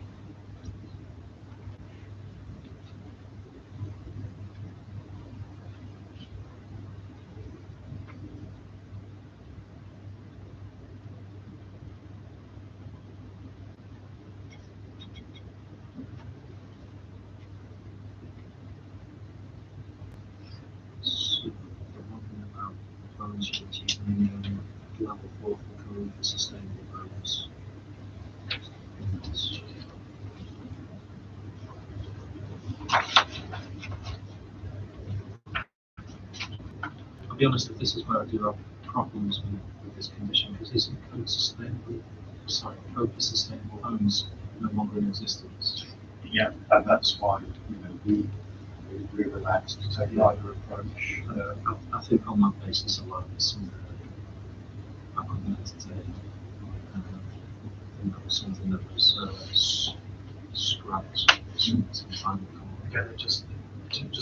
So, the one thing about balance sheet using level 4 for code for sustainable homes. I'll be honest, if this is where I do have problems with this condition, because this includes code for sustainable homes no longer in existence. Yeah, and that's why, we relaxed to take either approach. I think on that basis alone, it's something I couldn't entertain. That was something that was scrapped some time ago. Again, it just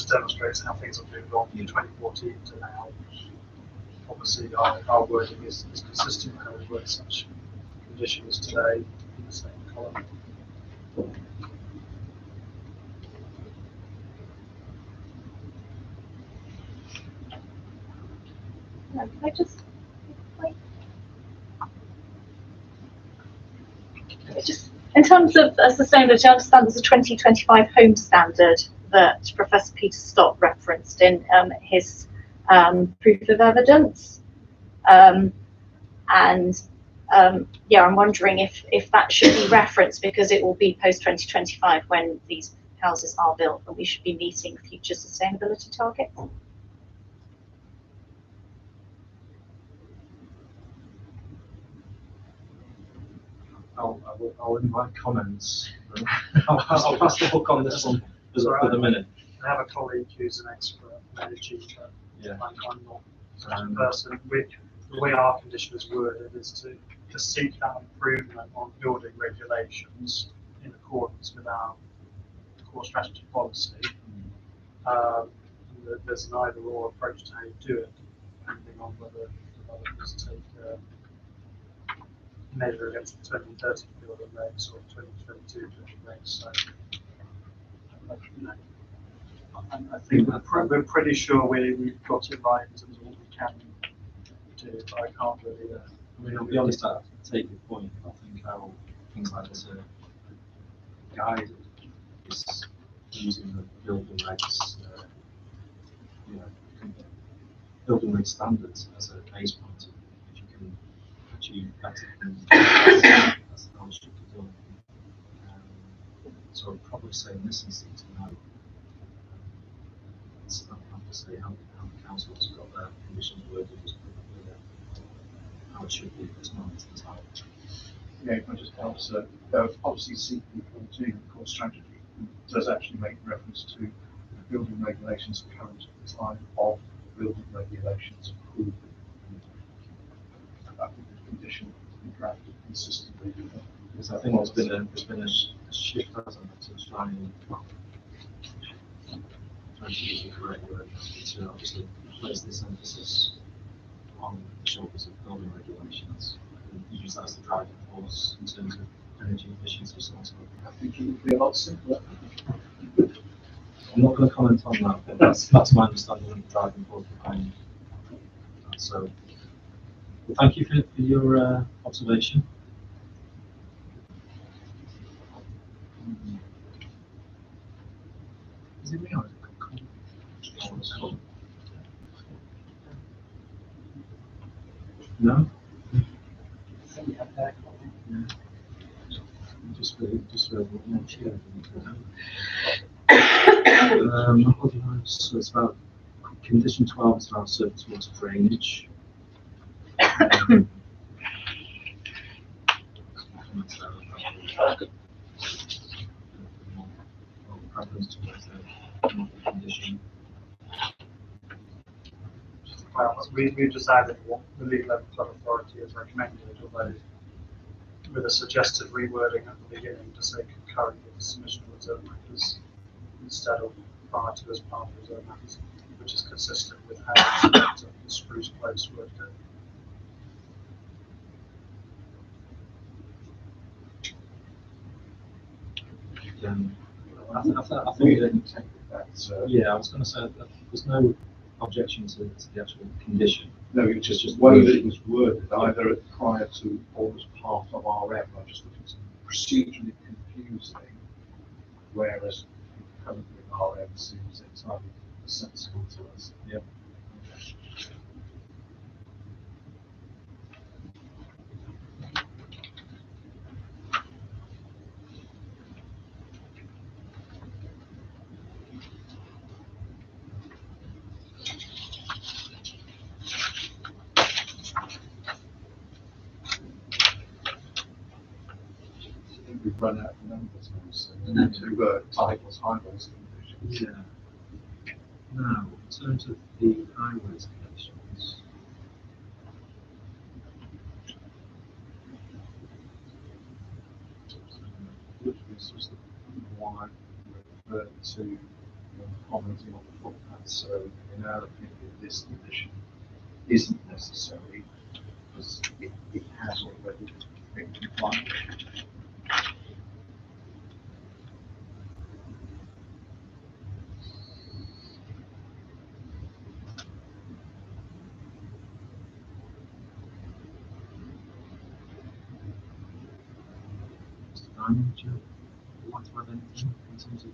demonstrates how things have moved on from 2014 to now. Obviously, our wording is consistent with how we word such conditions today in the same column. No, can I just, wait? Just in terms of sustainability, I understand there's a 2025 home standard that Professor Peter Stott referenced in his proof of evidence. Yeah, I'm wondering if that should be referenced because it will be post 2025 when these houses are built and we should be meeting future sustainability targets. I'll invite comments. I'll pass the book on this one for the minute. I have a colleague who's an expert in energy, but Yeah. I'm not such a person. The way our condition is worded is to seek that improvement on building regulations in accordance with our core strategy policy. There's an either or approach to how you do it, depending on whether developers take measure against the 2030 building regs or 2022 building regs. So, you know, I think we're pretty sure we've got it right in terms of what we can do, but I can't really. I mean, I'll be honest, I take your point. I think how things like this are guided is using the building regs, you know, building reg standards as a base point. If you can achieve better than that's how it should be done. So I'd probably say in this instance, no. I have to say how the council has got their conditions worded is probably how it should be at this moment in time. Yeah, if I just help, so obviously CP14, the core strategy, does actually make reference to the building regulations current at the time of building regulations approval. I think the condition has been drafted consistently. Because I think there's been a shift, hasn't it, to try and to use the correct word, to obviously place this emphasis on the shoulders of building regulations and use that as the driving force in terms of energy efficiency. So I think it would be a lot simpler. I'm not going to comment on that, but that's my understanding of the driving force behind that. So thank you for your observation. Is it me or is it No? Yeah. Just for one chair. So it's about condition 12 is about surface water drainage. Preference towards the condition. Well, we've decided what the legal authority has recommended, although with a suggested rewording at the beginning to say concurrent with the submission of reserve matters instead of prior to as part of reserve matters, which is consistent with how the Spruce Close would go. I think yeah, I was going to say that there's no objection to the actual condition. No, it's just the way that it was worded, either prior to or as part of RM. I just think it's procedurally confusing, whereas currently RM seems entirely sensible to us. Yeah. We've run out of numbers now, so to titles, highways conditions. Yeah. Now, in terms of the highways conditions, Which was just the one I referred to when commenting on the footpath. So, in our opinion, this condition isn't necessary because it has already been compliant. Mr. Diamond, do you want to add anything in terms of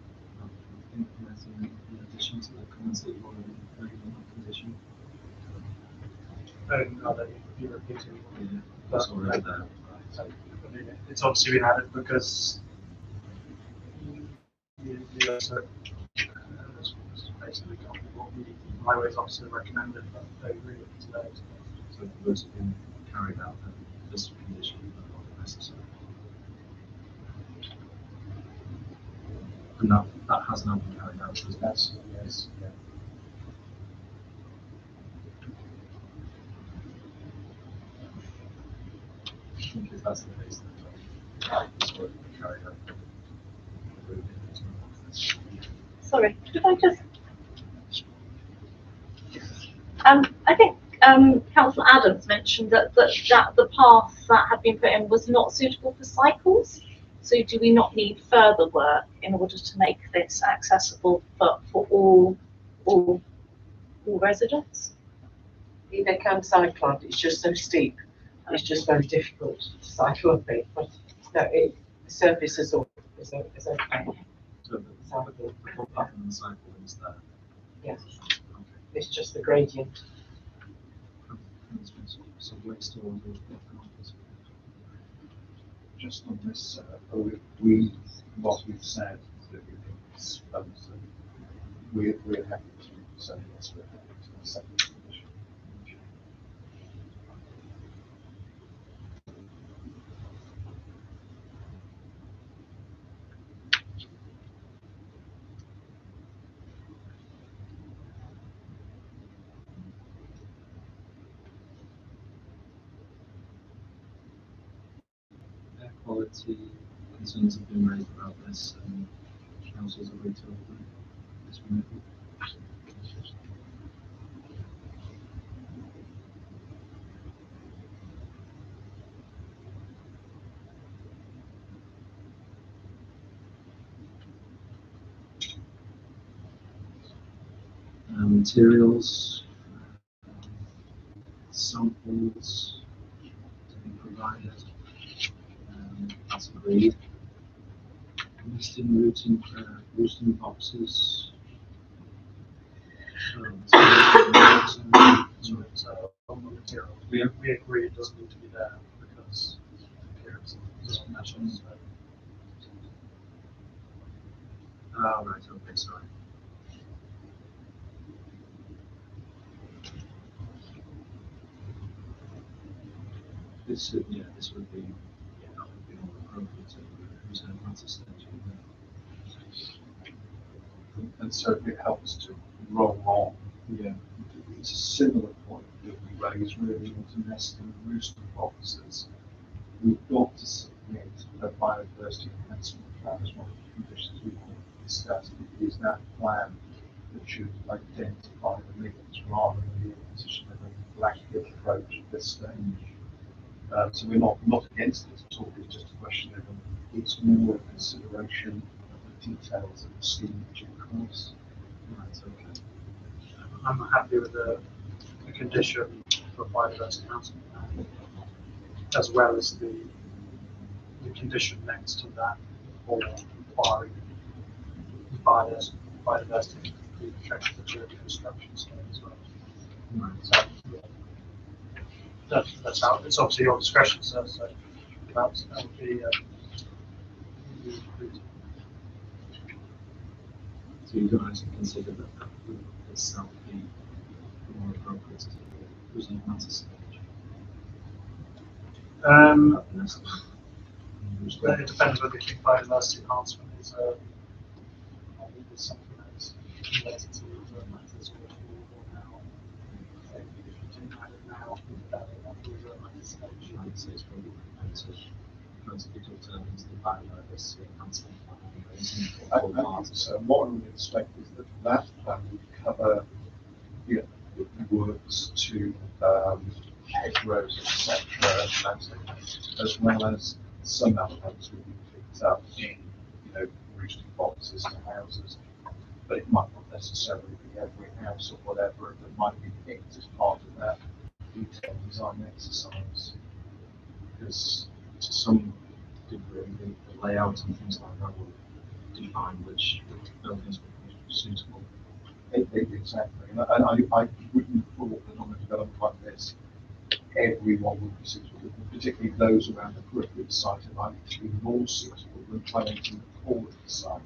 implementing in addition to the comments that you've already made on that condition? No, that you're repeating. Yeah, that's already there. I mean, it's obviously been added because the also basically copied what the highways officer recommended, but they agree with it today. So if those have been carried out, then this condition is no longer necessary. And that has now been carried out, so That's yes, yeah. I think if that's the case, then it's already been carried out. Sorry, could I just? I think Councillor Adams mentioned that the path that had been put in was not suitable for cycles. So do we not need further work in order to make this accessible for all residents? They can cycle on it, it's just so steep, it's just very difficult to cycle up it, but no, the surface is okay. So the footpath and the cycle is there. Yes, Okay. it's just the gradient. So waste or those Just on this, whilst we've said that we think it's we're happy to say yes, we're happy to accept the condition. air quality concerns have been raised about this, and councils agreed to this removal. Materials, samples to be provided, that's agreed. Listing routing boxes. So on the material, we agree it doesn't need to be there because appearance is natural. So Oh, right, okay, sorry. This would be, that would be more appropriate to reserve matter stage. And so it helps to roll on. Yeah. It's a similar point that we raised really into nesting rooster boxes. We've got to submit a biodiversity enhancement plan as one of the conditions we want to discuss. It is that plan that should identify the limits rather than be in a position of a blanket approach at this stage. So we're not against it at all, it's just a question of it's more a consideration of the details of the scheme in due course. Right, okay. I'm happy with the condition for biodiversity enhancement plan, as well as the condition next to that for requiring biodiversity to be protected during the construction stage as well. Right. So yeah, that's how it's obviously your discretion, sir. So that would be. So you don't actually consider that would itself be more appropriate to reserve matter stage? But it depends whether you think biodiversity enhancement is something that's related to reserve matters or now. If you didn't have it now, that would be reserve matter stage. I'd say it's probably going to be determined the biodiversity enhancement plan anyway, isn't it? I think so. What I would expect is that plan would cover the works to hedgerows, etc., as well as some elements will be picked up in, roosting boxes and houses. But it might not necessarily be every house or whatever that might be picked as part of that detailed design exercise. Because to some degree, the layout and things like that will define which buildings will be suitable. Exactly, and I wouldn't have thought that on a development like this, everyone would be suitable, particularly those around the periphery of the site are likely to be more suitable than planting the core of the site.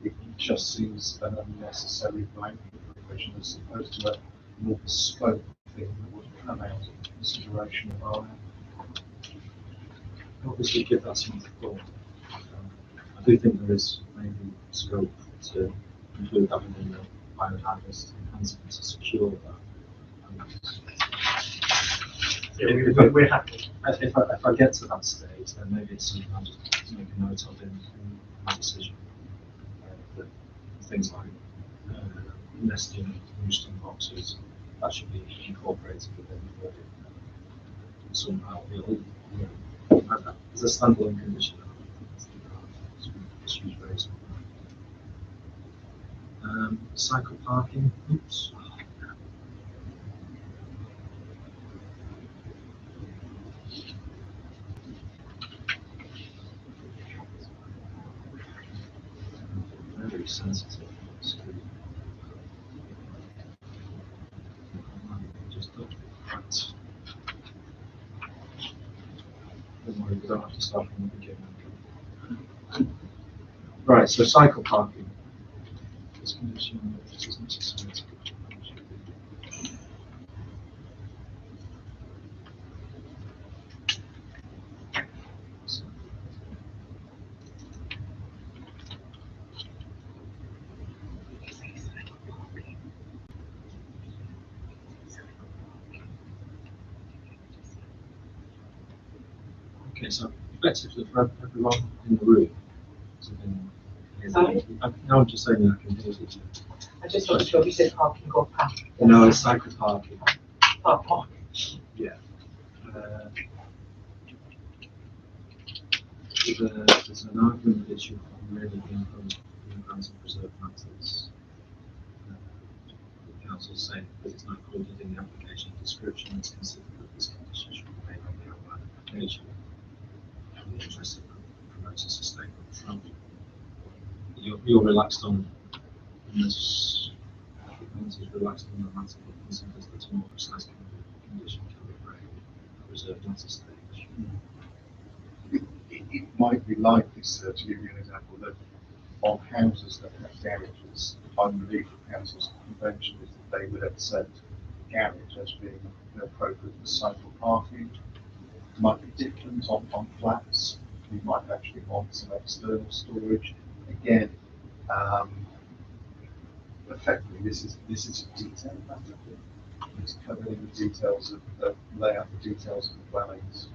It just seems an unnecessary blanket provision as opposed to a more bespoke thing that would come out of consideration of our end. Obviously, give that some thought. I do think there is maybe scope to include that within the biodiversity enhancement to secure that. We're happy. If I get to that stage, then maybe it's something I'll just make a note of in my decision. That things like nesting, roosting boxes, that should be incorporated within the wording somehow. As a standalone condition, issues raised. Cycle parking. Oops. Very sensitive. Just don't. Right. Don't worry, we don't have to start from the beginning. Right, so cycle parking. This condition is necessary. Okay, so effectively for everyone in the room. Sorry? No, I'm just saying I can hear you. I just wasn't sure if you said parking or parking. No, it's cycle parking. Oh, parking. Yeah. There's an argument that it should really be imposed in grants and preserved matters. The council saying that it's not included in the application description, it's considered that this condition should be made on the outline application in the interest of promoting sustainable travel. You're relaxed on this. Is relaxed on the matter, but considers that a more precise condition can be framed at reserved matter stage. It might be like this, to give you an example, that on houses that have garages, I believe the council's convention is that they would accept garage as being appropriate for cycle parking. It might be different on flats. You might actually want some external storage. Again, effectively, this is a detailed matter. It's covering the details of the layout, the details of the dwellings.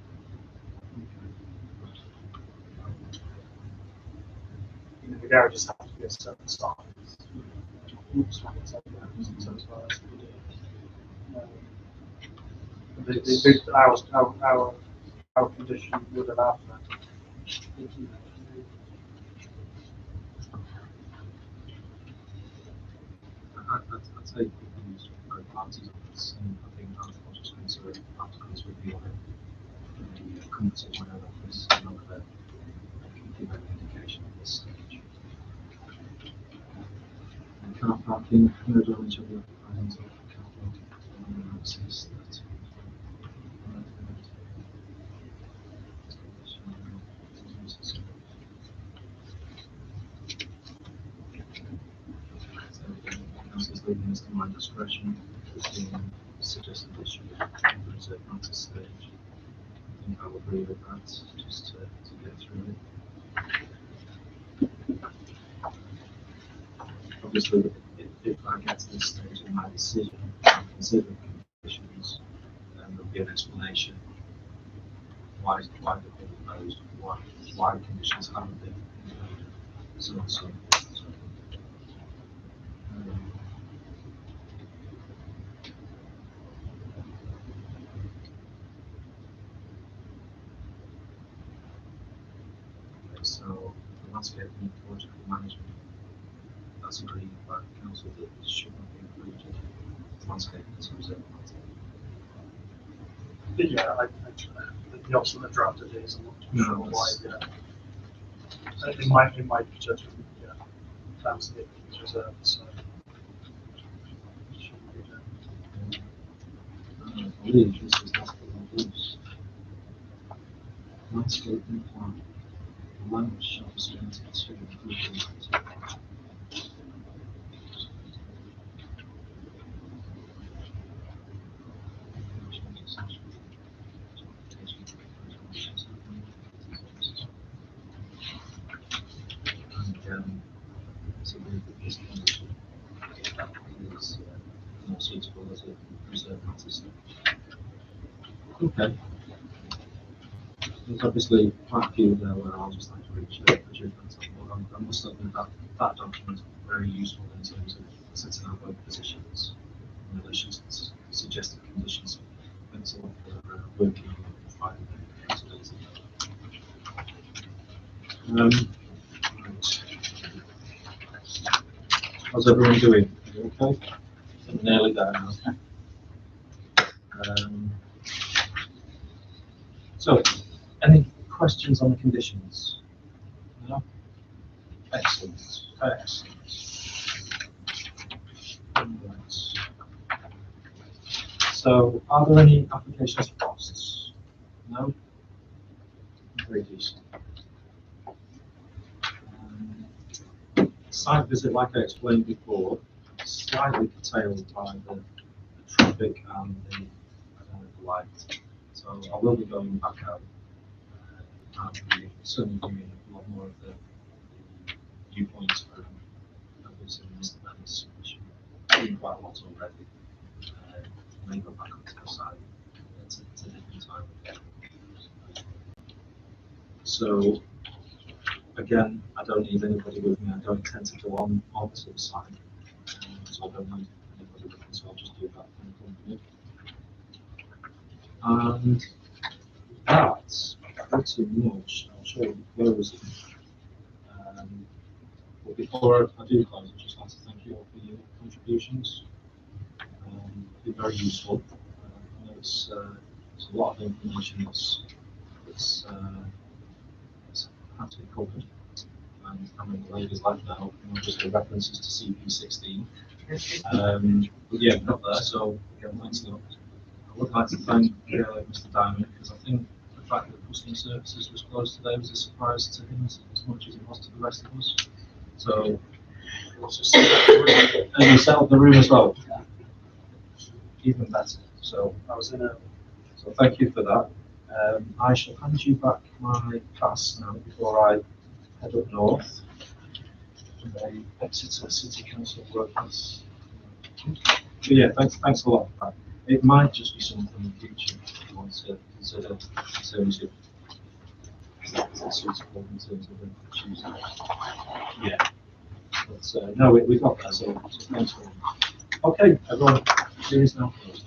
The garages have to be a certain size. Oops, I can say that, as well as our condition would allow for that. I'd say we can use both parties on this, and I think that's just going to articles with the comfort of my own office and not that give any indication at this stage. And car parking, no damage of the occupiers of car parking access that. Council's leaving this to my discretion, being suggested this should be in reserved matter stage. I think I'll agree with that, just to get through it. Obviously, if I get to this stage in my decision, I consider the conditions, then there'll be an explanation why they've been imposed, why the conditions haven't been included, so on and so forth. So the landscaping project management, that's agreed by the council that it should not be included. Landscaping is reserved matter. Yeah, the option that drafted is, I'm not sure why. Yeah. In my judgment, yeah, landscaping is reserved, so it shouldn't be done. I believe this is not the rules. Landscaping plan. Language shall be presented to include and so that this condition is more suitable as a reserved matter stage. Okay. There's obviously quite a few there where I'll just like to reach a judgment on. I must admit that document is very useful in terms of setting out both positions. recommendations and suggested conditions. Thanks a lot for working on finding possibilities. Right. How's everyone doing? You okay? I'm nearly there now. So, any questions on the conditions? No? Excellent. Excellent. Right. So, are there any application costs? No? Very decent. Site visit, like I explained before, slightly curtailed by the traffic and the light. So I will be going back out and be certainly doing a lot more of the viewpoints for others in this events, which I'm doing quite a lot already. May go back onto the site at a different time. So again, I don't need anybody with me. I don't intend to go onto the site, so I don't need anybody with me. So I'll just do that from the company. And that's pretty much, I'll show you the closing. But before I do close, I'd just like to thank you all for your contributions. It's been very useful. I know it's a lot of information that's had to be covered. And I'm in the lady's life now, not just the references to CP16. But yeah, not there, so again, thanks a lot. I would like to thank Mr. Diamond, because I think the fact that customer services was closed today was a surprise to him as much as it was to the rest of us. So, let's just say that. And you set up the room as well. Even better. So, I was in a. So, thank you for that. I shall hand you back my pass now before I head up north. The Exeter City Council work pass. So yeah, thanks a lot for that. It might just be something in the future if you want to consider in terms of suitable in terms of the choosing. Yeah. But no, we got that, so thanks for that. Okay, everyone, here is now closed.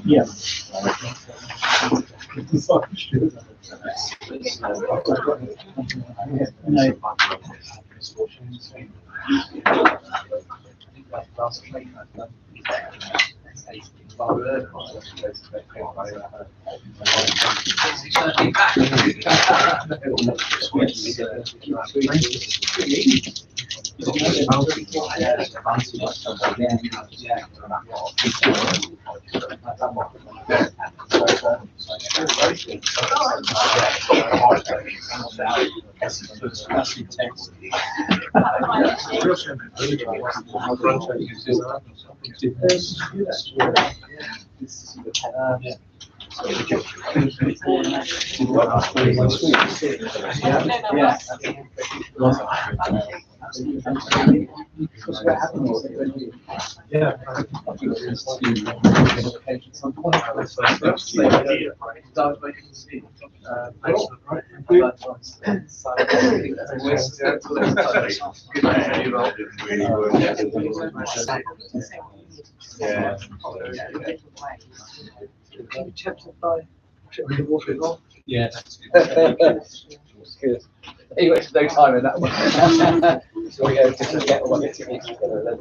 Yeah. Yeah. Good. He wasted no time in that one. So we go to get all the tickets together then.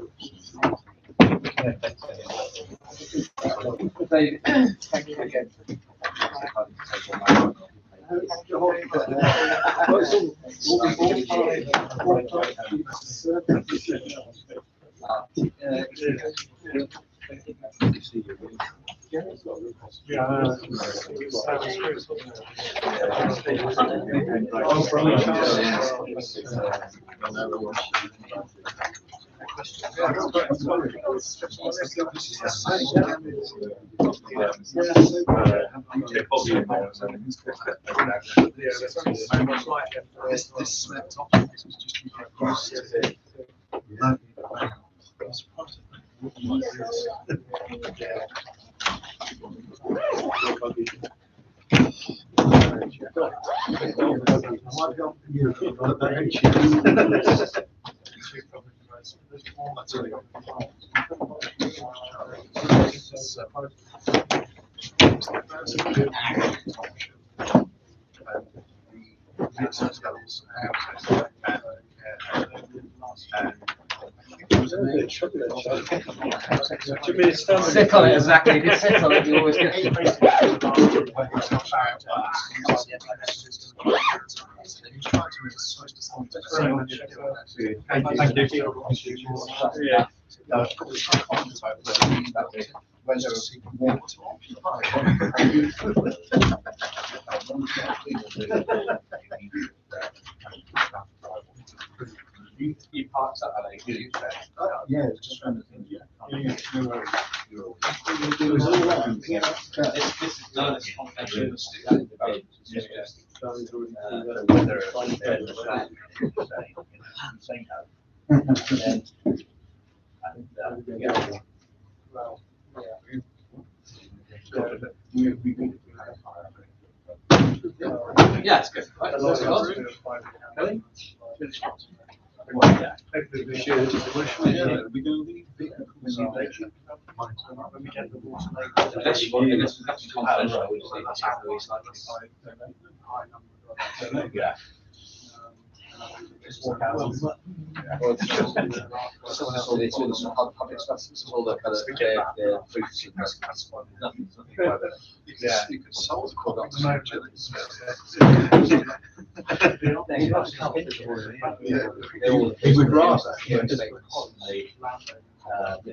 Thank you again. This topic was just you get used to it. I'm surprised Sit on it, exactly. If you sit on it, you always get. Thank you. Yeah. You parked up at a Yeah, it's just around the thing. This is done as confidential. Yeah, it's good. Right, that's good. Kelly? It's all the public stuff, it's all the kind of their booths and nothing private. You can solve the product. He would rather.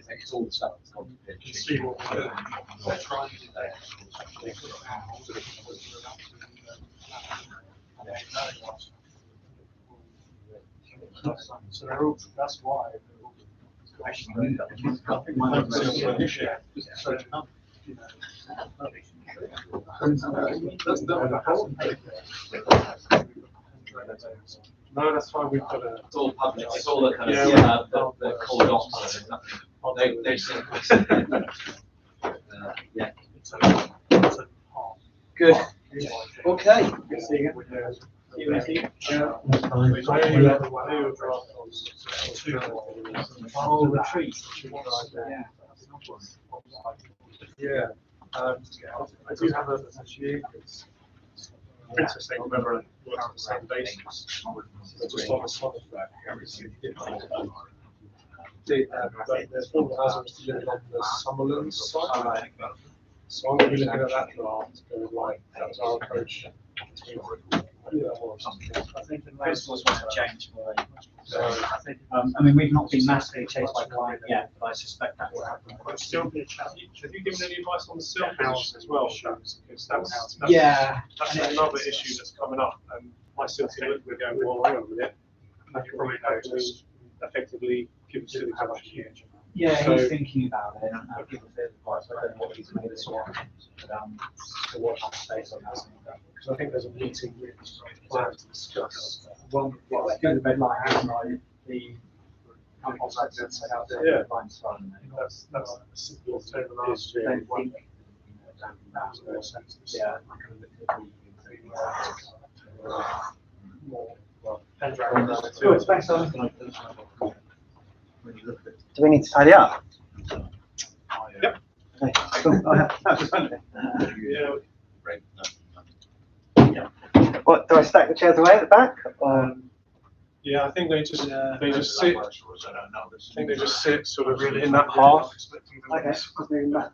It's all the stuff that's confidential. So they're all, that's why. No, that's fine. We've got a. It's all public. It's all the kind of the called off. They yeah. Good. Okay. Oh, retreat. Yeah. I do have a few. It's interesting whether we're on the same basis. Just on the side of that. There's one housing was delivered on the Summerland site. So I'm going to be looking at that draft, going like, that was our approach. I think the principles want to change. I mean, we've not been massively chased by client yet, but I suspect that will happen. It'll still be a challenge. Have you given any advice on the silk house as well? Because that's Yeah. That's another issue that's coming up. And my silky look, we're going, well, hang on a minute. And you probably know to effectively give the silk house huge. Yeah, So, he's thinking about it, and I'll give a bit of advice. I don't know what he's going to do, to watch our space on that. because I think there's a meeting with plans to discuss. One, the red line, the that's out there. Yeah. Red line starting. That's a simple terminology. I don't think. That's more sense. Yeah. Good, thanks, Simon. Do we need to tidy up? Yep. Okay, cool. Yeah. What, do I stack the chairs away at the back? Or? Yeah, I think they just sit. I think they just sit sort of in that half. Okay, let's move them back.